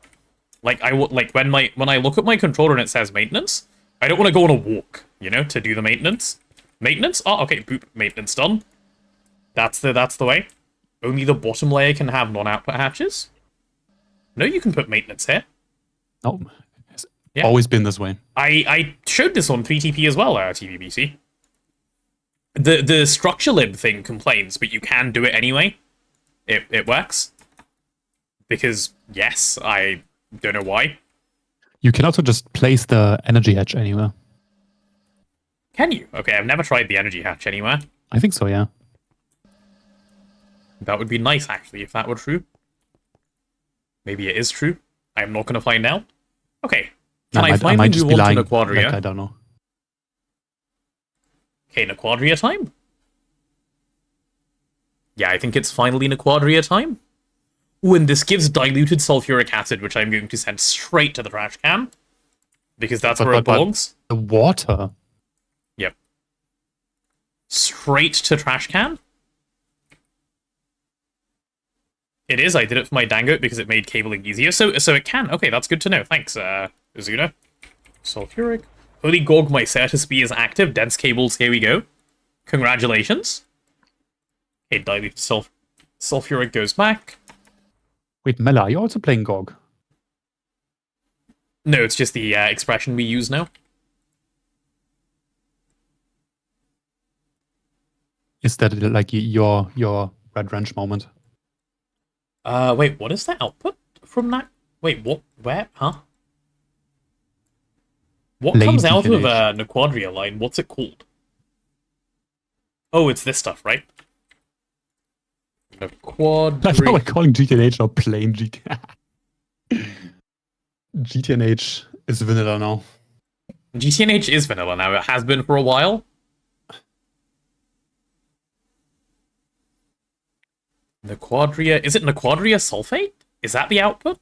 Like, when I look at my controller and it says maintenance, I don't want to go on a walk, you know, to do the maintenance. Maintenance? Oh, okay, boop, maintenance done. That's the way. Only the bottom layer can have non-output hatches. No, you can put maintenance here. No, it's Yeah. always been this way. I showed this on 3TP as well, TVBC. The structure lib thing complains, but you can do it anyway. It works. Because, yes, I don't know why. You can also just place the energy hatch anywhere. Can you? Okay, I've never tried the energy hatch anywhere. I think so, yeah. That would be nice, actually, if that were true. Maybe it is true. I'm not going to find out. Okay. Can I finally just move be on lying. to Naquadah? Like, I don't know. Okay, Naquadah time? Yeah, I think it's finally Naquadah time. Ooh, and this gives diluted sulfuric acid, which I'm going to send straight to the trash can. Because that's where it belongs. The water. Yep. Straight to trash can? It is. I did it for my Dangote because it made cabling easier. So it can. Okay, that's good to know. Thanks, Azuna. Sulfuric. Holy GoG, my Certus B is active. Dense cables, here we go. Congratulations. Okay, diluted sulfuric goes back. Wait, Mela, are you also playing GOG? No, it's just the expression we use now. Is that like your Red Wrench moment? Wait, what is the output from that? Wait, what? Where? Huh? What Lame comes out of GTNH. Naquadah Line? What's it called? Oh, it's this stuff, right? That's how we're Naquadah. calling GTNH now plain GTNH. GTNH is vanilla now. GTNH is vanilla now. It has been for a while. Naquadah. Is it Naquadah sulfate? Is that the output?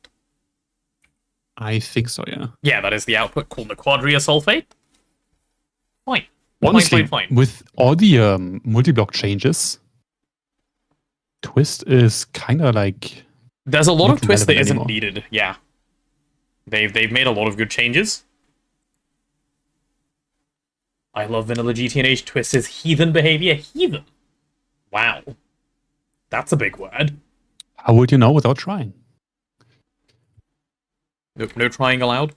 I think so, yeah. Yeah, that is the output called Naquadah sulfate. Fine. Honestly, Fine. with all the multi-block changes, Twist is kind of like... There's a lot not of twist that relevant isn't anymore. needed. Yeah. They've made a lot of good changes. I love vanilla GTNH. Twist is heathen behavior. Heathen. Wow. That's a big word. How would you know without trying? No trying allowed.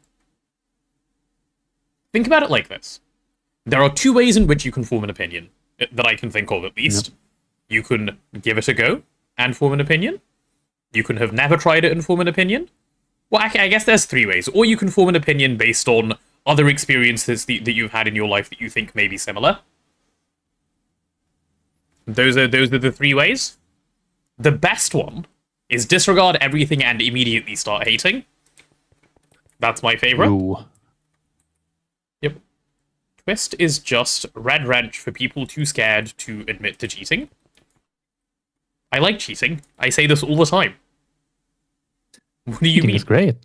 Think about it like this. There are two ways in which you can form an opinion, that I can think of at least. Yep. You can give it a go and form an opinion. You can have never tried it and form an opinion. Well, I guess there's three ways. Or you can form an opinion based on other experiences that you've had in your life that you think may be similar. Those are the three ways. The best one is disregard everything and immediately start hating. That's my favorite. Ooh. Yep. Twist is just red wrench for people too scared to admit to cheating. I like cheating. I say this all the time. What do you Cheating mean? is great.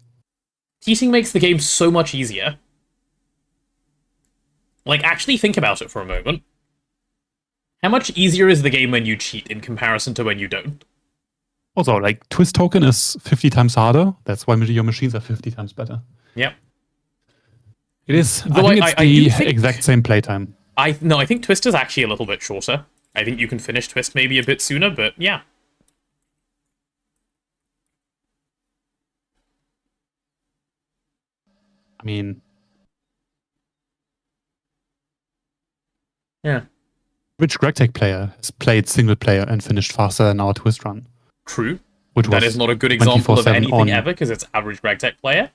Cheating makes the game so much easier. Like, actually think about it for a moment. How much easier is the game when you cheat in comparison to when you don't? Also, like, Twist token is 50 times harder. That's why your machines are 50 times better. Yep. It is. Though I think it's I do the think- exact same playtime. I think Twist is actually a little bit shorter. I think you can finish Twist maybe a bit sooner, but yeah. I mean, Yeah. which GregTech player has played single player and finished faster than our Twist run? True. Which That was is not a good example of 24/7 anything on- ever, because it's average GregTech player.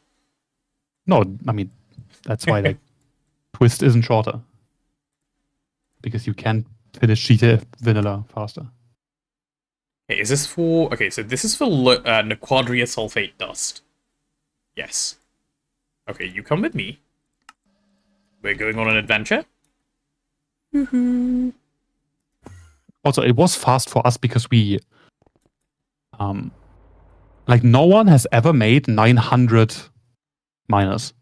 No, I mean, that's why like Twist isn't shorter. Because you can finish GTA vanilla faster. Okay, is this for... Okay, so this is for Naquadah sulfate dust. Yes. Okay, you come with me. We're going on an adventure. Also, it was fast for us because we, like no one has ever made 900 miners.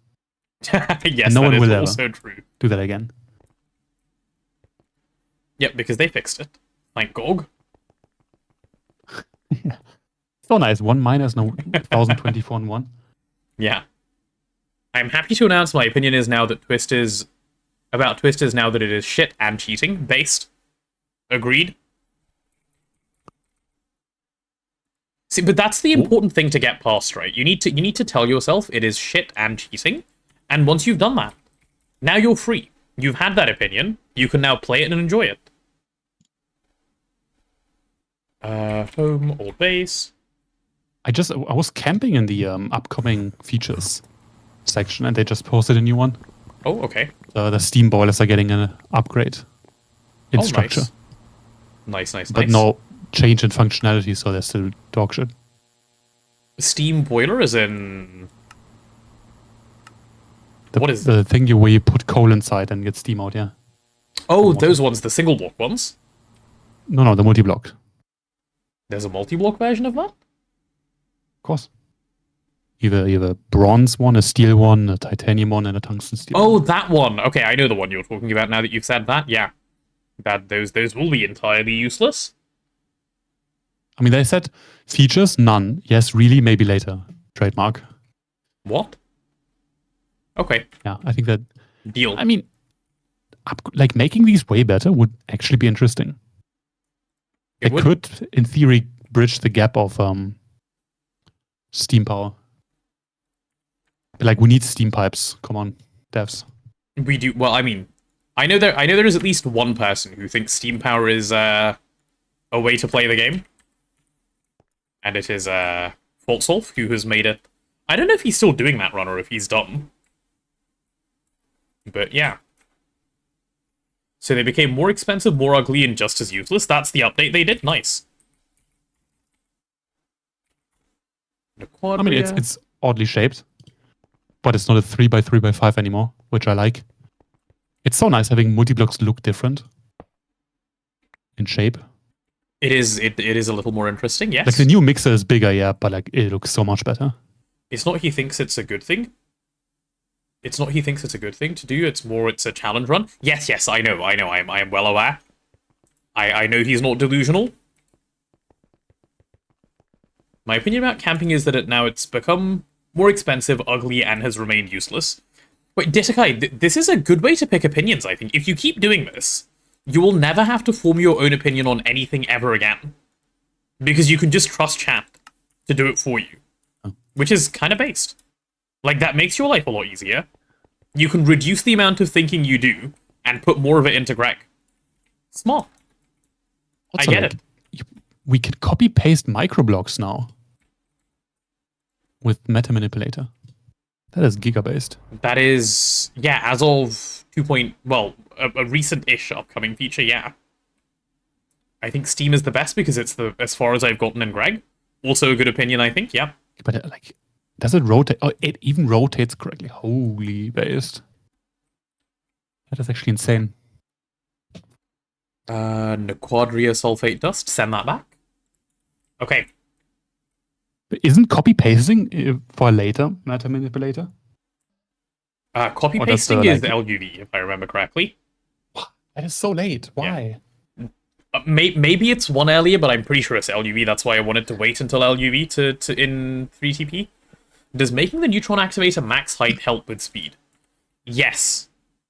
Yes, no that one is will ever. also true. Do that again. Yep, because they fixed it. Thank GOG. So nice. One miner is now 1024 in one. Yeah. I'm happy to announce my opinion is now that Twist is... About Twist is now that it is shit and cheating based. Agreed. See, but that's the important thing to get past, right? You need to tell yourself it is shit and cheating, and once you've done that, now you're free. You've had that opinion. You can now play it and enjoy it. Home, old base. I was camping in the upcoming features section and they just posted a new one. Oh, okay. The steam boilers are getting an upgrade in Oh, structure. Nice. But no change in functionality, so they're still dog shit. Steam boiler is in... What is the thing where you put coal inside and get steam out, yeah. Oh, those ones, the single block ones? No, the multi-block. There's a multi-block version of that? Of course. You have a bronze one, a steel one, a titanium one, and a tungsten steel Oh, one. that one. Okay, I know the one you're talking about now that you've said that. Yeah. Those will be entirely useless. I mean, they said features, none. Yes, really, maybe later. Trademark. What? Okay, Yeah, I think that... deal. I mean, like making these way better would actually be interesting. It could, in theory, bridge the gap of steam power. But, like, we need steam pipes. Come on, devs. We do. Well, I mean, I know there is at least one person who thinks steam power is a way to play the game, and it is FaltSolve who has made it. I don't know if he's still doing that run or if he's done. But yeah. So they became more expensive, more ugly, and just as useless. That's the update they did. Nice. I mean, it's oddly shaped, but it's not a 3x3x5 anymore, which I like. It's so nice having multi-blocks look different in shape. It is a little more interesting, yes. Like the new mixer is bigger, yeah, but like it looks so much better. It's not he thinks it's a good thing. It's not he thinks it's a good thing to do. It's more it's a challenge run. Yes, I know. I am well aware. I know he's not delusional. My opinion about camping is that it's become more expensive, ugly, and has remained useless. Wait, Ditakai, this is a good way to pick opinions, I think. If you keep doing this, you will never have to form your own opinion on anything ever again. Because you can just trust chat to do it for you. Which is kind of based. Like, that makes your life a lot easier. You can reduce the amount of thinking you do, and put more of it into Greg. Smart. Also, I get it. We can copy-paste microblocks now. With Meta Manipulator. That is Giga-based. That is, yeah, as of 2. Well, a recent-ish upcoming feature, yeah. I think Steam is the best because it's the as far as I've gotten in Greg. Also a good opinion, I think, yeah. But like, does it rotate? Oh, it even rotates correctly. Holy based. That is actually insane. Naquadah sulfate dust, send that back. Okay. But isn't copy-pasting for later Meta Manipulator? Copy-pasting is LUV, if I remember correctly. That is so late. Why? Yeah. Maybe it's one earlier, but I'm pretty sure it's LUV. That's why I wanted to wait until LUV to in 3TP. Does making the neutron activator max height help with speed? Yes.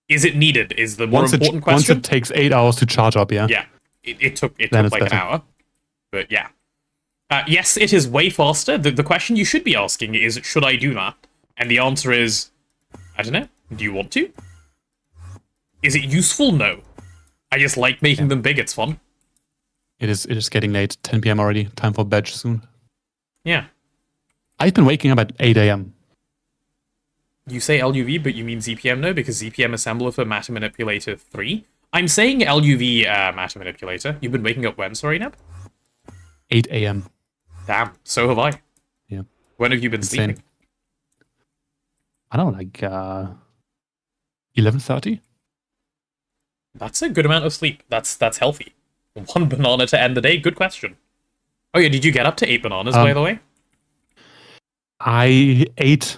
Is it needed? Is the more important question. Once it takes 8 hours to charge up, yeah. Yeah. It took like an hour. But yeah. Yes, it is way faster. The question you should be asking is, should I do that? And the answer is, I don't know. Do you want to? Is it useful? No. I just like making them big. It's fun. It is getting late. 10 p.m. already. Time for bed soon. Yeah. I've been waking up at 8 a.m. You say LUV, but you mean ZPM no? Because ZPM assembler for Matter Manipulator 3? I'm saying LUV Matter Manipulator. You've been waking up when, sorry, Neb? 8 a.m. Damn, so have I. Yeah. When have you been sleeping? I don't know, like 11:30? That's a good amount of sleep. That's healthy. 1 banana to end the day? Good question. Oh yeah, did you get up to 8 bananas, by the way? I ate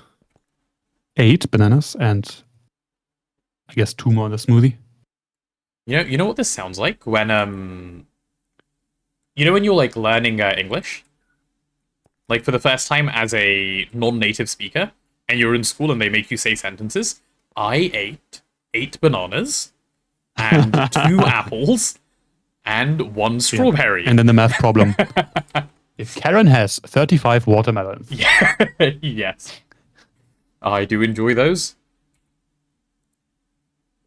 8 bananas and I guess 2 more in the smoothie. You know what this sounds like? When you know when you're like learning English? Like for the first time as a non-native speaker, and you're in school and they make you say sentences. I ate 8 bananas and 2 apples and 1 strawberry. Yeah. And then the math problem. If Karen has 35 watermelons. Yeah. Yes. I do enjoy those.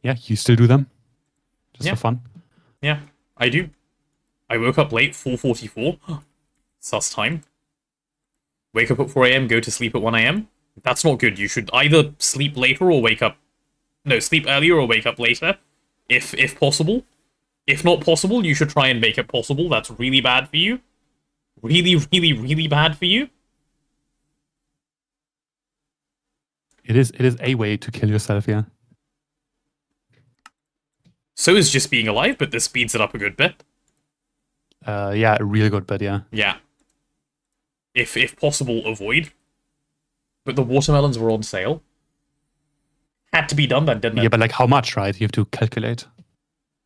Yeah, you still do them? Just for fun? Yeah, I do. I woke up late, 4:44. Sus time. Wake up at 4 a.m., go to sleep at 1 a.m. That's not good. You should either sleep later or wake up... No, sleep earlier or wake up later, if possible. If not possible, you should try and make it possible. That's really bad for you. Really, really, really bad for you. It is a way to kill yourself, yeah. So is just being alive, but this speeds it up a good bit. Yeah, a really good bit, yeah. Yeah. If possible, avoid. But the watermelons were on sale. Had to be done then, didn't it? Yeah, but like how much, right? You have to calculate.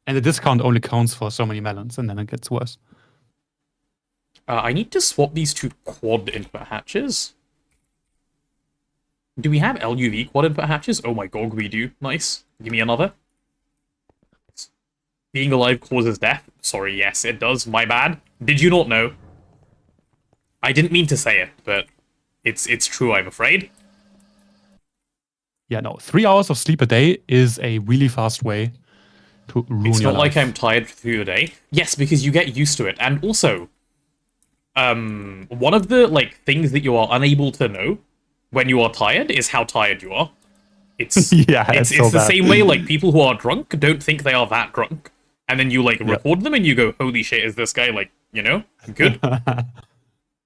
And the discount only counts for so many melons, and then it gets worse. I need to swap these 2 quad input hatches. Do we have LUV quad input hatches? Oh my god, we do. Nice. Give me another. Being alive causes death? Sorry, yes, it does. My bad. Did you not know? I didn't mean to say it, but it's true, I'm afraid. Yeah, no. 3 hours of sleep a day is a really fast way to ruin your life. It's not like I'm tired through the day. Yes, because you get used to it. And also, one of the things that you are unable to know when you are tired is how tired you are. It's Yeah, it's it's so the bad. same way like people who are drunk don't think they are that drunk, and then you like record them and you go, "Holy shit, is this guy like good?"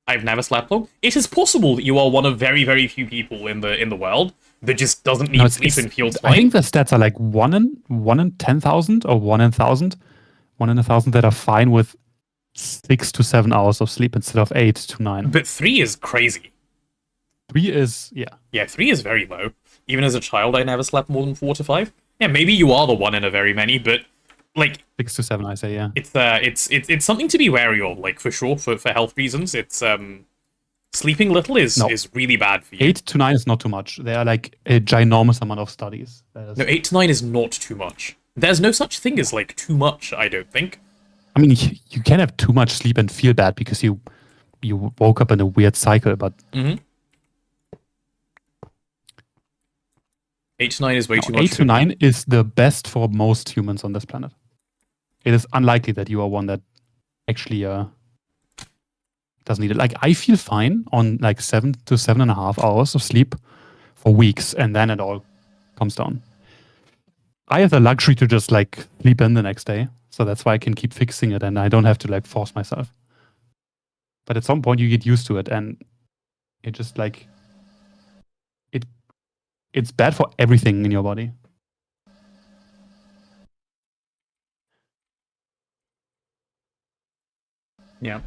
I've never slept long. It is possible that you are one of very very few people in the world that just doesn't need sleep and feels fine. I think the stats are like 1 in 10,000 or 1 in 1,000. 1 in 1,000 that are fine with 6 to 7 hours of sleep instead of 8 to 9. But 3 is crazy. 3 is, Yeah, 3 is very low. Even as a child, I never slept more than 4 to 5. Yeah, maybe you are the one in a very many, but like 6 to 7, I say, yeah. it's something to be wary of, like for sure, for health reasons. It's sleeping little is really bad for you. 8 to 9 is not too much. They are like a ginormous amount of studies. No, 8 to 9 is not too much. There's no such thing as like too much, I don't think. I mean, you can have too much sleep and feel bad because you woke up in a weird cycle, but 8 to 9 is way too much. 8 to 9 is the best for most humans on this planet. It is unlikely that you are one that actually doesn't need it. Like, I feel fine on like 7 to 7.5 hours of sleep for weeks, and then it all comes down. I have the luxury to just like sleep in the next day, so that's why I can keep fixing it, and I don't have to like force myself. But at some point, you get used to it, and it just like it's bad for everything in your body. Yeah.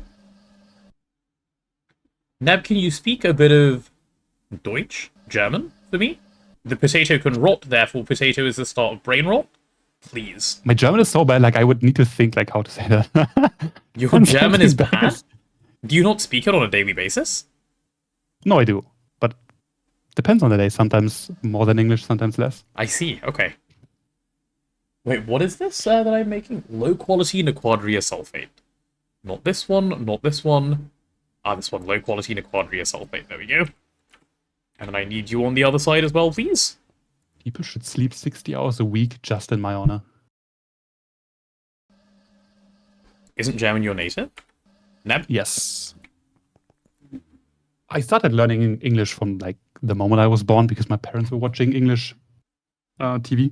Neb, can you speak a bit of Deutsch, German, for me? The potato can rot, therefore potato is the start of brain rot. Please. My German is so bad, like I would need to think like how to say that. Your German is bad? Do you not speak it on a daily basis? No, I do. But depends on the day. Sometimes more than English, sometimes less. I see, okay. Wait, what is this that I'm making? Low quality Naquadah sulfate. Not this one, not this one. Ah, this one, low quality Naquadah sulfate. There we go. And then I need you on the other side as well, please. People should sleep 60 hours a week just in my honor. Isn't German your native? Neb? Yes. I started learning English from like the moment I was born because my parents were watching English TV.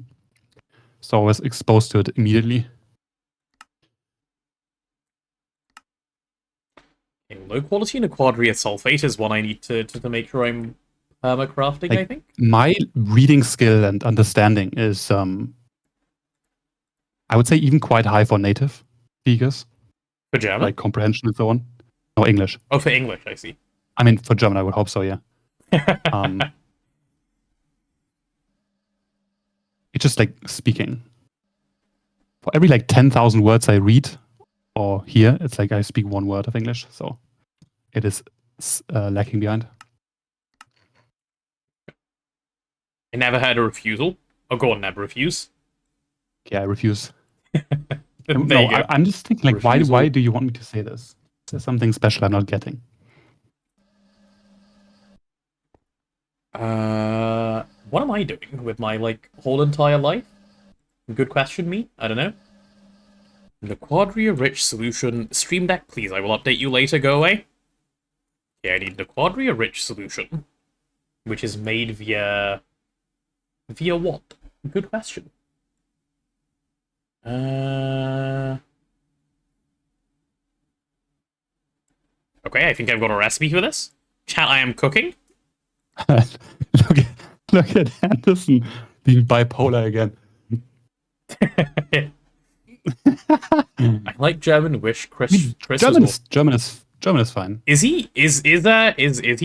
So I was exposed to it immediately. Okay, low quality Naquadah sulfate is one I need to make sure I'm perma-crafting, Like, I think. My reading skill and understanding is, I would say, even quite high for native speakers. For German? Like comprehension and so on. No, English. Oh, for English, I see. I mean, for German, I would hope so, yeah. It's just like speaking. For every like 10,000 words I read or hear, it's like I speak 1 word of English. So it is lacking behind. I never heard a refusal. Oh, go on, Neb, refuse. Yeah, I refuse. There No, you go. I'm just thinking, like, Refusal. why do you want me to say this? There's something special I'm not getting. What am I doing with my, like, whole entire life? Good question, me? I don't know. Naquadah rich solution. Stream Deck, please. I will update you later. Go away. Yeah, I need Naquadah rich solution, which is made via what? Good question. Okay, I think I've got a recipe for this. Chat, I am cooking. look at Anderson being bipolar again. I like German. Wish Chris. German is fine. Is he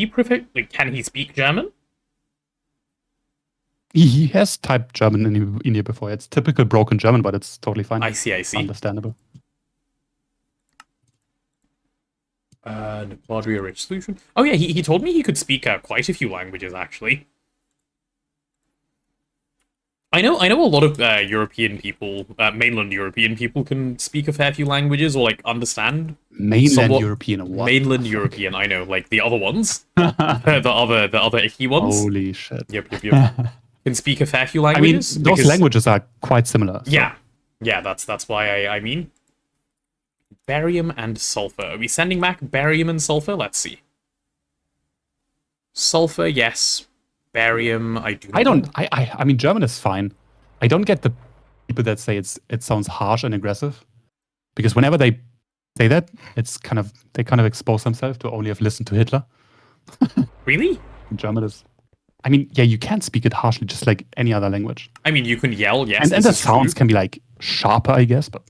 perfect? Like, can he speak German? He has typed German in India before. It's typical broken German, but it's totally fine. I see. Understandable. Naquadah rich solution. Oh yeah, he told me he could speak quite a few languages actually. I know a lot of European people, mainland European people, can speak a fair few languages or like understand. Mainland European or what? Mainland European, I know, like the other ones, the other icky ones. Holy shit! Yep. Can speak a fair few I mean, languages. those languages are quite similar. So. Yeah, that's why I mean. Barium and sulfur. Are we sending back barium and sulfur? Let's see. Sulfur, yes. Barium, I do. I don't. I mean, German is fine. I don't get the people that say it sounds harsh and aggressive, because whenever they say that, they kind of expose themselves to only have listened to Hitler. Really? German is. I mean, yeah, you can speak it harshly, just like any other language. I mean, you can yell, yes. And the sounds can be like sharper, I guess, but.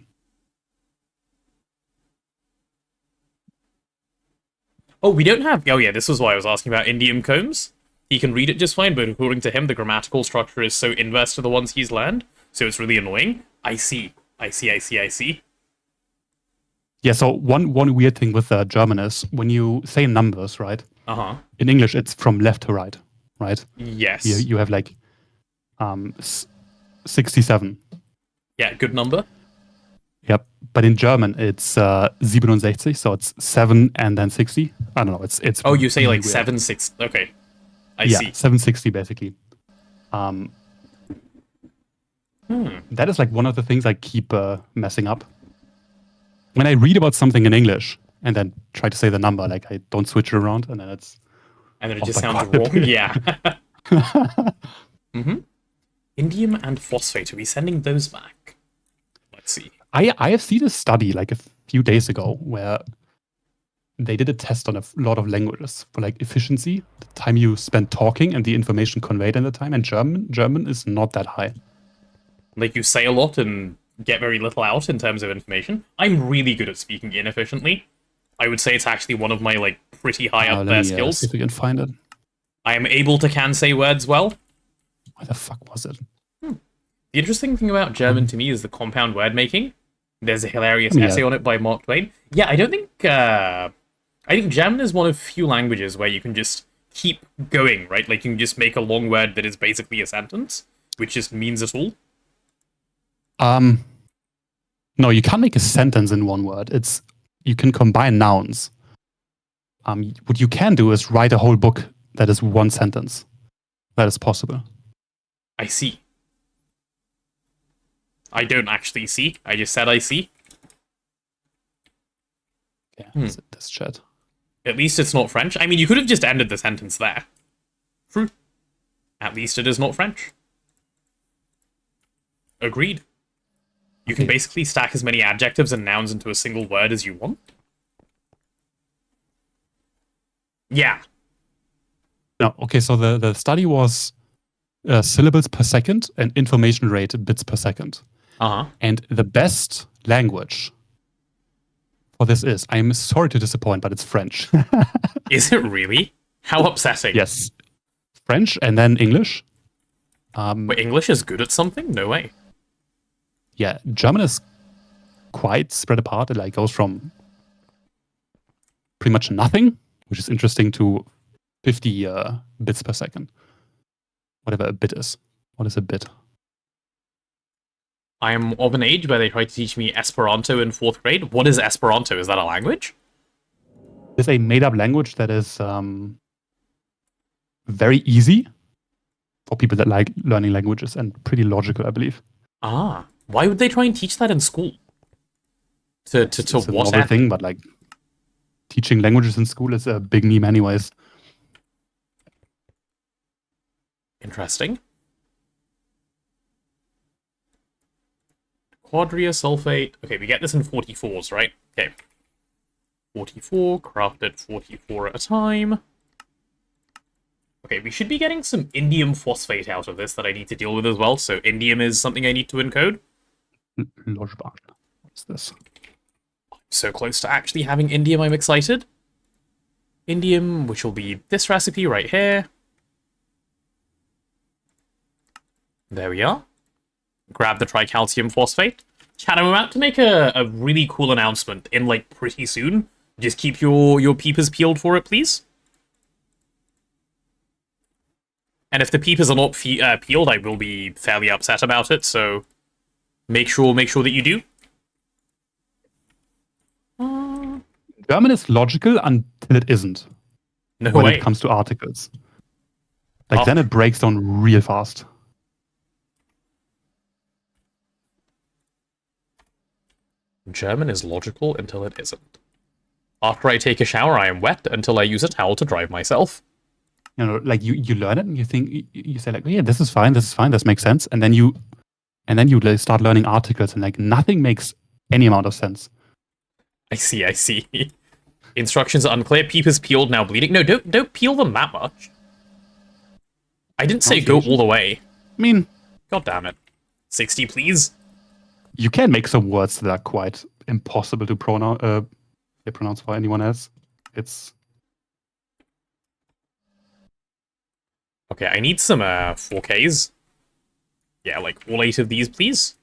Oh, we don't have. Oh, yeah, this was why I was asking about Indium combs. He can read it just fine, but according to him, the grammatical structure is so inverse to the ones he's learned, so it's really annoying. I see. Yeah, so one weird thing with German is when you say numbers, right? Uh-huh. In English, it's from left to right, right? Yes. You have like 67. Yeah, good number. Yep. But in German, it's 67, so it's 7 and then 60. I don't know. It's. Oh, you say really like weird. 7, 6. Okay. I Yeah, see. 760 basically. That is like one of the things I keep messing up. When I read about something in English and then try to say the number, like I don't switch it around, and then it's. And then it off just by sounds quite a wrong. bit. Yeah. Indium and phosphate. Are we sending those back? Let's see. I have seen a study like a few days ago where they did a test on a lot of languages for like efficiency, the time you spend talking and the information conveyed in the time. And German is not that high. Like, you say a lot and get very little out in terms of information. I'm really good at speaking inefficiently. I would say it's actually one of my, like, pretty high up there skills. See if we can find it. I am able to can say words well. Where the fuck was it? The interesting thing about German to me is the compound word making. There's a hilarious Yeah. essay on it by Mark Twain. Yeah, I don't think... I think German is one of few languages where you can just keep going, right? Like, you can just make a long word that is basically a sentence, which just means it all. No, you can't make a sentence in one word. You can combine nouns. What you can do is write a whole book that is one sentence. That is possible. I see. I don't actually see. I just said I see. Yeah, that's it, this chat. At least it's not French. I mean, you could have just ended the sentence there. True. At least it is not French. Agreed. You can basically stack as many adjectives and nouns into a single word as you want. Yeah. No, okay, so the study was syllables per second and information rate bits per second. Uh-huh. And the best language for this is, I'm sorry to disappoint, but it's French. Is it really? How upsetting. Yes. French and then English. Wait, English is good at something? No way. Yeah, German is quite spread apart. It like goes from pretty much nothing, which is interesting, to 50 bits per second. Whatever a bit is. What is a bit? I am of an age where they tried to teach me Esperanto in 4th grade. What is Esperanto? Is that a language? It's a made-up language that is very easy for people that like learning languages and pretty logical, I believe. Ah. Why would they try and teach that in school? It's a what novel end? thing, but like teaching languages in school is a big meme anyways. Interesting. Quadria sulfate. Okay, we get this in 44s, right? Okay. 44, crafted 44 at a time. Okay, we should be getting some indium phosphate out of this that I need to deal with as well, so indium is something I need to encode. Lojban. What's this? So close to actually having indium, I'm excited. Indium, which will be this recipe right here. There we are. Grab the tricalcium phosphate. Chat, I'm about to make a really cool announcement in, like, pretty soon. Just keep your peepers peeled for it, please. And if the peepers are not peeled, I will be fairly upset about it, so make sure that you do. German is logical until it isn't. No when way. it comes to articles. Like, then it breaks down real fast. German is logical until it isn't. After I take a shower, I am wet until I use a towel to dry myself. you know, like you learn it and you think you say like, yeah, this is fine, this makes sense, and then you like, start learning articles and like nothing makes any amount of sense. I see. Instructions are unclear. Peepers peeled, now bleeding. No, don't peel them that much. I didn't say go all the way. I mean, God damn it. 60, please. you can make some words that are quite impossible to pronounce for anyone else. It's Okay, I need some 4Ks. Yeah, like all 8 of these, please.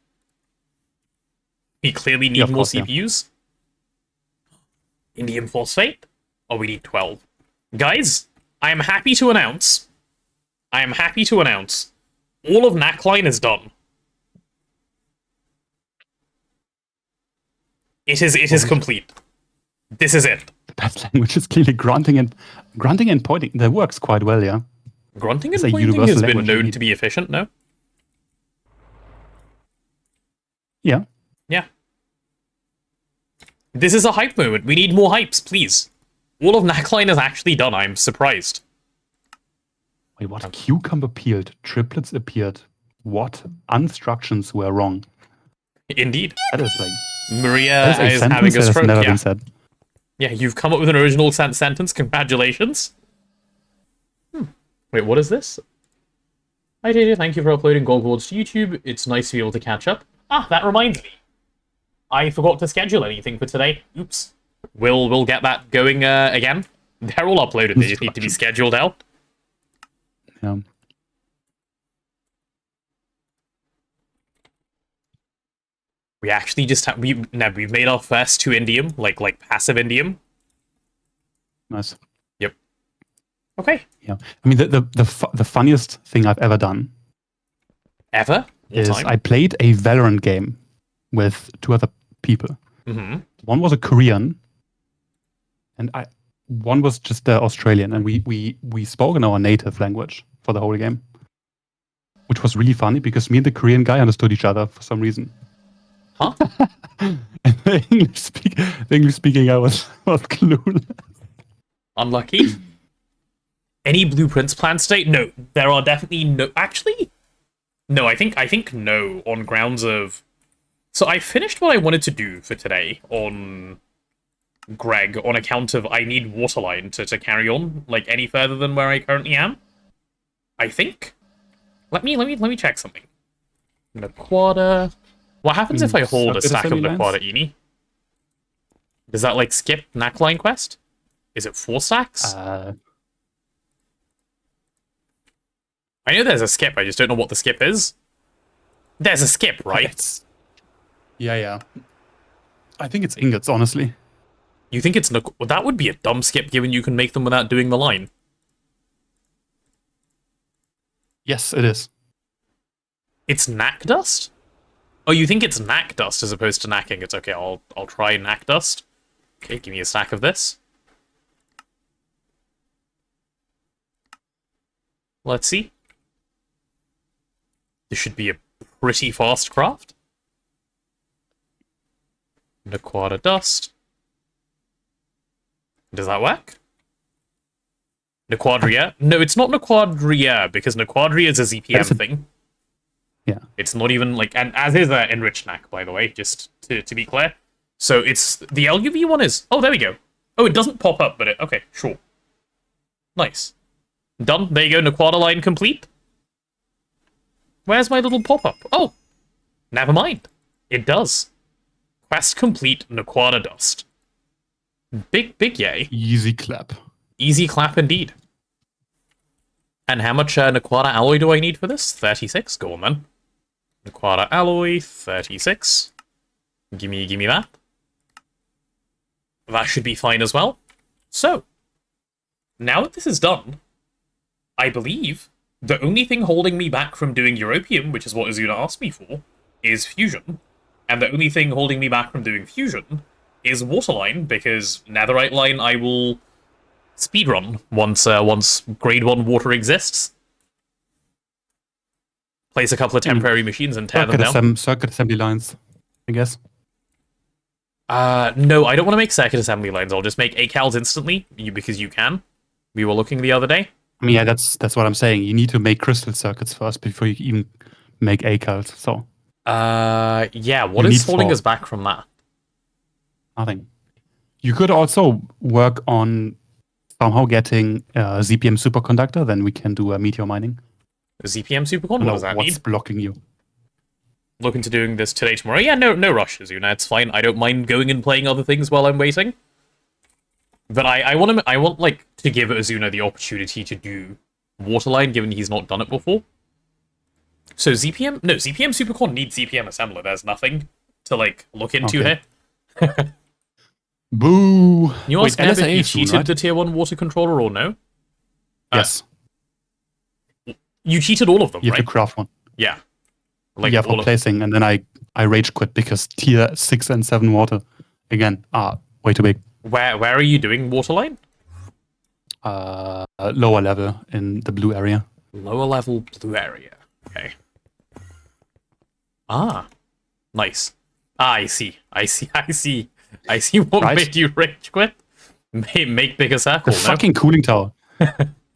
We clearly need Yeah, of more course, yeah. CPUs. Indium phosphate? Oh, we need 12. Guys, I am happy to announce, all of Naquadah Line is done. It is complete. This is it. the best language is clearly grunting and pointing. That works quite well, yeah. Grunting and It's a pointing universal has been language known indeed. to be efficient, no? Yeah. Yeah. This is a hype moment. We need more hypes, please. All of Naquadah Line is actually done. I'm surprised. Wait, what? Cucumber peeled, triplets appeared. What instructions were wrong? Indeed. That is like Maria that is is a having sentence a that has stroke. never Yeah. been said. Yeah, you've come up with an original sentence. Congratulations. Wait, what is this? Hi, Data. Thank you for uploading GoG VODs to YouTube. It's nice to be able to catch up. Ah, that reminds me. I forgot to schedule anything for today. Oops. We'll get that going again. They're all uploaded. They just need to be scheduled out. Yeah. We actually just have we've made our first 2 indium, like passive indium. Nice. Yep. Okay. Yeah. I mean, the funniest thing I've ever done Ever? All is time? I played a Valorant game with 2 other people. Mm-hmm. One was a Korean, and one was just Australian, and we spoke in our native language for the whole game, which was really funny because me and the Korean guy understood each other for some reason. Huh? And the English speaking guy was clueless. Unlucky. Any blueprints planned today? No, there are definitely no. Actually, no. I think no on grounds of. So I finished what I wanted to do for today on Greg on account of I need waterline to carry on like any further than where I currently am. I think. Let me check something. Naquadah. What happens if I hold a stack of Naquadah Eni? Does that like skip Naquadah Line quest? Is it 4 stacks? Uh, I know there's a skip, I just don't know what the skip is. There's a skip, right? yeah. I think it's ingots, honestly. You think it's... Well, that would be a dumb skip, given you can make them without doing the line. Yes, it is. It's knack dust? Oh, you think it's knack dust as opposed to knacking. It's okay, I'll try knack dust. Okay, give me a stack of this. Let's see. This should be a pretty fast craft. Naquadah dust. Does that work? Naquadah? No, it's not Naquadah because Naquadah is a ZPM thing. Yeah. It's not even like, and as is enriched knack, by the way, just to be clear. So it's the LUV one is. Oh, there we go. Oh, it doesn't pop up, but okay, sure. Nice. Done. There you go. Naquadah Line complete. Where's my little pop-up? Oh, never mind. It does. Quest complete. Naquadah dust. Big yay. Easy clap. Easy clap indeed. And how much Naquadah alloy do I need for this? 36. Go on then. Naquadah alloy 36. Gimme that. That should be fine as well. So, now that this is done, I believe the only thing holding me back from doing European, which is what Azuna asked me for, is Fusion. And the only thing holding me back from doing Fusion is Waterline, because Netherite Line I will speedrun once Grade 1 water exists. Place a couple of temporary machines and tear them down. Circuit assembly lines, I guess. No, I don't want to make circuit assembly lines. I'll just make ACALs instantly, because you can. We were looking the other day. I mean, yeah, that's what I'm saying. You need to make crystal circuits first before you even make ACALs. So Yeah, what You is need holding four. us back from that? nothing. You could also work on somehow getting a ZPM superconductor. Then we can do a meteor mining. ZPM Supercon, I what don't does know that what's need? blocking you. Look into doing this today, tomorrow. Yeah, no rush, Azuna. It's fine. I don't mind going and playing other things while I'm waiting. But I want like to give Azuna the opportunity to do Waterline, given he's not done it before. So ZPM Supercon needs ZPM assembler. There's nothing to like look into Okay. here. Boo! You Wait, ask Neb if LSA you is soon, cheated right? the tier 1 water controller or no? Yes, You cheated all of them, you have right? to craft one. Yeah. Like Yeah, all for of placing, and then I rage quit because tier 6 and 7 water again are way too big. Where are you doing Waterline? Lower level in the blue area. Lower level blue area. Okay. Ah. Nice. Ah, I see what Right? made you rage quit. Make bigger The circle, no? fucking cooling tower.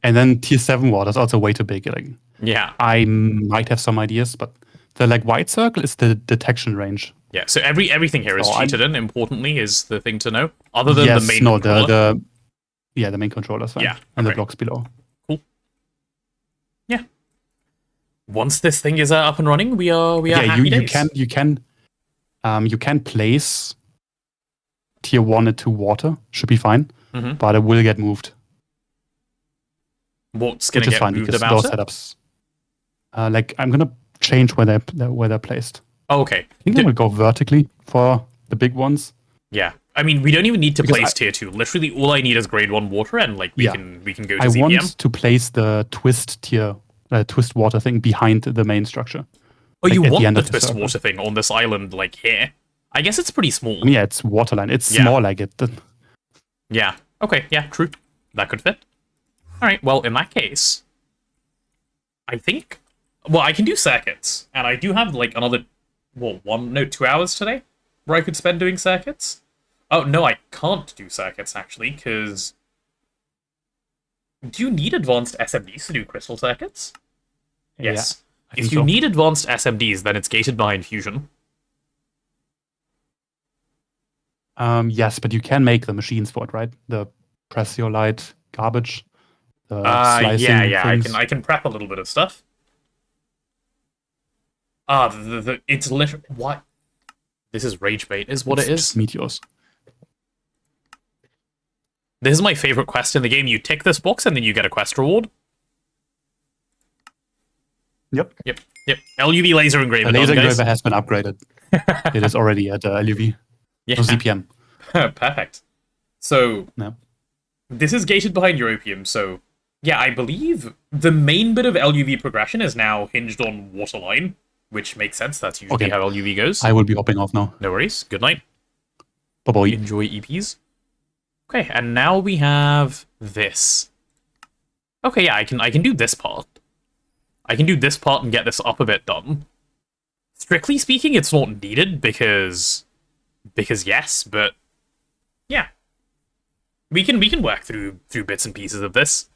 And then tier 7 water is also way too big. Like, Yeah. I might have some ideas, but the like white circle is the detection range. Yeah, so everything here is So cheated in, importantly, is the thing to know. Other than yes, the main no, controller. the main controller is fine. Yeah, And the okay. blocks below. Yeah. Once this thing is up and running, we are Yeah, happy you days. you can place tier 1 and 2 water, should be fine, Mhm. but it will get moved, What's going which to is get fine moved because about those it? setups. Like I'm gonna change where they're placed. Oh, okay. I think I will go vertically for the big ones. Yeah. I mean, we don't even need to Because place tier 2. Literally, all I need is grade 1 water, and like we Yeah. can go to I ZPM. want to place the twist water thing behind the main structure. Oh, like, you at the want end the of the twist circle. water thing on this island, like here? I guess it's pretty small. I mean, yeah, it's waterline. It's Yeah. small like it. Yeah. Okay. Yeah. True. That could fit. All right. Well, in that case, I think. Well, I can do circuits, and I do have like another, 2 hours today, where I could spend doing circuits. Oh no, I can't do circuits actually, because. Do you need advanced SMDs to do crystal circuits? Yes. I If think you so. need advanced SMDs, then it's gated behind fusion. Yes, but you can make the machines for it, right? The press your light garbage. The slicing Yeah. things. I can prep a little bit of stuff. It's literally what. This is rage bait, is what It's it is. just meteors. This is my favorite quest in the game. You tick this box and then you get a quest reward. Yep. Yep. LUV laser engraver. The laser done, guys. engraver has been upgraded. It is already at LUV. Yeah. No ZPM. Perfect. So No. this is gated behind Europium. So yeah, I believe the main bit of LUV progression is now hinged on Waterline, which makes sense. That's usually Okay. how LUV goes. I will be hopping off now. No worries. Good night. Bye-bye. Enjoy EPs. Okay, and now we have this. Okay, yeah, I can do this part. I can do this part and get this up a bit done. Strictly speaking, it's not needed because yes, but yeah. We can work through bits and pieces of this.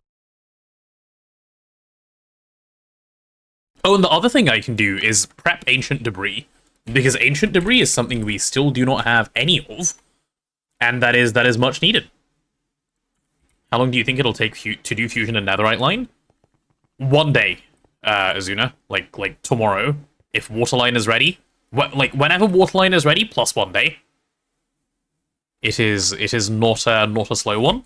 Oh, and the other thing I can do is prep ancient debris, because ancient debris is something we still do not have any of. And that is much needed. How long do you think it'll take to do fusion and netherite line? One day, Azuna. Like tomorrow, if waterline is ready. Whenever waterline is ready, plus 1 day. It is not a slow one.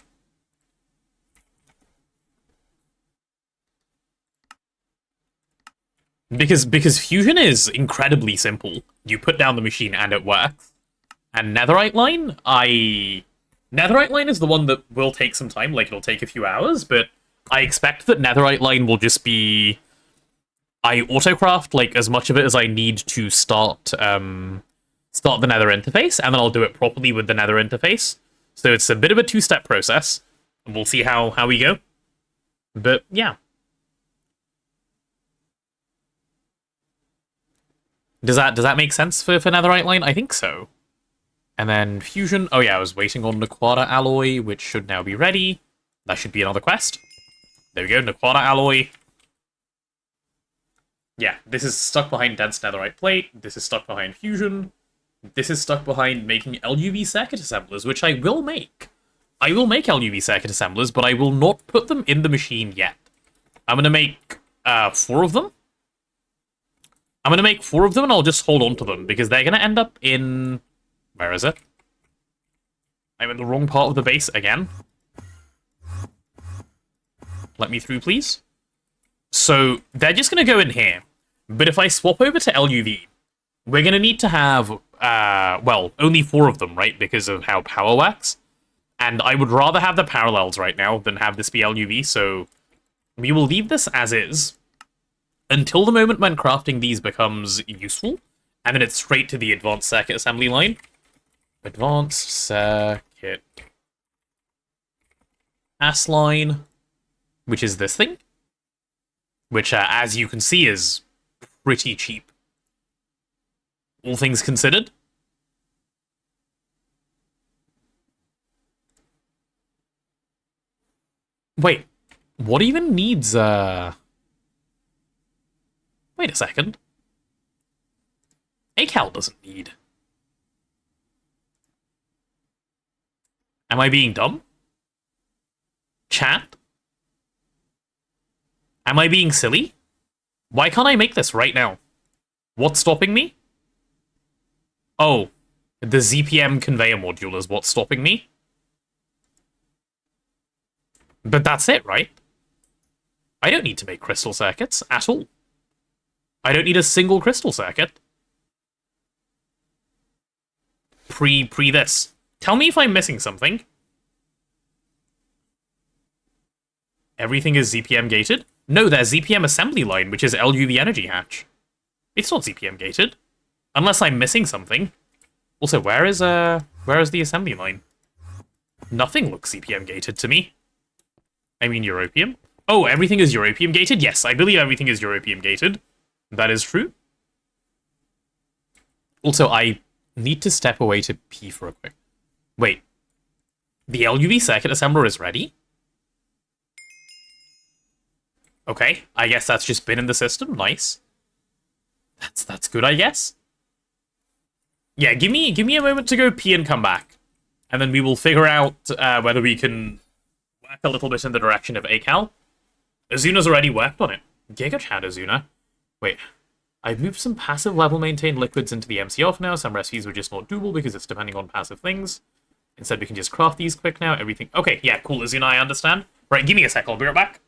Because fusion is incredibly simple. You put down the machine and it works. And netherite line, netherite line is the one that will take some time, like it'll take a few hours, but I expect that netherite line will just be I autocraft like as much of it as I need to start the nether interface, and then I'll do it properly with the nether interface. So it's a bit of a two-step process, and we'll see how we go. But yeah. Does that make sense for netherite line? I think so. And then fusion. Oh yeah, I was waiting on Naquadah alloy, which should now be ready. That should be another quest. There we go, Naquadah alloy. Yeah, this is stuck behind dense netherite plate. This is stuck behind fusion. This is stuck behind making LUV circuit assemblers, which I will make. I will make LUV circuit assemblers, but I will not put them in the machine yet. I'm going to make 4 of them. I'm going to make 4 of them, and I'll just hold on to them, because they're going to end up in... Where is it? I'm in the wrong part of the base again. Let me through, please. So, they're just going to go in here. But if I swap over to LUV, we're going to need to have, well, only 4 of them, right? Because of how power works. And I would rather have the parallels right now than have this be LUV, so we will leave this as is until the moment when crafting these becomes useful, and then it's straight to the advanced circuit assembly line. Advanced circuit ass line, which is this thing, which, as you can see, is pretty cheap, all things considered. Wait, what even needs, Wait a second. ACAL doesn't need... Am I being dumb? Chat? Am I being silly? Why can't I make this right now? What's stopping me? Oh, the ZPM conveyor module is what's stopping me? But that's it, right? I don't need to make crystal circuits at all. I don't need a single crystal circuit. Pre this. Tell me if I'm missing something. Everything is ZPM gated? No, there's ZPM assembly line, which is LUV energy hatch. It's not ZPM gated. Unless I'm missing something. Also, where is the assembly line? Nothing looks ZPM gated to me. I mean, Europium. Oh, everything is Europium gated? Yes, I believe everything is Europium gated. That is true. Also, I need to step away to pee for a quick. Wait. The LUV circuit assembler is ready? Okay, I guess that's just been in the system. Nice. That's good, I guess. Yeah, give me a moment to go pee and come back. And then we will figure out whether we can work a little bit in the direction of ACAL. Azuna's already worked on it. GigaChat Azuna. Wait. I've moved some passive level maintained liquids into the MC off now. Some recipes were just not doable because it's depending on passive things. Instead, we can just craft these quick now. Everything. Okay, yeah, cool, Azuna, I understand. Right, give me a sec, I'll be right back.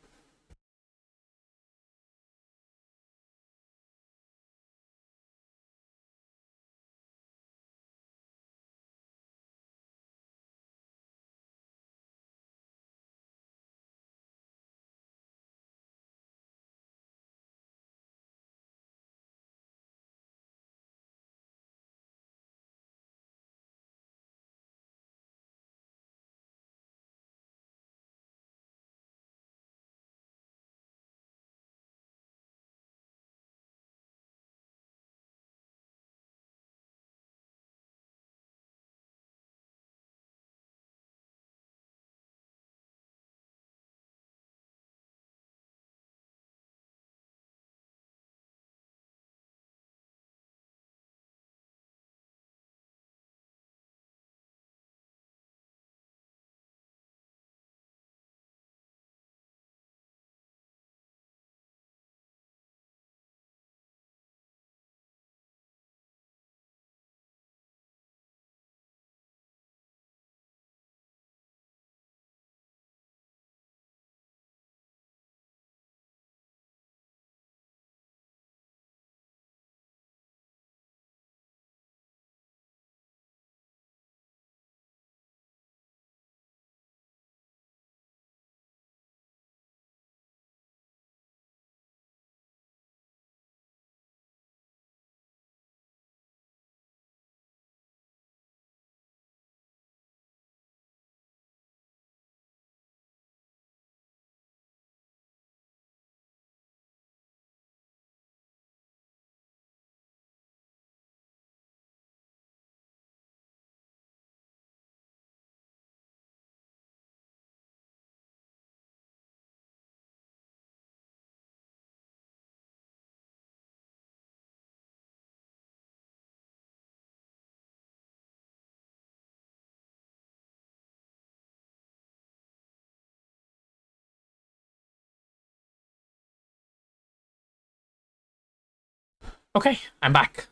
Okay, I'm back.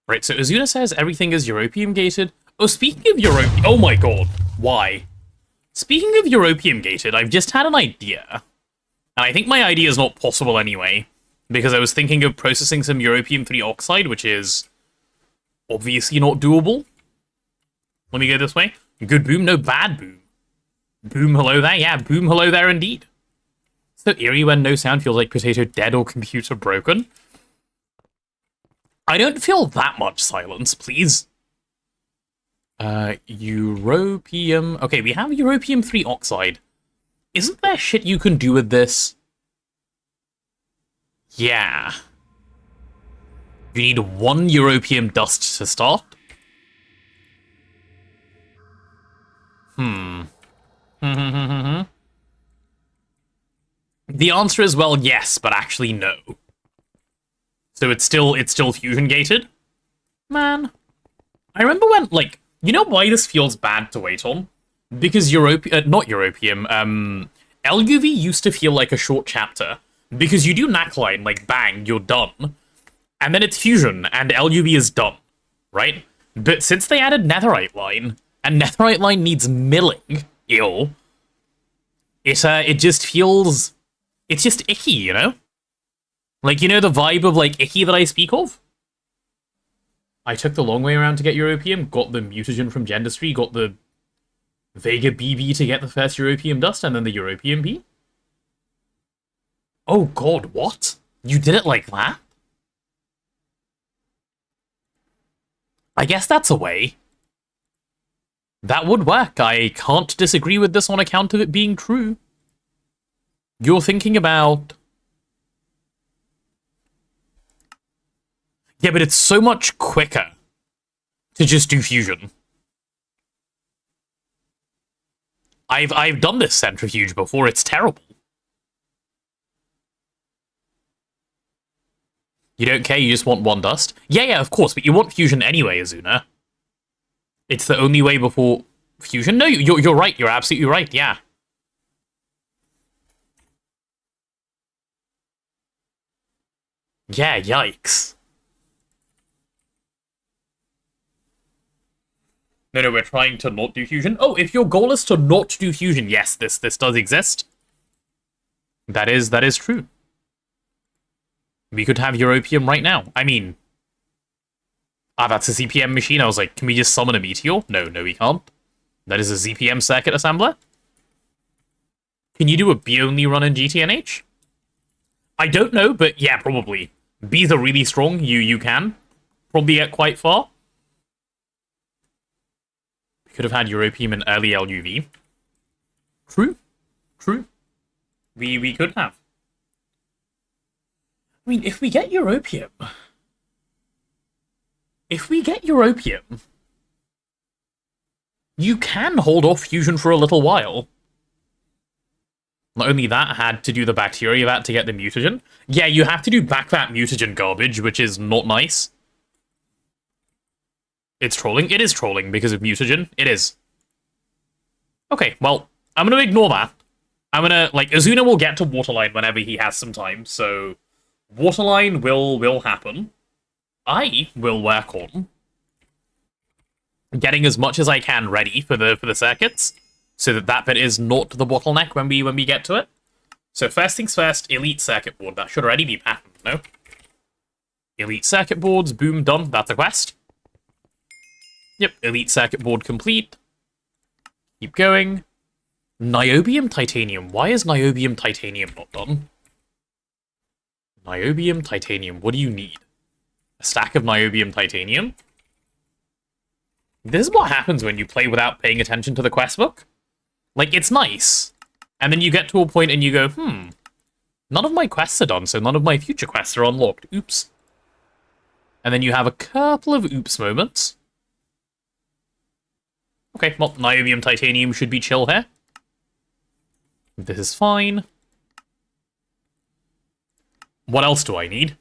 Right, so Azuna says everything is European gated. Oh, speaking of European... Oh my god, why? Speaking of European gated, I've just had an idea. And I think my idea is not possible anyway, because I was thinking of processing some European 3 oxide, which is obviously not doable. Let me go this way. Good boom, no bad boom. Boom, hello there. Yeah, boom, hello there indeed. So eerie when no sound feels like potato dead or computer broken. I don't feel that much silence, please. Europium. Okay, we have Europium 3 oxide. Isn't there shit you can do with this? Yeah. You need 1 Europium dust to start. The answer is, well, yes, but actually no. So it's still fusion gated? Man. I remember when, like, you know why this feels bad to wait on? Because not Europium, LUV used to feel like a short chapter. Because you do Naquadah Line, like, bang, you're done. And then it's fusion, and LUV is done, right? But since they added Netherite Line, and Netherite Line needs milling, it just feels... It's just icky, you know? Like, you know the vibe of, like, icky that I speak of? I took the long way around to get Europium, got the mutagen from Gendustry, got the Vega BB to get the first Europium dust, and then the Europium B? Oh god, what? You did it like that? I guess that's a way. That would work. I can't disagree with this on account of it being true. You're thinking about... Yeah, but it's so much quicker to just do fusion. I've done this centrifuge before, it's terrible. You don't care, you just want 1 dust? Yeah, of course, but you want fusion anyway, Azuna. It's the only way before fusion? No, you're right, you're absolutely right, yeah. Yeah, yikes. No, we're trying to not do fusion. Oh, if your goal is to not do fusion, yes, this does exist. That is true. We could have Europium right now. I mean... that's a ZPM machine. I was like, can we just summon a meteor? No, we can't. That is a ZPM circuit assembler. Can you do a B-only run in GTNH? I don't know, but yeah, probably. B's are really strong. You can probably get quite far. We could have had Europium in early LUV. True. We could have. I mean, if we get Europium... you can hold off fusion for a little while. Not only that, had to do the bacteria vat to get the mutagen. Yeah, you have to do back that mutagen garbage, which is not nice. It's trolling. It is trolling because of mutagen. It is. Okay, well, I'm gonna ignore that. I'm gonna, like, Azuna will get to Waterline whenever he has some time, so... Waterline will happen. I will work on getting as much as I can ready for the circuits, so that bit is not the bottleneck when we get to it. So first things first, elite circuit board. That should already be patterned, no? Elite circuit boards, boom, done. That's a quest. Yep, elite circuit board complete. Keep going. Niobium titanium. Why is niobium titanium not done? Niobium titanium. What do you need? A stack of niobium titanium? This is what happens when you play without paying attention to the quest book. Like, it's nice. And then you get to a point and you go, none of my quests are done, so none of my future quests are unlocked. Oops. And then you have a couple of oops moments. Okay, well, niobium titanium should be chill here. This is fine. What else do I need?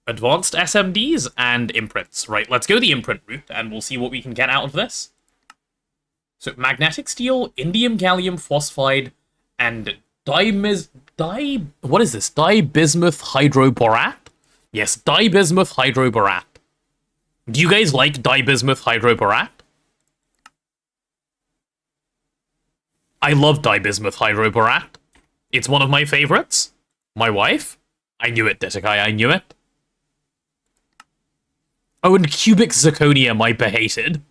Advanced SMDs and imprints. Right, let's go the imprint route, and we'll see what we can get out of this. So, magnetic steel, indium gallium phosphide, and What is this? Dibismuth hydroborat? Yes, dibismuth hydroborat. Do you guys like dibismuth hydroborat? I love dibismuth hydroborat. It's one of my favorites. My wife? I knew it, Ditakai, I knew it. Oh, and cubic zirconium I behated.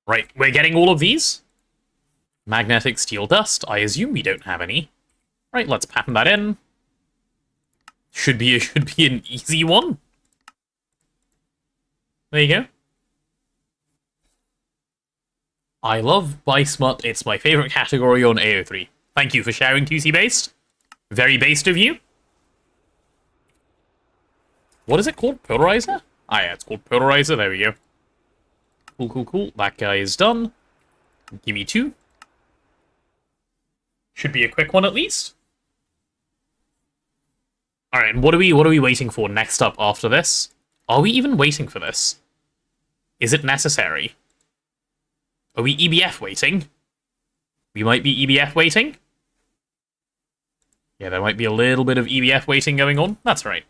Right, we're getting all of these. Magnetic steel dust. I assume we don't have any. Right, let's pattern that in. Should be an easy one. There you go. I love Bismut. It's my favorite category on AO3. Thank you for sharing, QC Based. Very based of you. What is it called? Polarizer? Ah, yeah, it's called Polarizer. There we go. Cool, cool, cool. That guy is done. Give me 2. Should be a quick one at least. Alright, and what are we waiting for next up after this? Are we even waiting for this? Is it necessary? Are we EBF waiting? We might be EBF waiting. Yeah, there might be a little bit of EBF waiting going on. That's right.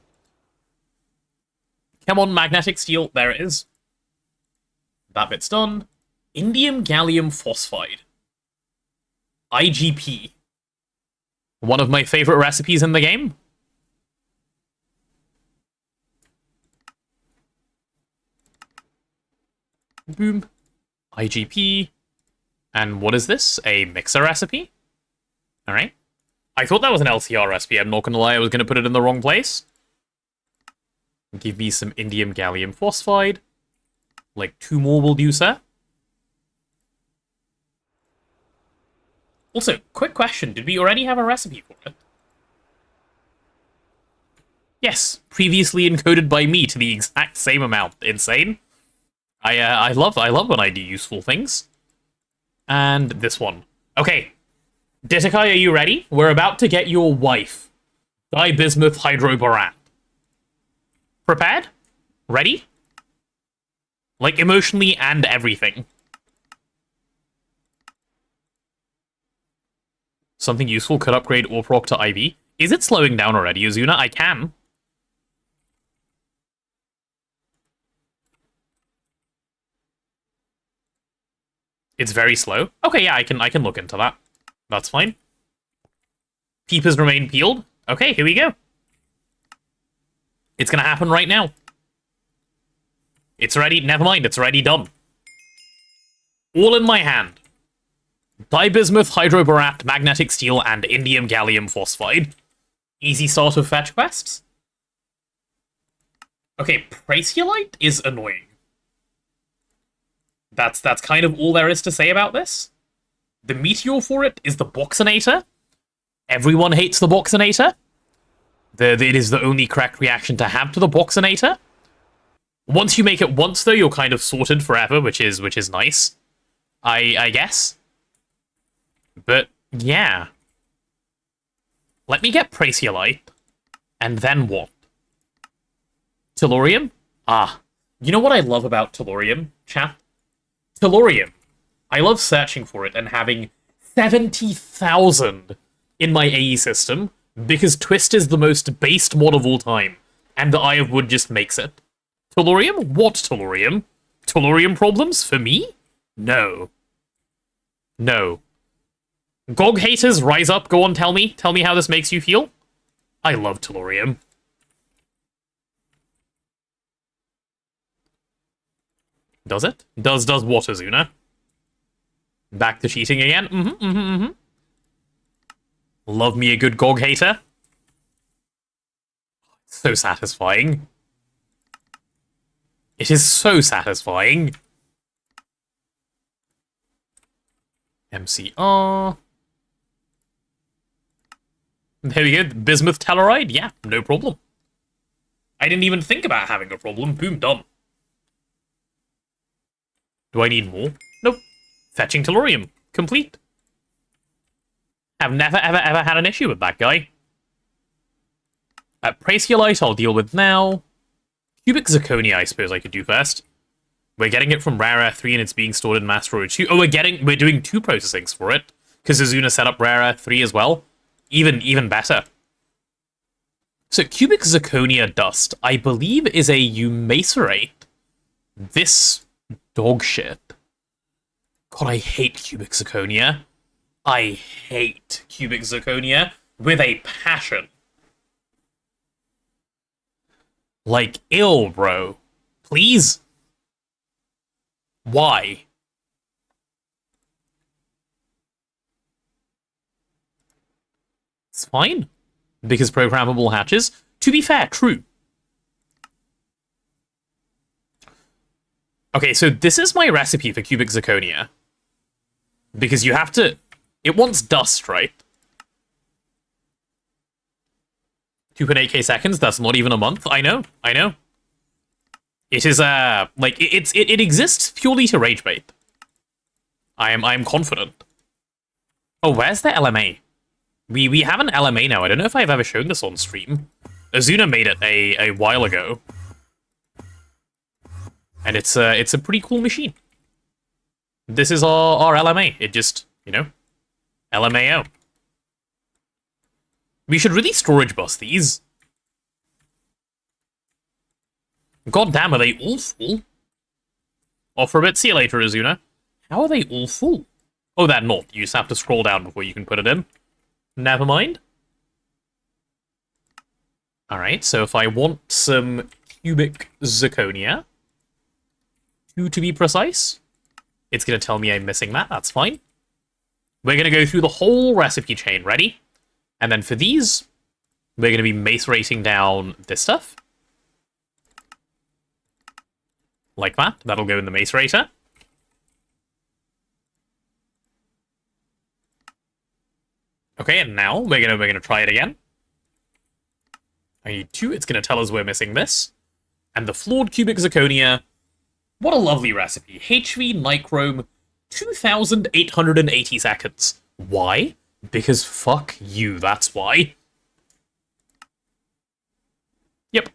Come on, magnetic steel. There it is. That bit's done. Indium gallium phosphide. IGP. One of my favorite recipes in the game. Boom. IGP. And what is this? A mixer recipe? Alright. I thought that was an LCR recipe. I'm not gonna lie, I was gonna put it in the wrong place. Give me some indium gallium phosphide. Like 2 more will do, sir. Also, quick question. Did we already have a recipe for it? Yes, previously encoded by me to the exact same amount. Insane. I love when I do useful things. And this one. Okay. Ditakai, are you ready? We're about to get your wife. Dibismuth hydroborat. Prepared? Ready? Like, emotionally and everything. Something useful could upgrade Orproc to IV. Is it slowing down already, Azuna? I can. It's very slow. Okay, yeah, I can look into that. That's fine. Peepers remain peeled. Okay, here we go. It's gonna happen right now. It's already... Never mind, it's already done. All in my hand. Dibismuth, hydroborat, magnetic steel, and indium gallium phosphide. Easy start of fetch quests. Okay, Praesiolite is annoying. That's kind of all there is to say about this. The meteor for it is the Boxinator. Everyone hates the Boxinator. It is the only correct reaction to have to the Boxinator. Once you make it once, though, you're kind of sorted forever, which is nice. I guess. But, yeah. Let me get Praesiolite. And then what? Tellurium? Ah. You know what I love about Tellurium, chat? Tellurium. I love searching for it and having 70,000 in my AE system, because Twist is the most based mod of all time, and the Eye of Wood just makes it. Tellurium? What Tellurium? Tellurium problems for me? No. No. GOG haters, rise up, go on, tell me. Tell me how this makes you feel. I love Tellurium. Does it? Does what, Azuna? Back to cheating again? Love me a good GOG hater. So satisfying. It is so satisfying. MCR. There we go. Bismuth Telluride? Yeah, no problem. I didn't even think about having a problem. Boom, done. Do I need more? Nope. Fetching Tellurium. Complete. I've never, ever had an issue with that guy. Praesiolite I'll deal with now. Cubic Zirconia I suppose I could do first. We're getting it from Rare Earth 3 and it's being stored in mass storage 2. Oh, we're doing 2 processings for it. Because Azuna set up Rare Earth 3 as well. Even better. So cubic zirconia dust, I believe, is a eumacerate. This dog shit. God, I hate cubic zirconia. I hate cubic zirconia with a passion. Like, ill, bro. Please? Why? It's fine. Because programmable hatches. To be fair, true. Okay, so this is my recipe for cubic zirconia. Because you have to... It wants dust, right? 2.8k seconds, that's not even a month. I know. It is, like, it exists purely to rage bait. I am confident. Oh, where's the LMA? We have an LMA now. I don't know if I've ever shown this on stream. Azuna made it a while ago. And it's a pretty cool machine. This is our LMA. It just, you know, LMAO. We should really storage bus these. God damn, are they all full? Off for a bit. See you later, Azuna. How are they all full? Oh, they're not. You just have to scroll down before you can put it in. Never mind. Alright, so if I want some cubic zirconia, 2 to be precise, it's going to tell me I'm missing that. That's fine. We're going to go through the whole recipe chain. Ready? And then for these, we're going to be macerating down this stuff. Like that. That'll go in the macerator. Okay, and now we're gonna try it again. I need 2. It's gonna tell us we're missing this. And the flawed cubic zirconia. What a lovely recipe. HV nichrome 2,880 seconds. Why? Because fuck you, that's why. Yep.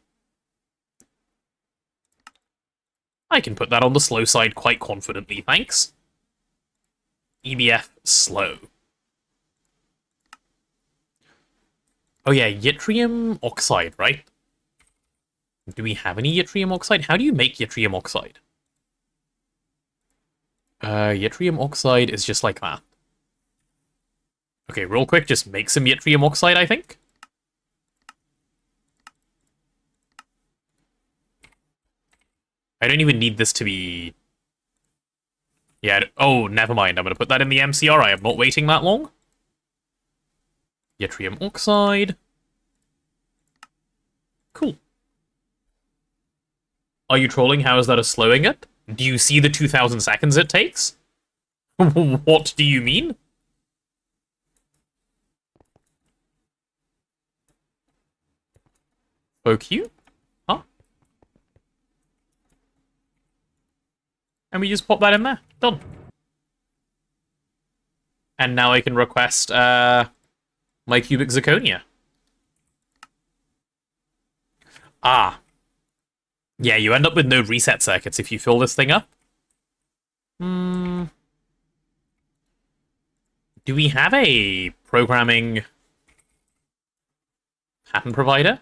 I can put that on the slow side quite confidently, thanks. EBF slow. Oh yeah, yttrium oxide, right? Do we have any yttrium oxide? How do you make yttrium oxide? Yttrium oxide is just like that. Okay, real quick, just make some yttrium oxide, I think. I don't even need this to be... Yeah, oh, never mind. I'm going to put that in the MCR. I am not waiting that long. Yttrium oxide. Cool. Are you trolling? How is that a slowing it? Do you see the 2,000 seconds it takes? What do you mean? Fuck you? Huh? And we just pop that in there. Done. And now I can request, my cubic zirconia. Ah. Yeah, you end up with no reset circuits if you fill this thing up. Do we have a programming pattern provider?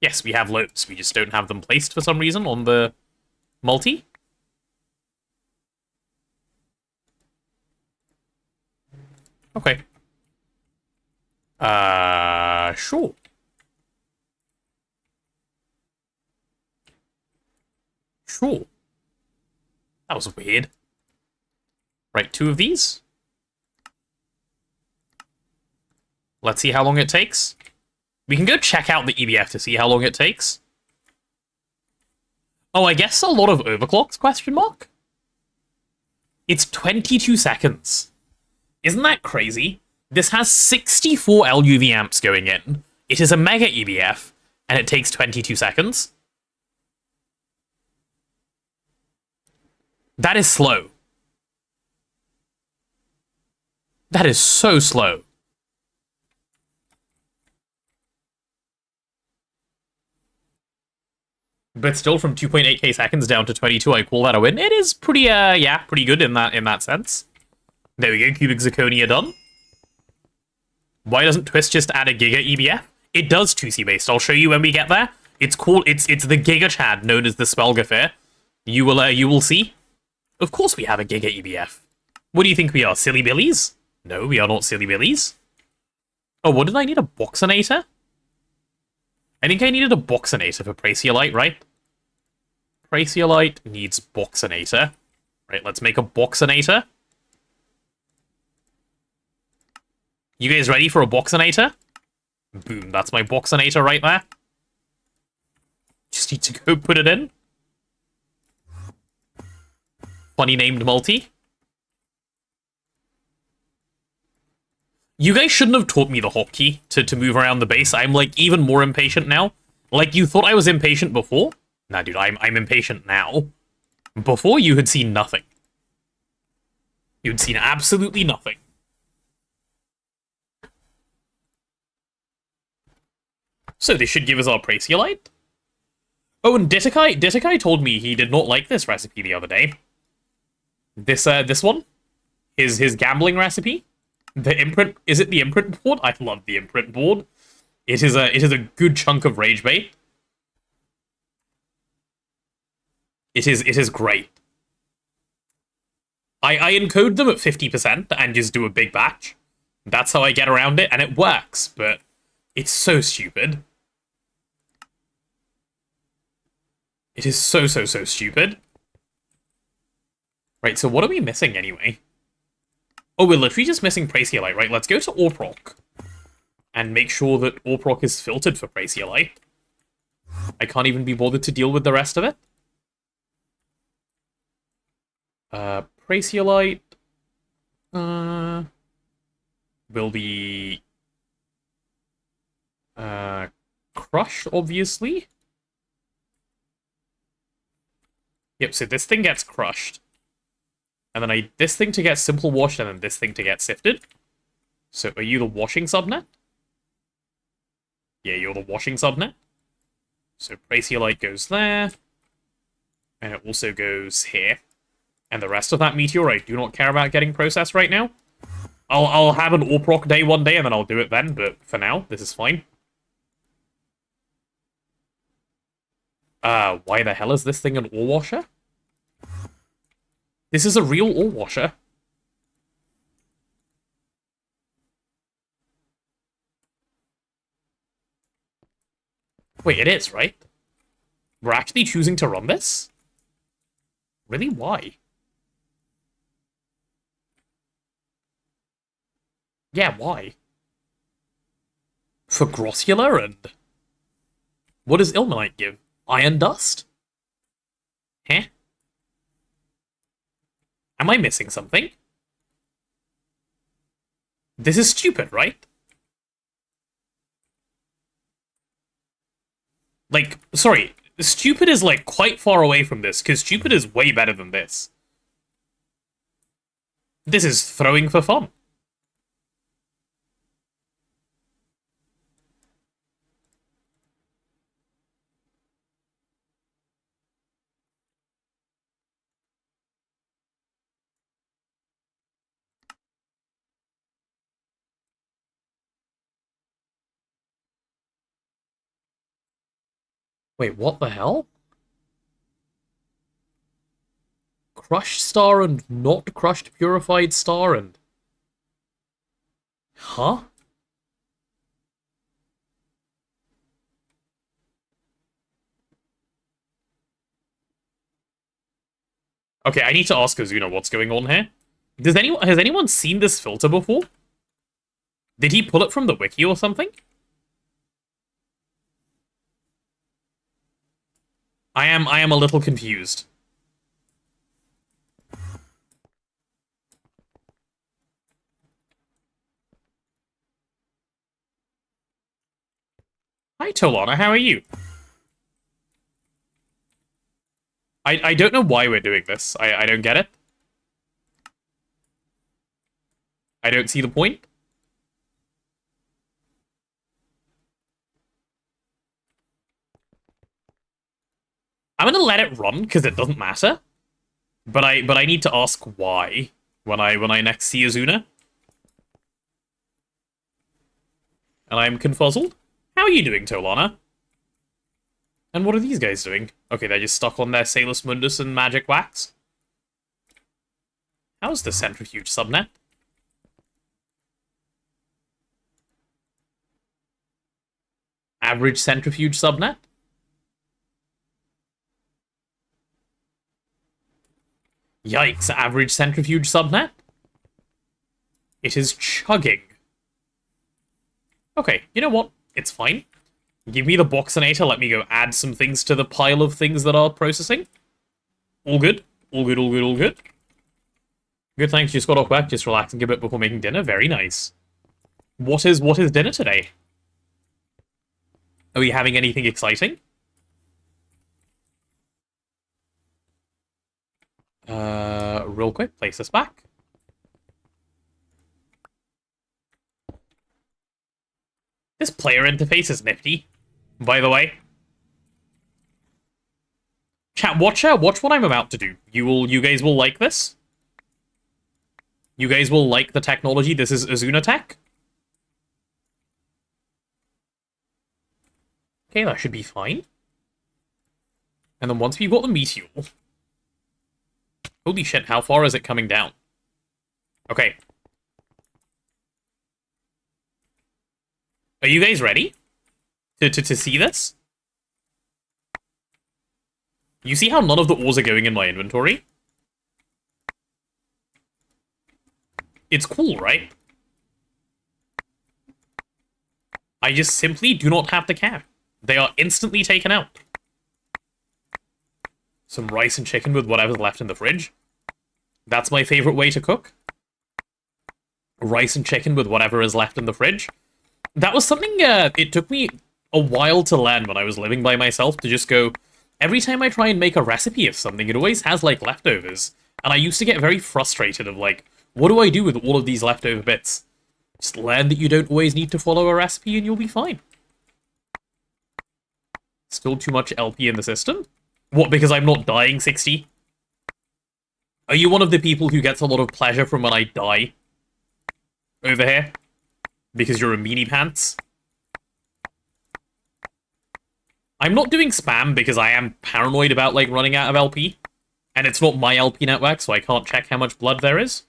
Yes, we have loads. We just don't have them placed for some reason on the multi. Okay. Sure. Sure. That was weird. Right, 2 of these. Let's see how long it takes. We can go check out the EBF to see how long it takes. Oh, I guess a lot of overclocks, question mark? It's 22 seconds. Isn't that crazy? This has 64 LUV amps going in. It is a mega EBF, and it takes 22 seconds. That is slow. That is so slow. but still from 2.8k seconds down to 22, I call that a win. It is pretty, yeah, pretty good in that sense. There we go, Cubic Zirconia done. Why doesn't Twist just add a Giga EBF? It does 2C based. I'll show you when we get there. It's called, it's the Giga Chad, known as the Spellgafir. You will see. Of course we have a Giga EBF. What do you think we are, Silly Billies? No, we are not Silly Billies. Oh, what did I need, a Boxinator? I think I needed a Boxinator for Braciolite, right? Braciolite needs Boxinator. Right, let's make a Boxinator. You guys ready for a Boxinator? Boom, that's my Boxinator right there. Just need to go put it in. Funny named multi. You guys shouldn't have taught me the hotkey to move around the base. I'm, like, even more impatient now. Like, you thought I was impatient before? Nah, dude, I'm impatient now. Before, you had seen nothing. You'd seen absolutely nothing. So this should give us our Braciolite. Oh, and Ditakai told me he did not like this recipe the other day. This one? His gambling recipe? The imprint, is it the imprint board? I love the imprint board. It is a good chunk of rage bait. It is great. I encode them at 50% and just do a big batch. That's how I get around it, and it works, but it's so stupid. It is so stupid. Right, so what are we missing anyway? Oh, we're literally just missing Braciolite, right? Let's go to Orproc and make sure that Orproc is filtered for Braciolite. I can't even be bothered to deal with the rest of it. Braciolite will be crushed, obviously. Yep, so this thing gets crushed. And then this thing to get simple washed, and then this thing to get sifted. So are you the washing subnet? Yeah, you're the washing subnet. So Braciolite goes there. And it also goes here. And the rest of that meteor, I do not care about getting processed right now. I'll have an Orproc day one day, and then I'll do it then, but for now, this is fine. Why the hell is this thing an ore washer? This is a real ore washer. Wait, it is, right? We're actually choosing to run this? Really? Why? Yeah, why? For Grossula and... What does Ilmenite give? Iron dust? Huh? Am I missing something? This is stupid, right? Like, sorry, stupid is, like, quite far away from this, because stupid is way better than this. This is throwing for fun. Wait, what the hell? Crushed star and not crushed purified star and... Huh? Okay, I need to ask Azuna what's going on here. Has anyone seen this filter before? Did he pull it from the wiki or something? I am a little confused. Hi, Tolana, how are you? I don't know why we're doing this. I don't get it. I don't see the point. I'm gonna let it run because it doesn't matter. But I need to ask why when I next see Azuna. And I'm confuzzled. How are you doing, Tolana? And what are these guys doing? Okay, they're just stuck on their Salus Mundus and Magic Wax. How's the Centrifuge subnet? Average Centrifuge subnet? Yikes, average Centrifuge subnet? It is chugging. Okay, you know what? It's fine. Give me the Boxinator, let me go add some things to the pile of things that are processing. All good. All good, all good, all good. Good, thanks. Just got off work, just relaxing a bit before making dinner. Very nice. What is dinner today? Are we having anything exciting? Real quick, place this back. This player interface is nifty, by the way. Chat, watch what I'm about to do. You guys will like this. You guys will like the technology. This is Azuna tech. Okay, that should be fine. And then once we've got the meteor... Holy shit, how far is it coming down? Okay. Are you guys ready to see this? You see how none of the ores are going in my inventory? It's cool, right? I just simply do not have to care. They are instantly taken out. Some rice and chicken with whatever's left in the fridge. That's my favorite way to cook. Rice and chicken with whatever is left in the fridge. That was something, it took me a while to learn when I was living by myself, to just go, every time I try and make a recipe of something, it always has, like, leftovers. And I used to get very frustrated of, like, what do I do with all of these leftover bits? Just learn that you don't always need to follow a recipe and you'll be fine. Still too much LP in the system? What, because I'm not dying 60? Are you one of the people who gets a lot of pleasure from when I die? Over here? Because you're a meanie pants? I'm not doing spam because I am paranoid about, like, running out of LP. And it's not my LP network, so I can't check how much blood there is.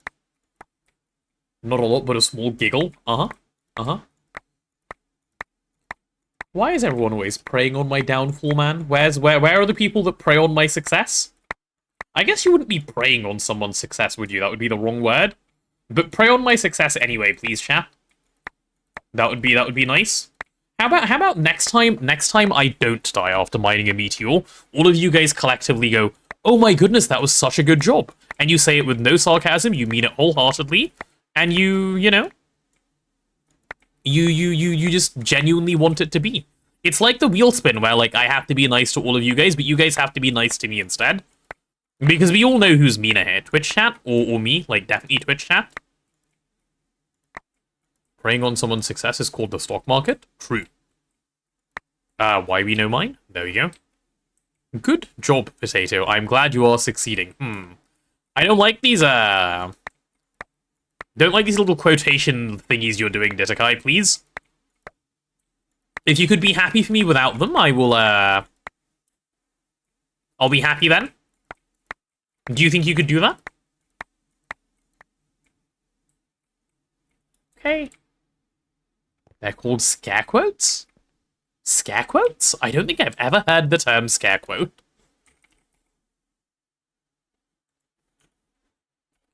Not a lot, but a small giggle. Uh-huh. Uh-huh. Why is everyone always preying on my downfall, man? Where are the people that prey on my success? I guess you wouldn't be preying on someone's success, would you? That would be the wrong word. But prey on my success anyway, please, chat. That would be nice. How about next time I don't die after mining a meteor, all of you guys collectively go, "Oh my goodness, that was such a good job." And you say it with no sarcasm, you mean it wholeheartedly, and you know, you just genuinely want it to be. It's like the wheel spin where, like, I have to be nice to all of you guys, but you guys have to be nice to me instead. Because we all know who's meaner here. Twitch chat, or me, like, definitely Twitch chat. Preying on someone's success is called the stock market? True. Why we know mine? There we go. Good job, Potato. I'm glad you are succeeding. I don't like these, don't like these little quotation thingies you're doing, Ditakai, please. If you could be happy for me without them, I will, I'll be happy then. Do you think you could do that? Okay. They're called scare quotes? Scare quotes? I don't think I've ever heard the term scare quote.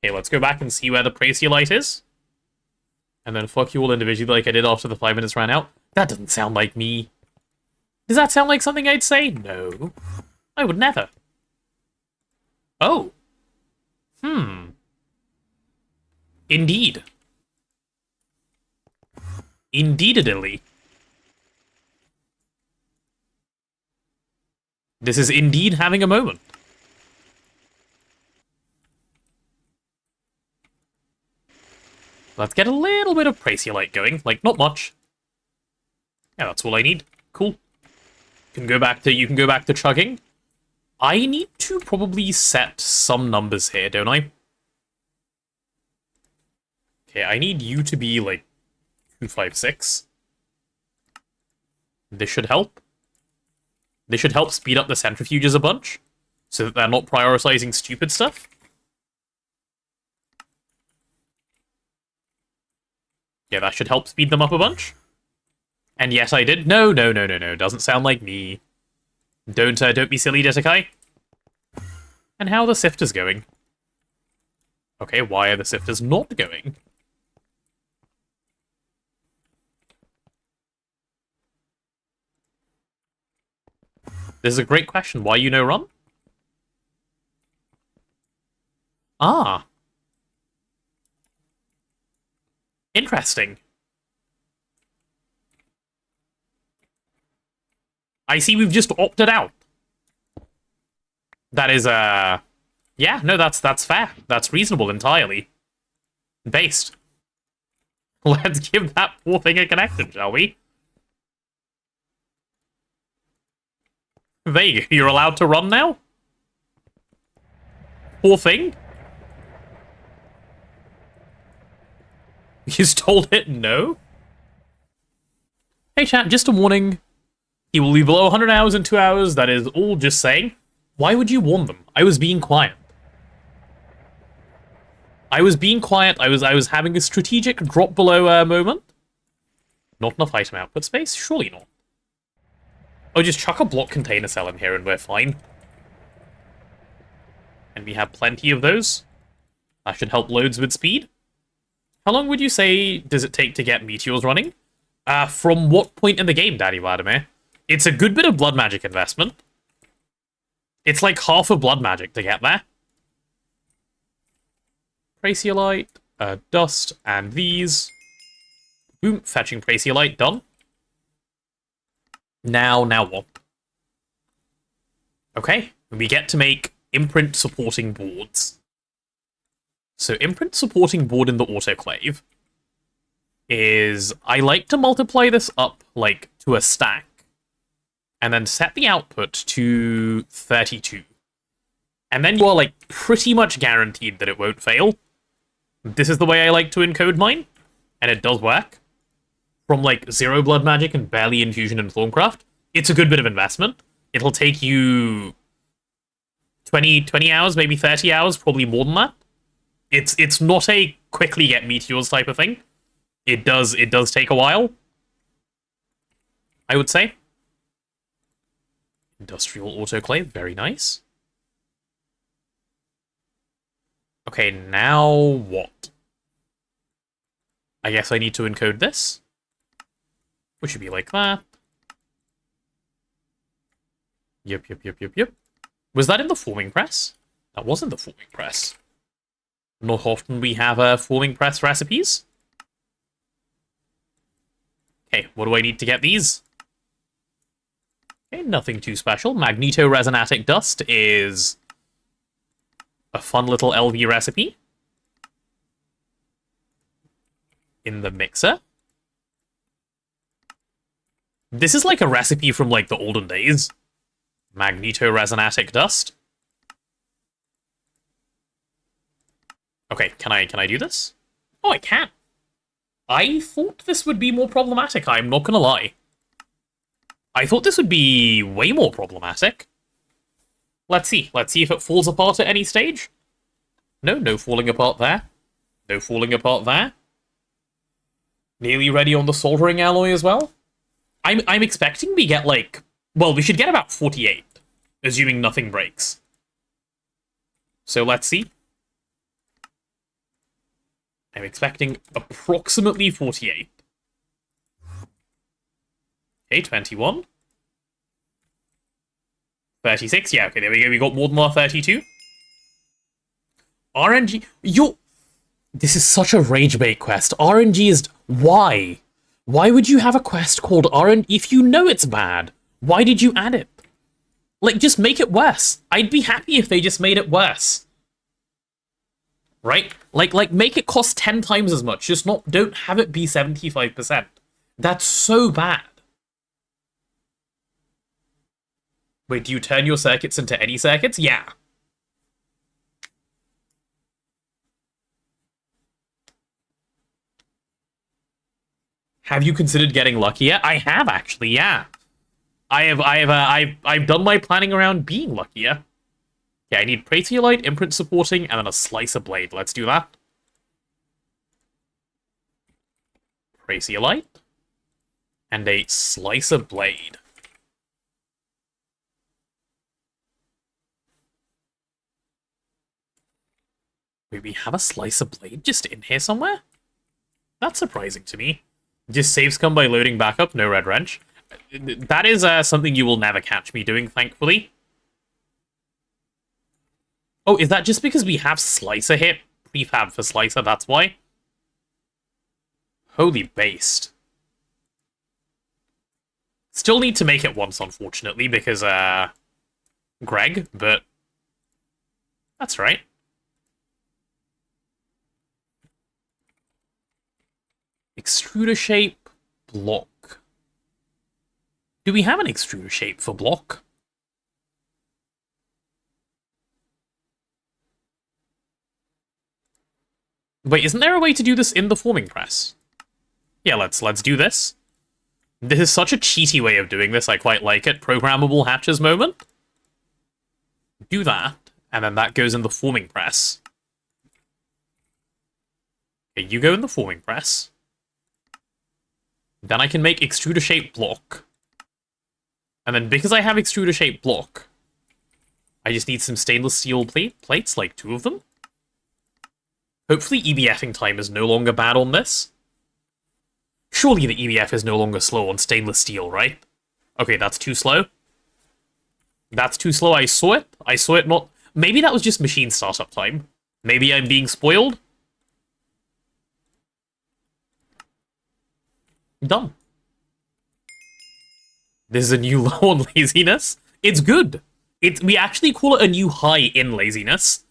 Okay, let's go back and see where the Praesiolite is. And then fuck you all individually like I did after the 5 minutes ran out. That doesn't sound like me. Does that sound like something I'd say? No. I would never. Oh. Indeed. Indeededly. This is indeed having a moment. Let's get a little bit of Praesiolite going. Like, not much. Yeah, that's all I need. Cool. You can go back to chugging. I need to probably set some numbers here, don't I? Okay, I need you to be, like, 256. This should help. This should help speed up the centrifuges a bunch, so that they're not prioritizing stupid stuff. Yeah, that should help speed them up a bunch. And yes, I did. No. Doesn't sound like me. Don't be silly, Detekai. And how are the sifters going? Okay, why are the sifters not going? This is a great question. Why you no run? Ah. Interesting. I see we've just opted out. That is, yeah, no, that's fair. That's reasonable entirely. Based. Let's give that poor thing a connection, shall we? There you go. You're allowed to run now? Poor thing? You just told it no? Hey chat, just a warning. He will be below 100 hours in 2 hours. That is all just saying. Why would you warn them? I was being quiet. I was being quiet. I was having a strategic drop below moment. Not enough item output space? Surely not. Oh, just chuck a block container cell in here and we're fine. And we have plenty of those. That should help loads with speed. How long would you say does it take to get meteors running? From what point in the game, Daddy Vladimir? It's a good bit of blood magic investment. It's like half of blood magic to get there. Praesiolite, dust, and these. Boom, fetching Praesiolite, done. Now what? Okay, we get to make imprint supporting boards. So imprint supporting board in the autoclave is, I like to multiply this up, like, to a stack, and then set the output to 32. And then you are, like, pretty much guaranteed that it won't fail. This is the way I like to encode mine, and it does work. From, like, 0 blood magic and barely infusion and Thorncraft, it's a good bit of investment. It'll take you 20 hours, maybe 30 hours, probably more than that. It's not a quickly get meteors type of thing. It does take a while, I would say. Industrial autoclave, very nice. Okay, now what? I guess I need to encode this, which should be like that. Yep. Was that in the forming press? That wasn't the forming press. Not often we have forming press recipes. Okay, what do I need to get these? Okay, nothing too special. Magneto-resonatic dust is a fun little LV recipe. In the mixer. This is like a recipe from, like, the olden days. Magneto-resonatic dust. Okay, can I do this? Oh, I can. I thought this would be more problematic, I'm not gonna lie. I thought this would be way more problematic. Let's see if it falls apart at any stage. No falling apart there. No falling apart there. Nearly ready on the soldering alloy as well. I'm expecting we get, like, well, we should get about 48, assuming nothing breaks. So let's see. I'm expecting approximately 48. Okay, 21. 36, yeah, okay, there we go. We got more than our 32. RNG, this is such a rage bait quest. RNG is, why? Why would you have a quest called RNG if you know it's bad? Why did you add it? Like, just make it worse. I'd be happy if they just made it worse. Right? Like make it cost 10 times as much. Just don't have it be 75%. That's so bad. Wait, do you turn your circuits into any circuits? Yeah. Have you considered getting luckier? I have, actually, yeah. I've done my planning around being luckier. Yeah, I need Praetiolite, imprint supporting, and then a slicer blade. Let's do that. Praetiolite. And a slicer blade. Wait, we have a slicer blade just in here somewhere? That's surprising to me. Just saves come by loading backup, no red wrench. That is something you will never catch me doing, thankfully. Oh, is that just because we have slicer here? Prefab for slicer, that's why? Holy based. Still need to make it once, unfortunately, because, Greg, but that's right. Extruder shape, block. Do we have an extruder shape for block? Wait, isn't there a way to do this in the forming press? Yeah, let's do this. This is such a cheaty way of doing this, I quite like it. Programmable hatches moment. Do that, and then that goes in the forming press. Okay, you go in the forming press. Then I can make extruder shape block. And then because I have extruder shape block, I just need some stainless steel plates, like 2 of them. Hopefully EBFing time is no longer bad on this. Surely the EBF is no longer slow on stainless steel, right? Okay, that's too slow. That's too slow, I saw it. I saw it not... Maybe that was just machine startup time. Maybe I'm being spoiled. Done. This is a new low on laziness. It's good. We actually call it a new high in laziness.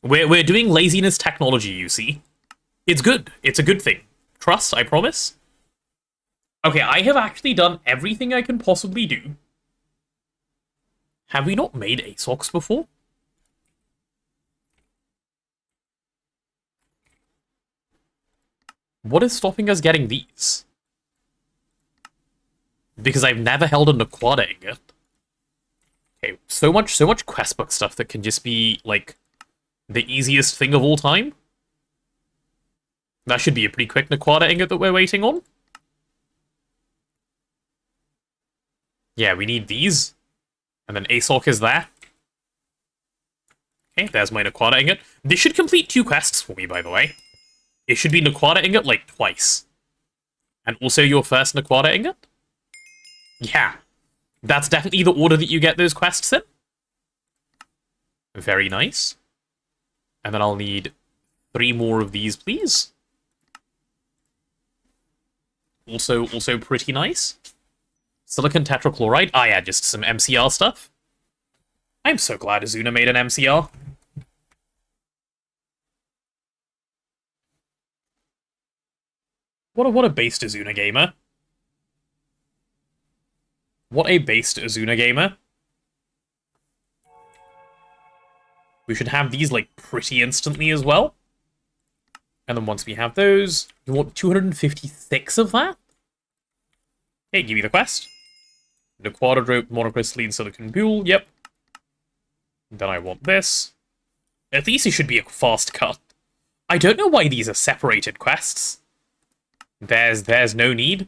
We're doing laziness technology, you see. It's good. It's a good thing. Trust, I promise. Okay, I have actually done everything I can possibly do. Have we not made ASOCs before? What is stopping us getting these? Because I've never held a Naquadah ingot. Okay, so much questbook stuff that can just be, like, the easiest thing of all time. That should be a pretty quick Naquadah ingot that we're waiting on. Yeah, we need these. And then ASOC is there. Okay, there's my Naquadah ingot. This should complete 2 quests for me, by the way. It should be Naquadah ingot, like, twice. And also your first Naquadah ingot? Yeah. That's definitely the order that you get those quests in. Very nice. And then I'll need 3 more of these, please. Also pretty nice. Silicon tetrachloride. Ah, yeah, just some MCR stuff. I'm so glad Azuna made an MCR. What a based Azuna gamer. What a based Azuna gamer. We should have these, like, pretty instantly as well. And then once we have those, you want 256 of that? Okay, give me the quest. Naquadah Drope Monocrystalline Silicon Buell, yep. Then I want this. At least it should be a fast cut. I don't know why these are separated quests. There's no need.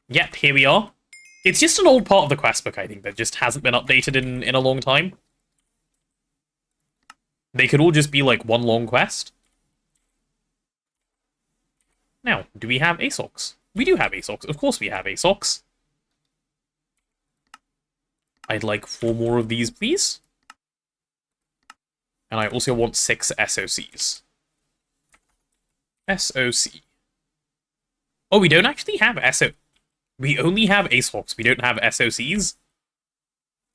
Yep, here we are. It's just an old part of the quest book, I think, that just hasn't been updated in a long time. They could all just be, like, one long quest. Now, do we have ASOCs? We do have ASOCs. Of course we have ASOCs. I'd like 4 more of these, please. And I also want 6 SOCs. SOC. Oh, we don't actually have SOC. We only have ASOCs. We don't have SOCs.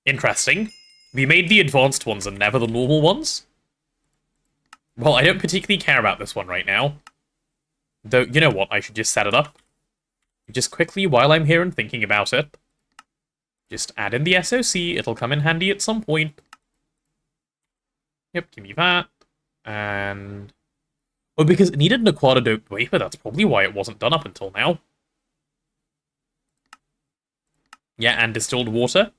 Interesting. We made the advanced ones and never the normal ones. Well, I don't particularly care about this one right now. Though, you know what? I should just set it up. Just quickly, while I'm here and thinking about it. Just add in the SOC. It'll come in handy at some point. Yep, give me that. And... oh, because it needed Naquadah doped vapor. That's probably why it wasn't done up until now. Yeah, and distilled water.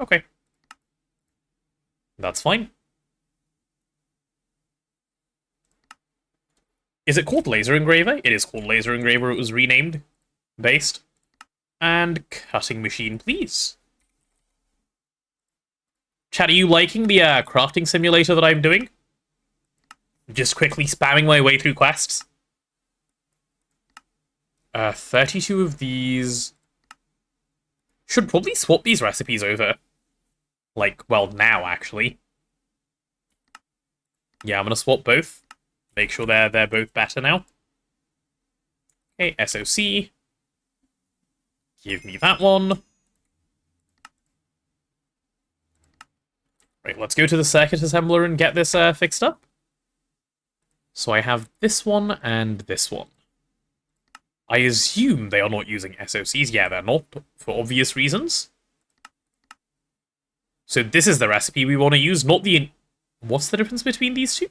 Okay. That's fine. Is it called Laser Engraver? It is called Laser Engraver. It was renamed. Based. And cutting machine, please. Chat, are you liking the crafting simulator that I'm doing? Just quickly spamming my way through quests. 32 of these. Should probably swap these recipes over. Like, well, now, actually. Yeah, I'm gonna swap both. Make sure they're both better now. Okay, SOC. Give me that one. Right, let's go to the circuit assembler and get this fixed up. So I have this one and this one. I assume they are not using SOCs. Yeah, they're not, for obvious reasons. So this is the recipe we want to use, not the... what's the difference between these two?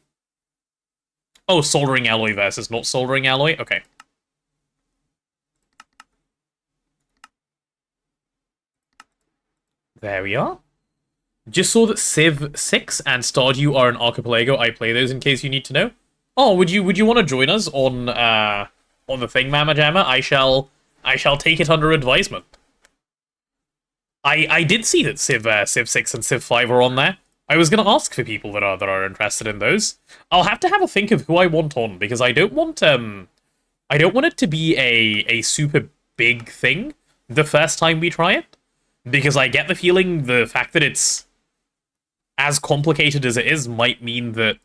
Oh, soldering alloy versus not soldering alloy? Okay. There we are. Just saw that Civ 6 and Stardew are an archipelago. I play those in case you need to know. Oh, would you want to join us on the thing, Mama Jamma? I shall take it under advisement. I did see that Civ 6 and Civ 5 are on there. I was gonna ask for people that are interested in those. I'll have to have a think of who I want on, because I don't want it to be a super big thing the first time we try it. Because I get the feeling the fact that it's as complicated as it is might mean that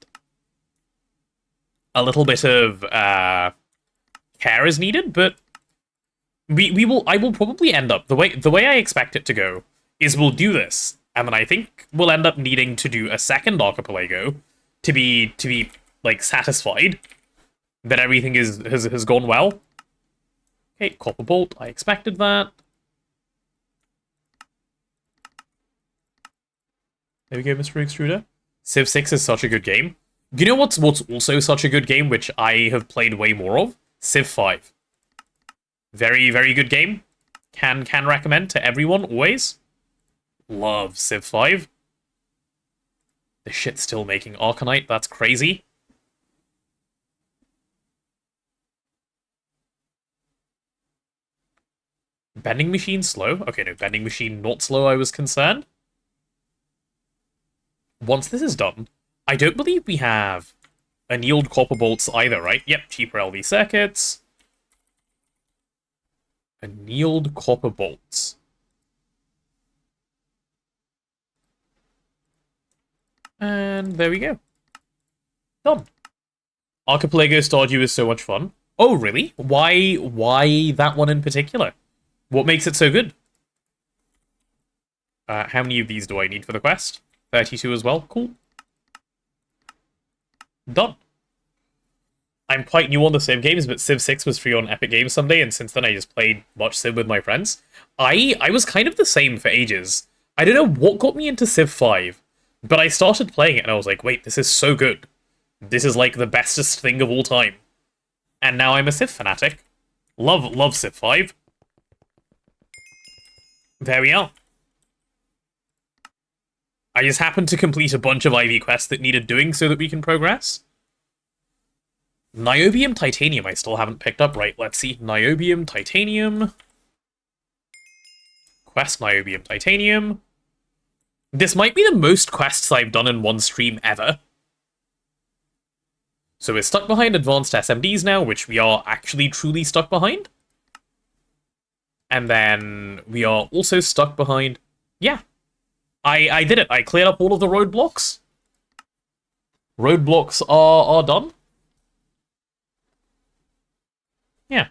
a little bit of care is needed, but I will probably end up the way I expect it to go is we'll do this, and then I think we'll end up needing to do a second archipelago to be like satisfied that everything has gone well. Okay, copper bolt, I expected that. There we go, Mr. Extruder. Civ 6 is such a good game. You know what's also such a good game, which I have played way more of? Civ 5. Very, very good game. Can recommend to everyone, always. Love Civ 5. This shit's still making Arcanite, that's crazy. Bending machine slow? Okay, no, bending machine not slow, I was concerned. Once this is done, I don't believe we have annealed copper bolts either, right? Yep, cheaper LV circuits. Annealed copper bolts. And there we go. Done. Archipelago Stardew is so much fun. Oh, really? Why that one in particular? What makes it so good? How many of these do I need for the quest? 32 as well. Cool. Done. I'm quite new on the Civ games, but Civ 6 was free on Epic Games Sunday, and since then I just played much Civ with my friends. I was kind of the same for ages. I don't know what got me into Civ 5, but I started playing it and I was like, wait, this is so good. This is like the bestest thing of all time. And now I'm a Civ fanatic. Love Civ 5. There we are. I just happened to complete a bunch of IV quests that needed doing so that we can progress. Niobium Titanium I still haven't picked up. Right, let's see. Niobium Titanium. Quest Niobium Titanium. This might be the most quests I've done in one stream ever. So we're stuck behind advanced SMDs now, which we are actually truly stuck behind. And then we are also stuck behind... yeah. I did it. I cleared up all of the roadblocks. Roadblocks are done. Yeah.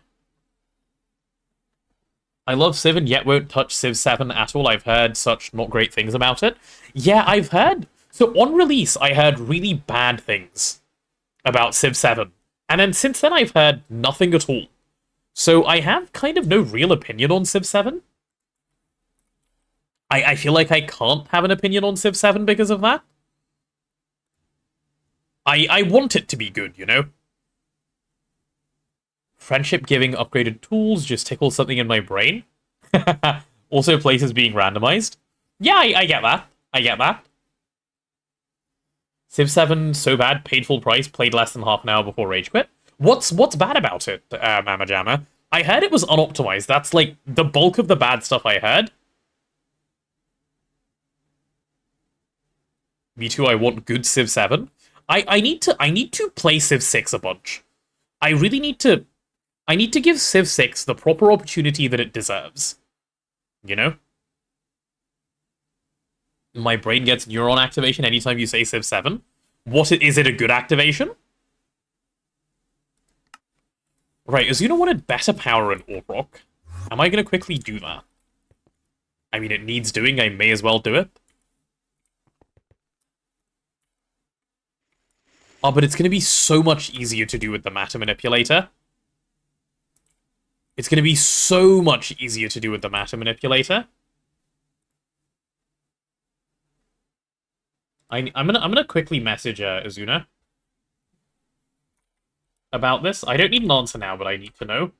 I love Civ and yet won't touch Civ 7 at all. I've heard such not great things about it. Yeah, I've heard... so on release, I heard really bad things about Civ 7. And then since then, I've heard nothing at all. So I have kind of no real opinion on Civ 7. I feel like I can't have an opinion on Civ 7 because of that. I want it to be good, you know? Friendship giving upgraded tools just tickles something in my brain. Also, places being randomized. Yeah, I get that. I get that. Civ 7, so bad, paid full price, played less than half an hour before rage quit. What's bad about it, Mama Jamma? I heard it was unoptimized. That's like the bulk of the bad stuff I heard. Me too, I want good Civ 7. I need to play Civ 6 a bunch. I really need to give Civ 6 the proper opportunity that it deserves. You know? My brain gets neuron activation anytime you say Civ 7. Is it a good activation? Right, Azuna wanted better power in Orproc. Am I going to quickly do that? I mean, it needs doing, I may as well do it. Oh, but it's going to be so much easier to do with the matter manipulator. It's going to be so much easier to do with the matter manipulator. I'm gonna quickly message Azuna about this. I don't need an answer now, but I need to know.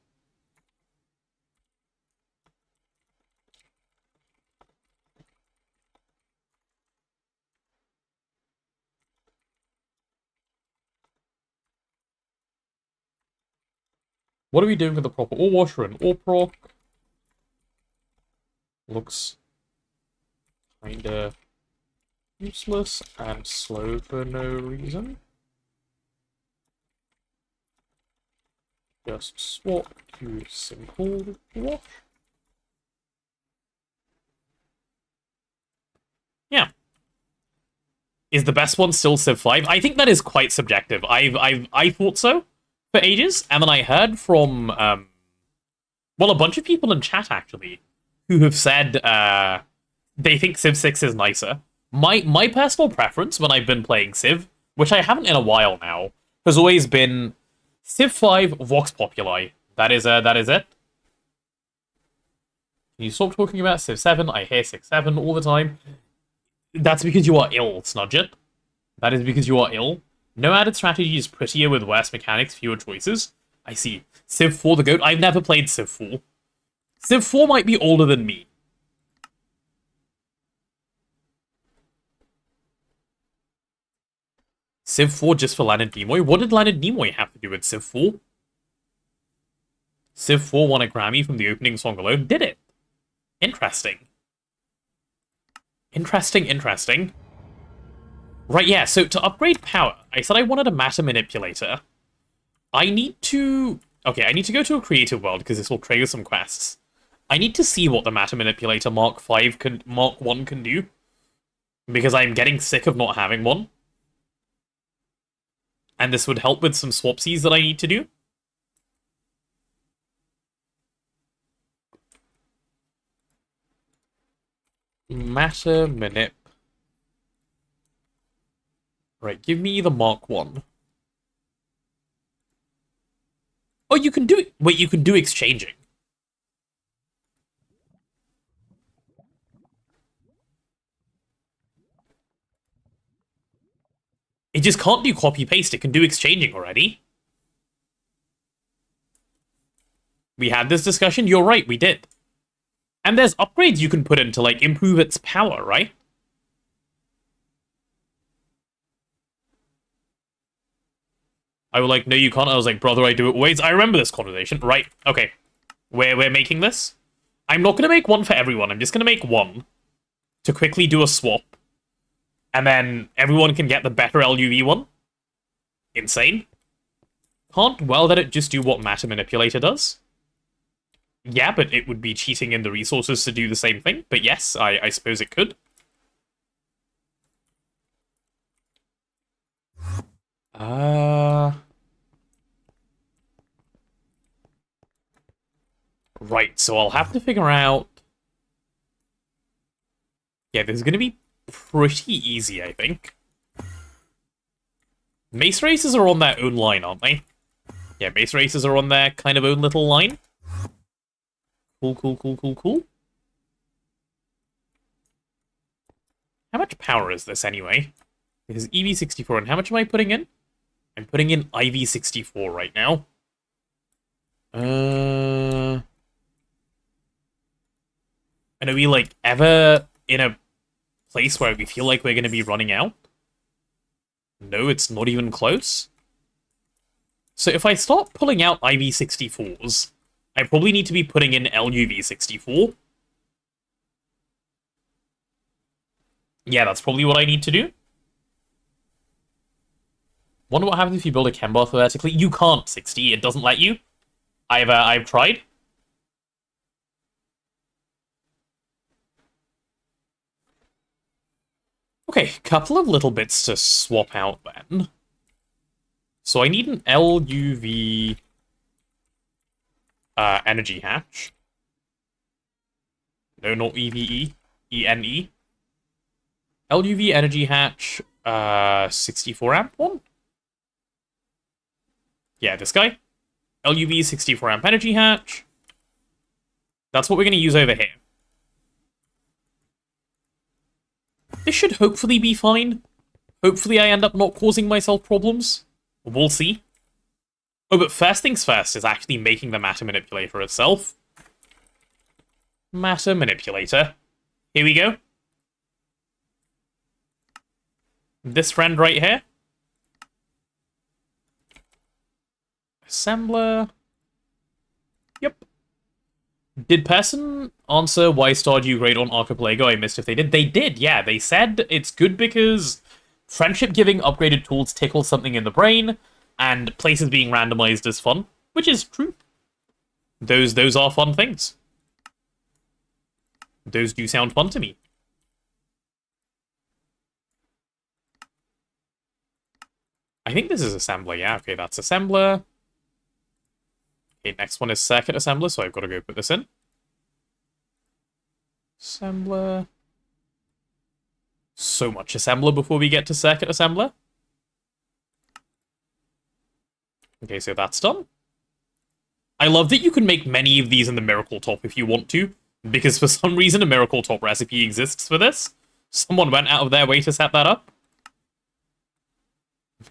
What are we doing with the proper ore washer and ore proc? Looks kinda useless and slow for no reason. Just swap to simple wash. Yeah. Is the best one still Civ 5? I think that is quite subjective. I thought so for ages, and then I heard from well, a bunch of people in chat actually who have said they think Civ 6 is nicer. My personal preference when I've been playing Civ, which I haven't in a while now, has always been Civ 5 Vox Populi. That is it. Can you stop talking about Civ 7? I hear 6-7 all the time. That's because you are ill, Snudget. That is because you are ill. No added strategy is prettier with worse mechanics, fewer choices. I see. Civ 4 the GOAT? I've never played Civ 4. Civ 4 might be older than me. Civ 4 just for Leonard Nimoy? What did Leonard Nimoy have to do with Civ 4? Civ 4 won a Grammy from the opening song alone? Did it? Interesting. Interesting. Right, yeah, so to upgrade power, I said I wanted a matter manipulator. I need to go to a creative world, because this will trigger some quests. I need to see what the matter manipulator Mark 1 can do, because I'm getting sick of not having one. And this would help with some swapsies that I need to do. Matter manip. Right, give me the Mark 1. Oh, you can do it. Wait, you can do exchanging. It just can't do copy-paste. It can do exchanging already. We had this discussion. You're right, we did. And there's upgrades you can put in to, like, improve its power, right? I was like, no, you can't. I was like, brother, I do it always. I remember this conversation. Right, okay. We're making this. I'm not going to make one for everyone. I'm just going to make one to quickly do a swap. And then everyone can get the better LUV one. Insane. Can't well let it just do what Matter Manipulator does. Yeah, but it would be cheating in the resources to do the same thing. But yes, I suppose it could. Right, so I'll have to figure out... Yeah, this is going to be pretty easy, I think. Mace races are on their own line, aren't they? Yeah, mace races are on their kind of own little line. Cool. How much power is this anyway? This is EV64, and how much am I putting in? I'm putting in IV64 right now. And are we, like, ever in a place where we feel like we're going to be running out? No, it's not even close. So if I start pulling out IV64s, I probably need to be putting in LUV64. Yeah, that's probably what I need to do. Wonder what happens if you build a chem bath vertically. You can't, 60. It doesn't let you. I've tried. Okay, couple of little bits to swap out then. So I need an LUV energy hatch. No, not EVE. ENE. LUV energy hatch, 64 amp one? Yeah, this guy. LUV 64 amp energy hatch. That's what we're going to use over here. This should hopefully be fine. Hopefully I end up not causing myself problems. We'll see. Oh, but first things first is actually making the matter manipulator itself. Matter manipulator. Here we go. This friend right here. Assembler. Yep. Did person answer why Stardew great on Archipelago? I missed if they did. They did, yeah. They said it's good because friendship giving upgraded tools tickle something in the brain, and places being randomized is fun, which is true. Those are fun things. Those do sound fun to me. I think this is assembler, yeah. Okay, that's assembler. Okay, next one is circuit assembler, so I've got to go put this in. Assembler. So much assembler before we get to circuit assembler. Okay, so that's done. I love that you can make many of these in the Miracle Top if you want to, because for some reason a Miracle Top recipe exists for this. Someone went out of their way to set that up.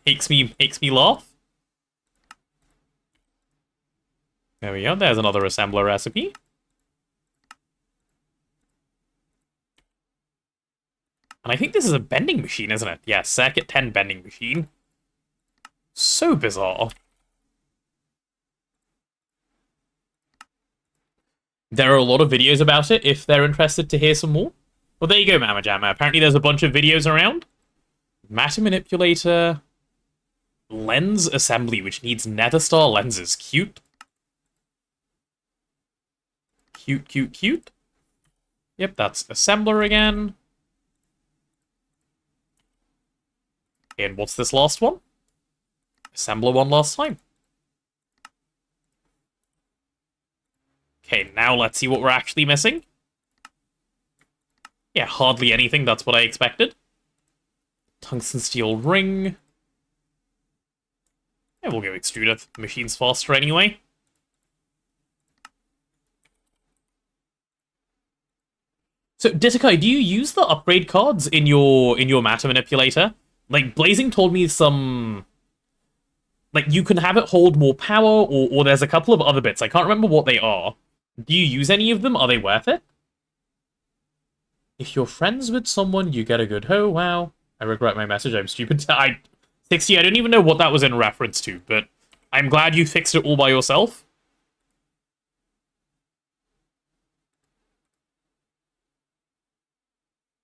Makes me laugh. There we go, there's another assembler recipe. And I think this is a bending machine, isn't it? Yeah, circuit 10 bending machine. So bizarre. There are a lot of videos about it if they're interested to hear some more. Well, there you go, Mama Jamma. Apparently there's a bunch of videos around. Matter manipulator. Lens assembly, which needs nether star lenses. Cute. Cute, cute, cute. Yep, that's assembler again. And what's this last one? Assembler one last time. Okay, now let's see what we're actually missing. Yeah, hardly anything. That's what I expected. Tungsten steel ring. Yeah, we'll go extruder. The machine's faster anyway. So, Ditakai, do you use the upgrade cards in your matter manipulator? Like, Blazing told me some... Like, you can have it hold more power, or there's a couple of other bits. I can't remember what they are. Do you use any of them? Are they worth it? If you're friends with someone, you get a good ho, wow. I regret my message, I'm stupid. 60, I don't even know what that was in reference to, but I'm glad you fixed it all by yourself.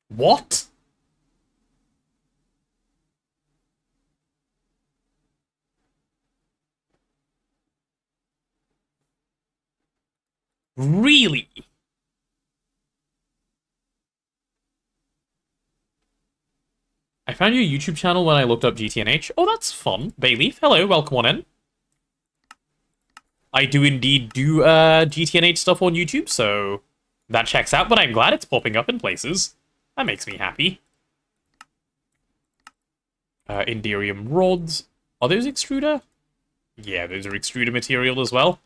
What? Really? I found your YouTube channel when I looked up GTNH. Oh, that's fun. Bayleaf, hello, welcome on in. I do indeed do GTNH stuff on YouTube, so that checks out, but I'm glad it's popping up in places. That makes me happy. Inderium rods. Are those extruder? Yeah, those are extruder material as well.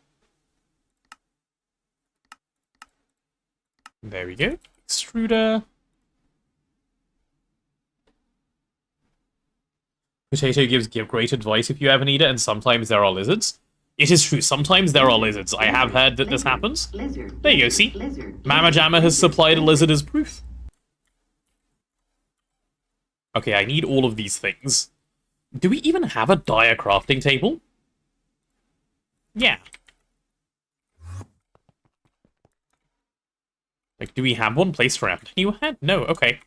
There we go. Extruder. Potato gives great advice if you ever need it, and sometimes there are lizards. It is true, sometimes there are lizards. I have heard that this happens. There you go, see? Mama Jamma has supplied a lizard as proof. Okay, I need all of these things. Do we even have a dire crafting table? Yeah. Like, do we have one placed around anywhere? No, okay.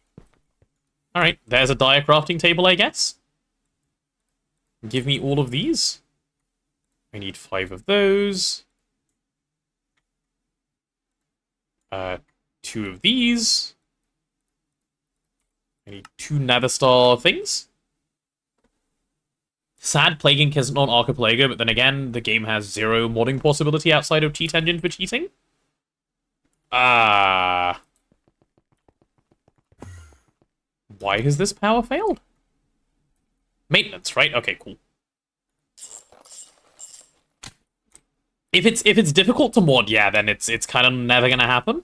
Alright, there's a dire crafting table, I guess. Give me all of these. I need 5 of those. 2 of these. I need 2 Nether Star things. Sad Plague Inc. isn't on Archipelago, but then again, the game has 0 modding possibility outside of Cheat Engine for cheating. Why has this power failed? Maintenance, right? Okay, cool. If it's difficult to mod, yeah, then it's kind of never gonna happen.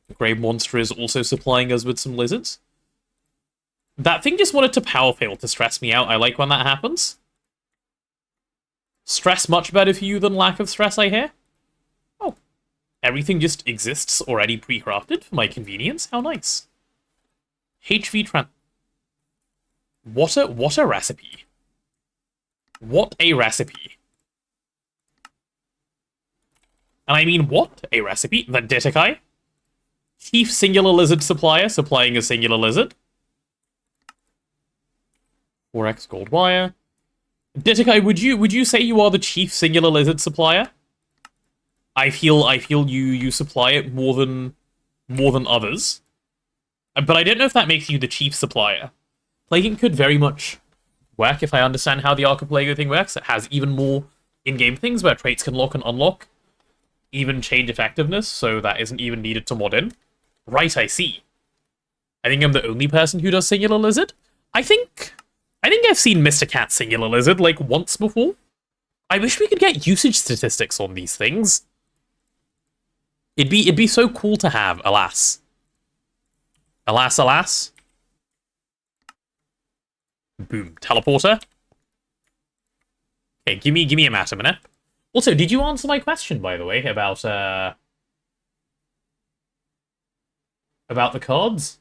The Grey Monster is also supplying us with some lizards. That thing just wanted to power fail to stress me out. I like when that happens. Stress much better for you than lack of stress, I hear. Oh. Everything just exists already pre-crafted for my convenience. How nice. HV Tran... What a recipe. What a recipe. And I mean, what a recipe? The Ditikai? Chief singular lizard supplier supplying a singular lizard. 4x gold wire. Ditikai, would you say you are the chief singular lizard supplier? I feel you supply it more than others. But I don't know if that makes you the chief supplier. Plaguing could very much work if I understand how the Archipelago thing works. It has even more in-game things where traits can lock and unlock, even change effectiveness, so that isn't even needed to mod in. Right, I see. I think I'm the only person who does singular lizard. I think I've seen Mr. Cat singular lizard like once before. I wish we could get usage statistics on these things. It'd be so cool to have, alas. Alas, alas. Boom. Teleporter. Okay, give me a matter minute. Also, did you answer my question, by the way, about the cards?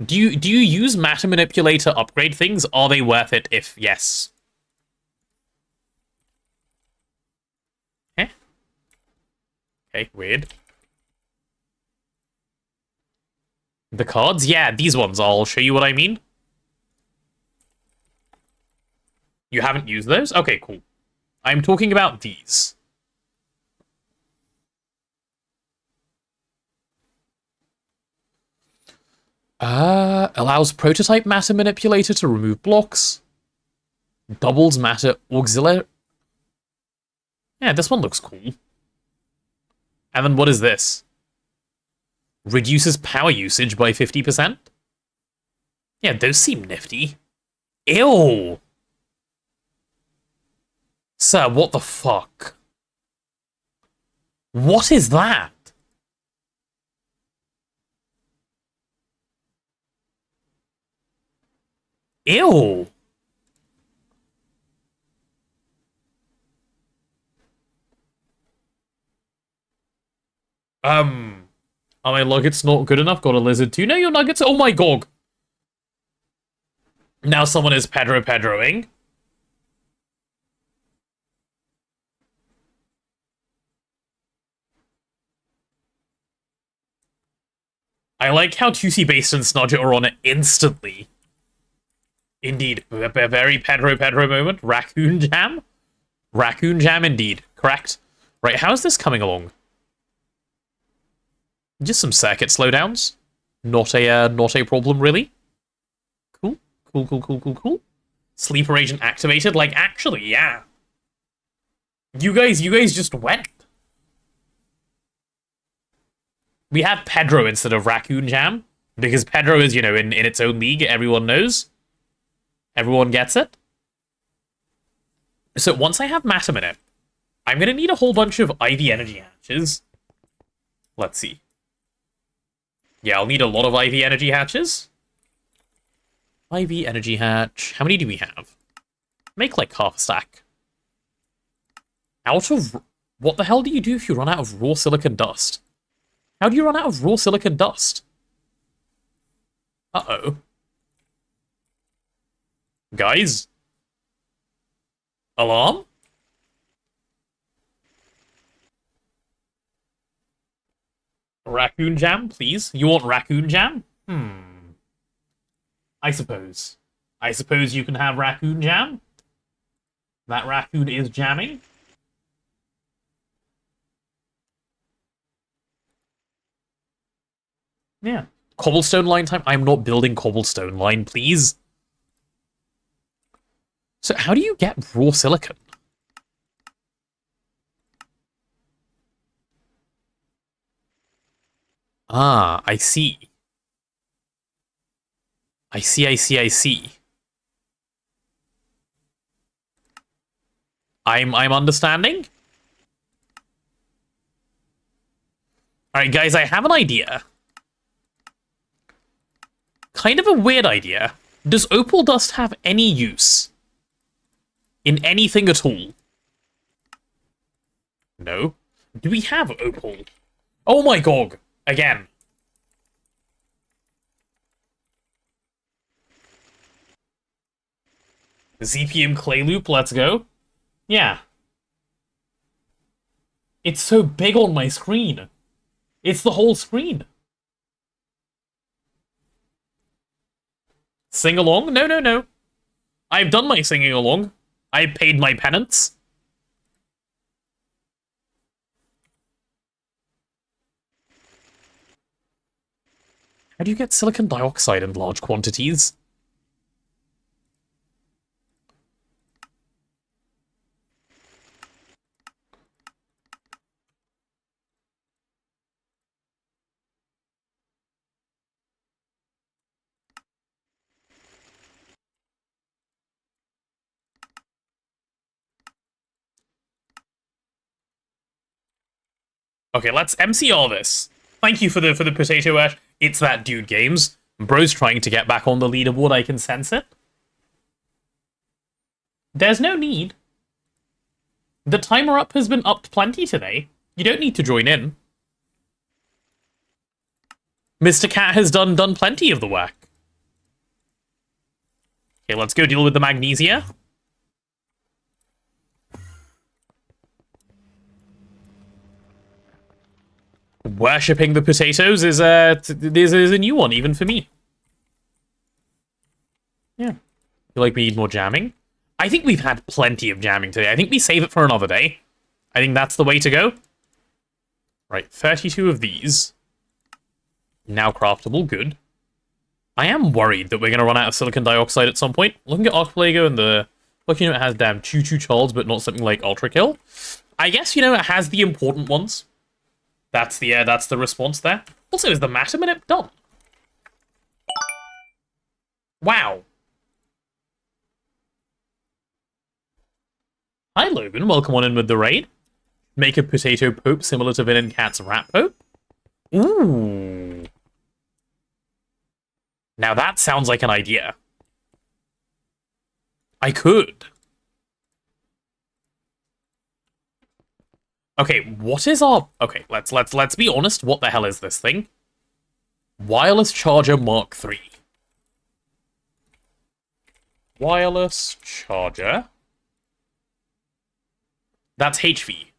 Do you use matter manipulator upgrade things? Are they worth it if yes? Okay, weird. The cards? Yeah, these ones. I'll show you what I mean. You haven't used those? Okay, cool. I'm talking about these. Allows prototype matter manipulator to remove blocks. Doubles matter auxiliary. Yeah, this one looks cool. And then what is this? Reduces power usage by 50%? Yeah, those seem nifty. Ew! Sir, what the fuck? What is that? Ew! Are my nuggets not good enough? Got a lizard too? No, your nuggets... Oh my god! Now someone is Pedroing. I like how Tusi Based and Snodger are on it instantly. Indeed. A very Pedro moment. Raccoon Jam? Raccoon Jam indeed. Correct. Right, how is this coming along? Just some circuit slowdowns. Not a problem, really. Cool. Sleeper agent activated. Like, actually, yeah. You guys just went. We have Pedro instead of Raccoon Jam. Because Pedro is, you know, in its own league. Everyone knows. Everyone gets it. So once I have Matter Minute, I'm going to need a whole bunch of IV energy hatches. Let's see. Yeah, I'll need a lot of IV energy hatches. IV energy hatch. How many do we have? Make like half a stack. Out of... What the hell do you do if you run out of raw silicon dust? How do you run out of raw silicon dust? Uh-oh. Guys? Alarm? Raccoon jam, please? You want raccoon jam? I suppose. I suppose you can have raccoon jam? That raccoon is jamming? Yeah. Cobblestone line time? I'm not building cobblestone line, please. So how do you get raw silicon? Ah, I see. I see. I'm understanding. Alright, guys, I have an idea. Kind of a weird idea. Does opal dust have any use? In anything at all? No. Do we have opal? Oh my god! Again. ZPM clay loop, let's go. Yeah. It's so big on my screen. It's the whole screen. Sing along? No. I've done my singing along. I paid my penance. How do you get silicon dioxide in large quantities? Okay, let's MCR this. Thank you for the potato ash. It's that dude games. Bro's trying to get back on the leaderboard, I can sense it. There's no need. The timer up has been upped plenty today. You don't need to join in. Mr. Cat has done plenty of the work. Okay, let's go deal with the magnesia. Worshipping the potatoes is a new one, even for me. Yeah. Feel like we need more jamming? I think we've had plenty of jamming today. I think we save it for another day. I think that's the way to go. Right, 32 of these. Now craftable, good. I am worried that we're going to run out of silicon dioxide at some point. Looking at Archipelago and the... Look, you know, it has damn Choo-Choo Charles, but not something like Ultra Kill. I guess, you know, it has the important ones. That's the response there. Also, is the matter minute done? Wow. Hi, Logan. Welcome on in with the raid. Make a potato pope similar to Vin and Cat's rat pope. Ooh. Now that sounds like an idea. I could. Okay, what is our... Okay, let's be honest. What the hell is this thing? Wireless Charger Mark III. Wireless Charger. That's HV.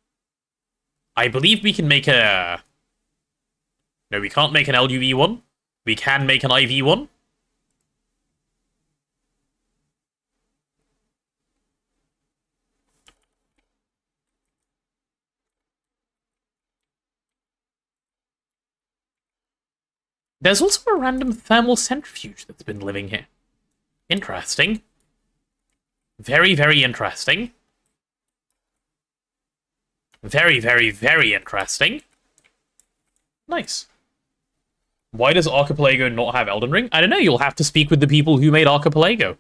I believe we can make a... No, we can't make an LUV one. We can make an IV one. There's also a random thermal centrifuge that's been living here. Interesting. Very, very interesting. Very, very, very interesting. Nice. Why does Archipelago not have Elden Ring? I don't know, you'll have to speak with the people who made Archipelago.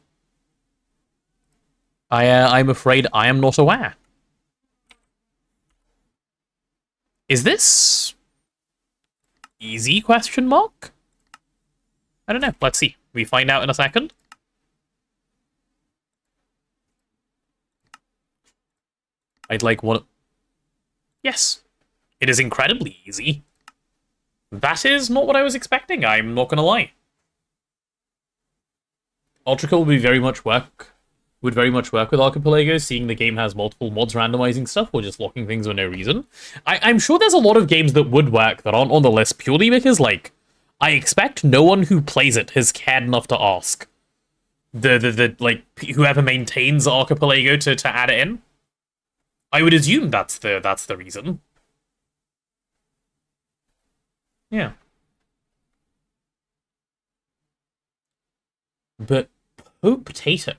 I'm afraid I am not aware. Is this... easy, question mark? I don't know, let's see. We find out in a second. I'd like one... Yes. It is incredibly easy. That is not what I was expecting, I'm not gonna lie. Ultrakill would very much work with Archipelago, seeing the game has multiple mods randomizing stuff or just locking things for no reason. I'm sure there's a lot of games that would work that aren't on the list purely because, like, I expect no one who plays it has cared enough to ask like whoever maintains Archipelago to add it in. I would assume that's the reason. Yeah. But Pope Potato.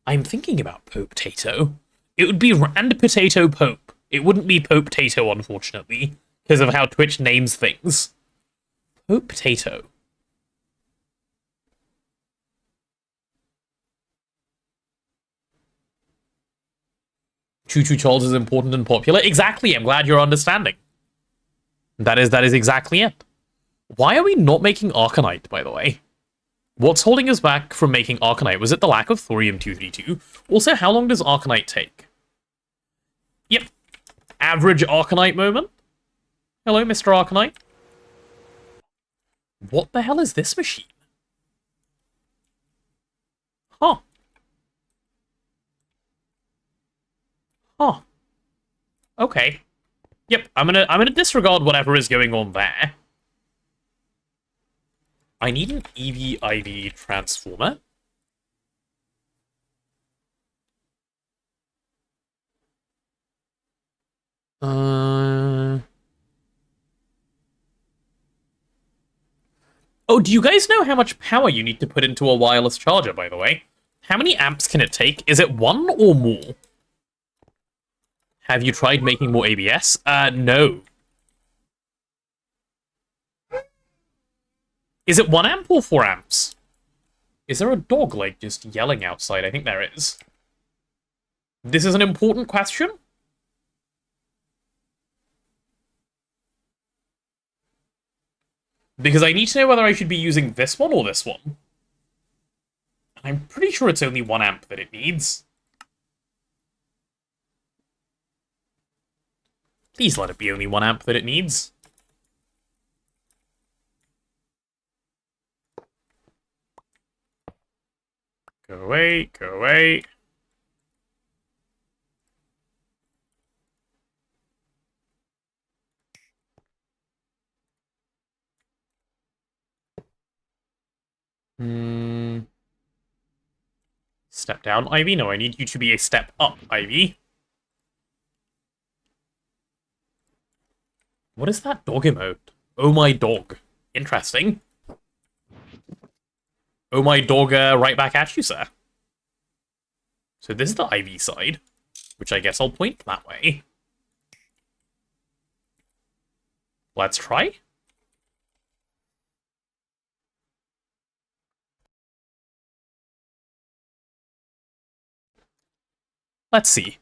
I'm thinking about Pope Potato. It would be Rand Potato Pope. It wouldn't be Pope Potato, unfortunately, because of how Twitch names things. Pope Potato. Choo Choo Charles is important and popular. Exactly, I'm glad you're understanding. That is exactly it. Why are we not making Arcanite, by the way? What's holding us back from making Arcanite? Was it the lack of Thorium-232? Also, how long does Arcanite take? Yep. Average Arcanite moment. Hello, Mr. Arcanite. What the hell is this machine? Huh. Huh. Okay. Yep, I'm gonna disregard whatever is going on there. I need an EV-IV transformer. Oh, do you guys know how much power you need to put into a wireless charger, by the way? How many amps can it take? Is it 1 or more? Have you tried making more ABS? No. Is it 1 amp or 4 amps? Is there a dog, like, just yelling outside? I think there is. This is an important question. Because I need to know whether I should be using this one or this one. I'm pretty sure it's only 1 amp that it needs. Please let it be only 1 amp that it needs. Go away, go away. Step down, Ivy? No, I need you to be a step up, Ivy. What is that dog emote? Oh my dog. Interesting. Oh my dog, right back at you, sir. So this is the IV side, which I guess I'll point that way. Let's try. Let's see.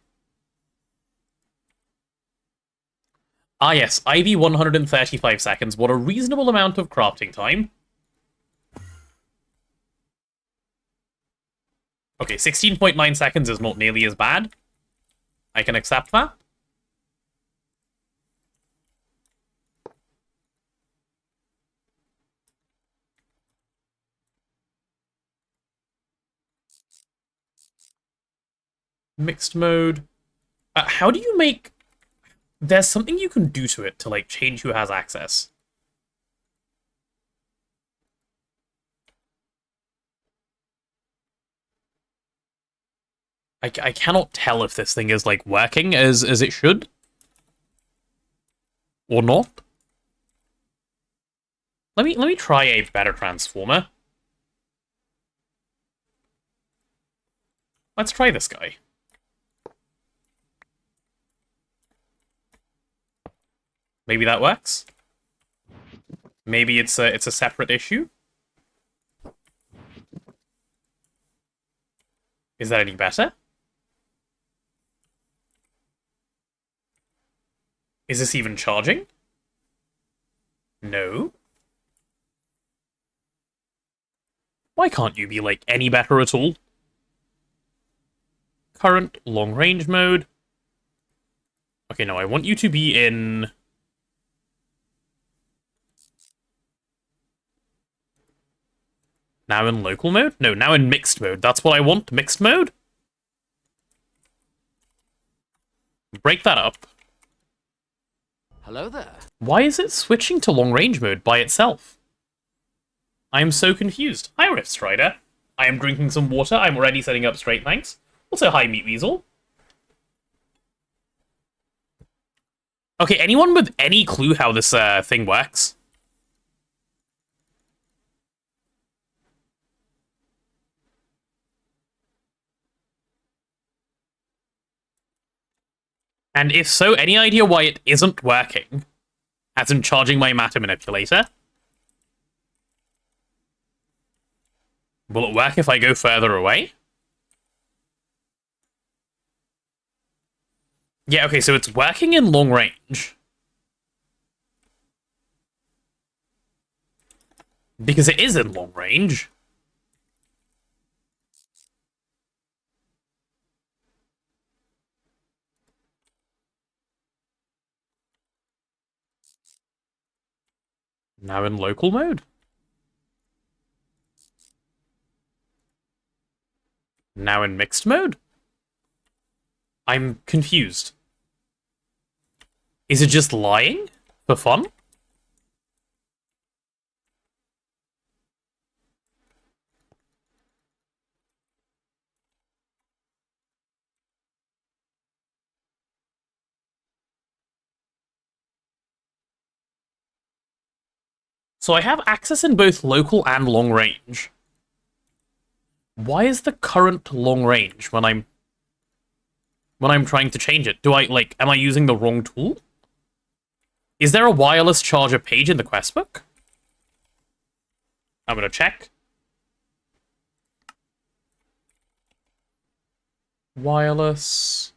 Ah yes, IV 135 seconds. What a reasonable amount of crafting time. Okay, 16.9 seconds is not nearly as bad. I can accept that. Mixed mode. How do you make... There's something you can do to it to, like, change who has access. I cannot tell if this thing is, like, working as it should. Or not. Let me try a better transformer. Let's try this guy. Maybe that works. Maybe it's a separate issue. Is that any better? Is this even charging? No. Why can't you be, like, any better at all? Current long range mode. Okay, no, I want you to be in... Now in local mode? No, now in mixed mode. That's what I want, mixed mode? Break that up. Hello there. Why is it switching to long-range mode by itself? I am so confused. Hi, Rift Strider. I am drinking some water. I'm already setting up straight, thanks. Also, hi, Meat Weasel. Okay, anyone with any clue how this thing works? And if so, any idea why it isn't working? As in charging my matter manipulator? Will it work if I go further away? Yeah, okay, so it's working in long range. Because it is in long range. Now in local mode. Now in mixed mode? I'm confused. Is it just lying? For fun? So I have access in both local and long range. Why is the current long range when I'm trying to change it? Am I using the wrong tool? Is there a wireless charger page in the quest book? I'm gonna check. Wireless.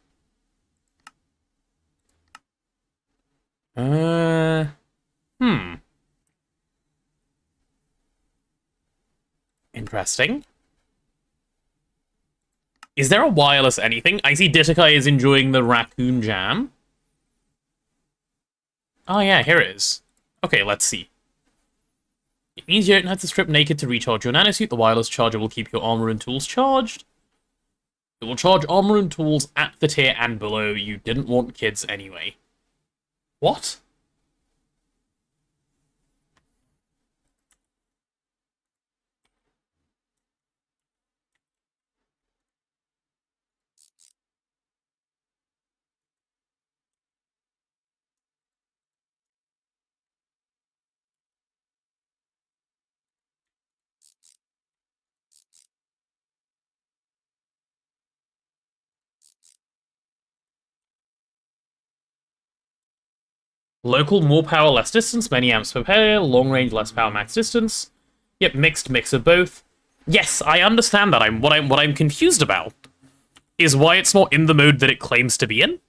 Interesting. Is there a wireless anything? I see Ditakai is enjoying the raccoon jam. Oh yeah, here it is. Okay, let's see. It means you don't have to strip naked to recharge your nanosuit. The wireless charger will keep your armor and tools charged. It will charge armor and tools at the tier and below. You didn't want kids anyway. What? Local, more power, less distance, many amps per pair. Long range, less power, max distance. Yep, mix of both. Yes, I understand that. What I'm confused about is why it's not in the mode that it claims to be in.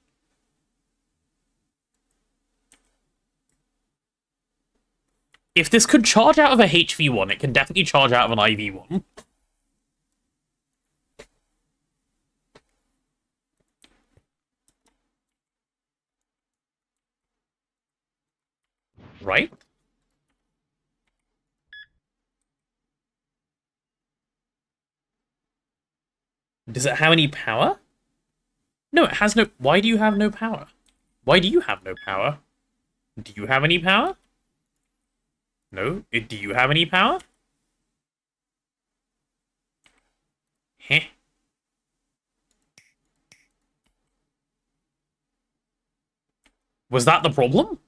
If this could charge out of a HV1, it can definitely charge out of an IV1. Right? Does it have any power? No, it has no... Why do you have no power? Why do you have no power? Do you have any power? No? Do you have any power? Heh. Was that the problem?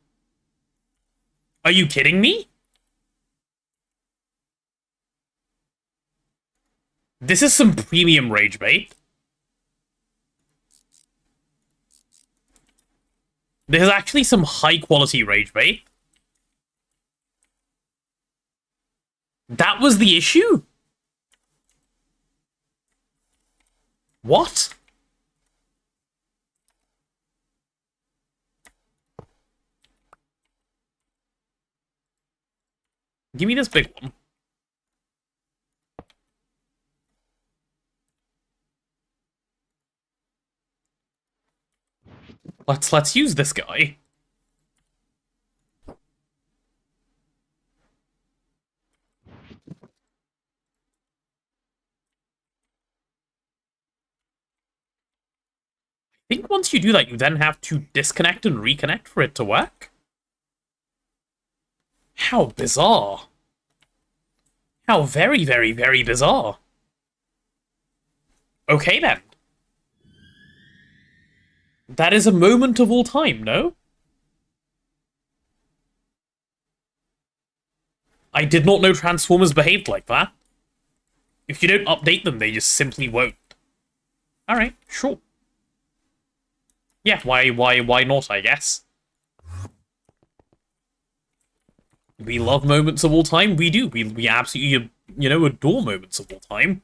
Are you kidding me? This is some premium rage bait. This is actually some high-quality rage bait. That was the issue? What? Give me this big one. Let's use this guy. I think once you do that, you then have to disconnect and reconnect for it to work. How bizarre. How very, very, very bizarre. Okay, then. That is a moment of all time, no? I did not know Transformers behaved like that. If you don't update them, they just simply won't. Alright, sure. Yeah, why not, I guess. We love moments of all time. We do. We absolutely, you know, adore moments of all time.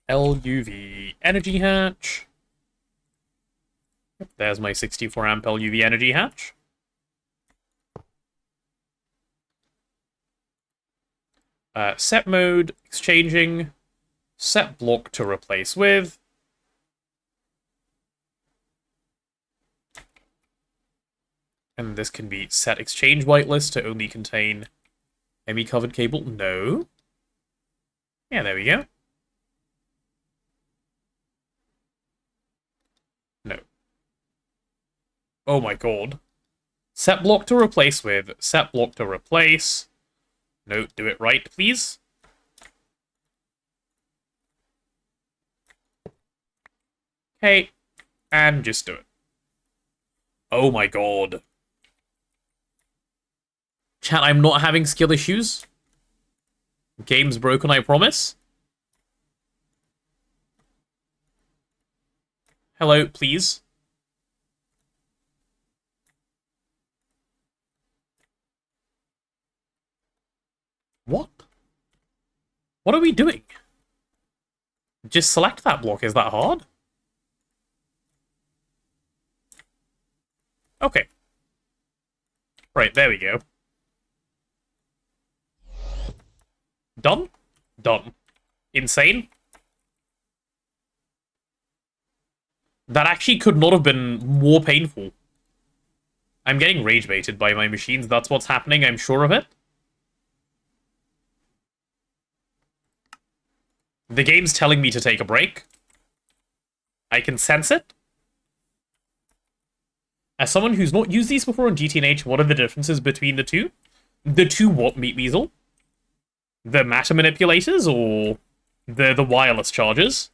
LUV energy hatch. Yep, there's my 64 amp LUV energy hatch. Set mode, exchanging, set block to replace with. And this can be set exchange whitelist to only contain ME covered cable. No. Yeah, there we go. No. Oh my god. Set block to replace with. Set block to replace. No, do it right, please. Okay. And just do it. Oh my god. Chat, I'm not having skill issues. Game's broken, I promise. Hello, please. What? What are we doing? Just select that block, is that hard? Okay. Right, there we go. Done? Done. Insane? That actually could not have been more painful. I'm getting rage baited by my machines, that's what's happening, I'm sure of it. The game's telling me to take a break. I can sense it. As someone who's not used these before on GTNH, what are the differences between the two? The two what, Meat Weasel? The matter manipulators, or the wireless chargers?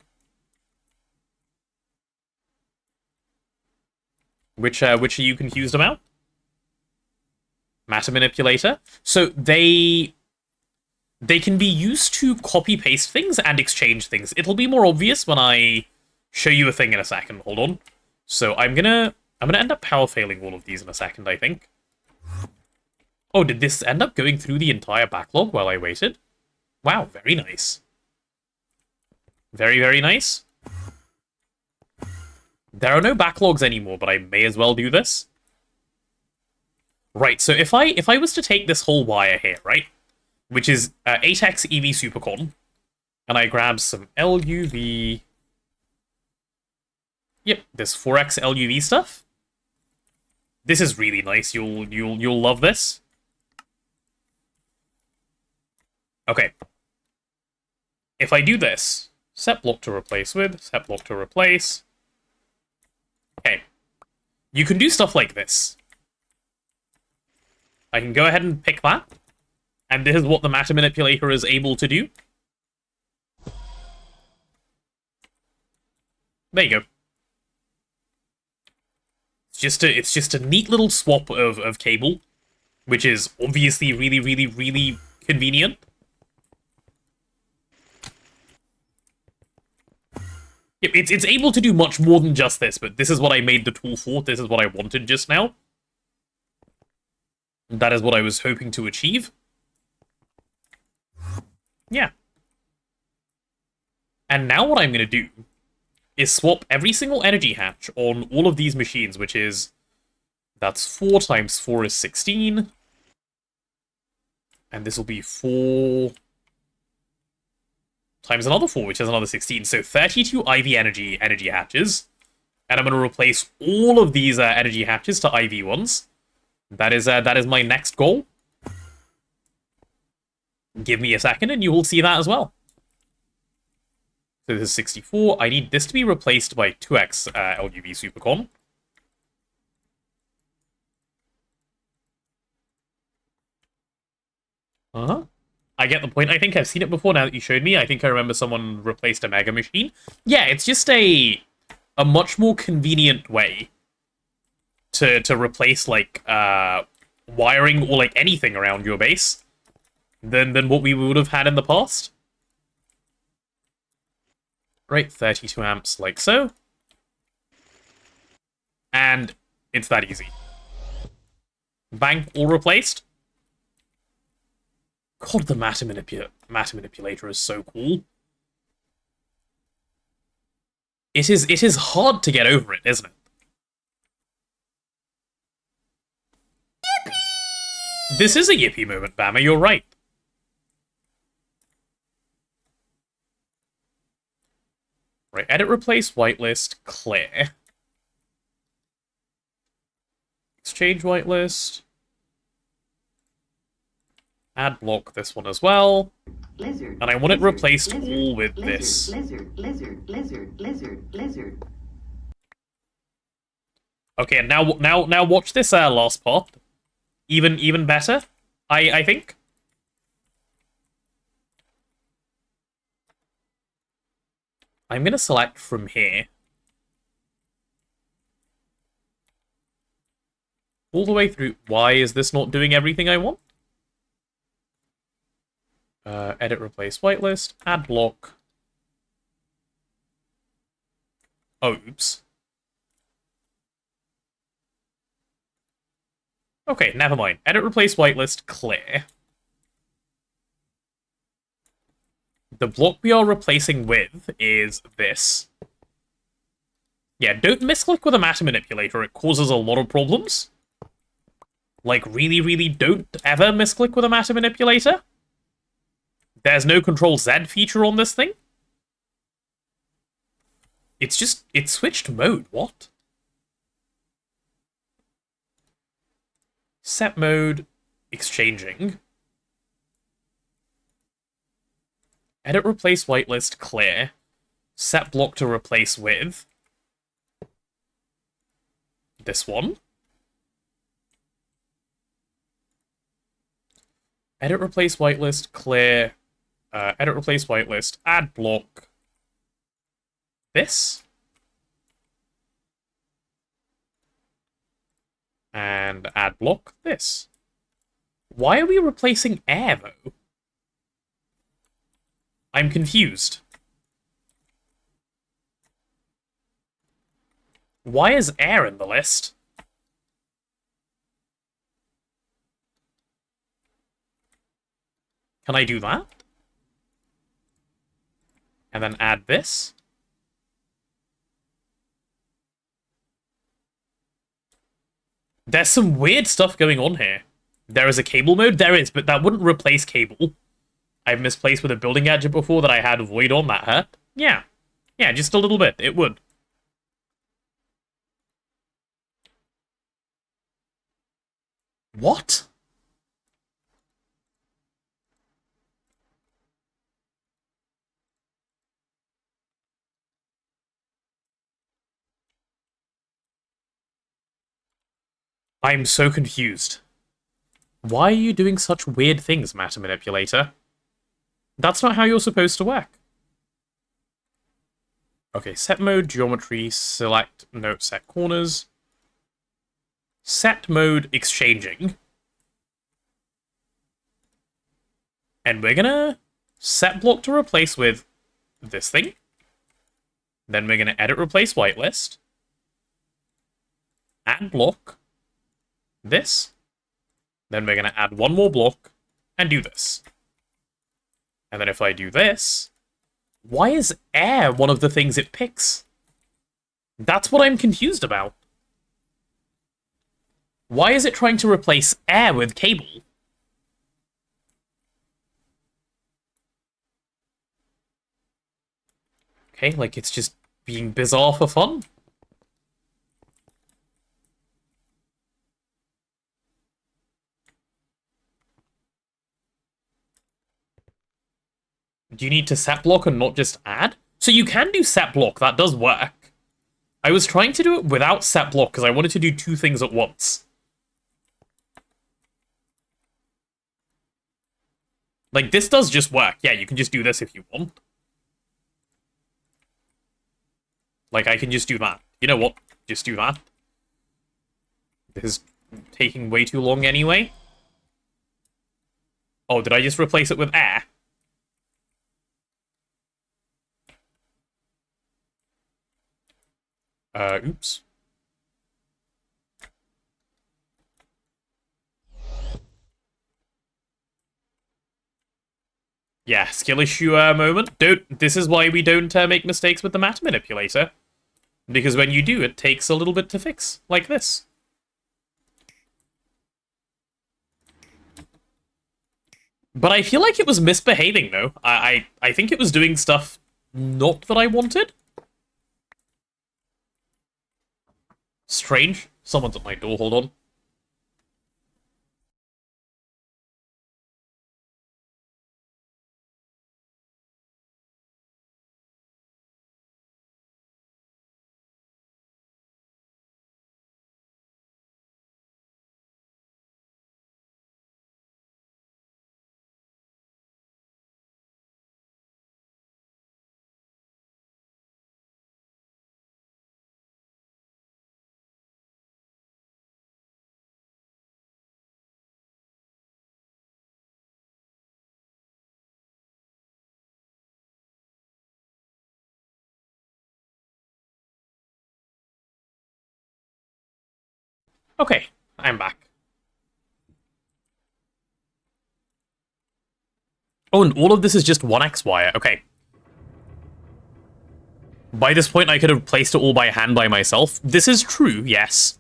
Which are you confused about? Matter manipulator? So they can be used to copy-paste things and exchange things. It'll be more obvious when I show you a thing in a second. Hold on. So I'm gonna end up power failing all of these in a second, I think. Oh, did this end up going through the entire backlog while I waited? Wow, very nice. Very, very nice. There are no backlogs anymore, but I may as well do this. Right, so if I was to take this whole wire here, right? Which is 8x EV Supercon, and I grab some LUV. Yep, this 4x LUV stuff. This is really nice. You'll love this. Okay. If I do this, set block to replace with, set block to replace. Okay. You can do stuff like this. I can go ahead and pick that. And this is what the matter manipulator is able to do. There you go. It's just a neat little swap of cable, which is obviously really, really, really convenient. It's able to do much more than just this, but this is what I made the tool for. This is what I wanted just now. That is what I was hoping to achieve. Yeah. And now what I'm going to do is swap every single energy hatch on all of these machines, which is... That's 4 times 4 is 16. And this will be 4... times another 4, which is another 16. So 32 IV energy hatches. And I'm going to replace all of these energy hatches to IV ones. That is my next goal. Give me a second and you will see that as well. So this is 64. I need this to be replaced by 2x LUV Supercon. Uh-huh. I get the point. I think I've seen it before now that you showed me. I think I remember someone replaced a Mega Machine. Yeah, it's just a much more convenient way to replace, like, wiring or, like, anything around your base than what we would have had in the past. Right, 32 amps, like so. And it's that easy. Bang, all replaced. God, the matter manipulator is so cool. It is hard to get over it, isn't it? Yippee! This is a yippee moment, Bammer, you're right. Right, edit, replace, whitelist, clear. Exchange whitelist. Add block this one as well. Lizard. And I want it lizard, replaced lizard, all with lizard, this. Lizard. Okay, and now watch this last part. Even better, I think. I'm gonna select from here. All the way through. Why is this not doing everything I want? Edit, replace, whitelist, add block. Oh, oops. Okay, never mind. Edit, replace, whitelist, clear. The block we are replacing with is this. Yeah, don't misclick with a matter manipulator. It causes a lot of problems. Like, really, really don't ever misclick with a matter manipulator. There's no Control Z feature on this thing. It's just, it switched mode, what? Set mode, exchanging. Edit, replace, whitelist, clear. Set block to replace with. This one. Edit, replace, whitelist, clear. Edit, replace, whitelist, add block. This. And add block this. Why are we replacing air, though? I'm confused. Why is air in the list? Can I do that? And then add this? There's some weird stuff going on here. There is a cable mode? There is, but that wouldn't replace cable. I've misplaced with a building gadget before that I had void on, that hurt. Yeah. Yeah, just a little bit. It would. What? I'm so confused. Why are you doing such weird things, Matter Manipulator? That's not how you're supposed to work. Okay, set mode, geometry, select, no, set corners. Set mode, exchanging. And we're gonna set block to replace with this thing. Then we're gonna edit, replace, whitelist. Add block. This. Then we're gonna add one more block and do this. And then if I do this, why is air one of the things it picks? That's what I'm confused about. Why is it trying to replace air with cable? Okay, like it's just being bizarre for fun. Do you need to set block and not just add? So you can do set block, that does work. I was trying to do it without set block because I wanted to do two things at once. Like, this does just work. Yeah, you can just do this if you want. Like, I can just do that. You know what? Just do that. This is taking way too long anyway. Oh, did I just replace it with air? Oops. Yeah, skill issue moment. This is why we don't make mistakes with the matter manipulator. Because when you do, it takes a little bit to fix, like this. But I feel like it was misbehaving, though. I think it was doing stuff not that I wanted. Strange. Someone's at my door, hold on. Okay, I'm back. Oh, and all of this is just 1x wire. Okay. By this point, I could have placed it all by hand by myself. This is true, yes.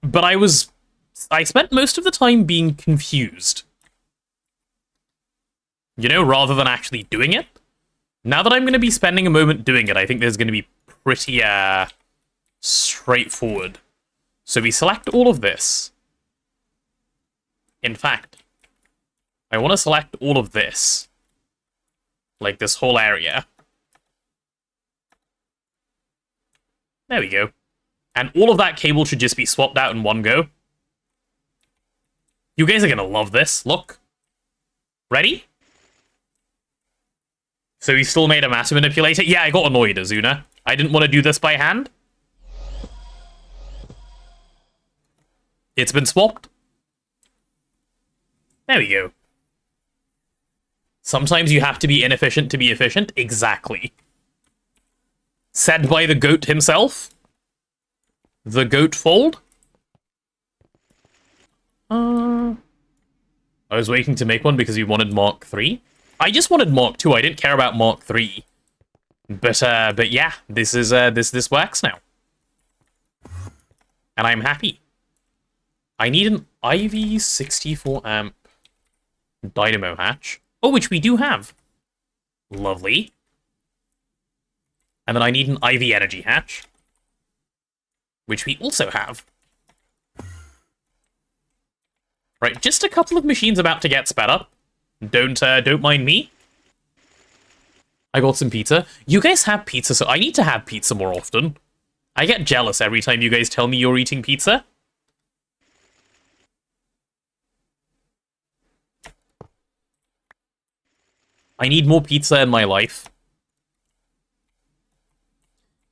But I spent most of the time being confused. You know, rather than actually doing it. Now that I'm going to be spending a moment doing it, I think there's going to be pretty, straightforward. So we select all of this. In fact, I want to select all of this. Like this whole area. There we go. And all of that cable should just be swapped out in one go. You guys are going to love this. Look. Ready? So we still made a matter manipulator? Yeah, I got annoyed, Azuna. I didn't want to do this by hand. It's been swapped. There we go. Sometimes you have to be inefficient to be efficient. Exactly. Said by the goat himself. The goat fold. I was waiting to make one because you wanted Mark III. I just wanted Mark II. I didn't care about Mark III. But yeah, this is this works now. And I'm happy. I need an IV 64 amp dynamo hatch. Oh, which we do have. Lovely. And then I need an IV energy hatch. Which we also have. Right, just a couple of machines about to get sped up. Don't mind me. I got some pizza. You guys have pizza, so I need to have pizza more often. I get jealous every time you guys tell me you're eating pizza. I need more pizza in my life.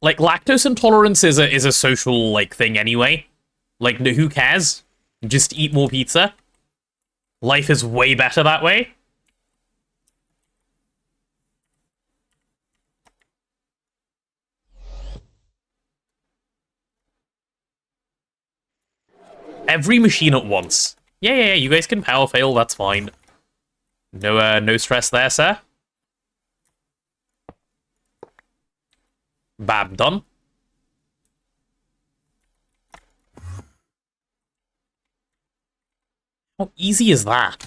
Like, lactose intolerance is a social, like, thing anyway. Like, who cares? Just eat more pizza. Life is way better that way. Every machine at once. Yeah, you guys can power fail, that's fine. No stress there, sir. Bam, done. How easy is that?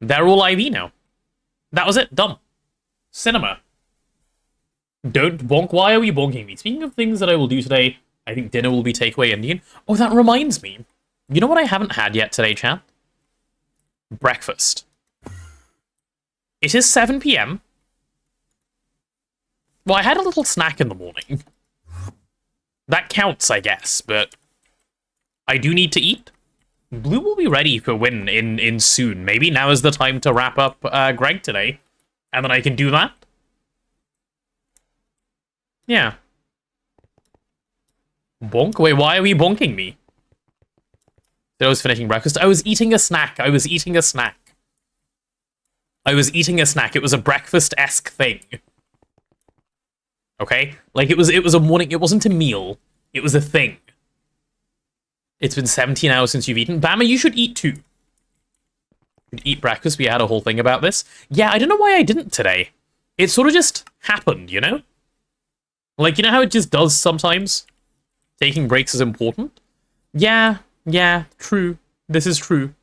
They're all IV now. That was it, done. Cinema. Don't bonk. Why are we bonking me? Speaking of things that I will do today, I think dinner will be takeaway Indian. Oh, that reminds me. You know what I haven't had yet today, chat? Breakfast. It is 7 p.m. Well, I had a little snack in the morning. That counts, I guess, but I do need to eat. Blue will be ready for win in soon. Maybe now is the time to wrap up Greg today, and then I can do that. Yeah. Bonk? Wait, why are we bonking me? I was finishing breakfast. I was eating a snack. I was eating a snack. I was eating a snack. It was a breakfast-esque thing. Okay? Like, it was a morning... It wasn't a meal. It was a thing. It's been 17 hours since you've eaten. Bama, you should eat too. You should eat breakfast. We had a whole thing about this. Yeah, I don't know why I didn't today. It sort of just happened, you know? Like, you know how it just does sometimes? Taking breaks is important? Yeah, true. This is true.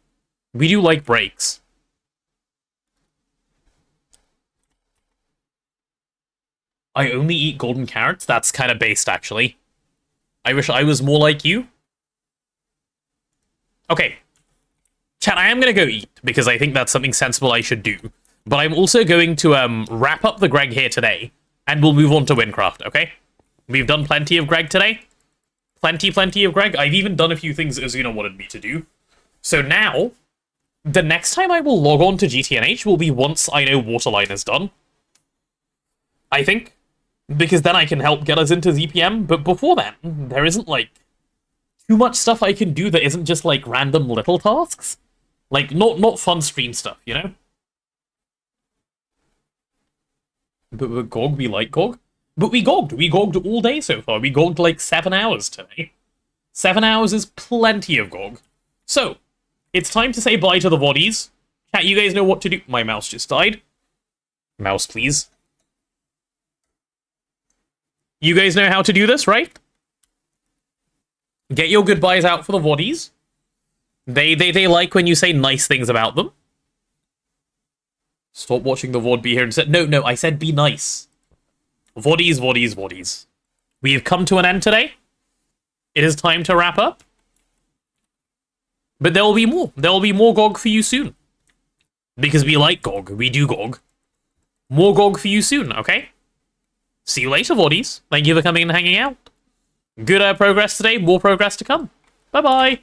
We do like breaks. I only eat golden carrots? That's kind of based, actually. I wish I was more like you. Okay. Chat, I am going to go eat, because I think that's something sensible I should do. But I'm also going to wrap up the Greg here today, and we'll move on to Windcraft, okay? We've done plenty of Greg today. Plenty of Greg. I've even done a few things Azuna wanted me to do. So now, the next time I will log on to GTNH will be once I know Waterline is done. I think. Because then I can help get us into ZPM, but before then, there isn't, like, too much stuff I can do that isn't just, like, random little tasks. Like, not fun stream stuff, you know? But GOG, we like GOG. But we gogged. We gogged all day so far. We gogged, like, 7 hours today. 7 hours is plenty of GOG. So, it's time to say bye to the VODs. Chat, you guys know what to do. My mouse just died. Mouse, please. You guys know how to do this, right? Get your goodbyes out for the VODs. They like when you say nice things about them. Stop watching the VOD, be here and said... No, I said be nice. VODs. We have come to an end today. It is time to wrap up. But there will be more. There will be more GOG for you soon. Because we like GOG. We do GOG. More GOG for you soon, okay? See you later, VODs. Thank you for coming and hanging out. Good progress today. More progress to come. Bye-bye.